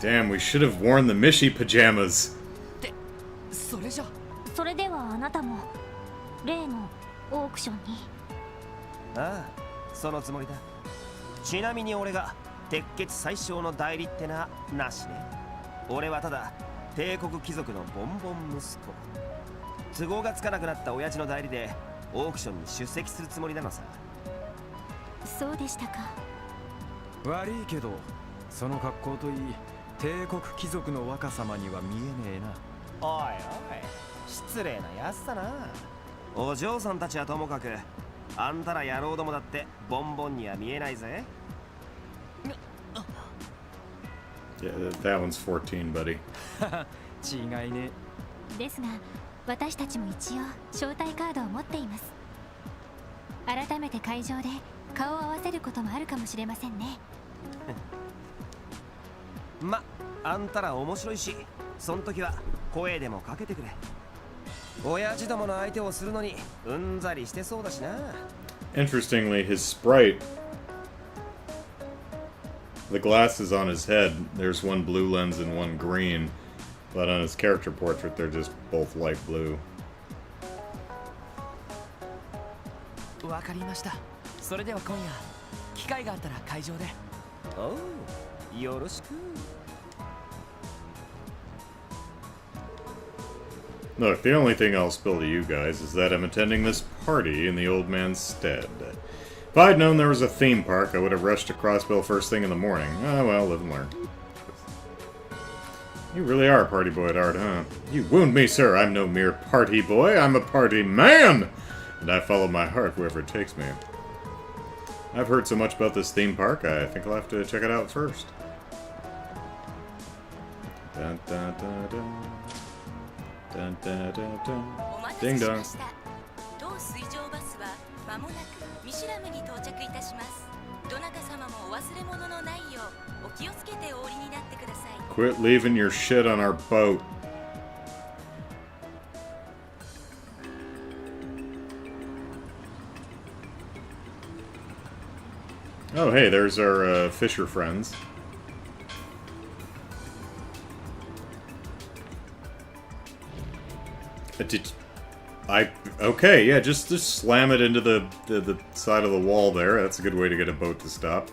Damn, we should have worn the Mishy pajamas. で、それじゃ。それではあなたも例のオークションに。ああ、そのつもりだ。ちなみに俺が鉄血最小の代理ってなしね。俺はただ帝国貴族のボンボン息子。都合がつかなくなった親父の代理でオークションに出席するつもりなのさ。そうでしたか。悪いけどその格好といい帝国貴族の若様には見えねえな。おいおい、失礼なやつだな。お嬢さんたちはともかくあんたら野郎どもだってボンボンには見えないぜ。 Yeah, that one's 14, buddy. 違いね。ですが私たちも一応招待カードを持っています。改めて会場で顔を合わせることもあるかもしれませんね。ま、あんたら面白いし、そん時は声でもかけてくれ。親父どもの相手をするのにうんざりしてそうだしな。 Interestingly, his sprite, the glasses on his head, there's one blue lens and one green. But on his character portrait, they're just both light blue. わかりました。それでは今夜機会があったら会場で。おう、よろしく。 Look, the only thing I'll spill to you guys is that I'm attending this party in the old man's stead. If I'd known there was a theme park, I would have rushed to Crossbill first thing in the morning. Oh well, live and learn. You really are a party boy at heart, huh? You wound me, sir. I'm no mere party boy. I'm a party man! And I follow my heart wherever it takes me. I've heard so much about this theme park, I think I'll have to check it out first. Dun, dun, dun, dun. Dun, dun, dun, dun. Ding dong. 当水上バスは間もなくミシュラムに到着いたします。どなた様もお忘れ物のないようお気をつけてお降りになってください。 Quit leaving your shit on our boat. Oh, hey, there's our fisher friends. Okay, yeah, just slam it into the side of the wall there. That's a good way to get a boat to stop.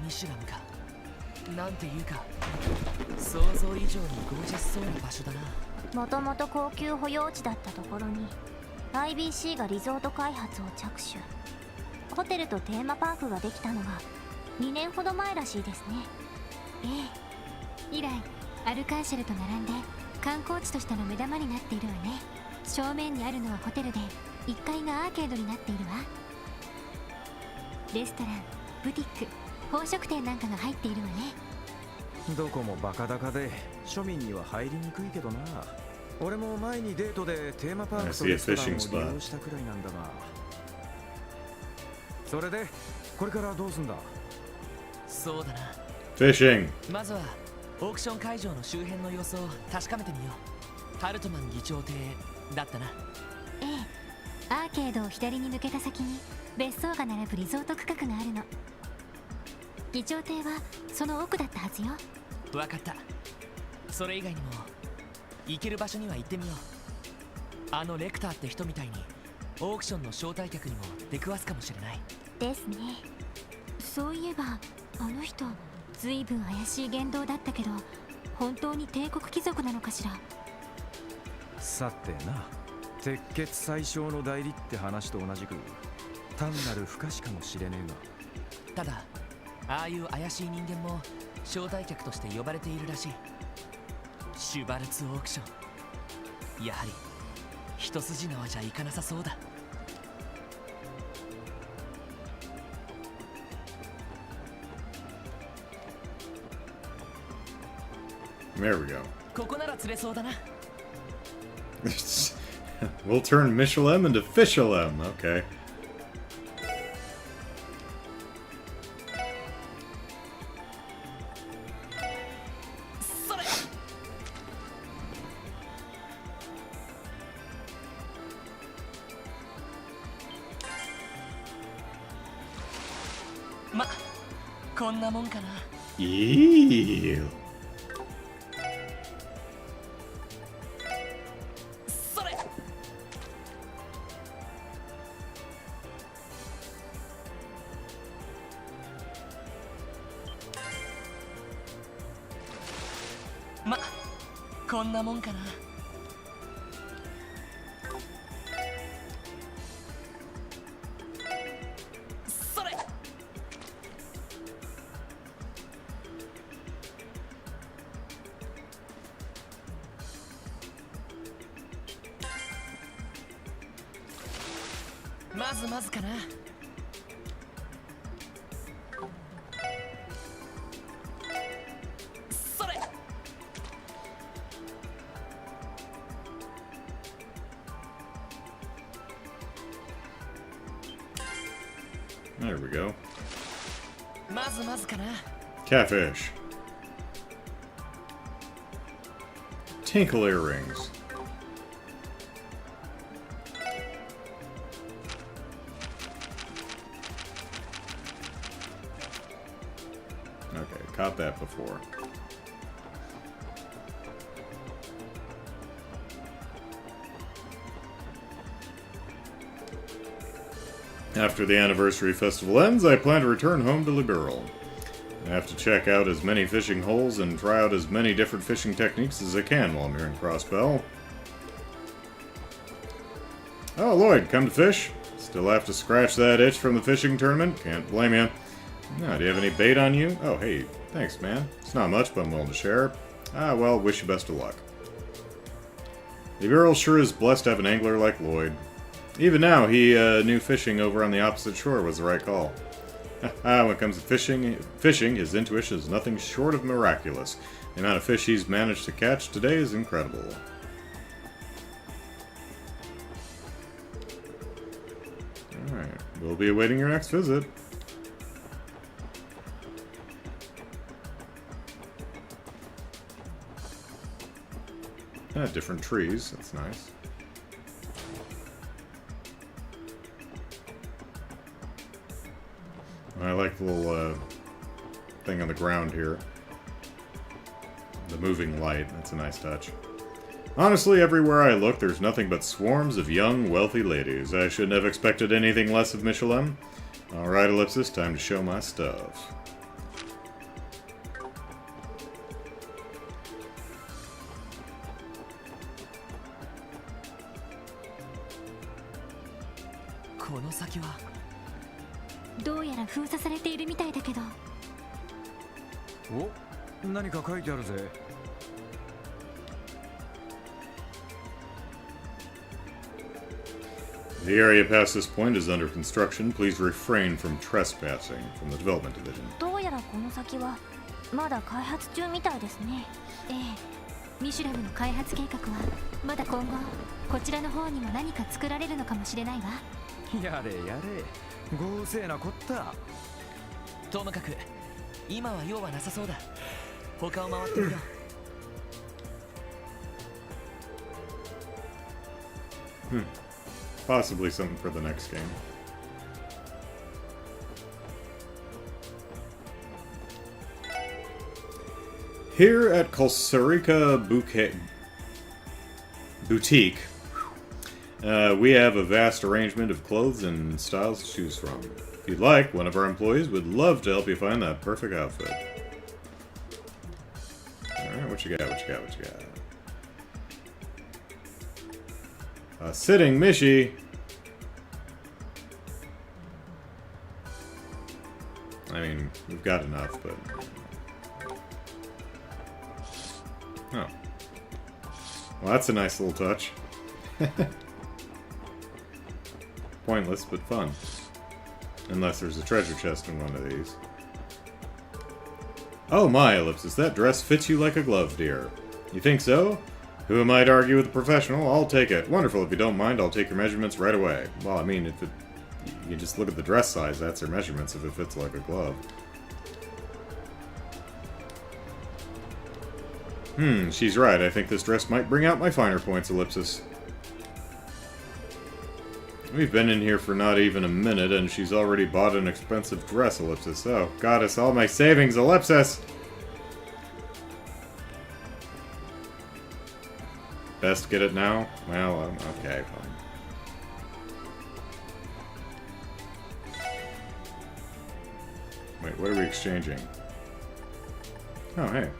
Mishyか。なんていうか、想像以上にゴージャスそうな場所だな。もともと高級保養地だったところに IBC がリゾート開発を着手。ホテルとテーマパークができたのは2年ほど前らしいですね。ええ。以来アルカンシェルと並んで観光地としての目玉になっているわね。正面にあるのはホテルで1階がアーケードになっているわ。レストラン、ブティック、宝飾店なんかが入っているわね。どこもバカ高で庶民には入りにくいけどな。俺も前にデートでテーマパークとレストランを利用したくらいなんだが。それでこれからどうすんだ？そうだな。Fishing。まずはオークション会場の周辺の様子を確かめてみよう。ハルトマン議長邸だったな。ええ。アーケードを左に抜けた先に別荘が並ぶリゾート区画があるの。議長邸はその奥だったはずよ。わかった。それ以外にも行ける場所には行ってみよう。あのレクターって人みたいにオークションの招待客にも出くわすかもしれない。ですね。そういえばあの人ずいぶん怪しい言動だったけど、本当に帝国貴族なのかしら。さてな、鉄血最小の代理って話と同じく単なる不可視かもしれねえが、ただああいう怪しい人間も招待客として呼ばれているらしい。シュバルツオークション、やはり一筋縄じゃいかなさそうだ。There we go. ここなら釣れそうだな。We'll turn Mishelem into Fishelem. Okay. それ。ま、こんなもんかな。Ew. それ。ま、こんなもんかな。それ。まずまずかな。それ。There we go. まずまずかな。 Catfish. tinkle earrings. Okay, caught that before. After the anniversary festival ends, I plan to return home to Liberal. I have to check out as many fishing holes and try out as many different fishing techniques as I can while I'm here in Crossbell. Oh, Lloyd, come to fish? Still have to scratch that itch from the fishing tournament? Can't blame you. Now, do you have any bait on you? Oh, hey, thanks, man. It's not much, but I'm willing to share. Ah, well, wish you best of luck. Liberal sure is blessed to have an angler like Lloyd. Even now, he knew fishing over on the opposite shore was the right call. When it comes to fishing, his intuition is nothing short of miraculous. The amount of fish he's managed to catch today is incredible. Alright, we'll be awaiting your next visit. Different trees, that's nice. I like the little thing on the ground here. The moving light, that's a nice touch. Honestly, everywhere I look, there's nothing but swarms of young, wealthy ladies. I shouldn't have expected anything less of Michelin. Alright, Ellipsis, time to show my stuff. Konosaki wa どうやら封鎖されているみたいだけど。お、何か書いてあるぜ。The area past this point is under construction. Please refrain from trespassing from the development division. どうやらこの先はまだ開発中みたいですね。ええ、ミシュラムの開発計画はまだ今後こちらの方にも何か作られるのかもしれないわ。やれやれ、豪勢なこった。ともかく今は用はなさそうだ。他を回ってみよう。Possibly something for the next game. Here at Kolsarika Boutique, we have a vast arrangement of clothes and styles to choose from. If you'd like, one of our employees would love to help you find that perfect outfit. Alright, what you got, what you got, what you got? Sitting Mishy. I mean, we've got enough, but... Oh. Well, that's a nice little touch. Pointless, but fun. Unless there's a treasure chest in one of these. Oh my, Ellipsis, that dress fits you like a glove, dear. You think so? Who am I to argue with a professional? I'll take it. Wonderful, if you don't mind, I'll take your measurements right away. Well, I mean, if it... You just look at the dress size, that's her measurements if it fits like a glove. She's right. I think this dress might bring out my finer points, Ellipsis. We've been in here for not even a minute, and she's already bought an expensive dress, Ellipsis. Oh, goddess, all my savings, Ellipsis! Best get it now? Well, okay, fine. Wait, what are we exchanging? Oh, hey.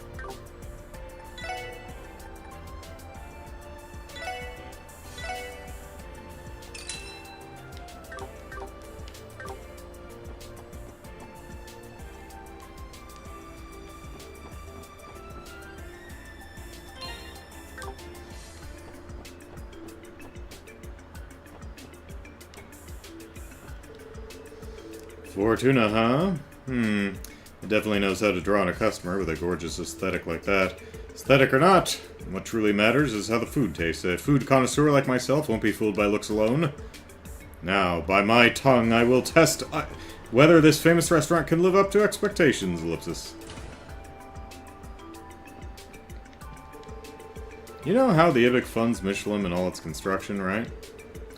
Fortuna, huh? It definitely knows how to draw on a customer with a gorgeous aesthetic like that. Aesthetic or not, what truly matters is how the food tastes. A food connoisseur like myself won't be fooled by looks alone. Now, by my tongue, I will test whether this famous restaurant can live up to expectations, Ellipsis. You know how the IBIC funds Michelin and all its construction, right?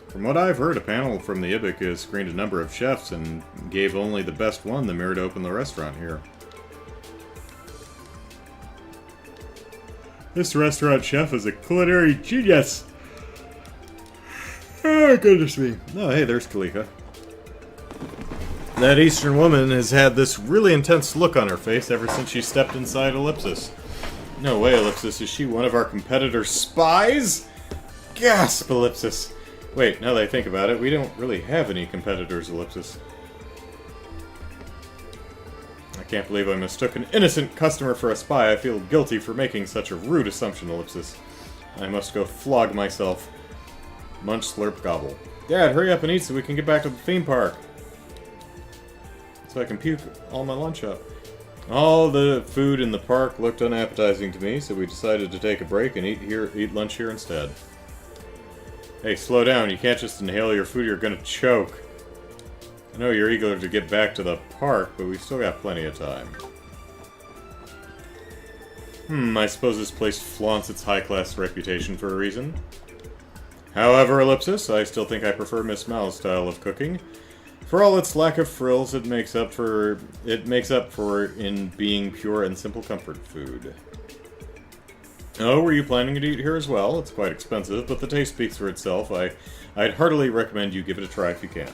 From what I've heard, a panel from the IBIC has screened a number of chefs and gave only the best one the merit to open the restaurant here. This restaurant chef is a culinary genius! Oh, goodness me. Oh, hey, there's Kalika. That Eastern woman has had this really intense look on her face ever since she stepped inside Ellipsis. No way, Ellipsis. Is she one of our competitors' spies? Gasp, Ellipsis. Wait, now that I think about it, we don't really have any competitors, Ellipsis. I can't believe I mistook an innocent customer for a spy. I feel guilty for making such a rude assumption, Ellipsis. I must go flog myself. Munch, slurp, gobble. Dad, hurry up and eat so we can get back to the theme park. So I can puke all my lunch up. All the food in the park looked unappetizing to me, so we decided to take a break and eat lunch here instead. Hey, slow down. You can't just inhale your food, you're gonna choke. I know you're eager to get back to the park, but we've still got plenty of time. I suppose this place flaunts its high-class reputation for a reason. However, Ellipsis, I still think I prefer Miss Mao's style of cooking. For all its lack of frills, it makes up for in being pure and simple comfort food. Oh, were you planning to eat here as well? It's quite expensive, but the taste speaks for itself. I'd heartily recommend you give it a try if you can.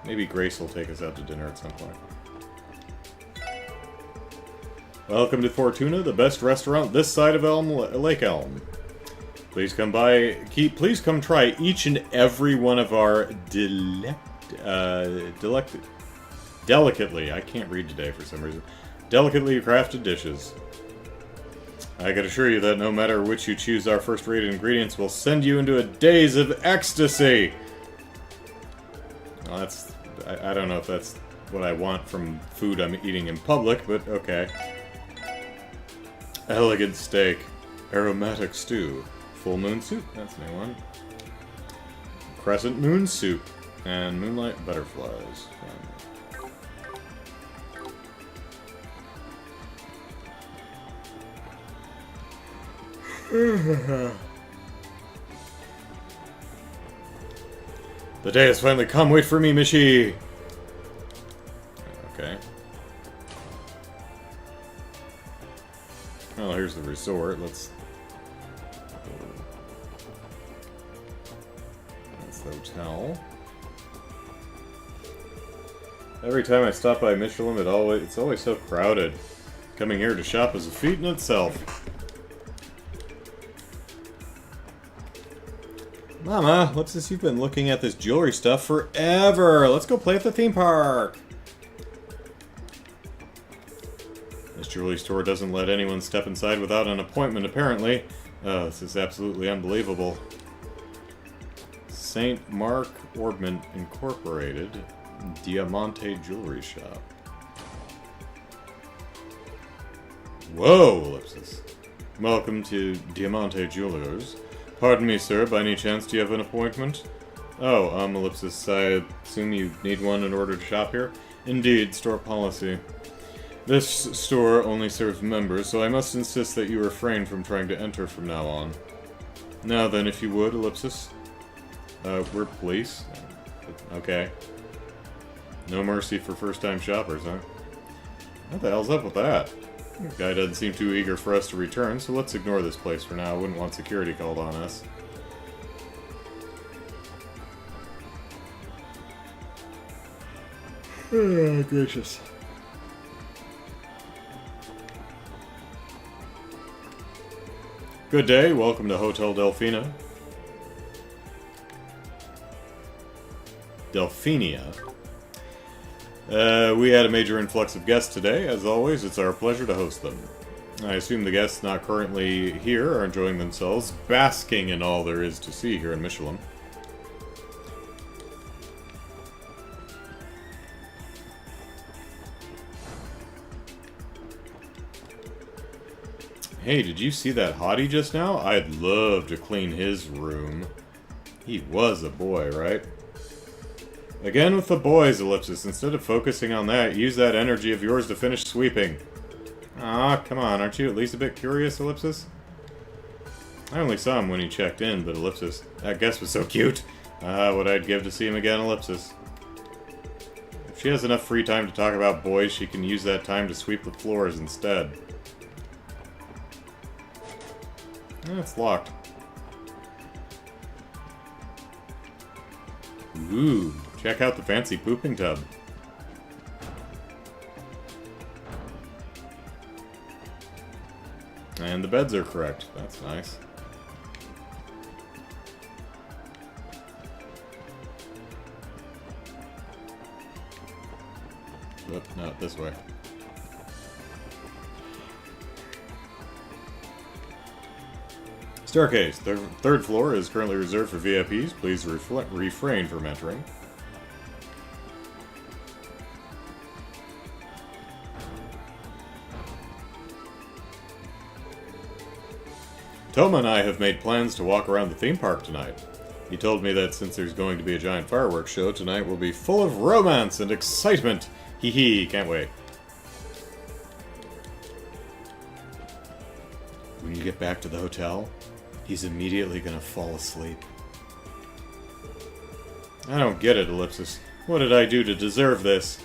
Maybe Grace will take us out to dinner at some point. Welcome to Fortuna, the best restaurant this side of Lake Elm. Please come try each and every one of our delicately, I can't read today for some reason, delicately crafted dishes. I can assure you that no matter which you choose, our first-rate ingredients will send you into a daze of ecstasy. Well, I don't know if that's what I want from food I'm eating in public, but okay. Elegant steak, aromatic stew, full moon soup, that's a new one. Crescent moon soup, and moonlight butterflies. The day has finally come. Wait for me, Mishy. Okay. Well, here's the resort. That's the hotel. Every time I stop by Michelin, it's always so crowded. Coming here to shop is a feat in itself. Mama, what's this? You've been looking at this jewelry stuff forever. Let's go play at the theme park. This jewelry store doesn't let anyone step inside without an appointment, apparently. Oh, this is absolutely unbelievable. St. Mark Orbment Incorporated, Diamante Jewelry Shop. Whoa, Ellipsis. Welcome to Diamante Jewelers. Pardon me, sir, by any chance do you have an appointment? Oh, Ellipsis, I assume you need one in order to shop here? Indeed, store policy. This store only serves members, so I must insist that you refrain from trying to enter from now on. Now then, if you would, Ellipsis. We're police? Okay. No mercy for first-time shoppers, huh? What the hell's up with that? The guy doesn't seem too eager for us to return, so let's ignore this place for now. I wouldn't want security called on us. Oh, gracious. Good day, welcome to Hotel Delphina. Delphinia. We had a major influx of guests today. As always, it's our pleasure to host them. I assume the guests not currently here are enjoying themselves, basking in all there is to see here in Michelin. Hey, did you see that hottie just now? I'd love to clean his room. He was a boy, right? Again with the boys, Ellipsis. Instead of focusing on that, use that energy of yours to finish sweeping. Ah, come on, aren't you at least a bit curious, Ellipsis? I only saw him when he checked in, but Ellipsis, that guest was so cute. What I'd give to see him again, Ellipsis. If she has enough free time to talk about boys, she can use that time to sweep the floors instead. It's locked. Ooh, check out the fancy pooping tub. And the beds are correct. That's nice. Oop, not this way. Staircase. The third floor is currently reserved for VIPs. Please refrain from entering. Toma and I have made plans to walk around the theme park tonight. He told me that since there's going to be a giant fireworks show, tonight will be full of romance and excitement. Hee hee, can't wait. When you get back to the hotel, he's immediately gonna fall asleep. I don't get it, Ellipsis. What did I do to deserve this?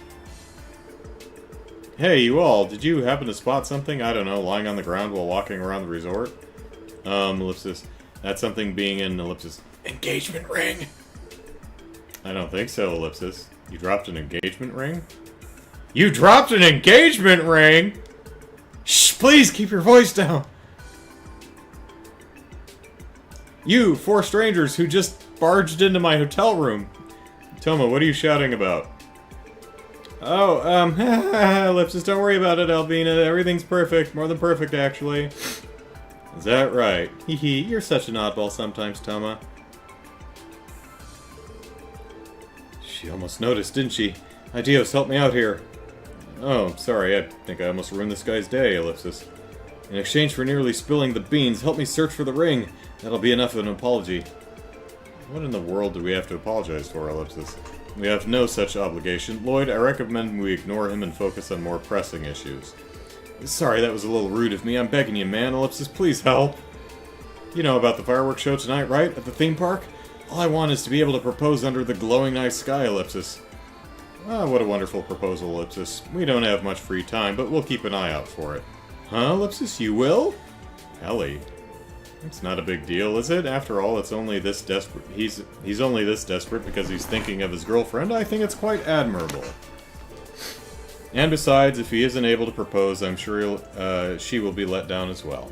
Hey, you all, did you happen to spot something, I don't know, lying on the ground while walking around the resort? Ellipsis. That's something being in Ellipsis. Engagement ring! I don't think so, Ellipsis. You dropped an engagement ring? You dropped an engagement ring?! Shh, please keep your voice down! You, 4 strangers who just barged into my hotel room. Toma, what are you shouting about? Oh, Ellipsis, don't worry about it, Albina. Everything's perfect. More than perfect, actually. Is that right? Hee hee, you're such an oddball sometimes, Toma. She almost noticed, didn't she? Ideos, help me out here. Oh, sorry, I think I almost ruined this guy's day, Ellipsis. In exchange for nearly spilling the beans, help me search for the ring. That'll be enough of an apology. What in the world do we have to apologize for, Ellipsis? We have no such obligation. Lloyd, I recommend we ignore him and focus on more pressing issues. Sorry, that was a little rude of me. I'm begging you, man. Ellipsis, please help. You know about the fireworks show tonight, right? At the theme park? All I want is to be able to propose under the glowing night sky, Ellipsis. Ah, what a wonderful proposal, Ellipsis. We don't have much free time, but we'll keep an eye out for it. Huh, Ellipsis? You will? Ellie. It's not a big deal, is it? After all, it's only this desperate. He's only this desperate because he's thinking of his girlfriend. I think it's quite admirable. And besides, if he isn't able to propose, I'm sure she will be let down as well.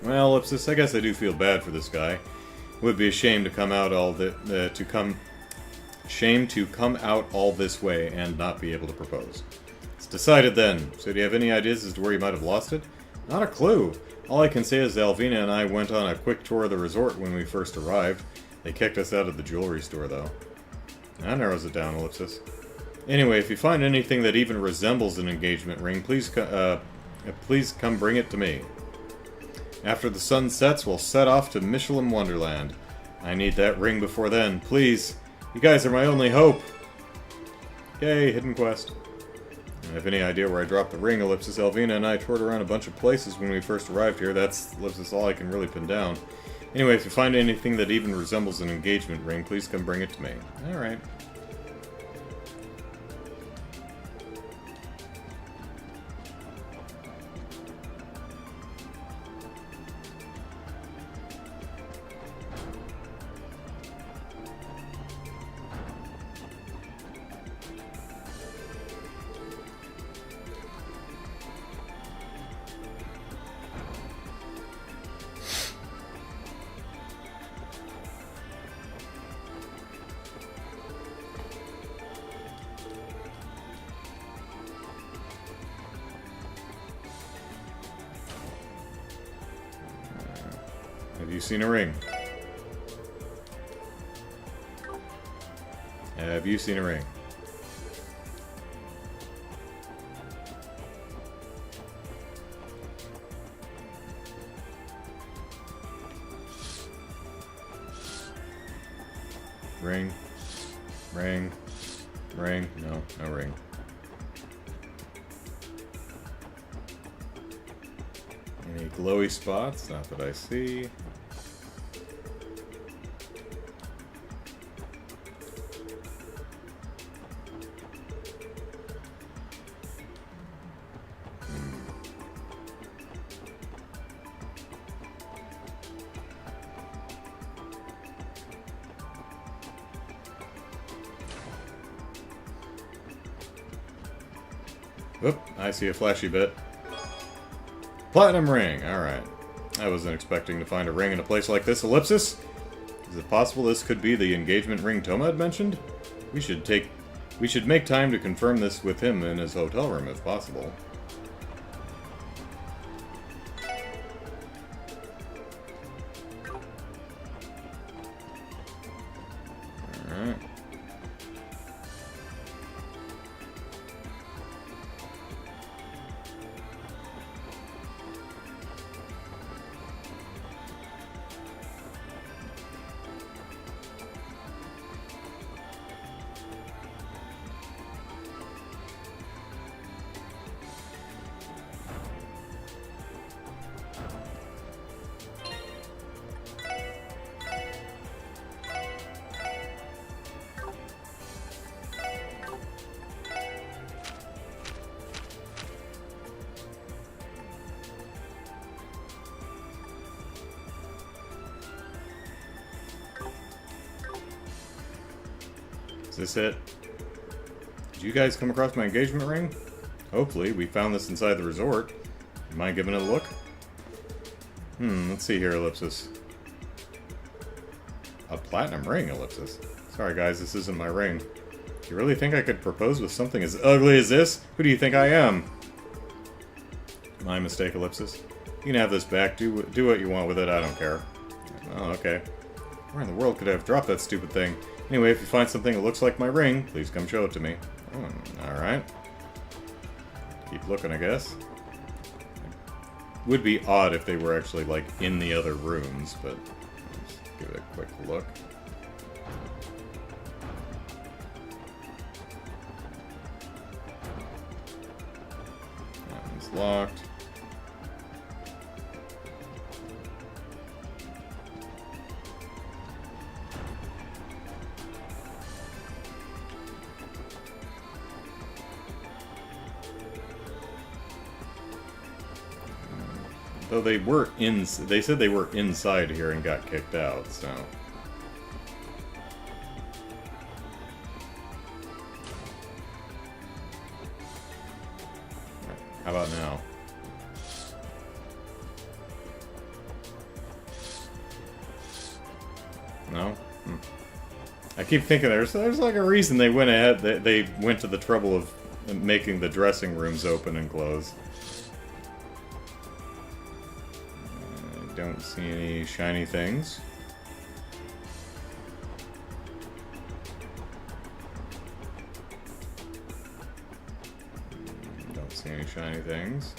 Well, Ellipsis, I guess I do feel bad for this guy. It would be a shame to come out all all this way and not be able to propose. It's decided then. So do you have any ideas as to where you might have lost it? Not a clue. All I can say is Alvina and I went on a quick tour of the resort when we first arrived. They kicked us out of the jewelry store, though. That narrows it down, Ellipsis. Anyway, if you find anything that even resembles an engagement ring, please come bring it to me. After the sun sets, we'll set off to Michelin Wonderland. I need that ring before then, please. You guys are my only hope. Yay, hidden quest. I have any idea where I dropped the ring, Ellipsis. Alvina and I toured around a bunch of places when we first arrived here. That's, Ellipsis, all I can really pin down. Anyway, if you find anything that even resembles an engagement ring, please come bring it to me. Alright. Have you seen a ring? Have you seen a ring? Ring. Ring. Ring. No, no ring. Any glowy spots? Not that I see. Oop, I see a flashy bit. Platinum ring, alright. I wasn't expecting to find a ring in a place like this. Ellipsis? Is it possible this could be the engagement ring Toma had mentioned? We should make time to confirm this with him in his hotel room if possible. Alright. Is this it? Did you guys come across my engagement ring? Hopefully, we found this inside the resort. You mind giving it a look? Let's see here, Ellipsis. A platinum ring, Ellipsis. Sorry guys, this isn't my ring. Do you really think I could propose with something as ugly as this? Who do you think I am? My mistake, Ellipsis. You can have this back. Do what you want with it, I don't care. Oh, okay. Where in the world could I have dropped that stupid thing? Anyway, if you find something that looks like my ring, please come show it to me. Alright. Keep looking, I guess. Would be odd if they were actually, like, in the other rooms, but let's give it a quick look. That one's locked. Though they were they said they were inside here and got kicked out, so. How about now? No? I keep thinking there's like a reason they went ahead, they went to the trouble of making the dressing rooms open and close. Don't see any shiny things. Don't see any shiny things.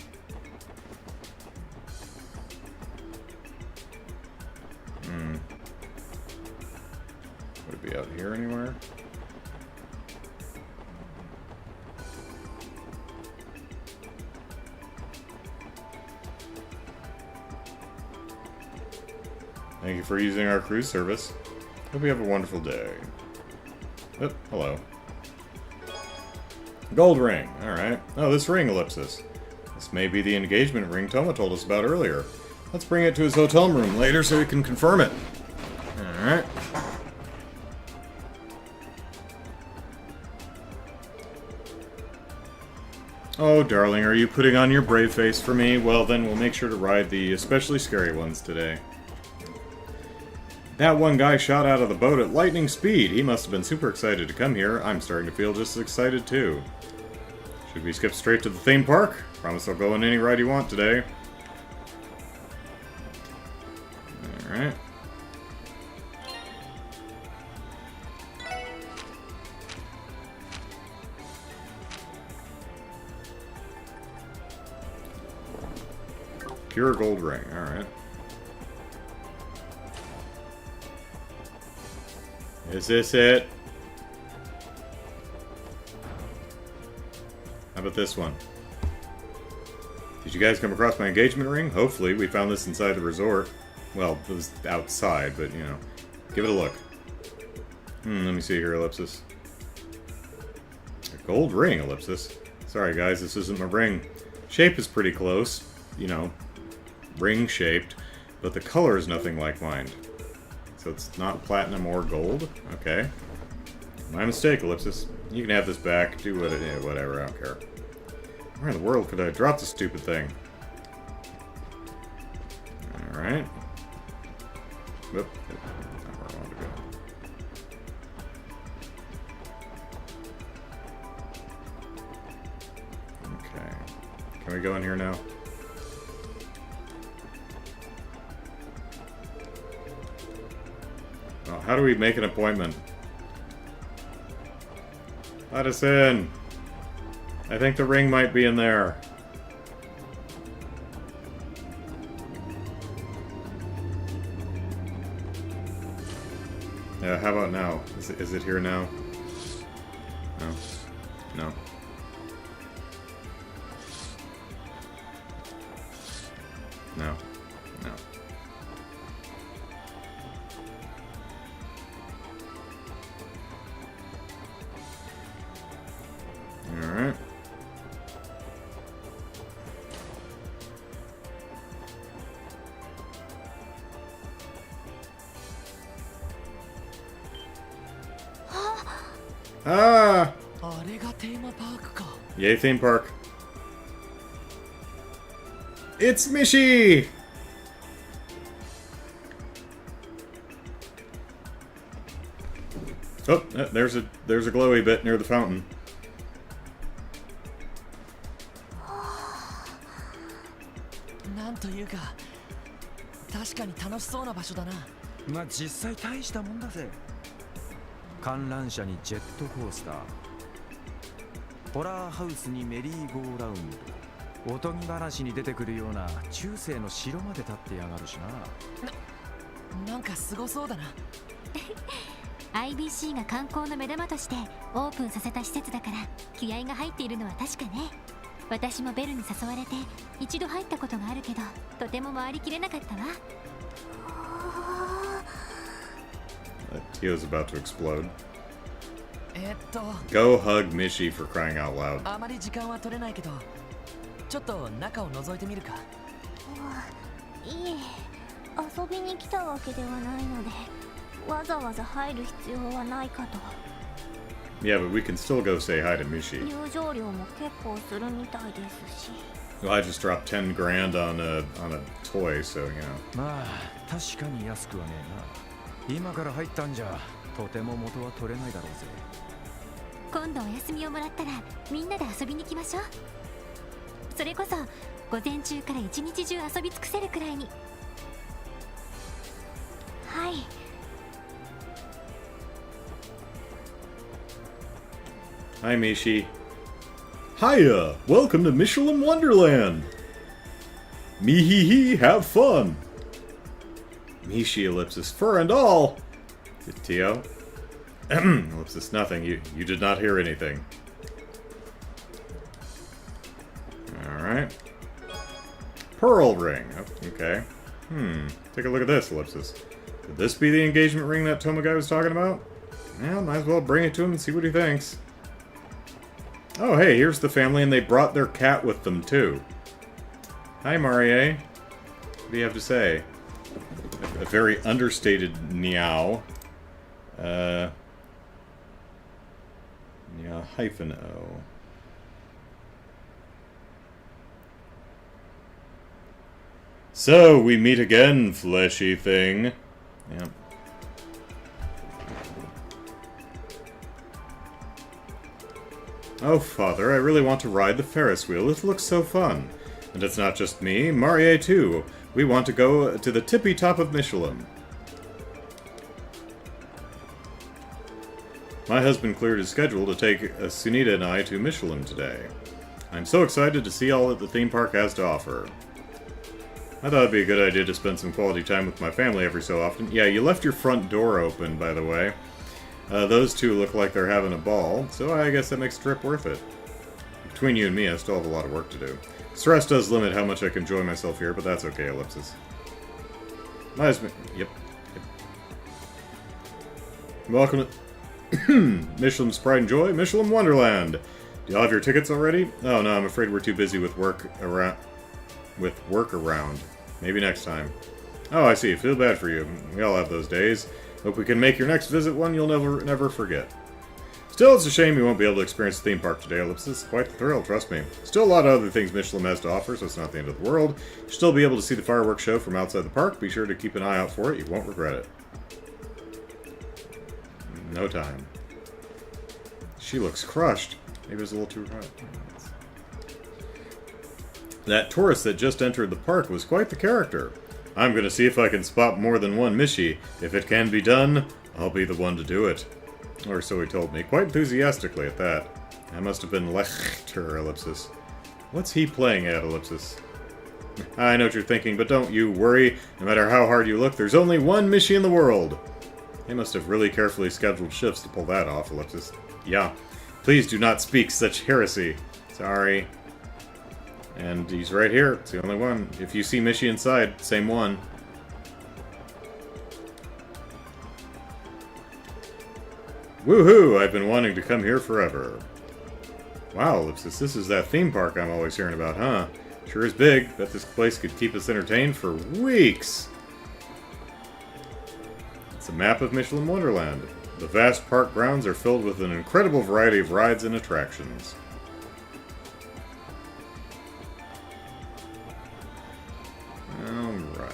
Would it be out here anywhere? Thank you for using our cruise service. Hope you have a wonderful day. Oh, hello. Gold ring. Alright. Oh, this ring, Ellipsis. This may be the engagement ring Toma told us about earlier. Let's bring it to his hotel room later so we can confirm it. Alright. Oh, darling, are you putting on your brave face for me? Well, then we'll make sure to ride the especially scary ones today. That one guy shot out of the boat at lightning speed. He must have been super excited to come here. I'm starting to feel just as excited too. Should we skip straight to the theme park? Promise I'll go on any ride you want today. Alright. Pure gold ring, alright. Is this it? How about this one? Did you guys come across my engagement ring? Hopefully, we found this inside the resort. Well, it was outside, but, you know. Give it a look. Let me see here, Ellipsis. A gold ring, Ellipsis. Sorry, guys, this isn't my ring. Shape is pretty close. You know, ring-shaped. But the color is nothing like mine. So it's not platinum or gold? Okay. My mistake, Ellipsis. You can have this back. Do whatever, I don't care. Where in the world could I drop this stupid thing? Alright. Whoop. Not where I wanted to go. Okay. Can we go in here now? Well, how do we make an appointment? Let us in! I think the ring might be in there. How about now? Is it here now? No. No. No. No. Alright. Ah! あれがテーマパークか。 Yay, theme park. It's Mishy! Oh, there's a glowy bit near the fountain. なんというか、確かに楽しそうな場所だな。まあ実際大したもんだぜ。観覧車にジェットコースター、ホラーハウスにメリーゴーラウンド、おとぎ話に出てくるような中世の城まで建ってやがるしな。なんかすごそうだな。IBC が観光の目玉としてオープンさせた施設だから気合が入っているのは確かね。私もベルに誘われて一度入ったことがあるけど、とても回りきれなかったわ。Tio's about to explode. Go hug Mishy for crying out loud. あまり時間は取れないけど、ちょっと中を覗いてみるか。いえ、遊びに来たわけではないので、わざわざ入る必要はないかと。Yeah, but we can still go say hi to Mishy. 入場料も結構するみたいですし。Well, I just dropped 10 grand on a toy, so, you know. まあ確かに安くはねえな。今から入ったんじゃとても元は取れないだろうぜ。今度お休みをもらったらみんなで遊びに行きましょう。それこそ午前中から一日中遊び尽くせるくらいに。はい。Hi, Mishy. Hiya! Welcome to Michelin Wonderland! Me-hee-hee, have fun! Mishy, Ellipsis, fur and all! Tio? Ellipsis, nothing. You did not hear anything. Alright. Pearl ring. Oh, okay. Take a look at this, Ellipsis. Could this be the engagement ring that Tomo guy was talking about? Well, might as well bring it to him and see what he thinks. Oh, hey, here's the family, and they brought their cat with them, too. Hi, Marie. What do you have to say? A very understated meow. Yeah, -O. So, we meet again, fleshy thing. Yep. Oh, Father, I really want to ride the Ferris wheel. It looks so fun. And it's not just me, Marie too. We want to go to the tippy top of Michelin. My husband cleared his schedule to take Sunita and I to Michelin today. I'm so excited to see all that the theme park has to offer. I thought it'd be a good idea to spend some quality time with my family every so often. Yeah, you left your front door open, by the way. Those two look like they're having a ball, so I guess that makes the trip worth it. between you and me, I still have a lot of work to do. Stress does limit how much I can enjoy myself here, but that's okay, Ellipsis. Yep. Welcome to Michelin's Pride and Joy, Michelin Wonderland. Do y'all have your tickets already? Oh no, I'm afraid we're too busy with work around. Maybe next time. Oh, I see. Feel bad for you. We all have those days. Hope we can make your next visit one you'll never forget. Still, it's a shame you won't be able to experience the theme park today, Ellipsis. Quite the thrill, trust me. Still a lot of other things Michelin has to offer, so it's not the end of the world. You'll still be able to see the fireworks show from outside the park. Be sure to keep an eye out for it. You won't regret it. No time. She looks crushed. Maybe it's a little too hot. That tourist that just entered the park was quite the character. I'm gonna see if I can spot more than one Mishy. If it can be done, I'll be the one to do it. Or so he told me, quite enthusiastically at that. That must have been Lechter, Ellipsis. What's he playing at, Ellipsis? I know what you're thinking, but don't you worry. No matter how hard you look, there's only one Mishy in the world. They must have really carefully scheduled shifts to pull that off, Ellipsis. Yeah. Please do not speak such heresy. Sorry. And he's right here. It's the only one. If you see Mishy inside, same one. Woohoo! I've been wanting to come here forever. Wow, Ellipsis, this is that theme park I'm always hearing about, huh? Sure is big. Bet this place could keep us entertained for weeks. It's a map of Michelin Wonderland. The vast park grounds are filled with an incredible variety of rides and attractions. Alright.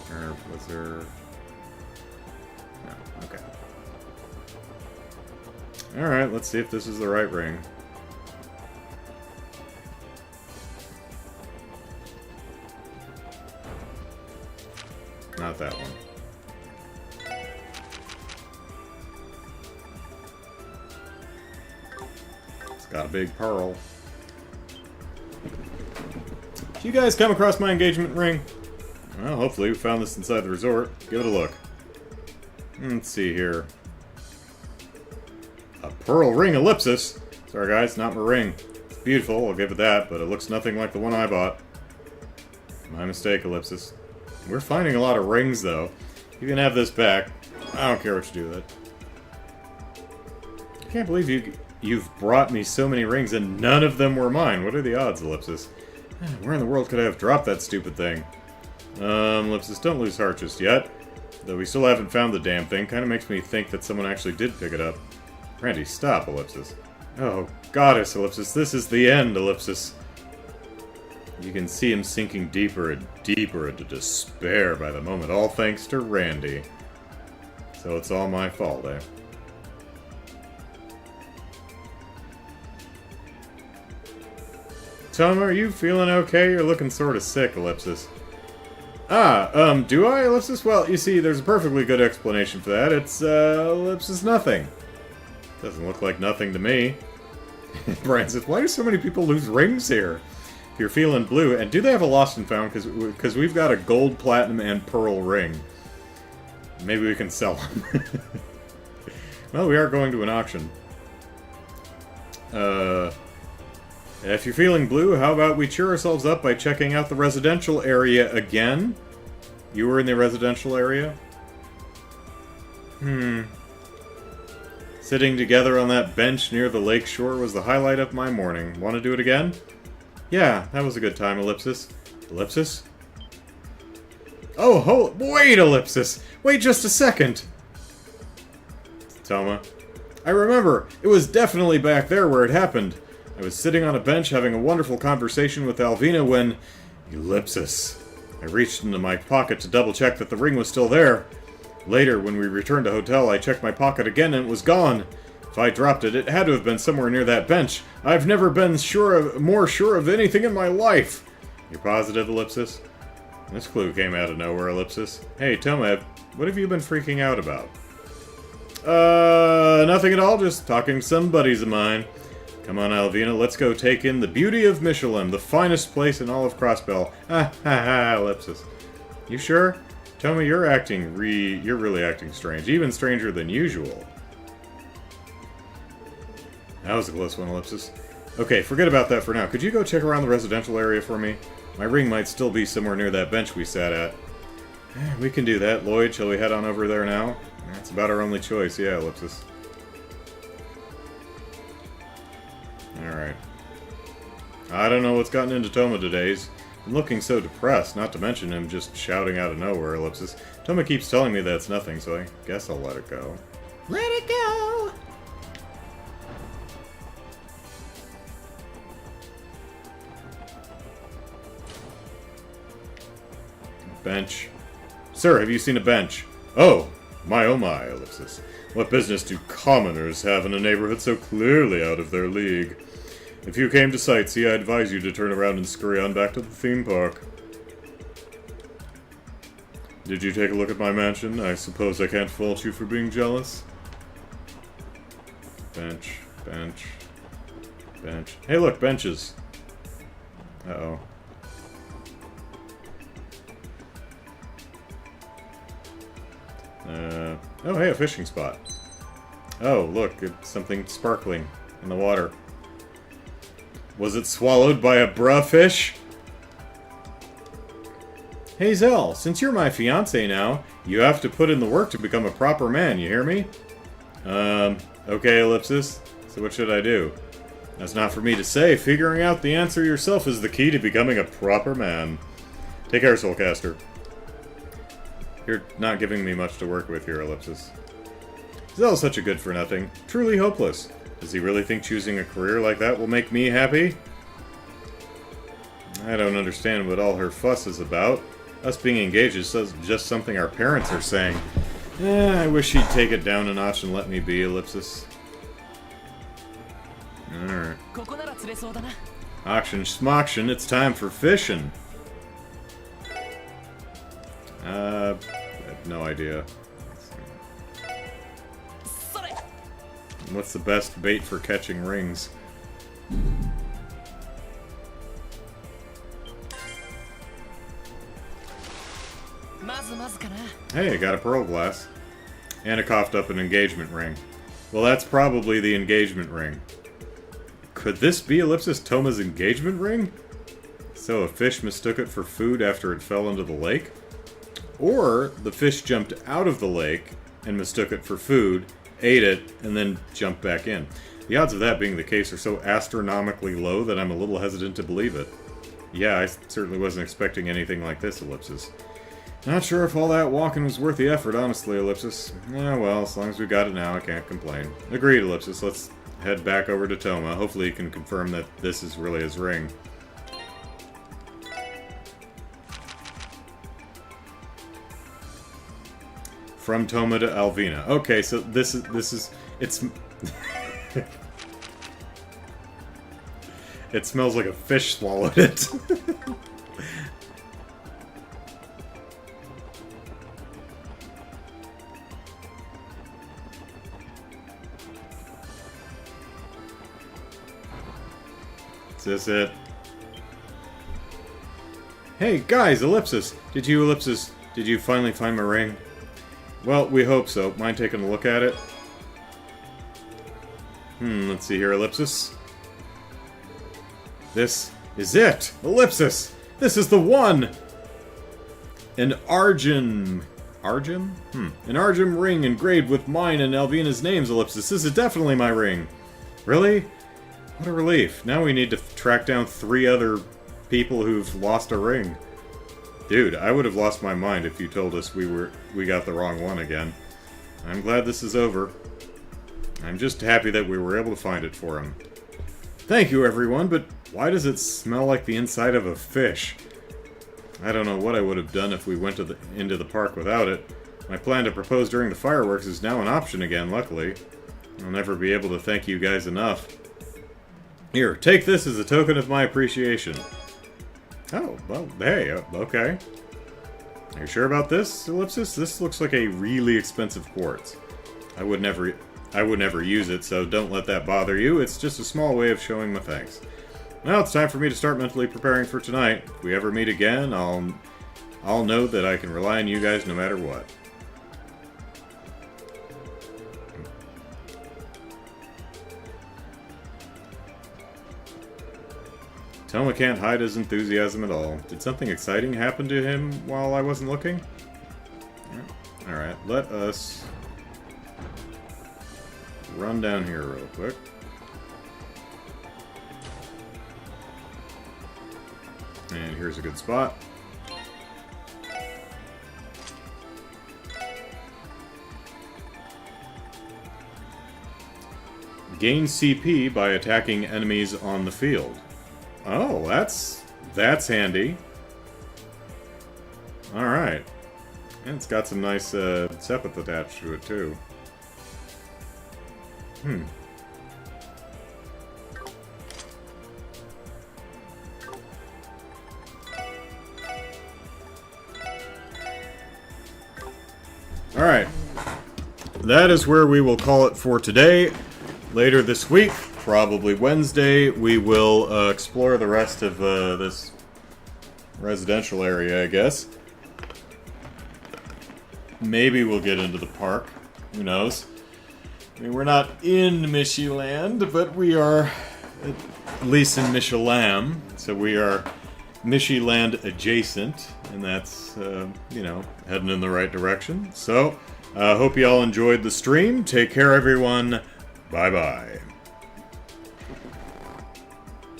Or was there... No, okay. Alright, let's see if this is the right ring. Not that one. It's got a big pearl. Did you guys come across my engagement ring? Well, hopefully we found this inside the resort. Give it a look. Let's see here. A pearl ring ellipsis. Sorry guys, not my ring. It's beautiful, I'll give it that, but it looks nothing like the one I bought. My mistake, ellipsis. We're finding a lot of rings, though. You can have this back. I don't care what you do with it. I can't believe you've brought me so many rings and none of them were mine. What are the odds, Ellipsis? Where in the world could I have dropped that stupid thing? Ellipsis, don't lose heart just yet. Though we still haven't found the damn thing. Kind of makes me think that someone actually did pick it up. Randy, stop, Ellipsis. Oh, goddess, Ellipsis. This is the end, Ellipsis. You can see him sinking deeper and deeper into despair by the moment, all thanks to Randy. So it's all my fault, eh? Tom, are you feeling okay? You're looking sort of sick, Ellipsis. Do I, Ellipsis? Well, you see, there's a perfectly good explanation for that. It's, Ellipsis nothing. Doesn't look like nothing to me. Brian says, why do so many people lose rings here? If you're feeling blue, and do they have a lost and found? Because we've got a gold, platinum, and pearl ring. Maybe we can sell them. Well, we are going to an auction. If you're feeling blue, how about we cheer ourselves up by checking out the residential area again? You were in the residential area? Sitting together on that bench near the lake shore was the highlight of my morning. Want to do it again? Yeah, that was a good time, Ellipsis. Ellipsis? Oh, wait, Ellipsis! Wait just a second! Toma. I remember! It was definitely back there where it happened. I was sitting on a bench having a wonderful conversation with Alvina when... Ellipsis. I reached into my pocket to double-check that the ring was still there. Later, when we returned to hotel, I checked my pocket again and it was gone. If I dropped it, it had to have been somewhere near that bench. I've never been more sure of anything in my life. You're positive, Ellipsis? This clue came out of nowhere, Ellipsis. Hey, Tomev, what have you been freaking out about? Nothing at all, just talking to some buddies of mine. Come on, Alvina, let's go take in the beauty of Michelin, the finest place in all of Crossbell. Ellipsis. You sure? Toma, you're really acting strange, even stranger than usual. That was a close one, Ellipsis. Okay, forget about that for now. Could you go check around the residential area for me? My ring might still be somewhere near that bench we sat at. We can do that. Lloyd, shall we head on over there now? That's about our only choice. Yeah, Ellipsis. Alright. I don't know what's gotten into Toma today. He's been looking so depressed, not to mention him just shouting out of nowhere, Ellipsis. Toma keeps telling me that it's nothing, so I guess I'll let it go. Let it go! Bench. Sir, have you seen a bench? Oh my, Ellipsis. What business do commoners have in a neighborhood so clearly out of their league? If you came to sightsee, I advise you to turn around and scurry on back to the theme park. Did you take a look at my mansion? I suppose I can't fault you for being jealous. Bench, bench, bench. Hey look, benches. Uh-oh. Oh hey, a fishing spot. Oh, look, it's something sparkling in the water. Was it swallowed by a bruh fish? Hey Zell, since you're my fiancé now, you have to put in the work to become a proper man, you hear me? Okay, Ellipsis. So what should I do? That's not for me to say. Figuring out the answer yourself is the key to becoming a proper man. Take care, Soulcaster. You're not giving me much to work with here, Ellipsis. Zell's such a good-for-nothing. Truly hopeless. Does he really think choosing a career like that will make me happy? I don't understand what all her fuss is about. Us being engaged is just something our parents are saying. I wish he'd take it down a notch and let me be, Ellipsis. Alright. Auction schmoction, it's time for fishing. I have no idea. What's the best bait for catching rings? Hey, I got a pearl glass. And I coughed up an engagement ring. Well, that's probably the engagement ring. Could this be Ellipsis Toma's engagement ring? So a fish mistook it for food after it fell into the lake? Or the fish jumped out of the lake and mistook it for food, ate it, and then jumped back in. The odds of that being the case are so astronomically low that I'm a little hesitant to believe it. Yeah, I certainly wasn't expecting anything like this, Ellipsis. Not sure if all that walking was worth the effort, honestly, Ellipsis. Well, as long as we got it now, I can't complain. Agreed, Ellipsis. Let's head back over to Toma. Hopefully he can confirm that this is really his ring. From Toma to Alvina. Okay, so this is it's it smells like a fish swallowed it. Is this it? Hey guys, Ellipsis! Did you finally find my ring? Well, we hope so. Mind taking a look at it? Let's see here, Ellipsis. This is it! Ellipsis! This is the one! An Argem... Argem? An Argem ring engraved with mine and Alvina's names, Ellipsis. This is definitely my ring. Really? What a relief. Now we need to track down 3 other people who've lost a ring. Dude, I would have lost my mind if you told us we got the wrong one again. I'm glad this is over. I'm just happy that we were able to find it for him. Thank you, everyone, but why does it smell like the inside of a fish? I don't know what I would have done if we went into the park without it. My plan to propose during the fireworks is now an option again, luckily. I'll never be able to thank you guys enough. Here, take this as a token of my appreciation. Oh, well, hey, okay. Are you sure about this, Ellipsis? This looks like a really expensive quartz. I would never use it, so don't let that bother you. It's just a small way of showing my thanks. Now it's time for me to start mentally preparing for tonight. If we ever meet again, I'll know that I can rely on you guys no matter what. Toma can't hide his enthusiasm at all. Did something exciting happen to him while I wasn't looking? Alright, let us run down here real quick. And here's a good spot. Gain CP by attacking enemies on the field. Oh, that's handy. Alright. And it's got some nice sepith attached to it, too. Alright. That is where we will call it for today. Later this week, probably Wednesday, we will explore the rest of this residential area, I guess. Maybe we'll get into the park. Who knows? I mean, we're not in Mishy land, but we are at least in Mishalam. So we are Mishy land adjacent, and that's, you know, heading in the right direction. So, hope you all enjoyed the stream. Take care, everyone. Bye-bye.